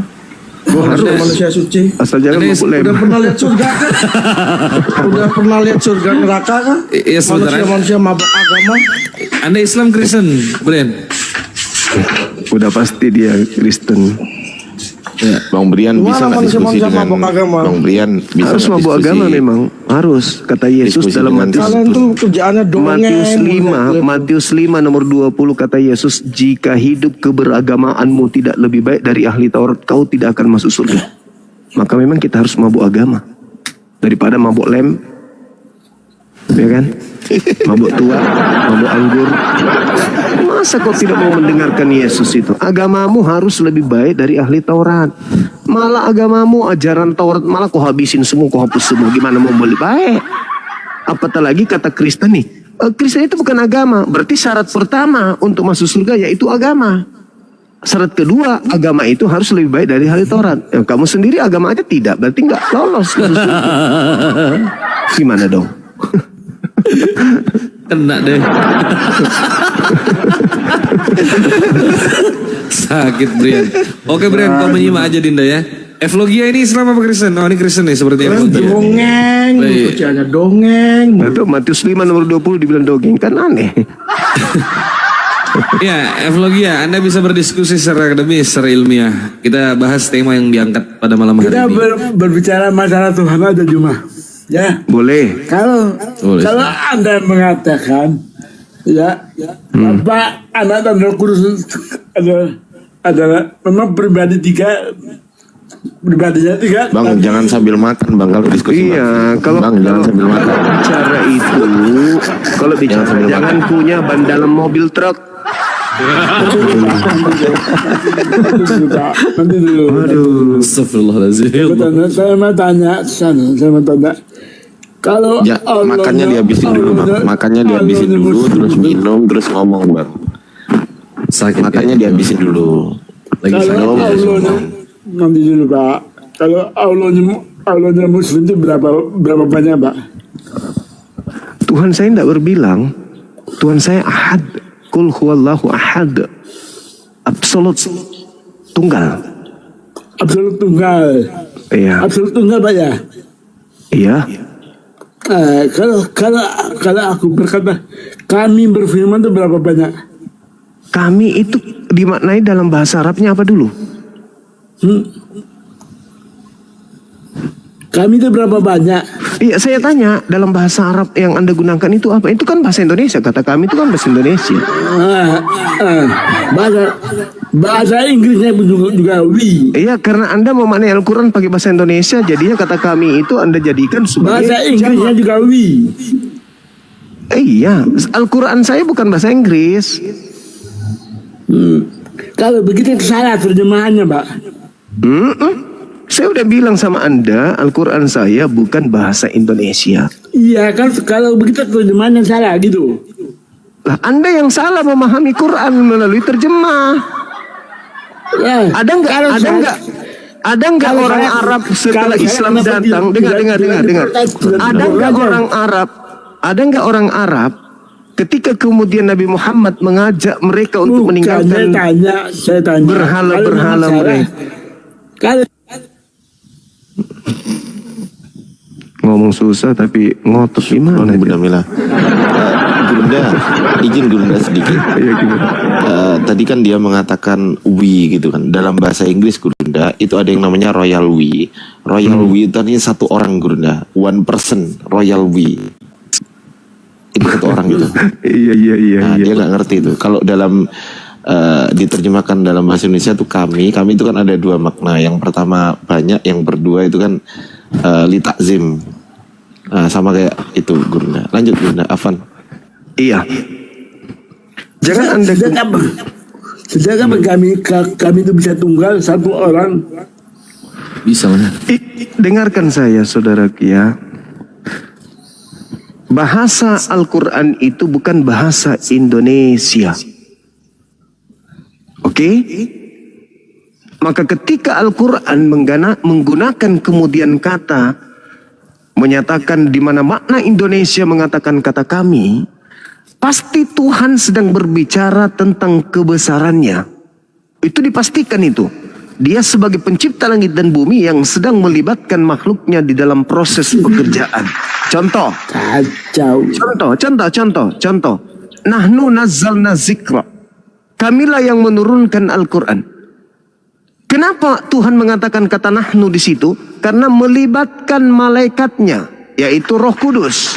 Manusia suci. Asal jangan mabuk lem. Udah pernah lihat surga kan? Udah pernah lihat surga neraka kan? Iya sebentar. Manusia mabok agama. Anda Islam Kristen, Brian? Udah pasti dia Kristen. Ya. Bang Brian bisa nggak diskusi dengan Bang Brian? Bisa harus mabuk agama memang harus, kata Yesus dalam Matius 5 nomor 20 kata Yesus, jika hidup keberagamaanmu tidak lebih baik dari ahli Taurat, kau tidak akan masuk surga. Maka memang kita harus mabuk agama daripada mabuk lem, ya kan? Mabuk tua, mabuk anggur. Masa kau tidak mau mendengarkan Yesus itu? Agamamu harus lebih baik dari ahli Taurat. Malah agamamu ajaran Taurat malah kau habisin semua, kau hapus semua. Gimana mau boleh baik? Apatah lagi kata Kristen nih. Kristen itu bukan agama. Berarti syarat pertama untuk masuk surga yaitu agama. Syarat kedua, agama itu harus lebih baik dari ahli Taurat. Ya, kamu sendiri agama aja tidak, berarti nggak lolos. Gimana dong? Kena deh. Sakit Brian. Oke Brian, kau menyimak aja Dinda ya. Evlogia ini Islam apa Kristen? Oh ini Kristen nih seperti Evlogia. Dongeng, percaya dongeng. Itu Matius 5 nomor 20 dibilang dongeng, kan aneh. Ya, Evlogia, Anda bisa berdiskusi secara akademis, secara ilmiah. Kita bahas tema yang diangkat pada malam hari ini. Kita berbicara masalah Tuhan aja Juma. Ya. Boleh. Kalau Anda mengatakan Bapak, Anak dan Roh Kudus adalah memang pribadinya tiga. Bang, jangan sambil makan Bang kalau diskusi. Iya, kalau Bang jangan sambil makan. Bicara itu, kalau bicara jangan punya ban dalam mobil truk. Nanti dulu. Aduh, astagfirullahaladzim. Saya mau tanya. Kalau makannya dihabisin dulu Bang. Makannya dihabisin dulu, terus minum, terus ngomong Bang. Sakit. Makannya dihabisin dulu. Lagi nanti dulu Pak. Kalau Allahnya Muslim itu berapa banyak Pak? Tuhan saya tidak berbilang, Tuhan saya ahad, kul huwallahu ahad, absolut tunggal. Absolut tunggal. Iya. Absolut tunggal Pak ya. Iya. Kalau aku berkata kami berfirman itu berapa banyak? Kami itu dimaknai dalam bahasa Arabnya apa dulu? Kami itu berapa banyak? Iya, saya tanya dalam bahasa Arab yang Anda gunakan itu apa? Itu kan bahasa Indonesia, kata kami itu kan bahasa Indonesia. Bahasa Inggrisnya juga we. Iya, karena Anda memaknai Al-Quran pakai bahasa Indonesia, jadinya kata kami itu Anda jadikan sebagai bahasa Inggrisnya juga we. Iya, Al-Quran saya bukan bahasa Inggris. Kalau begitu salah terjemahannya, Pak. Saya udah bilang sama Anda, Al-Quran saya bukan bahasa Indonesia. Iya kan, kalau begitu terjemahannya salah gitu. Lah, Anda yang salah memahami Quran melalui terjemah. Ya, ada nggak orang Arab setelah Islam datang? Dengar. Ada nggak orang Arab ketika kemudian Nabi Muhammad mengajak mereka untuk meninggalkan berhala-berhala mereka? Ngomong susah tapi ngotot gimana? Bunda Mila. Gurunda, izin Gurunda sedikit. Tadi kan dia mengatakan we gitu kan. Dalam bahasa Inggris Gurunda itu ada yang namanya royal we. Royal we itu artinya satu orang Gurunda, one person, royal we. Itu satu orang gitu. Iya. Dia nggak ngerti itu. Kalau dalam diterjemahkan dalam bahasa Indonesia tuh kami itu kan ada dua makna. Yang pertama banyak, yang berdua itu kan li takzim. Sama kayak itu Gurunda. Lanjut Gurunda, Afan. Iya. Jangan Anda sedangkan kami itu bisa tunggal satu orang. Bisa mana? Dengarkan saya saudara Kia. Bahasa Al-Quran itu bukan bahasa Indonesia. Oke? Maka ketika Al-Quran menggunakan kemudian kata, menyatakan di mana makna Indonesia mengatakan kata kami, pasti Tuhan sedang berbicara tentang kebesarannya. Itu dipastikan itu. Dia sebagai pencipta langit dan bumi yang sedang melibatkan makhluknya di dalam proses pekerjaan. Contoh. Contoh. Nahnu nazzalna zikra. Kamilah yang menurunkan Al-Quran. Kenapa Tuhan mengatakan kata nahnu di situ? Karena melibatkan malaikatnya, yaitu Roh Kudus.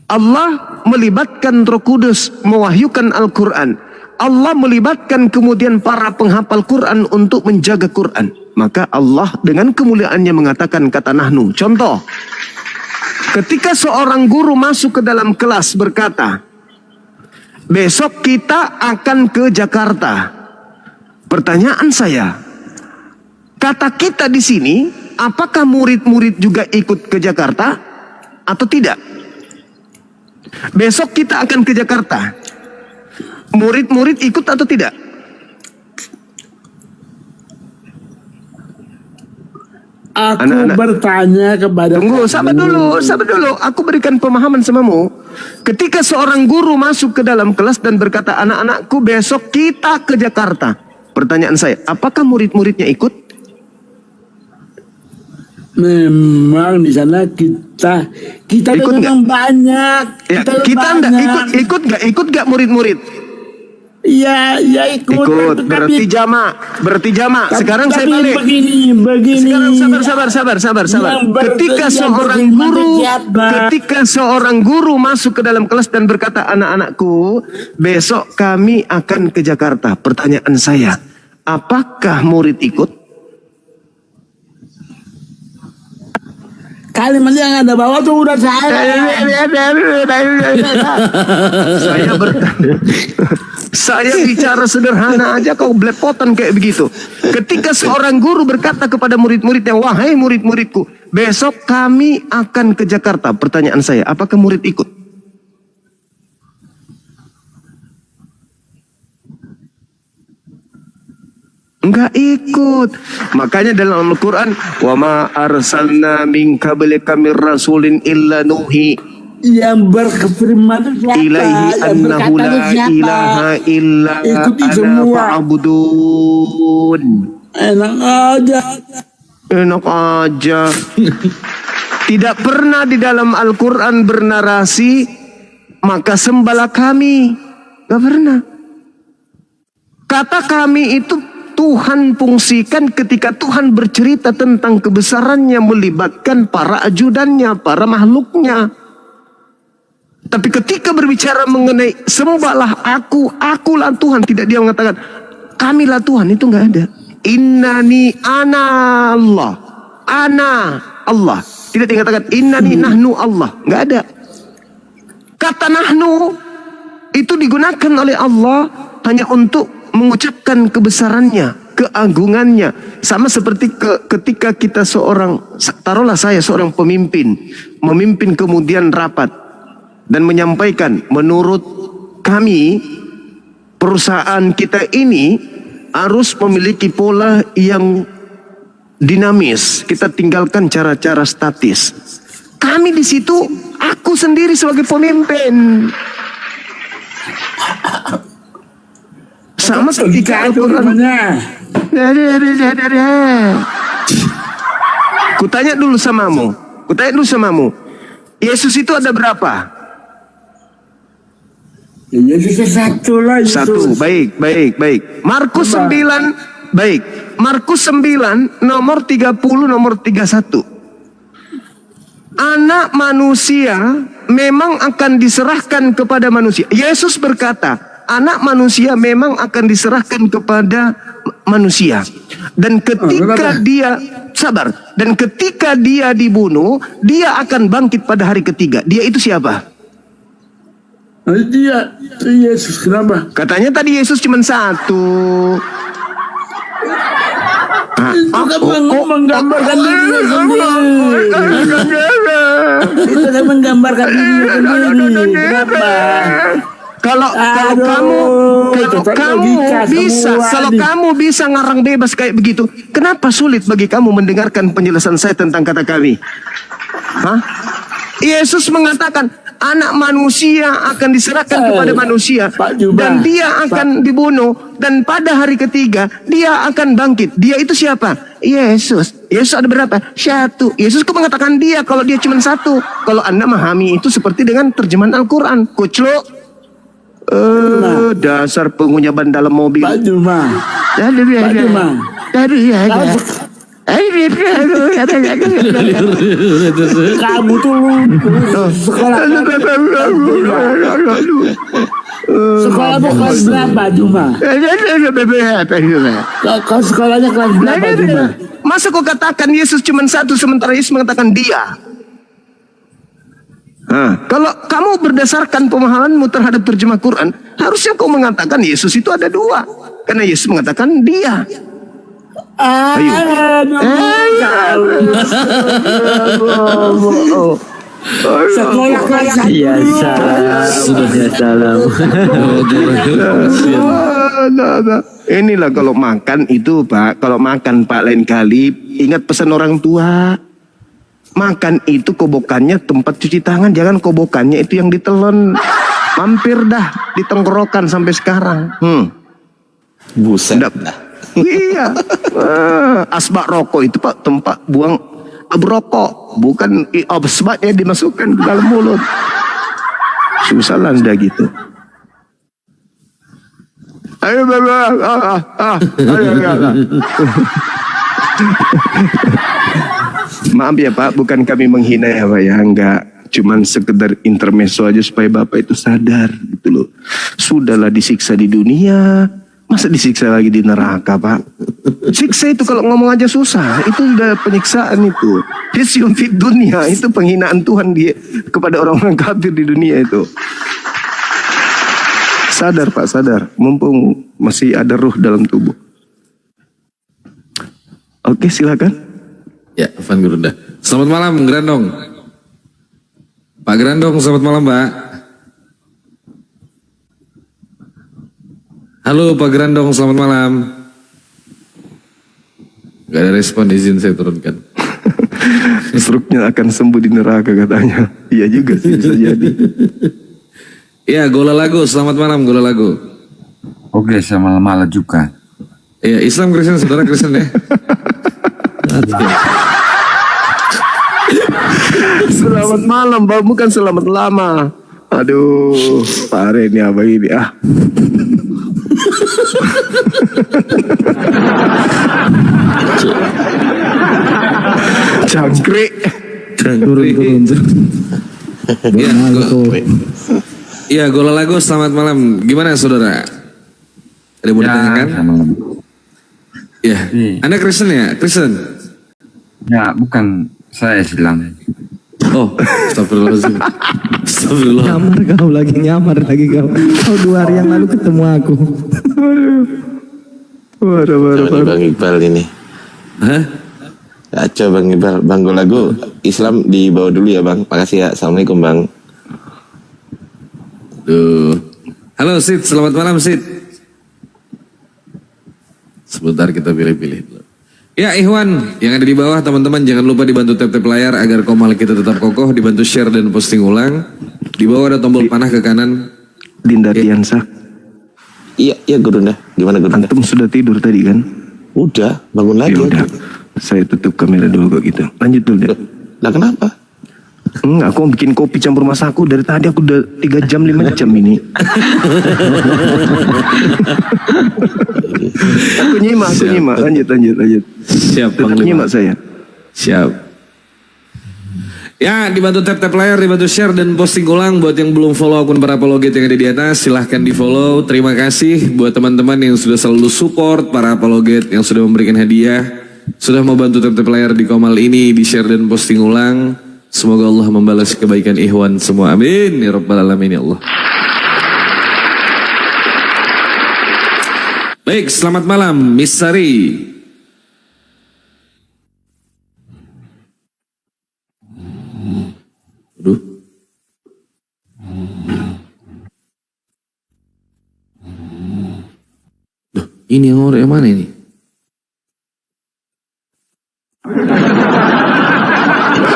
Allah melibatkan Roh Kudus mewahyukan Al-Quran. Allah melibatkan kemudian para penghafal Quran untuk menjaga Quran. Maka Allah dengan kemuliaannya mengatakan kata nahnu. Contoh, ketika seorang guru masuk ke dalam kelas berkata, besok kita akan ke Jakarta. Pertanyaan saya, kata kita di sini, apakah murid-murid juga ikut ke Jakarta atau tidak? Besok kita akan ke Jakarta. Murid-murid ikut atau tidak? Aku bertanya kepada sabar dulu. Aku berikan pemahaman samamu. Ketika seorang guru masuk ke dalam kelas dan berkata, anak-anakku besok kita ke Jakarta. Pertanyaan saya, apakah murid-muridnya ikut? Memang di sana kita ikut memang banyak. Ya, kita ikut nggak murid-murid? Iya ikut. Berarti jamak. Sekarang saya balik. Begini. Sekarang sabar. Ketika seorang guru masuk ke dalam kelas dan berkata, anak-anakku, besok kami akan ke Jakarta. Pertanyaan saya, apakah murid ikut? Kalimat yang ada bawah tuh udah saya bicara sederhana aja kau belepotan kayak begitu. Ketika seorang guru berkata kepada murid-muridnya, wahai murid-muridku, besok kami akan ke Jakarta. Pertanyaan saya, apakah murid ikut? Enggak ikut. Makanya dalam Al-Quran, wa ma arsalna min qablika mir rasulin illa nuhi Yang berfirman itu siapa? ilaihi Yang annahu berkata itu la siapa? ilaha illa Ikuti ana semua. fa'budun. Enak aja. Enak aja. Tidak pernah di dalam Al-Quran bernarasi maka sembahlah kami. Gak pernah. Kata kami itu Tuhan fungsikan ketika Tuhan bercerita tentang kebesarannya, melibatkan para ajudannya, para makhluknya. Tapi ketika berbicara mengenai sembahlah akulah Tuhan, tidak dia mengatakan kamilah Tuhan, itu nggak ada. Innani ana Allah, ana Allah. Tidak dikatakan innani nahnu Allah, nggak ada. Kata nahnu itu digunakan oleh Allah hanya untuk mengucapkan kebesarannya, keagungannya. Sama seperti ketika kita taruhlah saya seorang pemimpin, memimpin kemudian rapat dan menyampaikan menurut kami perusahaan kita ini harus memiliki pola yang dinamis. Kita tinggalkan cara-cara statis. Kami di situ, aku sendiri sebagai pemimpin. Sama ketika Al-Quran. Kutanya dulu samamu. Yesus itu ada berapa? Yesus satu lah. Satu. Baik. Markus 9. Baik. Markus 9 nomor 30 nomor 31. Anak manusia memang akan diserahkan kepada manusia. Yesus berkata, anak manusia memang akan diserahkan kepada manusia. Dan ketika ketika dia dibunuh, dia akan bangkit pada hari ketiga. Dia itu siapa? Dia Yesus. Kenapa? Katanya tadi Yesus cuma satu. Itu menggambarkan dirinya sendiri. Itu kan menggambarkan dirinya sendiri. Kenapa? Kalau kamu bisa ngarang bebas kayak begitu, kenapa sulit bagi kamu mendengarkan penjelasan saya tentang kata kami? Hah? Yesus mengatakan anak manusia akan diserahkan kepada manusia dan dia akan dibunuh dan pada hari ketiga dia akan bangkit. Dia itu siapa? Yesus. Yesus ada berapa? Satu. Yesus kok mengatakan dia kalau dia cuma satu? Kalau Anda memahami itu seperti dengan terjemahan Al-Quran. Kucluk. Dasar pengunyaban dalam mobil. Pak Juma. Kamu tuh sekolah kelas berapa Juma? Kau sekolahnya kelas berapa Juma? Masa kau katakan Yesus cuma satu sementara Yesus mengatakan dia? Kalau kamu berdasarkan pemahamanmu terhadap terjemah Quran, harusnya kau mengatakan Yesus itu ada dua. Karena Yesus mengatakan dia. Ayo. Sekolah kelas satu. Ya salam. Inilah kalau makan itu Pak. Kalau makan Pak lain kali ingat pesan orang tua. Makan itu kobokannya tempat cuci tangan, jangan kobokannya itu yang ditelan. Mampir dah di tenggorokan sampai sekarang. Buset. Iya. Asbak rokok itu Pak tempat buang rokok, bukan asbaknya dimasukkan ke dalam mulut. Susah lah Anda gitu. Ayo Maaf ya Pak, bukan kami menghina ya Pak ya, enggak. Cuman sekedar intermezzo aja supaya Bapak itu sadar gitu loh. Sudahlah disiksa di dunia, masa disiksa lagi di neraka Pak? Siksa itu kalau ngomong aja susah, itu udah penyiksaan itu. Khizyun fid dunia, itu penghinaan Tuhan dia kepada orang-orang kafir di dunia itu. Sadar Pak, sadar. Mumpung masih ada ruh dalam tubuh. Oke, silakan. Ya, Van Gerunda. Selamat malam, Grandong. Pak Grandong, selamat malam, Pak. Halo, Pak Grandong, selamat malam. respon, izin saya turunkan. Struknya akan sembuh di neraka katanya. Iya juga sih, bisa jadi. Ya, Gola Lagu, selamat malam Gola Lagu. Oke, selamat malam juga. Iya, Islam Kristen, saudara Kristen ya. Selamat malam, Bang. Bukan selamat lama. Aduh, pare nih abang ini ah. Cangkrik. Turun. Iya, Gola Lagu, selamat malam. Gimana saudara? Ada mau ditanyakan? Ya, Anda Kristen ya? Kristen? Ya, bukan, saya Islam. Oh, astagfirullahaladzim. Astagfirullah. Nyamar lagi kau. Kau 2 hari yang lalu ketemu aku. Ini Bang Iqbal ini. Hah? Kacau Bang Iqbal. Bang Golago, Islam dibawa dulu ya Bang. Makasih ya. Assalamualaikum Bang. Halo Sid, selamat malam Sid. Sebentar kita pilih-pilih dulu. Ya Ikhwan, yang ada di bawah teman-teman jangan lupa dibantu tap-tap layar agar komal kita tetap kokoh, dibantu share dan posting ulang. Di bawah ada tombol panah ke kanan. Dinda Tiansa. Iya Gurunda. Gimana Gurunda? Antum sudah tidur tadi kan? Udah, bangun lagi. Ya udah. Saya tutup kamera dulu kok gitu. Lanjut dulu deh. Lah kenapa? Enggak, aku mau bikin kopi campur masaku. Dari tadi aku udah 3 jam 5 jam ini. Aku nyimak. Lanjut. Siap, Tetap nyimak saya. Siap. Ya, dibantu tap-tap layar, dibantu share dan posting ulang. Buat yang belum follow akun para apologet yang ada di atas, silahkan di follow. Terima kasih buat teman-teman yang sudah selalu support para apologet, yang sudah memberikan hadiah, sudah mau bantu tap-tap layar di komal ini, di share dan posting ulang. Semoga Allah membalas kebaikan Ikhwan semua. Amin ya rabbal alamin ya Allah. Baik, selamat malam Miss Sari. Aduh. Duh, ini orang yang mana ini?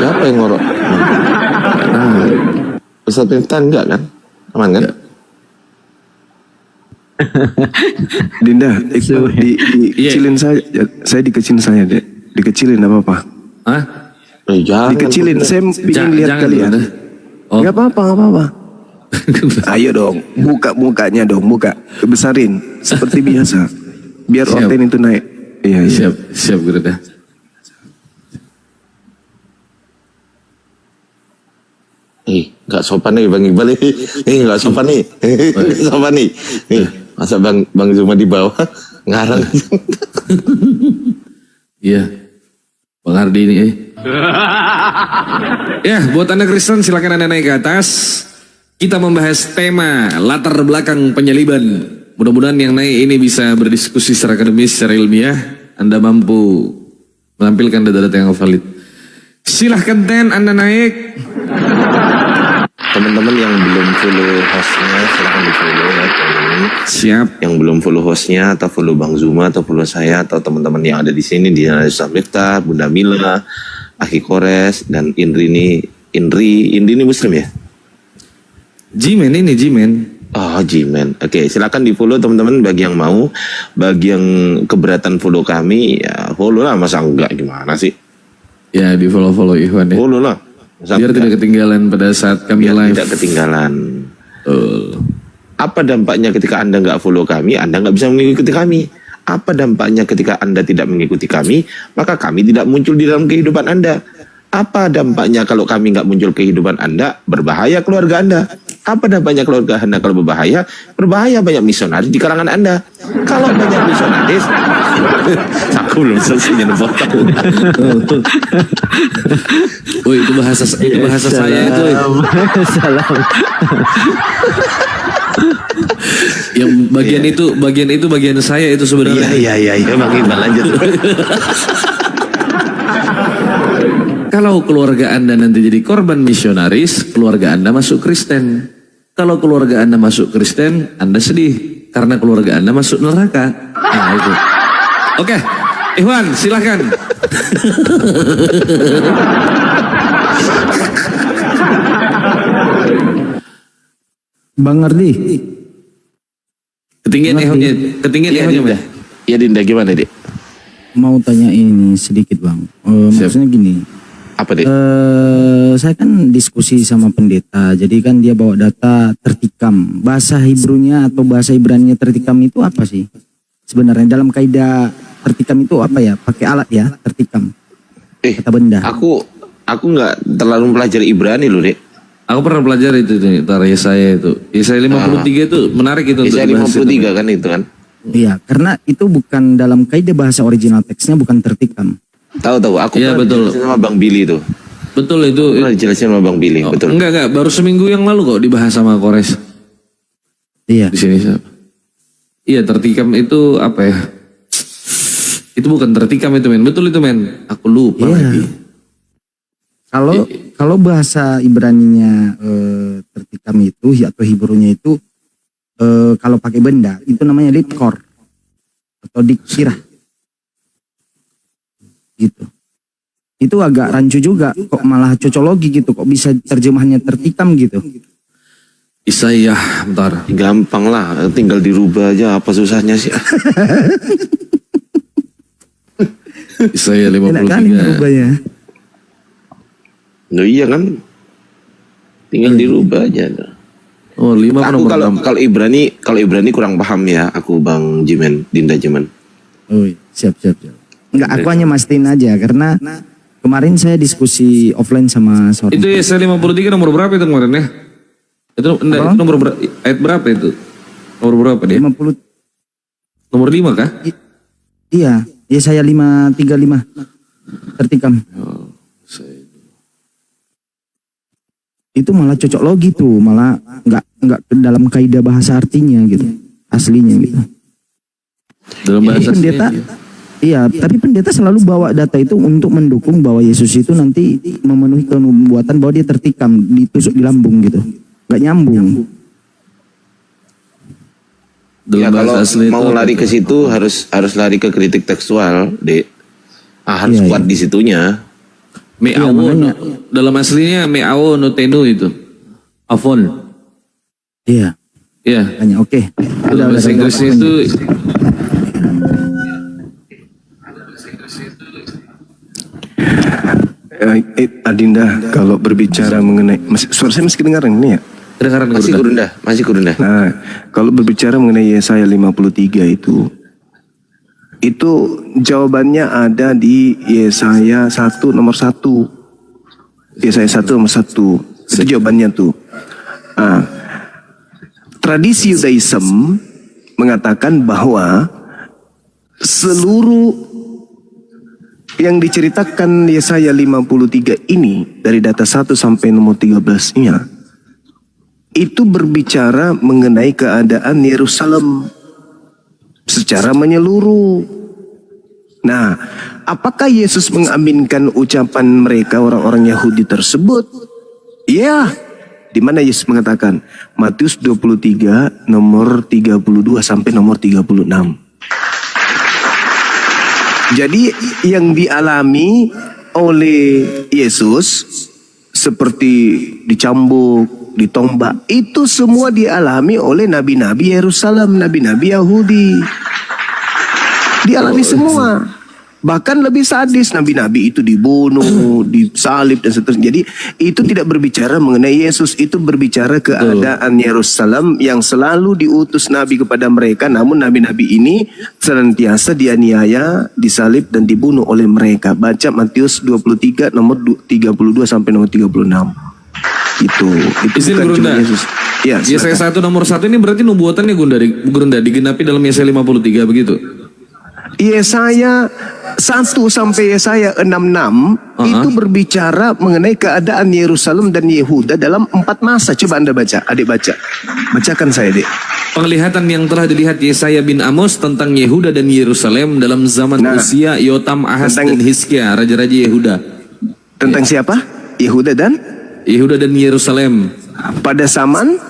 Siapa yang ngorok? Ustaz Miftah enggak kan? Aman kan? Dinda, dikecilin saya dikecilin saya deh. Dikecilin apa-apa. Hah? Dikecilin, saya ingin lihat kalian. Gak apa-apa. Ayo dong, buka mukanya dong, buka. Kebesarin, seperti biasa. Biar konten itu naik. Iya. Siap Gurunda. Gak sopan nih Bang Iqbal nih. Gak sopan nih. Sopan nih. Masa Bang Zuma di bawah ngarang. Iya. Bang Ardi ini. Ya, buat Anda Kristen silakan Anda naik ke atas. Kita membahas tema latar belakang penyaliban. Mudah-mudahan yang naik ini bisa berdiskusi secara akademis, secara ilmiah. Anda mampu menampilkan data-data yang valid. Silahkan Anda naik. Teman-teman yang belum follow hostnya silahkan di follow ya. Siap. Yang belum follow hostnya atau follow Bang Zuma atau follow saya atau teman-teman yang ada di sini di Ustaz Miftah, Bunda Mila, Aki Kores dan Indri ini Muslim ya? Jimen. Oh Jimen. Oke, silakan di follow teman-teman bagi yang mau, bagi yang keberatan follow kami ya follow lah, masa enggak gimana sih? Ya di follow Ikhwan ya. Follow lah. Biar tidak ketinggalan pada saat kami live. Tidak ketinggalan. Apa dampaknya ketika Anda nggak follow kami, Anda nggak bisa mengikuti kami? Apa dampaknya ketika Anda tidak mengikuti kami, maka kami tidak muncul di dalam kehidupan Anda? Apa dampaknya kalau kami nggak muncul kehidupan Anda? Berbahaya keluarga Anda. Apa dampaknya keluarga Anda kalau berbahaya? Berbahaya banyak misionaris di kalangan Anda. Kalau banyak misionaris, aku belum selesai nyebut. Oh itu bahasa saya itu. Salam. Yang bagian itu bagian saya itu sebenarnya. Iya Bang Iqbal lanjut. Kalau keluarga Anda nanti jadi korban misionaris, keluarga Anda masuk Kristen. Kalau keluarga Anda masuk Kristen, Anda sedih karena keluarga Anda masuk neraka. Nah itu. Oke, Iwan, silahkan. Bang Ardi. Ketinggian ehonya, Mbak. Ya Dinda, gimana Dik? Mau tanya ini sedikit Bang. Maksudnya gini. Apa Dik? Saya kan diskusi sama pendeta. Jadi kan dia bawa data tertikam. Bahasa Hebrunya atau bahasa Ibraninya tertikam itu apa sih? Sebenarnya dalam kaidah tertikam itu apa ya? Pakai alat ya, tertikam. Kata benda. Aku nggak terlalu mempelajari Ibrani loh Dik. Aku pernah belajar itu nih, Yesaya itu. Yesaya 53 itu menarik itu. Yesaya 53 kan itu kan. Iya, karena itu bukan dalam kaidah bahasa original teksnya, bukan tertikam. Tahu. Aku Iya, betul. sama Bang Billy itu. Betul itu. Pernah dijelasin sama Bang Billy, betul. Enggak, baru seminggu yang lalu kok dibahas sama Kores. Iya. Di sini. Iya, tertikam itu apa ya? Itu bukan tertikam itu men. Betul itu men. Aku lupa lagi. Kalau bahasa Ibraninya tertikam itu atau Hebrunya itu kalau pakai benda itu namanya litkor atau dikirah gitu. Itu agak rancu juga, kok malah cocologi gitu, kok bisa terjemahannya tertikam gitu. Isaiah, bentar. Gampang lah, tinggal dirubah aja, apa susahnya sih? Isaiah 53. Enak kali merubahnya. Loh iya kan, tinggal dirubah aja. Oh 5 aku kalau Ibrani kurang paham ya, aku Bang Jimen, Dinda Jimen. Oh siap. Enggak, aku hanya mastiin aja karena kemarin saya diskusi offline sama seorang. Itu Yesaya 53 nomor berapa itu kemarin ya? Itu nomor ayat berapa itu? Nomor berapa dia? 50. Nomor 5 kah? Iya, Yesaya 535. Tertikam. Itu malah cocok logi tuh, malah nggak dalam kaidah bahasa artinya gitu, aslinya gitu. Dalam bahasa pendeta, iya, tapi pendeta selalu bawa data itu untuk mendukung bahwa Yesus itu nanti memenuhi kenubuatan bahwa dia tertikam, ditusuk di lambung gitu, nggak nyambung. Ya kalau mau lari ke situ harus lari ke kritik tekstual, Dek. Harus kuat di situnya. Me'awo, dalam aslinya me'awo no tenu itu. Avon. Iya. Iya. Hanya oke. Dalam bahasa Inggrisnya itu Adinda, kalau berbicara mengenai suara saya masih kedengaran ini ya? Masih kurunda. Nah, kalau berbicara mengenai Yesaya 53 itu jawabannya ada di Yesaya 1 nomor 1. Yesaya 1 nomor 1. Itu jawabannya tuh. Tradisi Yudaism mengatakan bahwa seluruh yang diceritakan Yesaya 53 ini dari data 1 sampai nomor 13-nya itu berbicara mengenai keadaan Yerusalem secara menyeluruh. Nah, apakah Yesus mengaminkan ucapan mereka orang-orang Yahudi tersebut? Ya, di mana Yesus mengatakan? Matius 23 nomor 32 sampai nomor 36. Jadi yang dialami oleh Yesus seperti dicambuk, ditombak, itu semua dialami oleh nabi-nabi Yerusalem, nabi-nabi Yahudi. Dialami semua. Bahkan lebih sadis, nabi-nabi itu dibunuh, disalib dan seterusnya. Jadi itu tidak berbicara mengenai Yesus, itu berbicara keadaan Yerusalem yang selalu diutus nabi kepada mereka. Namun nabi-nabi ini senantiasa dianiaya, disalib dan dibunuh oleh mereka. Baca Matius 23 nomor 32 sampai nomor 36. Itu Izin bukan cuma Gurunda. Yesus. Ya, Yesaya 1 nomor 1 ini berarti nubuatannya Gurunda digenapi dalam Yesaya 53 begitu. Yesaya 1 sampai Yesaya 66 itu berbicara mengenai keadaan Yerusalem dan Yehuda dalam 4 masa. Coba Anda baca, adik baca. Bacakan saya, Dek. Penglihatan yang telah dilihat Yesaya bin Amos tentang Yehuda dan Yerusalem dalam zaman Usia, Yotam, Ahaz dan Hizkia, raja-raja Yehuda. Tentang siapa? Yehuda dan Yerusalem. Pada zaman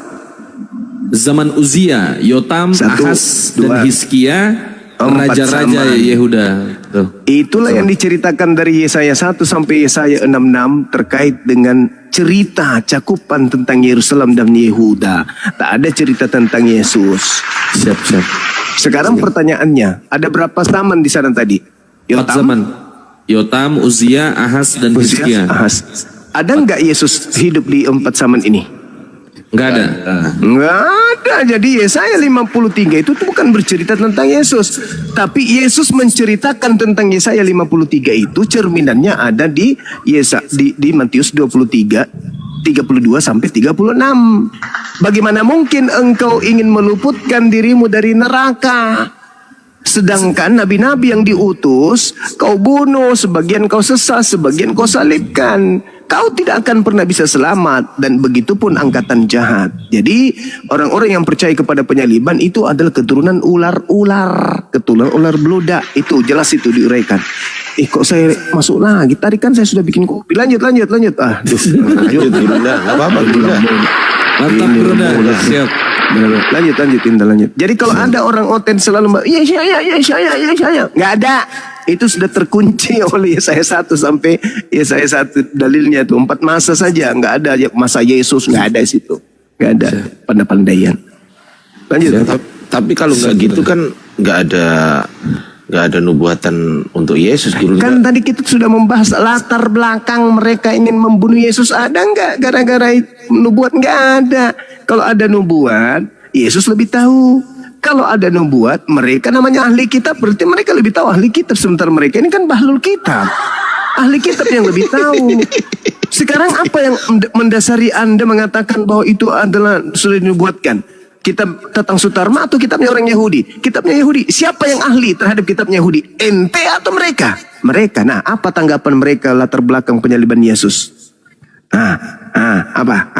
Uzia, Yotam, Ahaz dan Hizkia. Raja-raja Yehuda. Tuh. Itulah yang diceritakan dari Yesaya 1 sampai Yesaya 66 terkait dengan cerita cakupan tentang Yerusalem dan Yehuda. Tak ada cerita tentang Yesus. Siap. Sekarang pertanyaannya, ada berapa zaman di sana tadi? 4 zaman. Yotam, Uzia, Ahaz, dan Hizkia. Ada nggak Yesus hidup di 4 zaman ini? Nggak ada. Nggak ada. Jadi Yesaya 53 itu bukan bercerita tentang Yesus. Tapi Yesus menceritakan tentang Yesaya 53 itu cerminannya ada di Matius 23, 32 sampai 36. Bagaimana mungkin engkau ingin meluputkan dirimu dari neraka? Sedangkan nabi-nabi yang diutus kau bunuh, sebagian kau sesat, sebagian kau salibkan. Kau tidak akan pernah bisa selamat. Dan begitu pun angkatan jahat. Jadi orang-orang yang percaya kepada penyaliban itu adalah keturunan ular-ular, keturunan ular beludak. Itu jelas, itu diuraikan. Kok saya masuk lagi? Tadi kan saya sudah bikin kopi. Lanjut. Lanjut, Lanjut, Brunda. Gak apa-apa, Brunda. Mantap, Brunda. Siap. Lanjut. Jadi kalau ada orang oten selalu saya, nggak ada. Itu sudah terkunci oleh Yesaya 1 sampai Yesaya 1. Dalilnya itu 4 masa saja, nggak ada masa Yesus, nggak ada di situ, nggak ada pandai-pandaian. Lanjut. Tapi kalau nggak gitu kan nggak ada nubuatan untuk Yesus. Kan tadi kita sudah membahas latar belakang mereka ingin membunuh Yesus. Ada nggak gara-gara nubuat? Nggak ada. Kalau ada nubuat, Yesus lebih tahu. Kalau ada nubuat, mereka namanya ahli kitab, berarti mereka lebih tahu ahli kitab. Sementara mereka ini kan bahlul kitab, ahli kitab yang lebih tahu. Sekarang apa yang mendasari Anda mengatakan bahwa itu adalah sudah dinubuatkan? Kitab Tatang Sutarma atau kitabnya orang Yahudi? Kitabnya Yahudi. Siapa yang ahli terhadap kitabnya Yahudi? Ente atau mereka? Mereka. Nah, apa tanggapan mereka latar belakang penyaliban Yesus? Apa?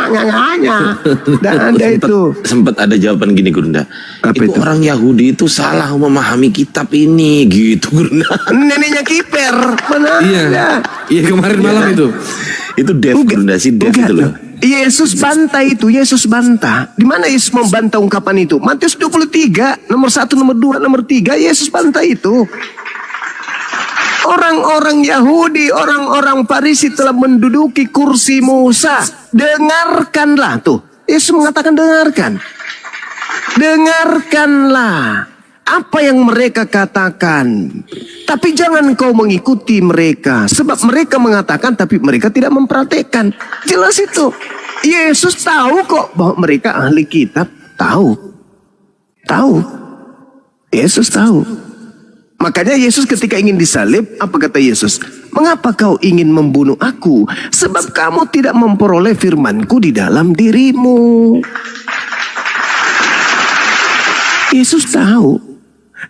Nggak ada itu. Sempat ada jawaban gini, Gurunda. Itu orang Yahudi itu salah memahami kitab ini, gitu, Gurunda. Neneknya kiper. Mana? Iya kemarin malam itu. Itu Dev, Gurunda, si Dev itu loh. Yesus bantah itu, Yesus bantah. Di mana Yesus membantah ungkapan itu? Matius 23, nomor 1, nomor 2, nomor 3, Yesus bantah itu. Orang-orang Yahudi, orang-orang Farisi telah menduduki kursi Musa. Dengarkanlah tuh. Yesus mengatakan dengarkan. Dengarkanlah apa yang mereka katakan. Tapi jangan kau mengikuti mereka. Sebab mereka mengatakan tapi mereka tidak mempraktekkan. Jelas itu. Yesus tahu kok bahwa mereka ahli kitab. Tahu. Yesus tahu. Makanya Yesus ketika ingin disalib, apa kata Yesus? Mengapa kau ingin membunuh aku? Sebab kamu tidak memperoleh firmanku di dalam dirimu. Yesus tahu.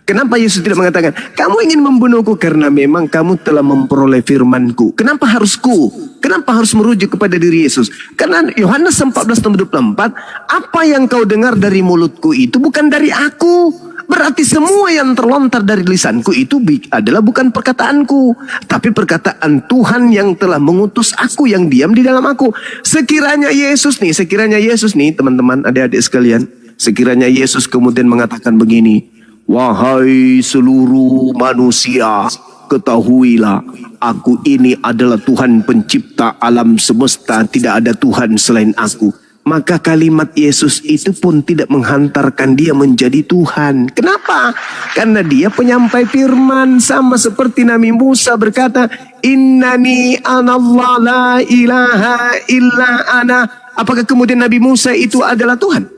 Kenapa Yesus tidak mengatakan, kamu ingin membunuhku karena memang kamu telah memperoleh firmanku. Kenapa harus ku? Kenapa harus merujuk kepada diri Yesus? Karena Yohanes 14:24, apa yang kau dengar dari mulutku itu bukan dari aku. Berarti semua yang terlontar dari lisanku itu adalah bukan perkataanku, tapi perkataan Tuhan yang telah mengutus aku, yang diam di dalam aku. Sekiranya Yesus nih teman-teman, adik-adik sekalian, sekiranya Yesus kemudian mengatakan begini, wahai seluruh manusia, ketahuilah, aku ini adalah Tuhan pencipta alam semesta, tidak ada Tuhan selain aku. Maka kalimat Yesus itu pun tidak menghantarkan dia menjadi Tuhan. Kenapa? Karena dia penyampai firman, sama seperti Nabi Musa berkata, Innani anallah la ilaha illa ana. Apakah kemudian Nabi Musa itu adalah Tuhan?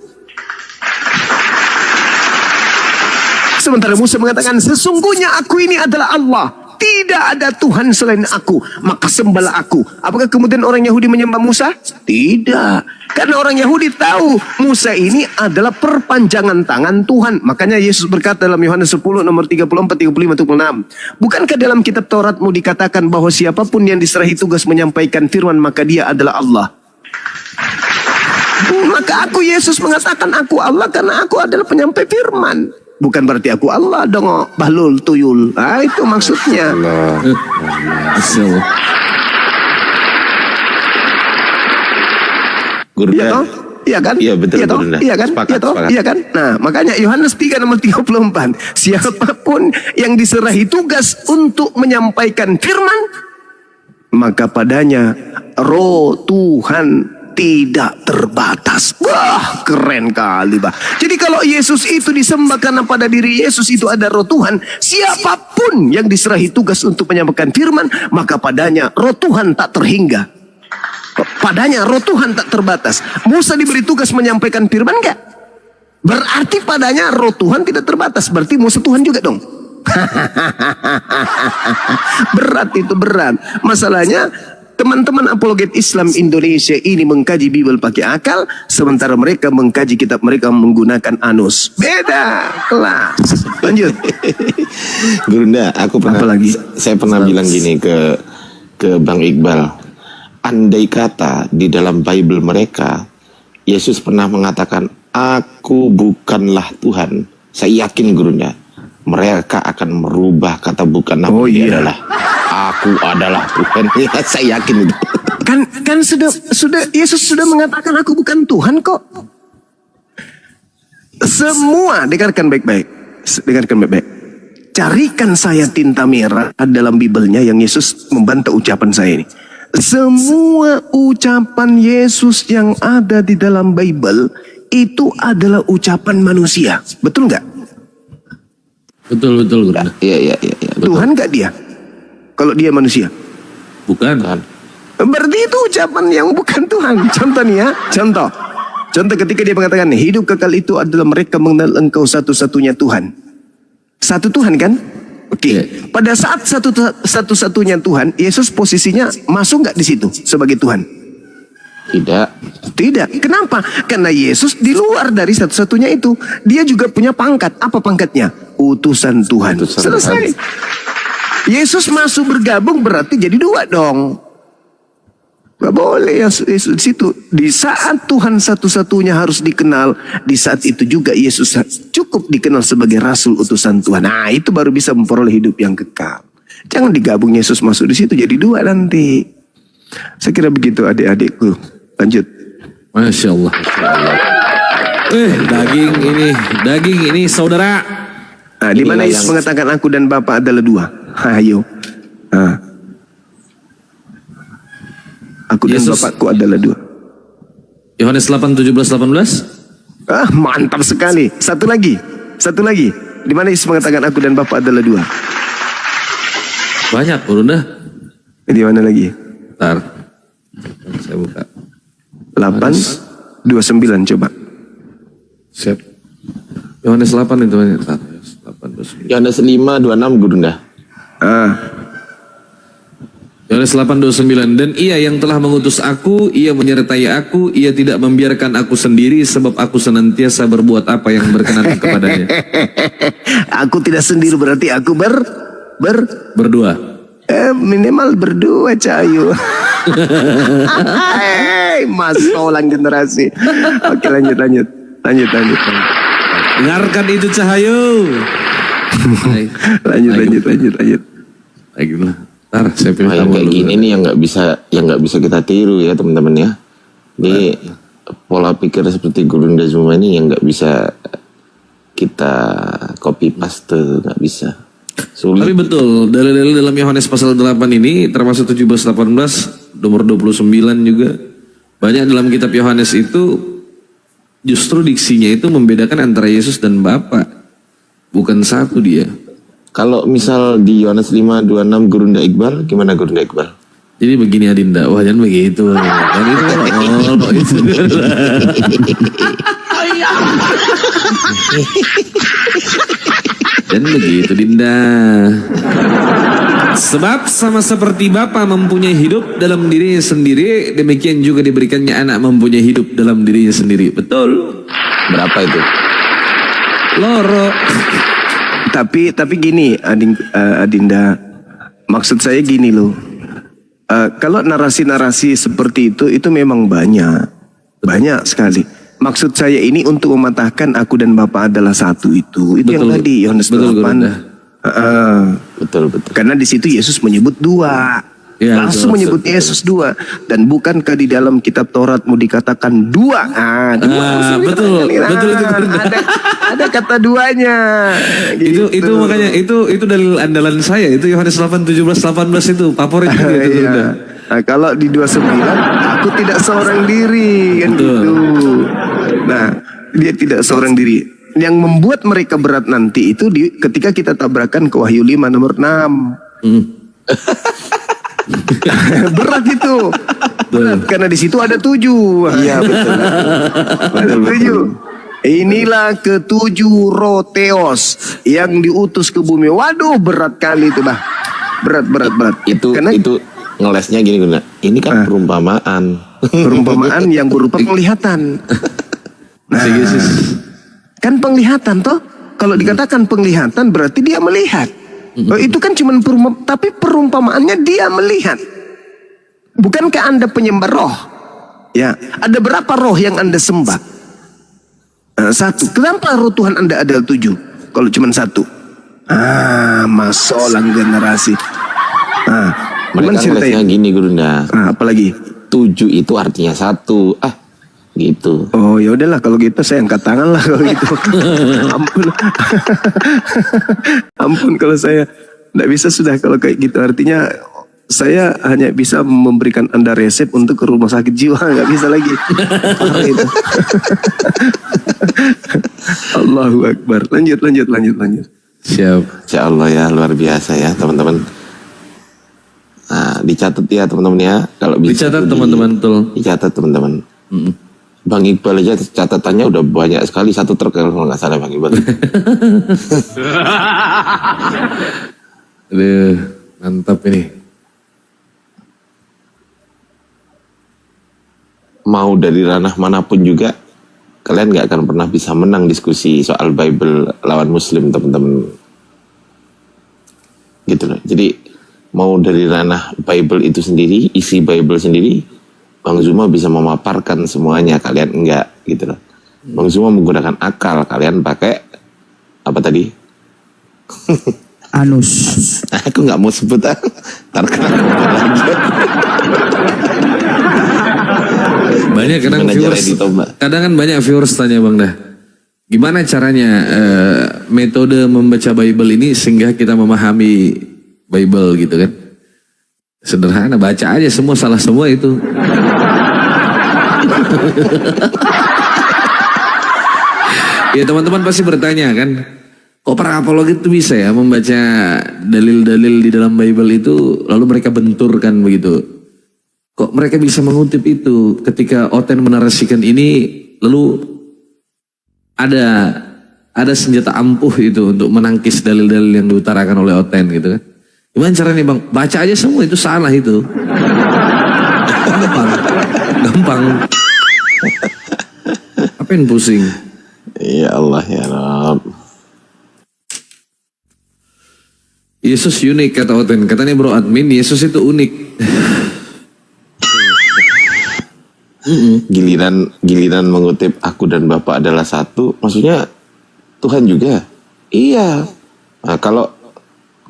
Sementara Musa mengatakan, sesungguhnya aku ini adalah Allah. Tidak ada Tuhan selain aku, maka sembahlah aku. Apakah kemudian orang Yahudi menyembah Musa? Tidak. Karena orang Yahudi tahu Musa ini adalah perpanjangan tangan Tuhan. Makanya Yesus berkata dalam Yohanes 10 nomor 34, 35, 36. Bukankah dalam kitab Tauratmu dikatakan bahwa siapapun yang diserahi tugas menyampaikan firman maka dia adalah Allah. Maka aku Yesus mengatakan aku Allah karena aku adalah penyampai firman. Bukan berarti aku Allah dong, bahlul tuyul. Itu maksudnya. Gurunda, Iya kan? Iya betul, Iya toh? Gurunda. Iya kan? Sepakat, Iya toh? sepakat. Iya kan? Nah, makanya Yohanes 3 nomor 34. Siapapun yang diserahi tugas untuk menyampaikan firman, maka padanya roh Tuhan tidak terbatas. Wah, keren kali, Bah. Jadi kalau Yesus itu disembah karena pada diri Yesus itu ada roh Tuhan, siapapun yang diserahi tugas untuk menyampaikan firman, maka padanya roh Tuhan tak terhingga. Padanya roh Tuhan tak terbatas. Musa diberi tugas menyampaikan firman enggak? Berarti padanya roh Tuhan tidak terbatas. Berarti Musa Tuhan juga dong. Berat itu, berat. Masalahnya teman-teman apologet Islam Indonesia ini mengkaji Bible pakai akal, sementara mereka mengkaji kitab mereka menggunakan anus. Beda kelas. Lanjut. Gurunda, saya pernah bilang gini ke Bang Iqbal. Andai kata di dalam Bible mereka Yesus pernah mengatakan, aku bukanlah Tuhan, saya yakin Gurunda, mereka akan merubah kata bukan adalah aku adalah Tuhan. Ya, saya yakin itu. Kan sudah Yesus sudah mengatakan aku bukan Tuhan kok. Semua dengarkan baik-baik. Dengarkan baik-baik. Carikan saya tinta merah dalam Bible-nya yang Yesus membantah ucapan saya ini. Semua ucapan Yesus yang ada di dalam Bible itu adalah ucapan manusia. Betul nggak? Betul. Iya. Tuhan nggak dia? Kalau dia manusia? Bukan. Berarti itu ucapan yang bukan Tuhan. Contoh nih ya, contoh ketika dia mengatakan hidup kekal itu adalah mereka mengenal engkau satu-satunya Tuhan. Satu Tuhan kan? Oke. Pada saat satu-satunya Tuhan, Yesus posisinya masuk nggak di situ sebagai Tuhan? Tidak. Kenapa? Karena Yesus di luar dari satu-satunya itu. Dia juga punya pangkat. Apa pangkatnya? Utusan Tuhan. Selesai. Yesus masuk bergabung berarti jadi dua dong. Gak boleh Yesus di situ. Di saat Tuhan satu-satunya harus dikenal, di saat itu juga Yesus cukup dikenal sebagai Rasul utusan Tuhan. Nah, itu baru bisa memperoleh hidup yang kekal. Jangan digabung Yesus masuk di situ jadi dua nanti. Saya kira begitu adik-adikku. Lanjut. Masya Allah. Daging ini saudara. Nah, di mana Yesus mengatakan aku dan Bapa adalah dua? Ayo. Aku dan Bapakku adalah dua. Yohanes 8, 17, 18. Mantap sekali. Satu lagi. Di mana Yesus mengatakan aku dan Bapa adalah dua? Banyak, Gurunda. Di mana lagi? Bentar. Saya buka. 8, 29 coba. Siap. Yohanes 8 itu banyak. Yohanes 5, 26 Gurunda. Yohanes 8:29, dan ia yang telah mengutus aku, ia menyertai aku, ia tidak membiarkan aku sendiri, sebab aku senantiasa berbuat apa yang berkenan kepadanya. Aku tidak sendiri berarti aku berdua. Minimal berdua Cahayu. Mas Tolang generasi. Oke, lanjut. Dengarkan itu Cahayu. Lanjut. Baiklah. Ntar saya pilih yang kayak gini nih yang nggak bisa kita tiru ya teman-teman ya. Ini pola pikir seperti Gurunda Zuma ini yang nggak bisa kita copy paste, nggak bisa. Sulit. Tapi betul, dalil-dalil dalam Yohanes pasal 8 ini termasuk 17-18, nomor 29 juga. Banyak dalam kitab Yohanes itu justru diksinya itu membedakan antara Yesus dan Bapa. Bukan satu dia. Kalau misal di Yohanes 5, 26 Gurunda Iqbal, gimana Gurunda Iqbal? Jadi begini Adinda, wah jangan begitu. Dan begitu Dinda. Sebab sama seperti Bapa mempunyai hidup dalam dirinya sendiri, demikian juga diberikannya anak mempunyai hidup dalam dirinya sendiri. Betul. Berapa itu? Loro. Tapi gini Adinda, maksud saya gini loh. Kalau narasi-narasi seperti itu memang banyak sekali. Maksud saya ini untuk mematahkan aku dan Bapa adalah satu itu yang tadi Yohanes 8. Betul. Karena di situ Yesus menyebut dua. Ya, Langsung betul, menyebut betul. Yesus dua. Dan bukankah di dalam kitab Tauratmu dikatakan dua? Dua langsung betul, dikatakan. betul itu Gurunda. Ada kata duanya. Itu makanya itu dalil andalan saya itu Yohanes 8:17-18 itu favorit juga itu Iya. Gurunda. Nah, kalau di 29 aku tidak seorang diri kan Betul. gitu. Nah, dia tidak seorang diri. Yang membuat mereka berat nanti itu ketika kita tabrakan ke Wahyu 5 nomor 6. Berat itu. Berat, karena di situ ada 7. Iya betul. Ada 7. Inilah ketujuh roh Theos yang diutus ke bumi. Waduh, berat kali itu, bah. Berat. Itu ngelesnya gini Guna. Ini kan perumpamaan. Perumpamaan yang berupa penglihatan. Nah, kan penglihatan toh. Kalau dikatakan penglihatan berarti dia melihat. Itu kan cuman tapi perumpamaannya dia melihat. Bukankah Anda penyembah roh? Ya, ada berapa roh yang Anda sembah? 1. Kenapa roh Tuhan Anda ada 7? Kalau cuman 1. Masalah generasi. Mereka ngelesnya gini Gurunda. Apalagi 7 itu artinya 1. Gitu. Oh ya udahlah kalau gitu saya angkat tangan lah kalau gitu. Ampun. Ampun kalau saya tidak bisa sudah kalau kayak gitu, artinya saya hanya bisa memberikan Anda resep untuk ke rumah sakit jiwa, nggak bisa lagi. Gitu. Allahu Akbar. Lanjut. Siap. Insya Allah ya, luar biasa ya teman-teman. Nah, dicatat ya teman-teman ya. Kalau bisa dicatat teman-teman betul. Dicatat teman-teman. Bang Iqbal aja catatannya udah banyak sekali, 1 truk kalau nggak salah Bang Iqbal. Aduh, mantap ini. Mau dari ranah manapun juga, kalian nggak akan pernah bisa menang diskusi soal Bible lawan Muslim teman-teman. Gitu loh. Jadi mau dari ranah Bible itu sendiri, isi Bible sendiri, Bang Zuma bisa memaparkan semuanya, kalian enggak gitu loh. Bang Zuma menggunakan akal, kalian pakai apa tadi? Anus. Aku nggak mau sebut ntar kena lagi. Banyak kadang viewers, kadang kan banyak viewers tanya Bang Dah, gimana caranya metode membaca Bible ini sehingga kita memahami Bible gitu kan? Sederhana, baca aja semua, salah semua itu. Ya teman-teman pasti bertanya kan, kok para apologit itu bisa ya membaca dalil-dalil di dalam Bible itu lalu mereka benturkan begitu? Kok mereka bisa mengutip itu ketika Oten menarasikan ini lalu ada senjata ampuh itu untuk menangkis dalil-dalil yang diutarakan oleh Oten gitu kan? Gimana caranya Bang? Baca aja semua itu salah itu. Gampang. Apa yang pusing? Ya Allah ya Rabb. Yesus unik kata Oten. Katanya bro admin, Yesus itu unik. Giliran mengutip aku dan Bapak adalah satu, maksudnya Tuhan juga. Iya. Nah, kalau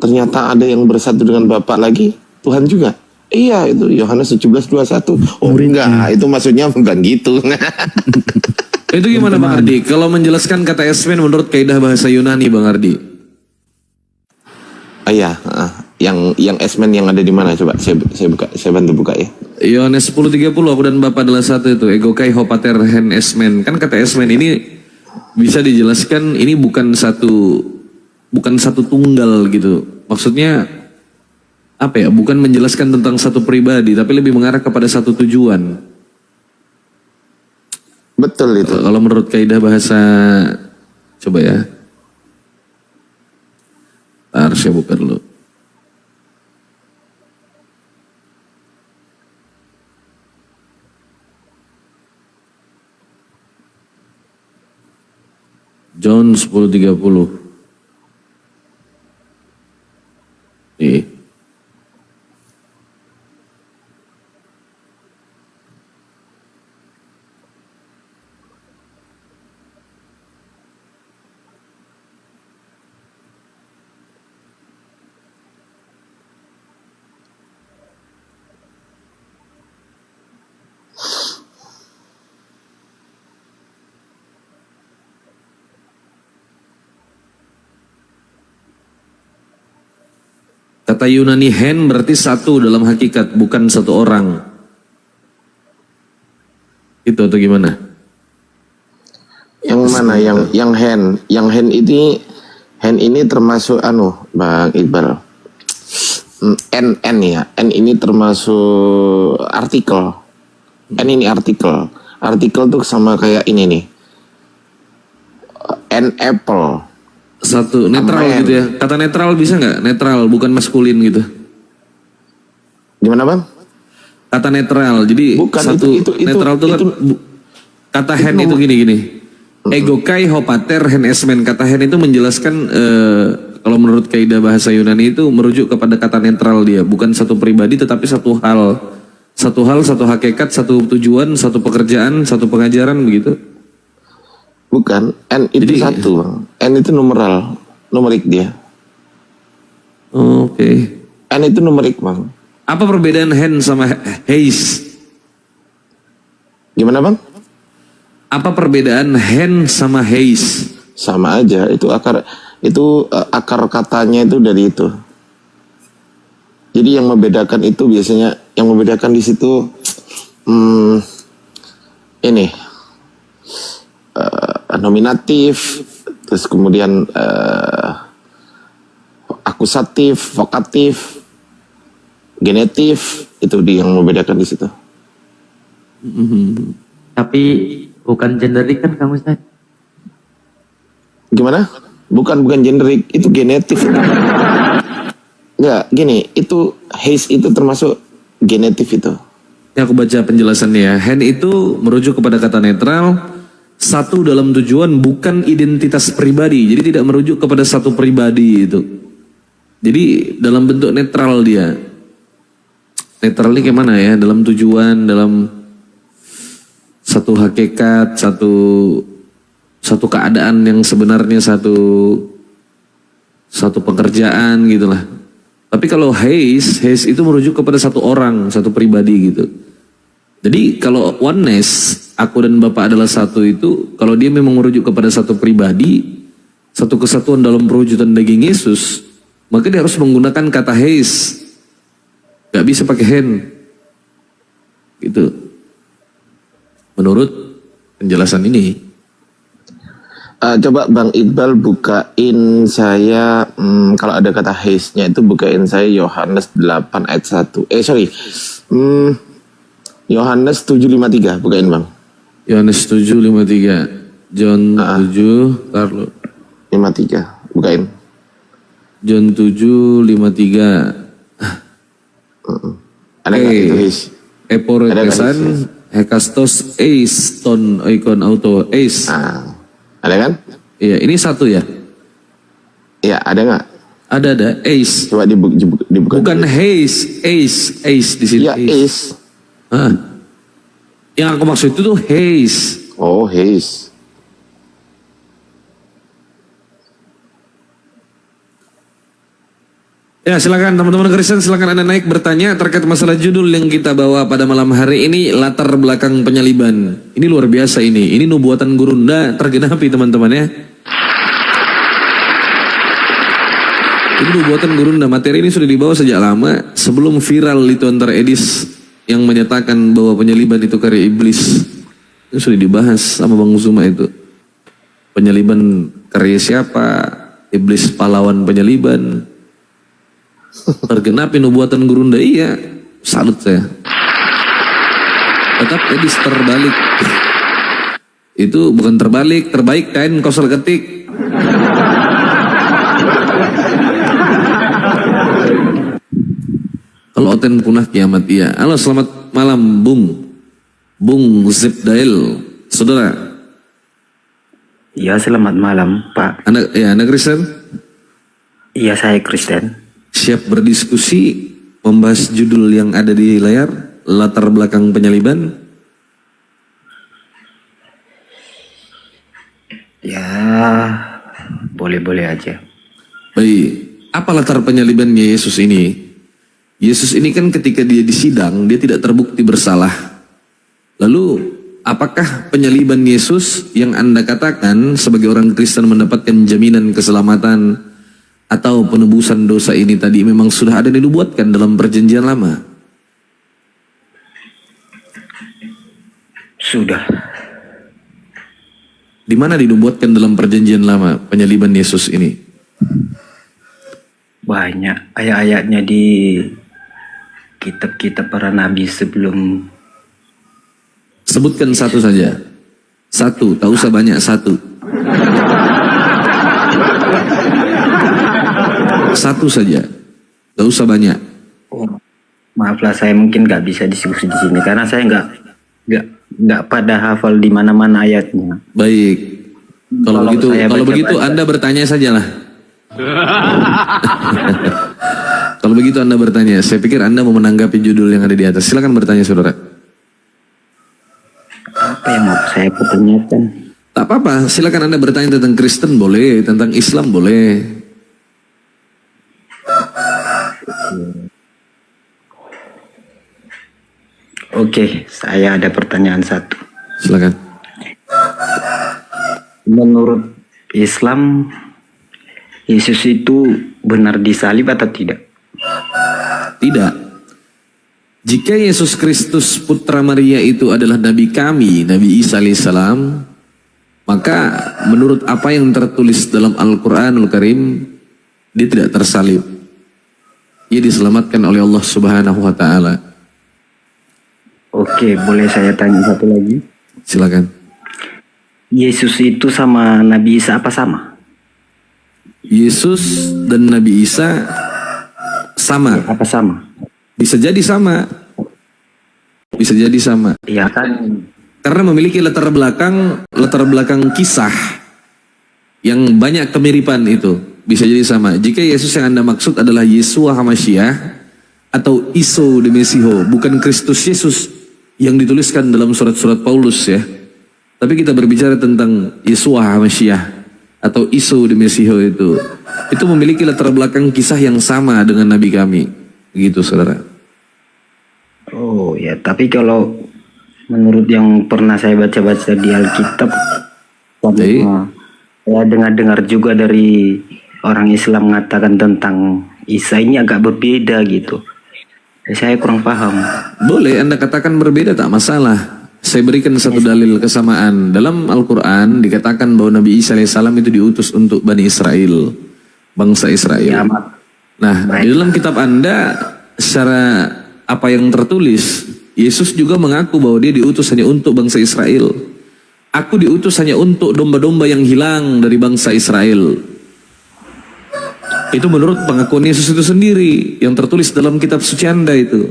ternyata ada yang bersatu dengan Bapak lagi, Tuhan juga. Iya, itu Yohanes 17:21. Oh enggak, itu maksudnya bukan gitu. Itu gimana Bang Ardi? Kalau menjelaskan kata Esmen menurut kaidah bahasa Yunani Bang Ardi? Iya, yang Esmen yang ada di mana coba? Saya bantu buka ya. Yohanes 10:30 aku dan Bapa adalah satu itu. Ego kai hopater hen Esmen. Kan kata Esmen ini bisa dijelaskan ini bukan satu tunggal gitu. Maksudnya apa ya? Bukan menjelaskan tentang satu pribadi, tapi lebih mengarah kepada satu tujuan. Betul itu. Kalau menurut kaidah bahasa, coba ya. Harus saya buka dulu. John 10:30. Nih. Kata Yunani hen berarti satu dalam hakikat, bukan satu orang. Itu atau gimana? Yang mana? Yang hen. Yang hen ini termasuk Bang Iqbal. N ya. N ini termasuk artikel. N ini artikel. Artikel tuh sama kayak ini nih. N apple. Satu netral Amen. gitu ya. Kata netral bisa nggak? Netral bukan maskulin gitu. Gimana Bang? Kata netral. Jadi bukan, satu itu, netral tuh kan kata hen itu gini. Ego kai hopater hen esmen. Kata hen itu menjelaskan kalau menurut kaidah bahasa Yunani itu merujuk kepada kata netral dia, bukan satu pribadi tetapi satu hal, satu hakikat, satu tujuan, satu pekerjaan, satu pengajaran begitu. Bukan, N itu jadi, satu Bang. N itu numerik dia. Oke. N itu numerik Bang. Apa perbedaan hen sama heis? Gimana Bang? Apa perbedaan hen sama heis? Sama aja, itu akar katanya itu dari itu. Jadi yang membedakan itu biasanya, yang membedakan di situ ini nominatif, terus kemudian akusatif, vokatif, genetif, itu yang membedakan di situ. Tapi bukan generik kan kamu Ustaz? Gimana? Bukan generik, itu genetif. Enggak, gini, itu haze itu termasuk genetif itu. Ya, aku baca penjelasannya ya. Hen itu merujuk kepada kata netral, satu dalam tujuan, bukan identitas pribadi. Jadi tidak merujuk kepada satu pribadi itu. Jadi dalam bentuk netral dia. Netral ini gimana ya? Dalam tujuan, dalam satu hakikat, satu keadaan yang sebenarnya satu pekerjaan gitulah. Tapi kalau haze itu merujuk kepada satu orang, satu pribadi gitu. Jadi kalau oneness, aku dan Bapak adalah satu itu, kalau dia memang merujuk kepada satu pribadi, satu kesatuan dalam perwujudan daging Yesus, maka dia harus menggunakan kata haze. Gak bisa pakai hen. Gitu. Menurut penjelasan ini. Coba Bang Iqbal bukain saya, kalau ada kata haze-nya itu bukain saya Yohanes 8 ayat 1. Yohanes 7:53, bukain Bang. Yohanes 7:53. John 7, taruh 53, bukain. John 7:53. Ada nggak itu haze? Eporekesan hekastos eis ton oikon auto eis. Ada kan? Iya, ini satu ya? Iya, ada nggak? Ada eis. Coba dibuka. Bukan haze, eis di sini. Iya, eis. Yang aku maksud itu tuh haze. Oh, haze. Ya, silakan teman-teman Kristen, silakan Anda naik bertanya terkait masalah judul yang kita bawa pada malam hari ini, latar belakang penyaliban. Ini luar biasa ini. Ini nubuatan gurunda tergenapi teman-teman ya. Ini nubuatan gurunda. Materi ini sudah dibawa sejak lama, sebelum viral itu antar edis yang menyatakan bahwa penyaliban itu karya iblis. Itu sudah dibahas sama Bang Zuma itu. Penyaliban karya siapa? Iblis pahlawan penyaliban. Tergenapi nubuatan gurunda, iya. Salut saya. Tetap edis terbalik. Itu bukan terbalik, terbaik kain kosel ketik. Kalau oten punah kiamat, iya. Halo, selamat malam Bung Zipdail, saudara. Ya, selamat malam, Pak. Anda Kristen? Iya, saya Kristen. Siap berdiskusi, membahas judul yang ada di layar, latar belakang penyaliban? Ya, boleh-boleh aja. Baik, apa latar penyalibannya Yesus ini? Yesus ini kan ketika dia disidang, dia tidak terbukti bersalah. Lalu, apakah penyaliban Yesus yang Anda katakan sebagai orang Kristen mendapatkan jaminan keselamatan, Atau penebusan dosa ini tadi memang sudah ada dinubuatkan dalam perjanjian lama? Sudah. Di mana dinubuatkan dalam perjanjian lama penyaliban Yesus ini? Banyak ayat-ayatnya di kitab-kitab para nabi sebelum. Sebutkan satu saja. Satu, tak usah banyak, satu. Satu saja, tak usah banyak. Oh, maaflah saya mungkin nggak bisa diskusi di sini karena saya nggak pada hafal di mana-mana ayatnya. Baik. Kalau begitu Anda bertanya sajalah. Kalau begitu Anda bertanya. Saya pikir Anda mau menanggapi judul yang ada di atas. Silakan bertanya, saudara. Apa yang mau saya pertanyakan? Tak apa-apa. Silakan Anda bertanya tentang Kristen boleh, tentang Islam boleh. Oke, saya ada pertanyaan satu. Silakan. Menurut Islam, Yesus itu benar disalib atau tidak? Tidak. Jika Yesus Kristus Putra Maria itu adalah Nabi kami, Nabi Isa alaihissalam, maka menurut apa yang tertulis dalam Al-Quranul Karim, dia tidak tersalib. Ia diselamatkan oleh Allah Subhanahu wa Ta'ala. Oke, boleh saya tanya satu lagi? Silakan. Yesus itu sama Nabi Isa apa sama? Yesus dan Nabi Isa sama. Apa sama? Bisa jadi sama. Bisa jadi sama. Iya kan? Karena memiliki latar belakang kisah yang banyak kemiripan itu. Bisa jadi sama. Jika Yesus yang Anda maksud adalah Yeshua HaMashiach atau Iso de Mesiho, bukan Kristus Yesus yang dituliskan dalam surat-surat Paulus ya. Tapi kita berbicara tentang Yeshua HaMashiach atau Iso de Mesiho itu memiliki latar belakang kisah yang sama dengan Nabi kami. Begitu, saudara. Oh ya, tapi kalau menurut yang pernah saya baca-baca di Alkitab, saya dengar-dengar juga dari orang Islam mengatakan tentang Isa ini agak berbeda gitu. Saya kurang paham. Boleh Anda katakan berbeda, tak masalah. Saya berikan satu dalil kesamaan. Dalam Al-Quran dikatakan bahwa Nabi Isa alaihissalam itu diutus untuk Bani Israel, bangsa Israel. Nah, di dalam kitab Anda secara apa yang tertulis, Yesus juga mengaku bahwa dia diutus hanya untuk bangsa Israel. Aku diutus hanya untuk domba-domba yang hilang dari bangsa Israel. Itu menurut pengakuan Yesus itu sendiri yang tertulis dalam kitab suci Anda itu.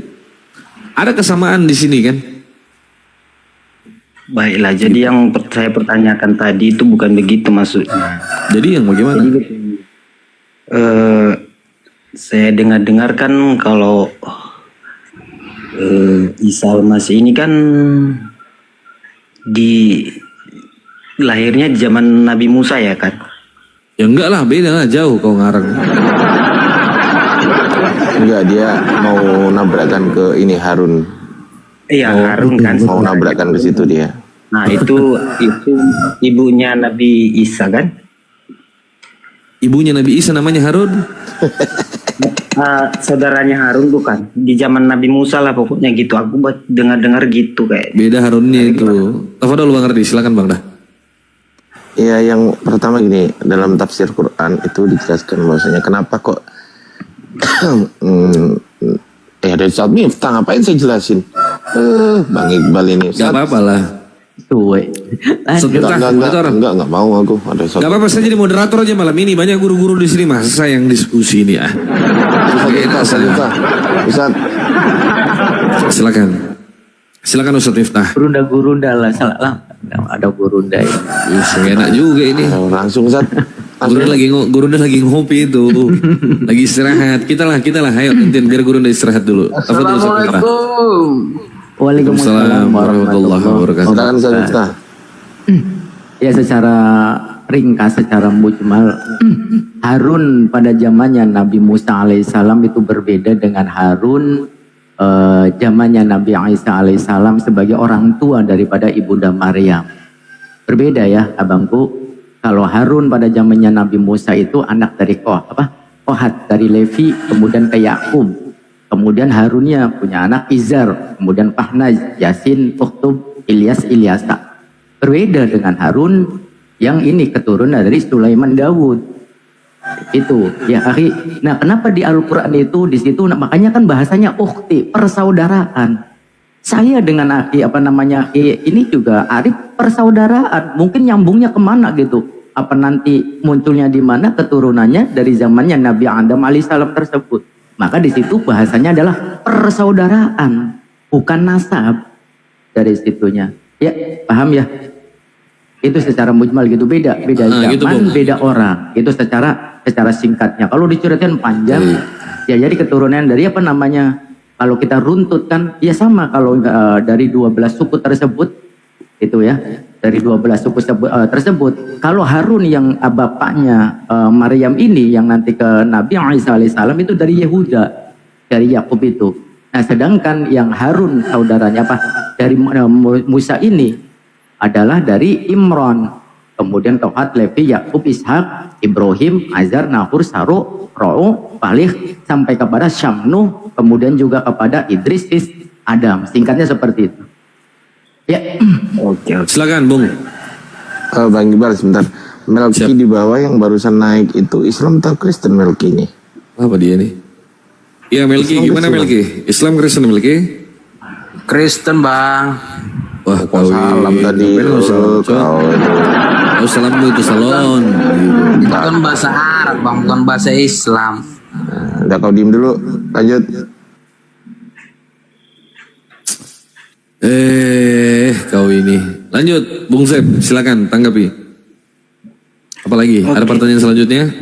Ada kesamaan di sini kan? Baiklah, jadi yang saya pertanyakan tadi itu bukan begitu maksudnya. Jadi yang bagaimana? Jadi, saya dengar-dengar kan kalau Isa Al-Masih ini kan lahirnya di zaman Nabi Musa ya kan? Ya enggak lah, beda lah, jauh kau ngarang. Enggak, dia mau nabrakkan ke ini Harun. Iya, Harun kan. Mau nabrakkan ke situ dia. Nah, itu ibunya Nabi Isa kan? Ibunya Nabi Isa namanya Harun? Saudaranya Harun bukan? Di zaman Nabi Musa lah pokoknya gitu. Aku dengar-dengar gitu kayak. Beda Harunnya itu. Tafadhol Bang Ardi, silakan Bang dah. Iya, yang pertama gini, dalam tafsir Quran itu dijelaskan bahwasanya kenapa kok ada Ustaz Miftah, ngapain saya jelasin? Bang Iqbal ini. Gak apa-apa lah. Enggak mau aku. Gak apa-apa, saya jadi moderator aja malam ini. Banyak guru-guru di sini, masa saya yang diskusi ini ya. Ustaz. Silakan. Silakan Ustaz Miftah. Gurunda lah, salah. Ada gurunda ini. Enak juga ini. Langsung Ustaz. Gurunda lagi ngopi itu. Lagi istirahat. Kita lah. Ayo nanti biar Gurunda istirahat dulu. Assalamualaikum. Waalaikumsalam warahmatullahi wabarakatuh. Ya, secara ringkas, secara mujmal, Harun pada zamannya Nabi Musa alaihissalam itu berbeda dengan Harun zamannya Nabi Isa alaihissalam sebagai orang tua daripada ibunda Maryam. Berbeda ya abangku. Kalau Harun pada zamannya Nabi Musa itu anak dari Kohat dari Levi, kemudian ke Yakub, kemudian Harunnya punya anak Izar, kemudian Pahnaz, Yasin, Uktub, Ilyas, Ilyasa. Berbeda dengan Harun yang ini keturunan dari Sulaiman Daud. Itu ya akhi. Nah, kenapa di Al-Qur'an itu di situ makanya kan bahasanya ukhti, persaudaraan. Saya dengan akhi akhi ini juga arif persaudaraan. Mungkin nyambungnya kemana gitu. Apa nanti munculnya di mana keturunannya dari zamannya Nabi Adam alaihissalam tersebut. Maka di situ bahasanya adalah persaudaraan, bukan nasab dari situnya. Ya, paham ya? Itu secara mujmal gitu, beda zaman, gitu, beda orang. Itu secara singkatnya. Kalau diceritain panjang, ya jadi keturunan dari kalau kita runtut kan, ya sama kalau dari 12 suku tersebut, itu ya, dari 12 suku tersebut. Kalau Harun yang bapaknya Maryam ini, yang nanti ke Nabi Isa alaihissalam itu dari Yehuda, dari Yakub itu. Nah, sedangkan yang Harun saudaranya dari Musa ini adalah dari Imron, kemudian Kohat, Levi, Yakub, Ishak, Ibrahim, Azar, Nahur, Saru, Ro'u, Falih, sampai kepada Syamnuh, kemudian juga kepada Idris, Adam. Singkatnya seperti itu. Ya. Oke. Silakan, Bung. Bang Iqbal sebentar. Melki di bawah yang barusan naik itu Islam atau Kristen Melki ini? Apa dia nih? Iya, Melki, gimana Melki? Islam Kristen Melki? Kristen, Bang. Wah, kau salam tadi. Kau salam itu salon. Bukan bahasa Arab, Bang, bukan bahasa Islam. Udah, kau diem dulu. Lanjut. Kau ini. Lanjut, Bung Sep, silakan tanggapi. Apalagi? Ada pertanyaan selanjutnya?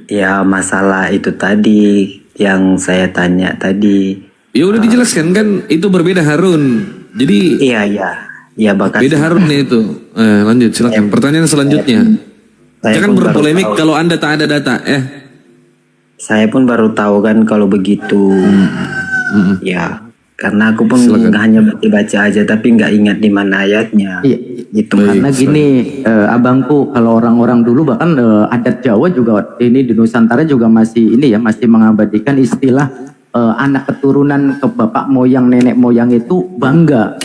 Ya, masalah itu tadi yang saya tanya tadi. Ya udah dijelaskan kan, itu berbeda Harun. Jadi iya bakal beda Harun itu. Lanjut, silakan. Pertanyaan selanjutnya. Jangan berpolemik kalau Anda tak ada data. Saya pun baru tahu kan kalau begitu. Ya, karena aku pun hanya baca aja tapi nggak ingat di mana ayatnya. Itu karena gini, abangku, kalau orang-orang dulu bahkan adat Jawa juga ini di Nusantara juga masih masih mengabadikan istilah anak keturunan ke bapak moyang nenek moyang itu bangga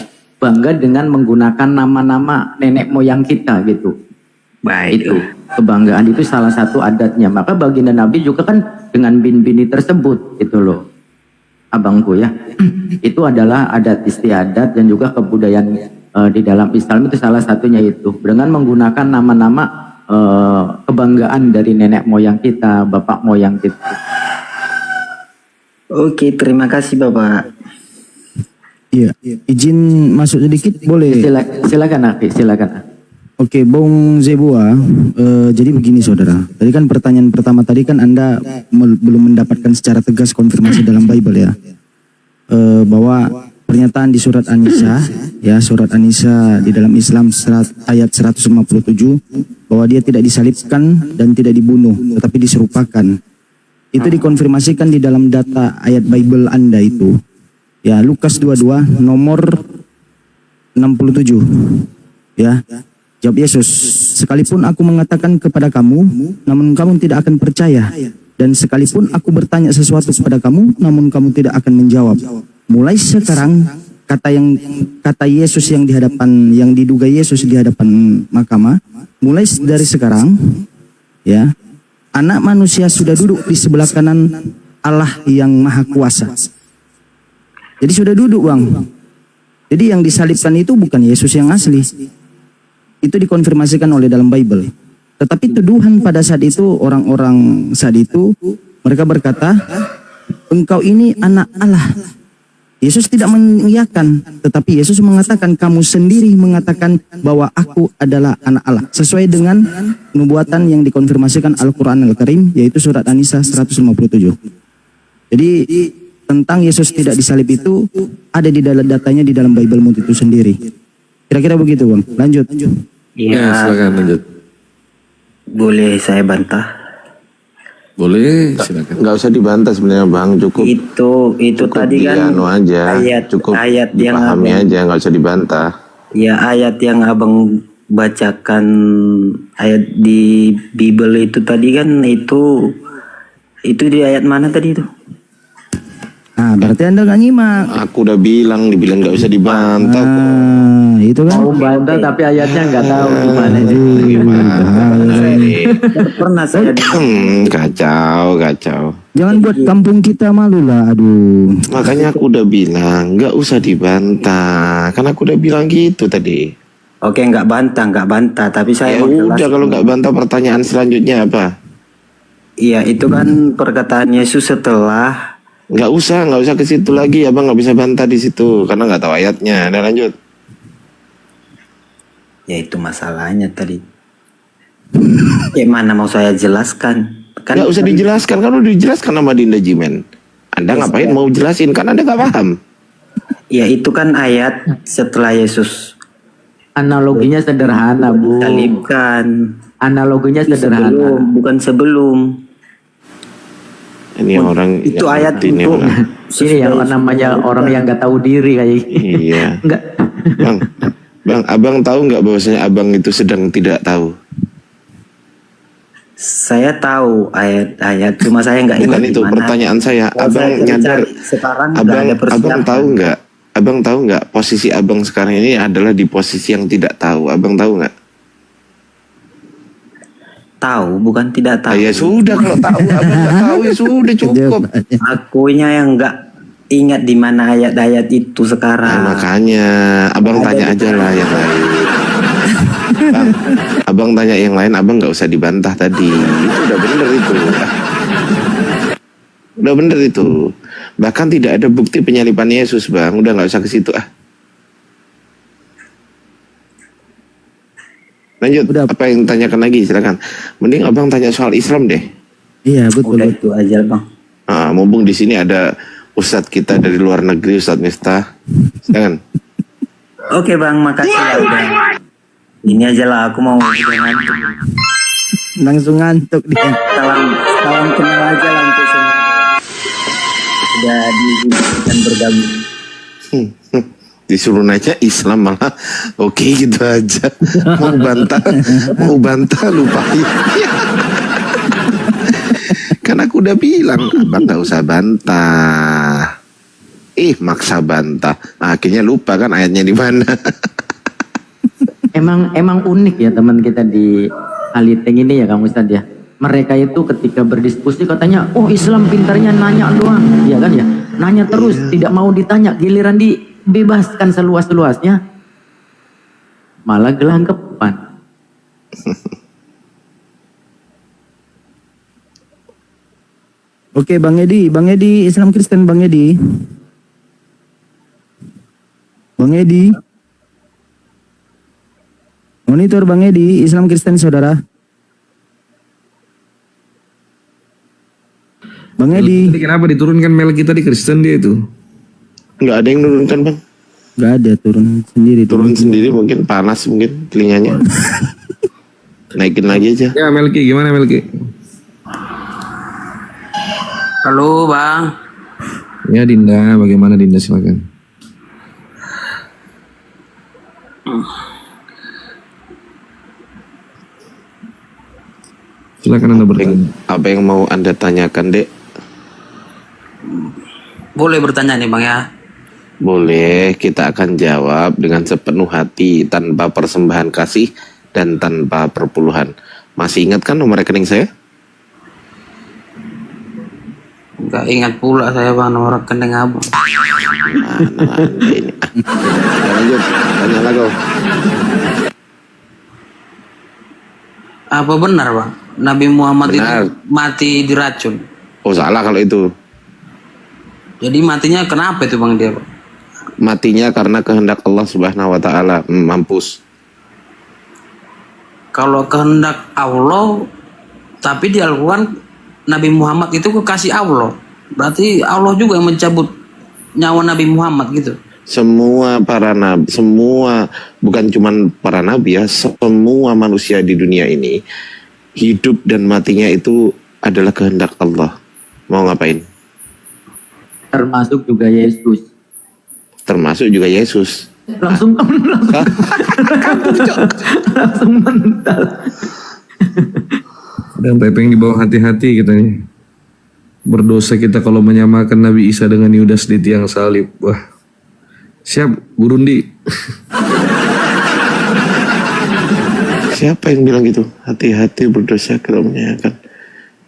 dengan menggunakan nama-nama nenek moyang kita gitu. Baik, itu kebanggaan itu salah satu adatnya. Maka baginda Nabi juga kan dengan bin-bini tersebut itu loh, abangku ya. Itu adalah adat istiadat dan juga kebudayaan di dalam Islam itu salah satunya itu dengan menggunakan nama-nama kebanggaan dari nenek moyang kita, bapak moyang kita. Oke, terima kasih Bapak. Iya, izin masuk sedikit boleh? Silakan Aki, silakan. Oke, Bung Zebua, jadi begini saudara. Tadi kan pertanyaan pertama tadi kan Anda belum mendapatkan secara tegas konfirmasi dalam Bible ya, bahwa pernyataan di surat An-Nisa, ya surat An-Nisa di dalam Islam ayat 157 bahwa dia tidak disalibkan dan tidak dibunuh, tetapi diserupakan. Itu dikonfirmasikan di dalam data ayat Bible Anda itu. Ya, Lukas 22 nomor 67. Ya. Jawab Yesus, sekalipun aku mengatakan kepada kamu, namun kamu tidak akan percaya. Dan sekalipun aku bertanya sesuatu kepada kamu, namun kamu tidak akan menjawab. Mulai sekarang, kata Yesus yang diduga Yesus di hadapan mahkamah, mulai dari sekarang, ya, Anak manusia sudah duduk di sebelah kanan Allah yang Maha Kuasa. Jadi sudah duduk, Bang. Jadi yang disalibkan itu bukan Yesus yang asli. Itu dikonfirmasikan oleh dalam Bible. Tetapi tuduhan pada saat itu, orang-orang saat itu, mereka berkata, engkau ini anak Allah. Yesus tidak mengiyakan, tetapi Yesus mengatakan, kamu sendiri mengatakan bahwa aku adalah anak Allah. Sesuai dengan nubuatan yang dikonfirmasikan Al-Quran Al-Karim, yaitu surat An-Nisa 157. Jadi tentang Yesus tidak disalib itu ada di dalam datanya di dalam Bible itu sendiri. Kira-kira begitu, Bang. Lanjut. Iya, silakan lanjut. Boleh saya bantah? Boleh, silakan. Nggak usah dibantah sebenarnya Bang, cukup itu tadi kan aja, ayat cukup yang dipahami aja, nggak usah dibantah. Ya, ayat yang Abang bacakan ayat di Bible itu tadi kan itu di ayat mana tadi itu? Nah, berarti Anda nggak nyimak. Aku udah bilang, dibilang nggak usah dibantah. Itu kan. Mau bantah tapi ayatnya nggak tahu gimana. Pernah saya Kacau. Jangan buat kampung kita malu lah, aduh. Makanya aku udah bilang nggak usah dibantah. Kan aku udah bilang gitu tadi. Oke, nggak bantah, tapi saya Ya mau udah, kalau nggak bantah, pertanyaan selanjutnya apa? Iya, itu kan perkataan Yesus setelah. Nggak usah ke situ lagi, abang nggak bisa bantah di situ karena nggak tahu ayatnya. Nah, lanjut. Ya itu masalahnya tadi. Mana mau saya jelaskan? Kan Nggak usah dijelaskan, kan udah dijelaskan sama Dinda Jimen. Anda ngapain mau jelasin? Kan Anda nggak paham. Ya itu kan ayat setelah Yesus. Analoginya sederhana, Bu. Salibkan. Analoginya sederhana. Bukan sebelum. Ini orang itu yang ayat ini untuk orang. Ini yang namanya orang yang nggak tahu diri kayak Iya. Enggak. Bang, abang tahu nggak bahwasanya abang itu sedang tidak tahu? Saya tahu ayat-ayat, cuma saya nggak ingat. Bukan itu dimana. pertanyaan saya. Kalau Abang saya nyadar? sekarang nggak Abang ada persiapan. Abang tahu nggak posisi abang sekarang ini adalah di posisi yang tidak tahu. Abang tahu nggak? Tahu, bukan tidak tahu. Ya sudah, kalau tahu abang nggak tahu ya sudah cukup. Akunya yang nggak ingat di mana ayat-ayat itu sekarang. Nah, makanya abang tanya aja lah yang lain. Bang, abang tanya yang lain, abang nggak usah dibantah tadi. Itu udah bener itu. Udah bener itu. Bahkan tidak ada bukti penyaliban Yesus, bang. Udah nggak usah ke situ ah. Lanjut. Apa yang tanyakan lagi? Silakan. Mending abang tanya soal Islam deh. Iya betul. Udah itu aja bang. Mumpung di sini ada Ustadz kita dari luar negeri, Ustadz Miftah. Silakan. Oke bang, makasih ya udah. Ini aja lah, aku mau ngantuk. Langsung ngantuk dia. Salam kenal aja lah untuk semua. Udah diizinkan bergabung. Disuruh nanya Islam malah oke gitu aja. Mau bantah lupain. Kan aku udah bilang abang nggak usah bantah. Maksa bantah. Akhirnya lupa kan ayatnya di mana. Emang unik ya teman kita di Aliteng ini ya Kang Ustadz ya. Mereka itu ketika berdiskusi katanya, oh Islam pintarnya nanya doang, ya kan ya, nanya terus, tidak mau ditanya, giliran dibebaskan seluas-luasnya, malah gelangkepan. Oke Bang Edi Islam Kristen Bang Edi. Monitor Bang Edi Islam Kristen saudara. Bang Edi. Tadi kenapa diturunkan Mel kita di Kristen dia itu? Nggak ada yang nurunkan bang. Nggak ada, turun sendiri. Turun sendiri mungkin panas mungkin telinganya. Naikin lagi aja. Ya Melki, gimana Melki? Halo bang. Ya Dinda, bagaimana Dinda, silakan. Silakan Anda bertanya. Apa yang mau Anda tanyakan, Dek? Boleh bertanya nih bang ya? Boleh, kita akan jawab dengan sepenuh hati, tanpa persembahan kasih dan tanpa perpuluhan. Masih ingat kan nomor rekening saya? Gak ingat pula saya bang nomor rekening abang. Mana Anda ini? Lanjut, tanya lagi. Apa benar bang? Nabi Muhammad itu mati diracun? Oh salah kalau itu. Jadi matinya kenapa itu bang dia? Matinya karena kehendak Allah Subhanahu Wa Taala. Mampus. Kalau kehendak Allah, tapi di Al-Quran Nabi Muhammad itu kekasih Allah. Berarti Allah juga yang mencabut nyawa Nabi Muhammad gitu. Semua para nabi, bukan cuman para nabi ya, semua manusia di dunia ini hidup dan matinya itu adalah kehendak Allah. Mau ngapain? Termasuk juga Yesus. Termasuk juga Yesus. Langsung langsung mental. Dan Pepeng di bawah hati-hati katanya. Berdosa kita kalau menyamakan Nabi Isa dengan Yudas di tiang salib. Wah, siap Gurundi. Siapa yang bilang gitu? Hati-hati berdosa kalau menyamakan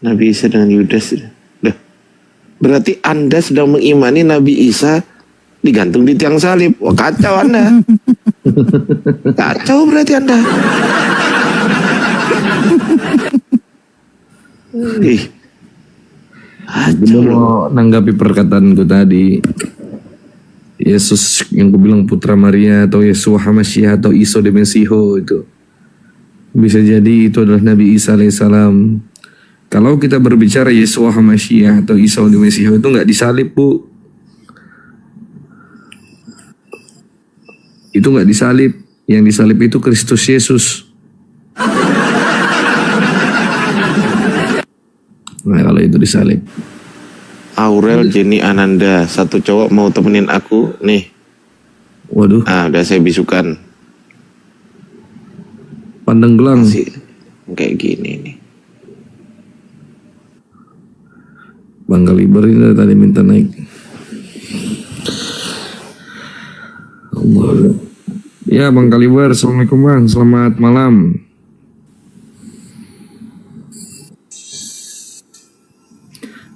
Nabi Isa dengan Yudas. Dah. Berarti Anda sedang mengimani Nabi Isa digantung di tiang salib. Wah, kacau Anda. Kacau berarti Anda. Gue mau nanggapi perkataanku tadi. Yesus yang gue bilang putra Maria atau Yeshua HaMashiach atau Iso de Mesiho itu. Bisa jadi itu adalah Nabi Isa alaihissalam. Kalau kita berbicara Yeshua HaMashiach atau Iso de Mesiho itu nggak disalib, Bu. Itu nggak disalib. Yang disalib itu Kristus Yesus. Nah kalau itu disalib. Aurel Jenny Ananda, satu cowok mau temenin aku nih. Waduh. Ah, udah saya bisukan. Pandang gelang. Masih kayak gini nih. Bang Kaliber ini tadi minta naik. Ya Bang Kaliber, Assalamualaikum Bang, selamat malam.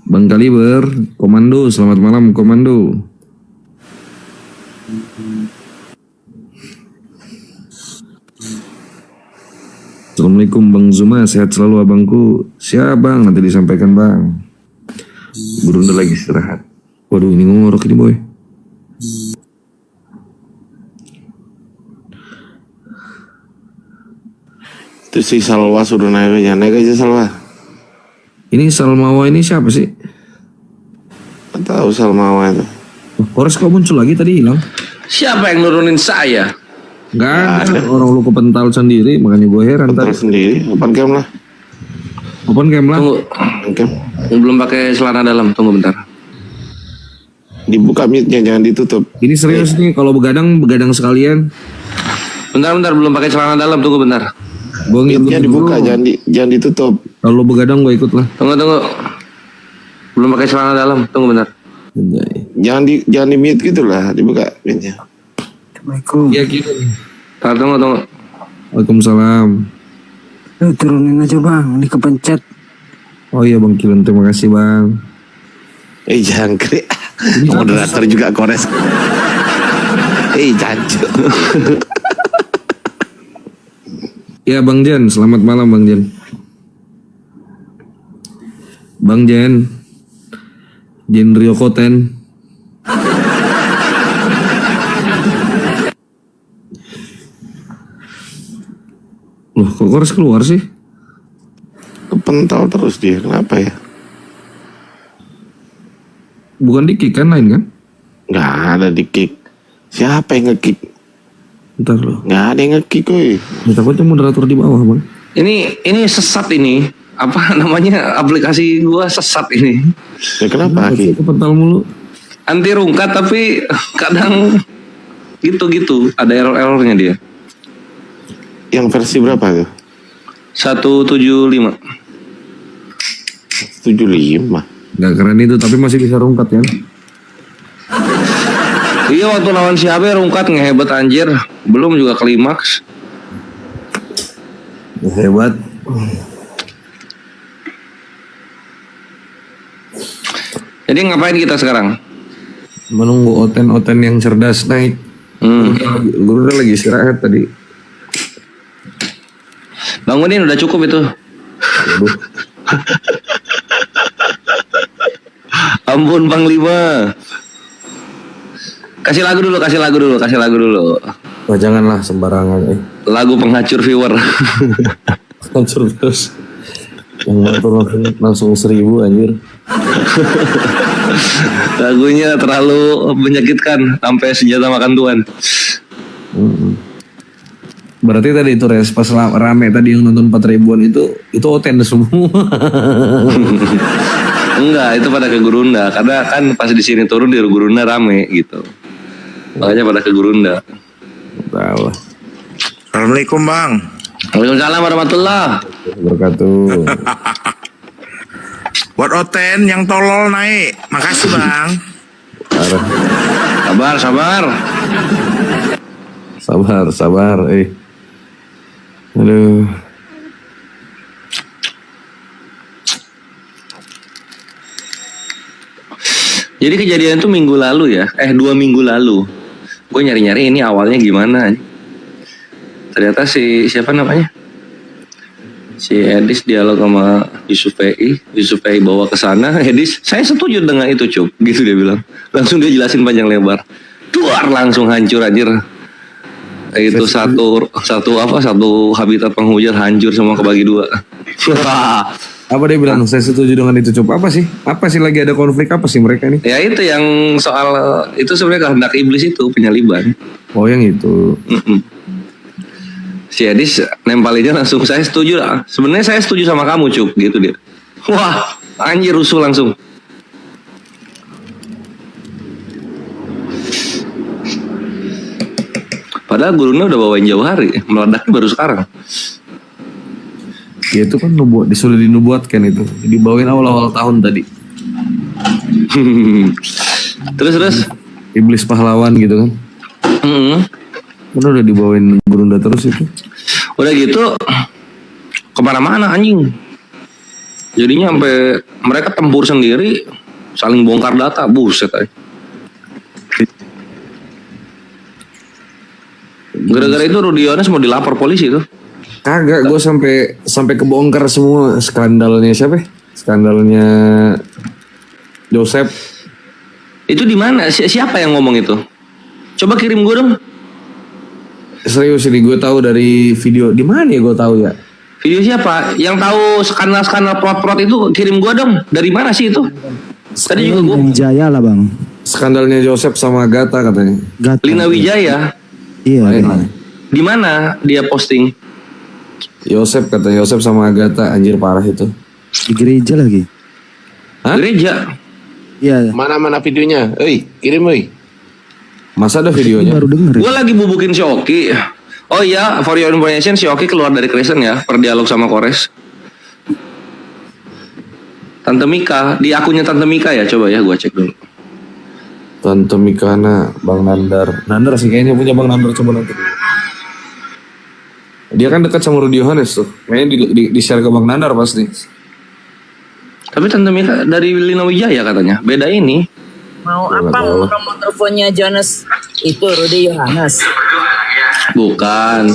Bang Kaliber, Komando, selamat malam Komando. Assalamualaikum Bang Zuma, sehat selalu abangku. Siap Bang, nanti disampaikan Bang. Gurunda lagi istirahat. Waduh, ini ngorok ini boy. Itu si Salwa suruh naik aja Salwa. Ini Salmawa ini siapa sih? Nggak tahu Salmawa itu. Kores kok muncul lagi tadi hilang? Siapa yang nurunin saya? Enggak ada. Orang lu kepental sendiri, makanya gue heran. Pental sendiri, open cam lah. Open cam lah. Tunggu. Belum pakai celana dalam, tunggu bentar. Dibuka mute-nya, jangan ditutup. Ini serius nih, kalau begadang sekalian. Bentar, belum pakai celana dalam, tunggu bentar. Mute-nya dibuka, jangan ditutup. Kalau begadang gue ikut lah. Tunggu. Belum pakai celana dalam, tunggu bentar. Jangan di mute gitu lah, dibuka mute-nya. Assalamualaikum. Ya gitu. Tunggu. Waalaikumsalam. Turunin aja Bang, ini kepencet. Oh iya Bang Kilon, terima kasih Bang. Jangkrik. Moderator juga Kores. Jancu. Ya Bang Jen, selamat malam Bang Jen. Bang Jen Rio Koten. Loh, kok Kores keluar sih? Kepental terus dia, kenapa ya? Bukan di kick kan lain kan? Nggak ada di kick. Siapa yang nge-kick? Bentar loh. Nggak ada yang nge-kick kuy. Takutnya moderator di bawah Bang. Ini sesat ini. Apa namanya, aplikasi gua sesat ini. Ya kenapa Ki? Kepental mulu. Anti rungkat tapi kadang gitu-gitu. Ada error-errornya dia. Yang versi berapa tuh? 175. 75. Gak keren itu, tapi masih bisa rungkat ya. Iya, waktu lawan si Abe rungkat ngehebat anjir. Belum juga klimaks. Hebat. Jadi ngapain kita sekarang? Menunggu oten-oten yang cerdas naik. Guru udah lagi istirahat tadi. Bangunin udah cukup itu. Ampun Panglima. Kasih lagu dulu. Oh, janganlah sembarangan Lagu penghacur viewer. Penghancur terus. Yang nonton langsung 1000 anjir. Lagunya terlalu menyakitkan sampai senjata makan tuan. Berarti tadi itu res pas rame tadi yang nonton 4.000-an itu oten semua. Enggak, itu pada ke Gurunda karena kan pas di sini turun di Gurunda rame gitu. Makanya pada ke Gurunda. tahu. Assalamualaikum Bang. Waalaikumsalam warahmatullahi wabarakatuh. Buat Oten yang tolol naik. Makasih Bang. Sabar. Aduh. Jadi kejadian itu minggu lalu ya, 2 minggu lalu. Gue nyari-nyari ini awalnya gimana. Ternyata siapa namanya? Si Edis dialog sama Yusuf PI bawa ke sana. Edis, saya setuju dengan itu Cup, gitu dia bilang. Langsung dia jelasin panjang lebar. Duar langsung hancur anjir. Itu satu habitat penghujat hancur semua kebagi 2. Apa dia bilang? Saya setuju dengan itu Cup. Apa sih lagi ada konflik apa sih mereka ini? Ya itu yang soal itu sebenarnya kehendak iblis itu penyaliban. Oh yang itu. Si Edis nempalinnya langsung saya setuju lah. Sebenarnya saya setuju sama kamu Cup gitu dia. Wah anjir rusuh langsung. Padahal gurunya udah bawain jauh hari, meledaknya baru sekarang. Ya itu kan sudah dinubuatkan itu. Dibawain awal-awal tahun tadi. Terus iblis pahlawan gitu kan. Kan udah dibawain Gurunda terus itu. Udah gitu kemana-mana anjing. Jadinya sampai mereka tempur sendiri, saling bongkar data, buset aja. Gara-gara itu Rudi Yohanes mau dilapor polisi tuh. Kagak, gue sampai kebongkar semua skandalnya siapa? Skandalnya Joseph. Itu di mana? Siapa yang ngomong itu? Coba kirim gue dong. Serius ini gue tahu dari video. Di mana ya gue tahu ya? Video siapa? Yang tahu skandal prot-prot itu kirim gue dong. Dari mana sih itu? Tadi juga gue. Wijaya lah bang. Skandalnya Joseph sama Agatha katanya. Lina Wijaya. Iya. Di mana dia posting? Yosef katanya, Yosef sama Agatha anjir parah itu. Di gereja lagi. Hah? Gereja. Iya. Mana videonya? Kirim Masa ada videonya? Baru denger. Gue lagi bubukin si Oki. Oh iya, for your information si Oki keluar dari Kristen ya, per dialog sama Kores. Tante Mika, di akunnya Tante Mika ya, coba ya gue cek dulu. Tante Mikana, Bang Nandar. Nandar sih kayaknya punya Bang Nandar, coba nanti. Dia kan dekat sama Rudi Yohanes tuh. Kayaknya di share ke Bang Nandar pasti. Tapi Tante Mika dari Lina Wijaya katanya, beda ini. Mau apa? Mau nomor teleponnya Jonas itu Rudi Yohanes? Bukan.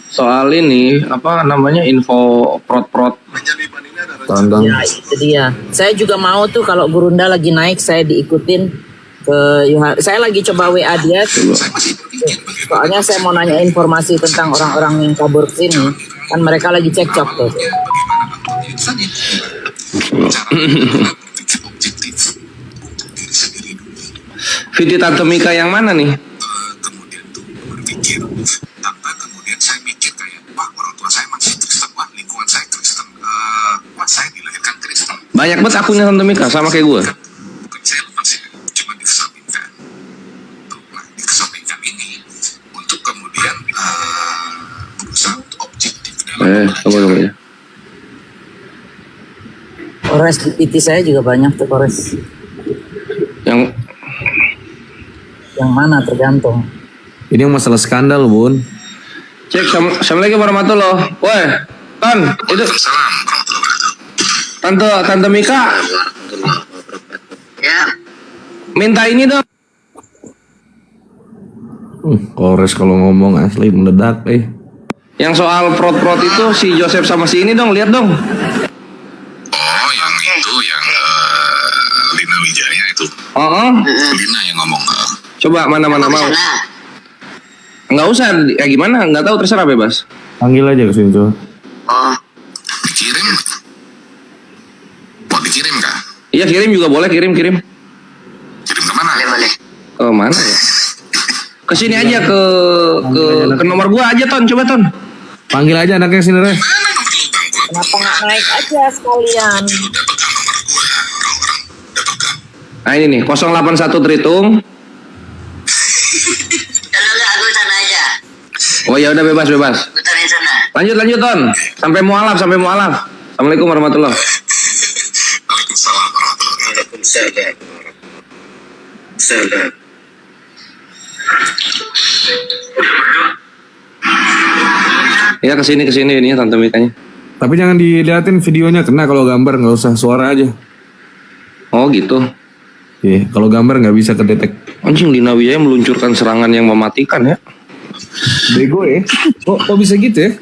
Soal ini apa namanya info prot-prot. Ya itu dia. Saya juga mau tuh kalau Gurunda lagi naik saya diikutin ke Yohanes. Saya lagi coba WA dia. Soalnya saya mau nanya informasi tentang orang-orang yang kabur sini. Kan mereka lagi cekcok tuh. Video Tante Mika yang mana nih? Banyak banget akunnya Tante Mika sama kayak gue. Tunggu ya. Kores di PT saya juga banyak tuh Kores. Yang mana tergantung. Ini yang masalah skandal, Bun. Cek, assalamualaikum warahmatullahi. Woi, Ton, itu Tante Mika. Ya. Minta ini dong. Kores kalau ngomong asli mendadak, Yang soal prot-prot itu si Joseph sama si ini dong, lihat dong. Oh, yang itu yang Lina Wijaya itu. Lina yang ngomong. Coba mana mau. Nggak usah, gimana? Nggak tahu, terserah bebas. Panggil aja ke sini tuh. Oh, dikirim? Mau dikirim kah? Iya kirim juga boleh, kirim. Kirim ke mana? Boleh. Oh mana ya? Kesini aja ke nomor gua aja Ton, coba Ton. Panggil aja anaknya sini Res. Kenapa nggak naik aja sekalian? Nah ini nih 081 terhitung. Kalau nggak aku sana aja. Oh ya udah bebas. Lanjut Ton. Sampai mualaf. Assalamualaikum warahmatullahi. Waalaikumsalam. Ya kesini ini Tante Mikanya. Tapi jangan diliatin videonya, kena kalau gambar, nggak usah suara aja. Oh gitu. Iya, kalau gambar nggak bisa kedetek. Anjing, Lina Wijaya meluncurkan serangan yang mematikan ya. Bego ya. Kok bisa gitu ya?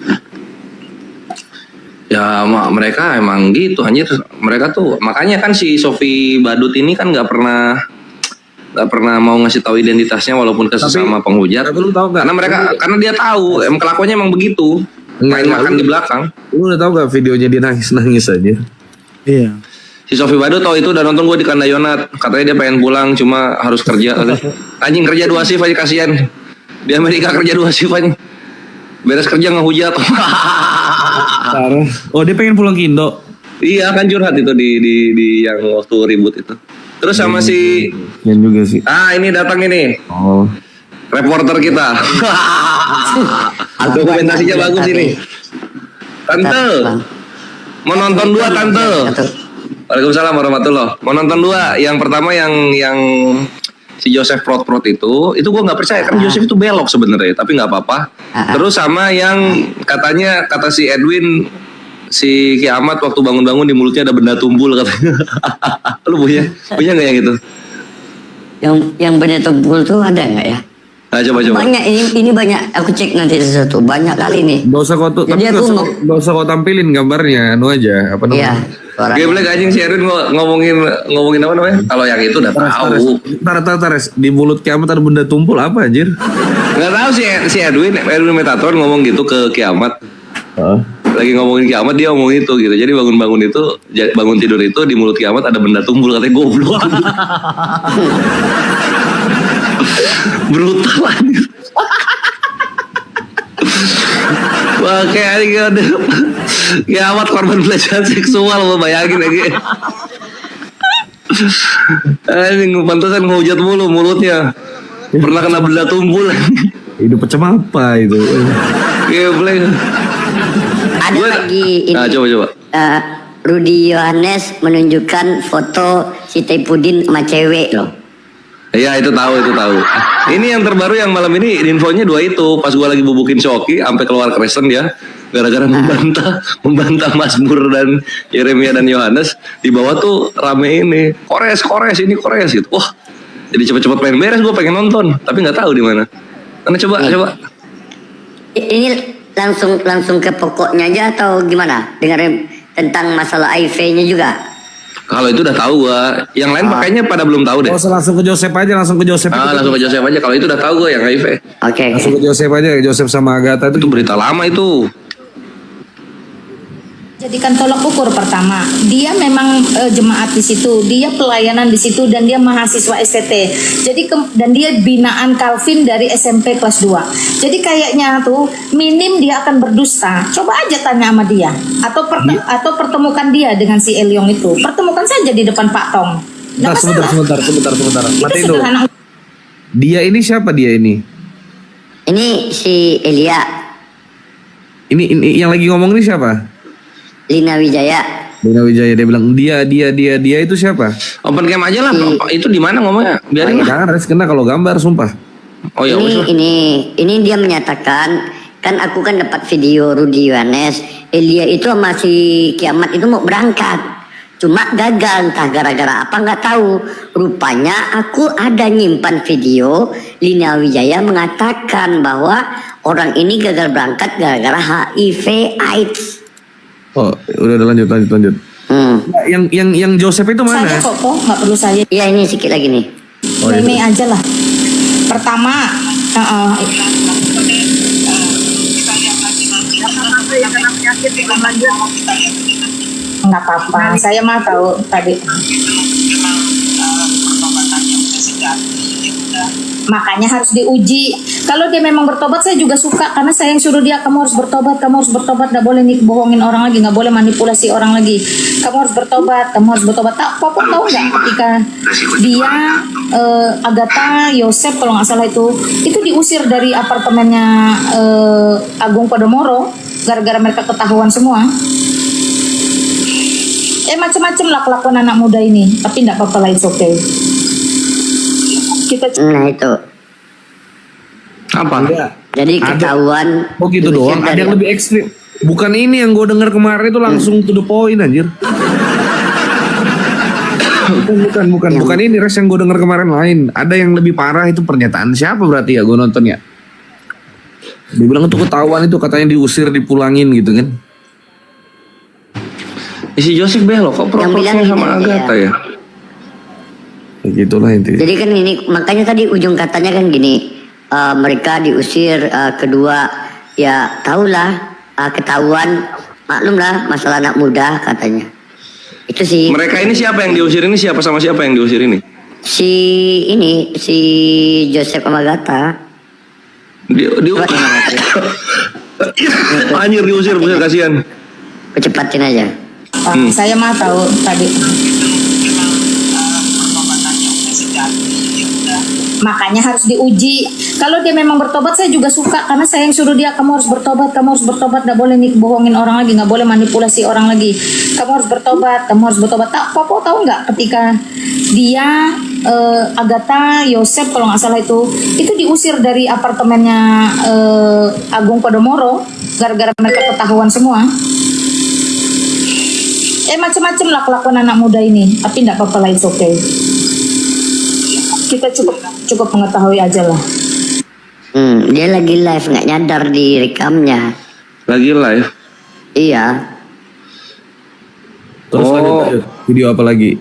Ya mereka emang gitu anjir. Mereka tuh makanya kan si Sofi Badut ini kan nggak pernah mau ngasih tahu identitasnya walaupun ke sesama penghujat. Tapi lu tahu gak? Karena dia tahu kelakuannya emang begitu. Main makan di belakang. Lu udah tahu gak videonya dia nangis aja? Iya. Si Sofi Badut tahu itu udah nonton gue di Kandayonat. Katanya dia pengen pulang cuma harus kerja. Anjing kerja 2 shift aja kasihan. Di Amerika kerja 2 shift aja. Beres kerja ngehujat. Oh dia pengen pulang ke Indo. Iya kan curhat itu di yang waktu ribut itu. Terus sama si yang juga sih. ini datang ini. Oh. Reporter kita. Dokumentasinya bagus ini. Tante. Mau nonton 2 Tante. Waalaikumsalam warahmatullahi. Mau nonton 2. Yang pertama yang si Joseph Prot itu gue nggak percaya kan Joseph itu belok sebenarnya, tapi nggak apa-apa. Terus sama yang kata si Edwin si kiamat waktu bangun-bangun di mulutnya ada benda tumpul katanya. Lu punya nggak yang itu? Yang benda tumpul tuh ada nggak ya? Nah, coba. Banyak ini banyak. Aku cek nanti sesuatu. Banyak kali nih. Gak usah kau tampilin gambarnya, aja apa namanya? Iya. Gameplay anjing si Erwin ngomongin apa namanya? Kalau yang itu udah tahu. Tar, di mulut kiamat ada benda tumpul apa anjir? Nggak tahu si Edwin Metatron ngomong gitu ke kiamat. Lagi ngomongin kiamat dia ngomong itu gitu. Jadi bangun tidur itu di mulut kiamat ada benda tumpul, katanya goblok. Brutal anjir. Wah kayak ada kiamat korban pelecehan seksual, lo bayangin lagi. Anjing pantesan ngehujat mulu mulutnya. Pernah kena benda tumpul. Hidup macam apa itu? Iya boleh. Ada lagi ini. Coba. Rudy Yohanes menunjukkan foto si Taipudin sama cewek loh. Iya itu tahu. Ini yang terbaru yang malam ini infonya 2 itu. Pas gua lagi bubukin Shoki sampai keluar Kristen ya, gara-gara membantah Mazmur dan Yeremia dan Yohanes, di bawah tuh rame ini Kores ini Kores gitu. Wah jadi cepet-cepet pengen beres, gua pengen nonton tapi nggak tahu di mana. Karena coba. Ini langsung ke pokoknya aja atau gimana? Dengar tentang masalah HIV-nya juga. Kalau itu udah tahu gua. Yang lain pakainya pada belum tahu deh. Langsung ke Joseph aja. Langsung ke Joseph aja. Kalau itu udah tahu gua yang HIV. Oke. Langsung ke Joseph aja. Joseph sama Agatha itu berita lama itu. Jadikan tolak ukur pertama, dia memang jemaat di situ, dia pelayanan di situ dan dia mahasiswa STT. Jadi dan dia binaan Calvin dari SMP kelas 2. Jadi kayaknya tuh minim dia akan berdusta. Coba aja tanya sama dia atau pertemukan dia dengan si Eliong itu. Pertemukan saja di depan Pak Tong. Sebentar. Mati dulu. Dia ini siapa dia ini? Ini si Elia. Ini yang lagi ngomong ini siapa? Lina Wijaya dia bilang dia itu siapa? Open cam aja lah. Itu di mana ngomongnya? Biarin lah. Jangan kena kalau gambar sumpah. Oh ya. Ini dia menyatakan, kan aku kan dapat video Rudy Yohanes, Elia itu sama si kiamat itu mau berangkat. Cuma gagal, entah gara-gara apa nggak tahu. Rupanya aku ada nyimpan video Lina Wijaya mengatakan bahwa orang ini gagal berangkat gara-gara HIV AIDS. Oh, udah lanjut. Yang Joseph itu mana? Saya kok nggak perlu saya. Iya ini sedikit lagi nih. Mei aja lah. Pertama, nggak apa-apa. Saya mah tahu tadi. Makanya harus diuji. Kalau dia memang bertobat saya juga suka, karena saya yang suruh dia, kamu harus bertobat, nggak boleh nih bohongin orang lagi, nggak boleh manipulasi orang lagi, kamu harus bertobat. Tak, Popok tahu nggak ketika dia Agatha Yosef kalau nggak salah itu diusir dari apartemennya Agung Podomoro gara-gara mereka ketahuan semua. Macam-macam lah kelakuan anak muda ini, tapi nggak apa-apa lah, it's okay. Kita Nah itu. Apa? Jadi ketahuan. Oh gitu doang. Ada yang lebih ekstrim. Bukan ini yang gue dengar kemarin itu langsung to the point anjir. Bukan ini res yang gue dengar kemarin lain. Ada yang lebih parah, itu pernyataan siapa berarti ya gue nonton ya. Dia bilang itu ketahuan, itu katanya diusir, dipulangin gitu kan. Si Joseph belok kok proposnya sama Agatha ya. Begitulah intinya. Jadi kan ini makanya tadi ujung katanya kan gini, mereka diusir, kedua ya tahulah, ketahuan, maklum lah masalah anak muda katanya. Itu sih. Mereka ini siapa yang diusir ini? Siapa sama siapa yang diusir ini? Si Joseph sama Agatha. Anjir diusir, buset kasihan. Kecepatin aja. Saya mah tahu tadi. Makanya harus diuji. Kalau dia memang bertobat saya juga suka, karena saya yang suruh dia, kamu harus bertobat, nggak boleh nih bohongin orang lagi, nggak boleh manipulasi orang lagi, kamu harus bertobat. Tak, Popok tahu nggak ketika dia Agatha Yosef kalau nggak salah itu diusir dari apartemennya Agung Podomoro gara-gara mereka ketahuan semua. Macam-macam lah kelakuan anak muda ini, tapi nggak apa-apa lah, it's okay. Kita cukup mengetahui aja lah. Dia lagi live, nggak nyadar di rekamnya. Lagi live? Iya. Terus lanjut, video apa lagi?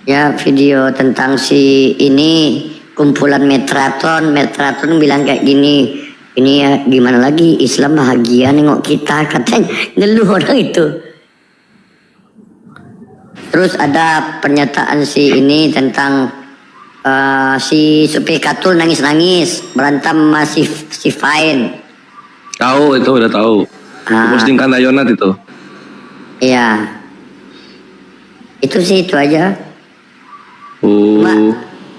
Ya video tentang si ini kumpulan Metratron bilang kayak gini. Ini ya gimana lagi, Islam bahagia nengok kita, katanya ngeluh orang itu. Terus ada pernyataan si ini tentang si Supi Katul nangis-nangis berantem masih si Fine. Tahu itu, udah tahu. Posting Kandayonat itu. Iya. Itu sih, itu aja.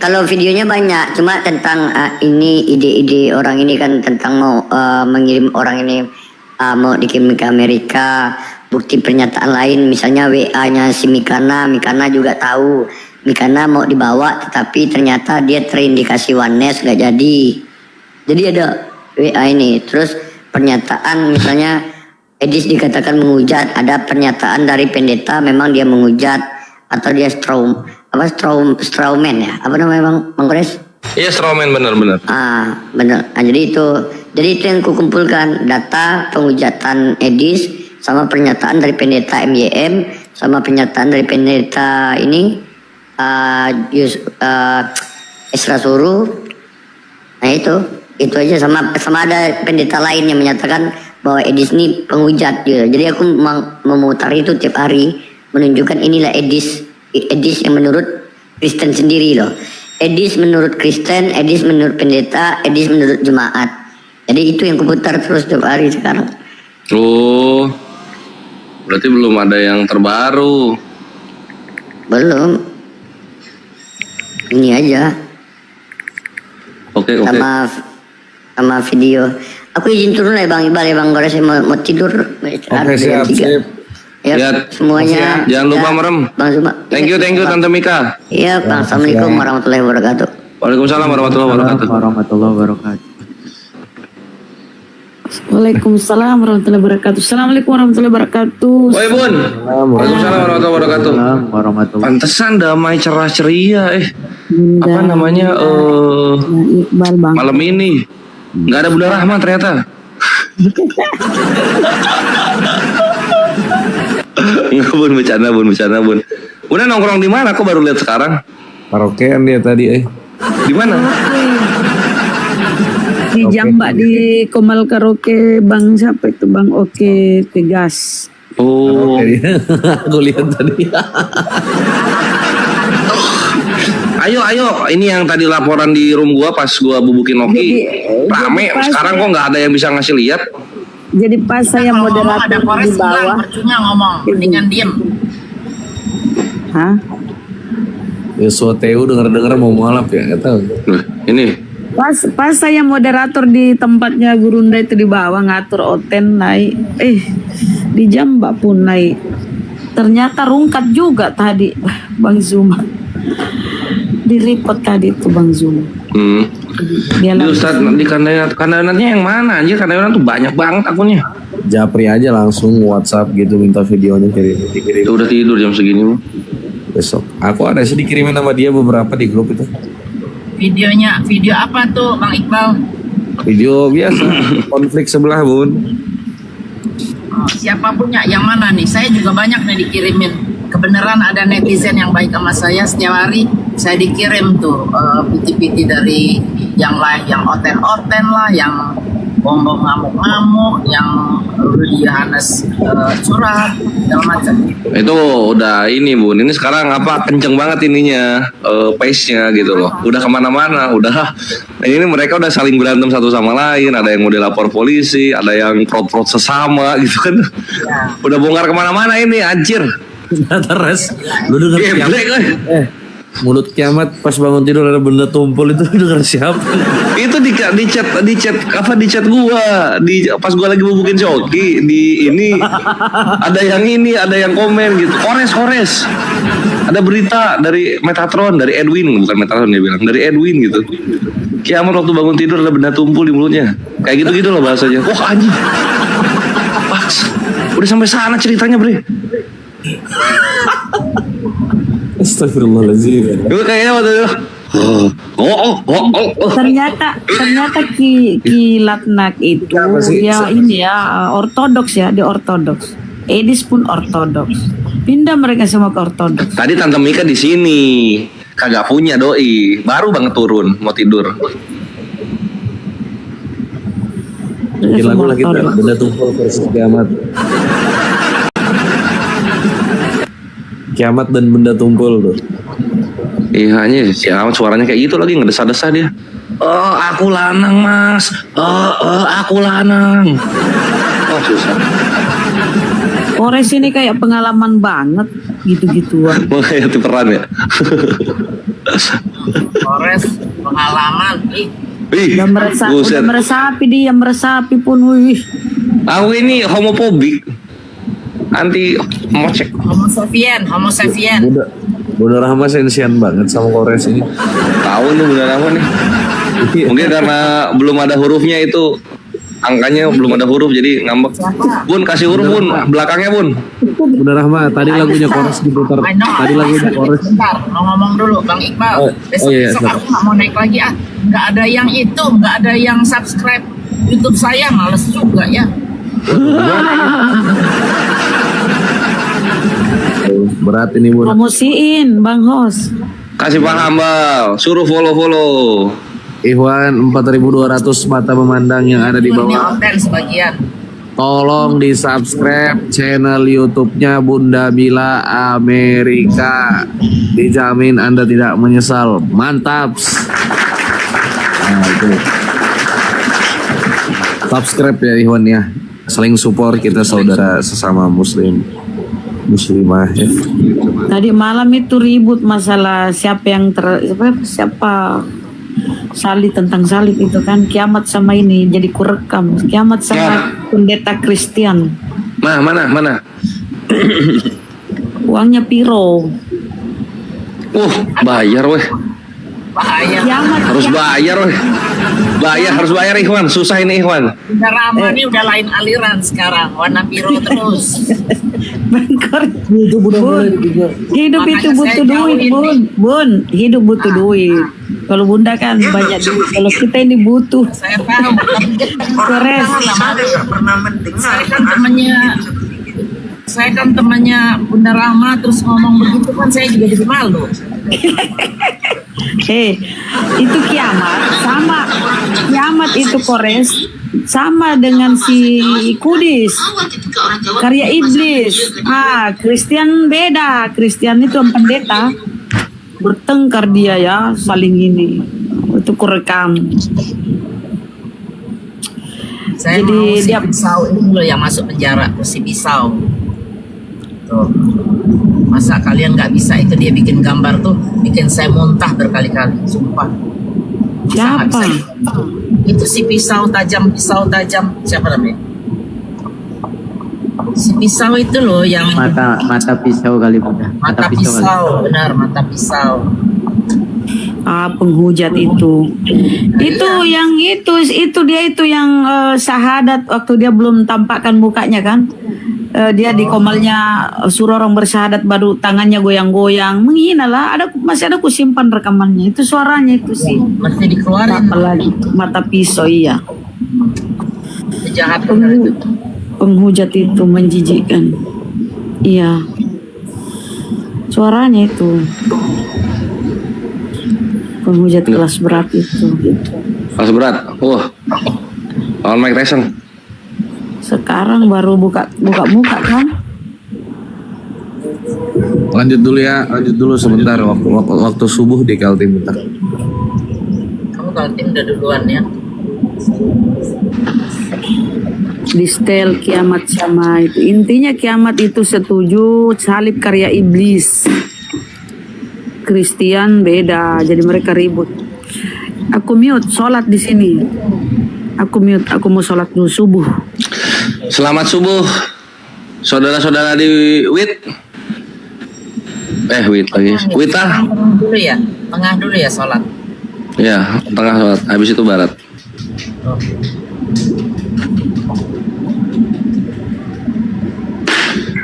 Kalau videonya banyak, cuma tentang ini ide-ide orang ini kan tentang mau mengirim orang ini mau dikirim ke Amerika. Bukti pernyataan lain, misalnya WA-nya si Mikana juga tahu. Mikana mau dibawa, tetapi ternyata dia terindikasi Oneness, gak jadi. Jadi ada WA ini. Terus pernyataan misalnya Edis dikatakan menghujat, ada pernyataan dari pendeta memang dia menghujat, atau dia strawman ya, apa namanya Bang Kores? Iya, strawman, benar. Benar. Jadi itu yang kukumpulkan data penghujatan Edis sama pernyataan dari pendeta MYM sama pernyataan dari pendeta ini Esra Suru. Nah itu aja, sama ada pendeta lain yang menyatakan bahwa Edis ini penghujat gitu. Jadi aku memutar itu tiap hari, menunjukkan inilah Edis yang menurut Kristen sendiri loh. Edis menurut Kristen, Edis menurut pendeta, Edis menurut jemaat. Jadi itu yang kuputar terus tiap hari sekarang. Oh, berarti belum ada yang terbaru. Belum. Ini aja. Oke. Sama video. Aku izin turun lah Bang Iqbal ya Bang Kores, mau tidur. Oke, siap. Ya, semuanya. Jangan lupa merem. Bang Zuma. Thank you Tante Mika. Iya Bang. Assalamualaikum warahmatullahi wabarakatuh. Waalaikumsalam warahmatullahi wabarakatuh. Waalaikumsalam warahmatullahi wabarakatuh. Assalamualaikum warahmatullahi wabarakatuh. Woi Bun. Waalaikumsalam warahmatullahi wabarakatuh. Pantesan damai cerah ceria apa namanya Iqbal Bang. malam ini nggak ada Bunda Rahma ternyata. Enggak Bun, bercanda Bun. Udah nongkrong di mana? Aku baru lihat sekarang. Karaokean dia tadi Di mana? Di Jambak di Komal Karaoke Bang siapa itu Bang Oke Tegas. Oh, aku lihat tadi. Ayo, ini yang tadi laporan di room gua pas gua bubukin Oki. Rame, sekarang kok nggak ada yang bisa ngasih lihat. Jadi pas saya moderator ada Kores di bawah. bilang percuma ngomong, mendingan diem. Hah? Yosua Teu denger mau mualaf ya, nggak tahu. Ini Pas saya moderator di tempatnya Gurunda itu di bawah ngatur Oten naik. Di Jamba pun naik. Ternyata rungkat juga tadi Bang Zuma. Di report tadi itu Bang Zuma. Dia di Ustaz di kandanannya yang mana anjir? Kandanan tuh banyak banget akunnya. Japri aja langsung WhatsApp gitu minta videonya dikirim. Udah tidur jam segini Bu. Besok. Aku ada sih dikirimin sama dia beberapa di grup itu. Video apa tuh Bang Iqbal? Video biasa konflik sebelah Bun. Siapa punya yang mana nih? Saya juga banyak nih dikirimin. Kebenaran ada netizen yang baik sama saya, setiap hari saya dikirim tuh piti-piti dari yang lain, yang oten-oten lah, yang bom-bom ngamuk-ngamuk, yang Rudy Yohanes curhat, segala macam. Itu udah ini Bun, ini sekarang apa kenceng banget ininya pace-nya gitu loh. Udah kemana-mana, udah ini mereka udah saling berantem satu sama lain. Ada yang mau dilapor polisi, ada yang prot-prot sesama gitu kan. Udah bongkar kemana-mana ini anjir. Terus lu denger mulut kiamat pas bangun tidur ada benda tumpul itu denger siapa? Itu di chat gua pas gua lagi bubukin si Oki di ini ada yang komen gitu. Kores. Ada berita dari Metatron, dari Edwin, bukan Metatron dia bilang, dari Edwin gitu. Kiamat waktu bangun tidur ada benda tumpul di mulutnya. Kayak gitu-gitu loh bahasanya. Wah anjing. Paks. Udah sampai sana ceritanya, Bre. Astagfirullahaladzim. Gue kayaknya waktu itu Ternyata Kilatnak itu ya ini ya ortodoks ya, di ortodoks. Edis pun ortodoks. Pindah mereka semua ke ortodoks. Tadi Tante Mika di sini kagak punya doi, baru banget turun mau tidur. Bikin lagu lagi benda tumpul versus kiamat. Kiamat dan benda tumpul tuh. Iya hanya kiamat suaranya kayak gitu lagi ngedesah-desah dia. Oh aku lanang mas. Aku lanang. Oh susah. Kores ini kayak pengalaman banget gitu-gituan. Makanya peran ya. Kores pengalaman. Udah meresapi dia, meresapi pun wih. Aku ini homofobik. Anti mocek. Homo sapien. Bunda Rahma sensian banget sama Kores ini. Tahu nih Bunda Rahma nih. Mungkin karena belum ada hurufnya itu. Angkanya belum ada huruf jadi ngambek. Bun kasih huruf Bun, belakangnya Bun. Bunda Rahma, tadi lagunya Kores diputar. Tadi lagunya Kores. Bentar, mau ngomong dulu Bang Iqbal. Besok aku nggak mau naik lagi ah. Nggak ada yang itu, nggak ada yang subscribe YouTube saya, males juga ya. Berat ini Bun. Promosiin Bang Hos. Kasih Bang Hambal, suruh follow. Ikhwan 4.200 mata memandang yang ada di bawah. Konten sebagian. Tolong di subscribe channel YouTube-nya Bunda Mila Amerika. Dijamin Anda tidak menyesal. Mantap. Nah, itu. Subscribe ya Ikhwan ya. Saling support kita saudara sesama muslimah ya. Tadi malam itu ribut masalah siapa salib, tentang salib itu kan, kiamat sama ini jadi kurekam, kiamat sama pendeta Kristen. Nah, mana? Uangnya piro? Bayar weh. Bahaya. Harus bayar weh. Harus bayar Ikhwan, susah ini Ikhwan. Bunda Rahma ini udah lain aliran sekarang, warna biru terus. Bangkor. Hidup itu butuh duit, Bun. Hidup butuh duit. Kalau Bunda kan banyak duit, kalau kita ini butuh. Saya tahu. Kores. Saya kan temannya Bunda Rahma, terus ngomong begitu kan saya juga jadi malu. Itu kiamat itu Kores sama dengan si Kudis, karya iblis. Kristen beda. Kristen itu pendeta. bertengkar dia ya, saling ini. Itu kurekam. Saya Jadi mau si dia- pisau ini loh yang masuk penjara, si pisau. Tuh. Masa kalian nggak bisa itu dia bikin gambar tuh, bikin saya muntah berkali-kali, sumpah. Bisa nggak Siapa? bisa? Itu si pisau tajam, siapa namanya? Si pisau itu loh yang Mata pisau kali mudah. mata pisau, benar mata pisau. Penghujat itu. Itu yang itu dia itu yang syahadat waktu dia belum tampakkan mukanya kan. Dia di komalnya suruh orang bersyahadat baru tangannya goyang-goyang, menghina lah. Masih ada ku simpan rekamannya. Itu suaranya itu sih. Masih dikeluarin. Apalagi mata pisau iya. Jahat benar itu. Penghujat itu menjijikkan. Iya. Suaranya itu. Penghujat kelas berat itu. Kelas berat. Lawan Mike Tyson. Sekarang baru buka muka kan? Lanjut dulu sebentar waktu subuh di Kaltim bentar. Kamu Kaltim udah duluan ya. Di setel kiamat sama itu. Intinya kiamat itu setuju salib karya iblis. Kristen beda, jadi mereka ribut. Aku mute sholat di sini. Aku mau sholat dulu subuh. Selamat subuh, saudara-saudara di WIT. WIT lagi. WITA. Tengah dulu ya sholat. Ya, tengah sholat. Habis itu barat.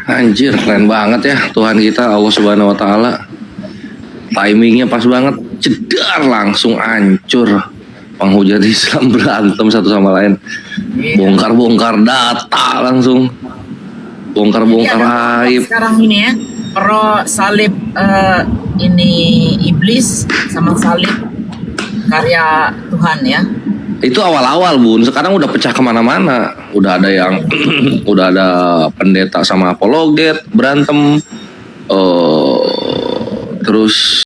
Anjir, keren banget ya Tuhan kita Allah Subhanahu Wa Taala. Timingnya pas banget, jedar langsung hancur. Penghujat Islam berantem satu sama lain. Bongkar-bongkar data langsung. Bongkar-bongkar aib. Sekarang ini ya, pro salib ini iblis sama salib karya Tuhan ya. Itu awal-awal Bun, sekarang udah pecah kemana-mana. Udah ada yang udah ada pendeta sama apologet berantem, terus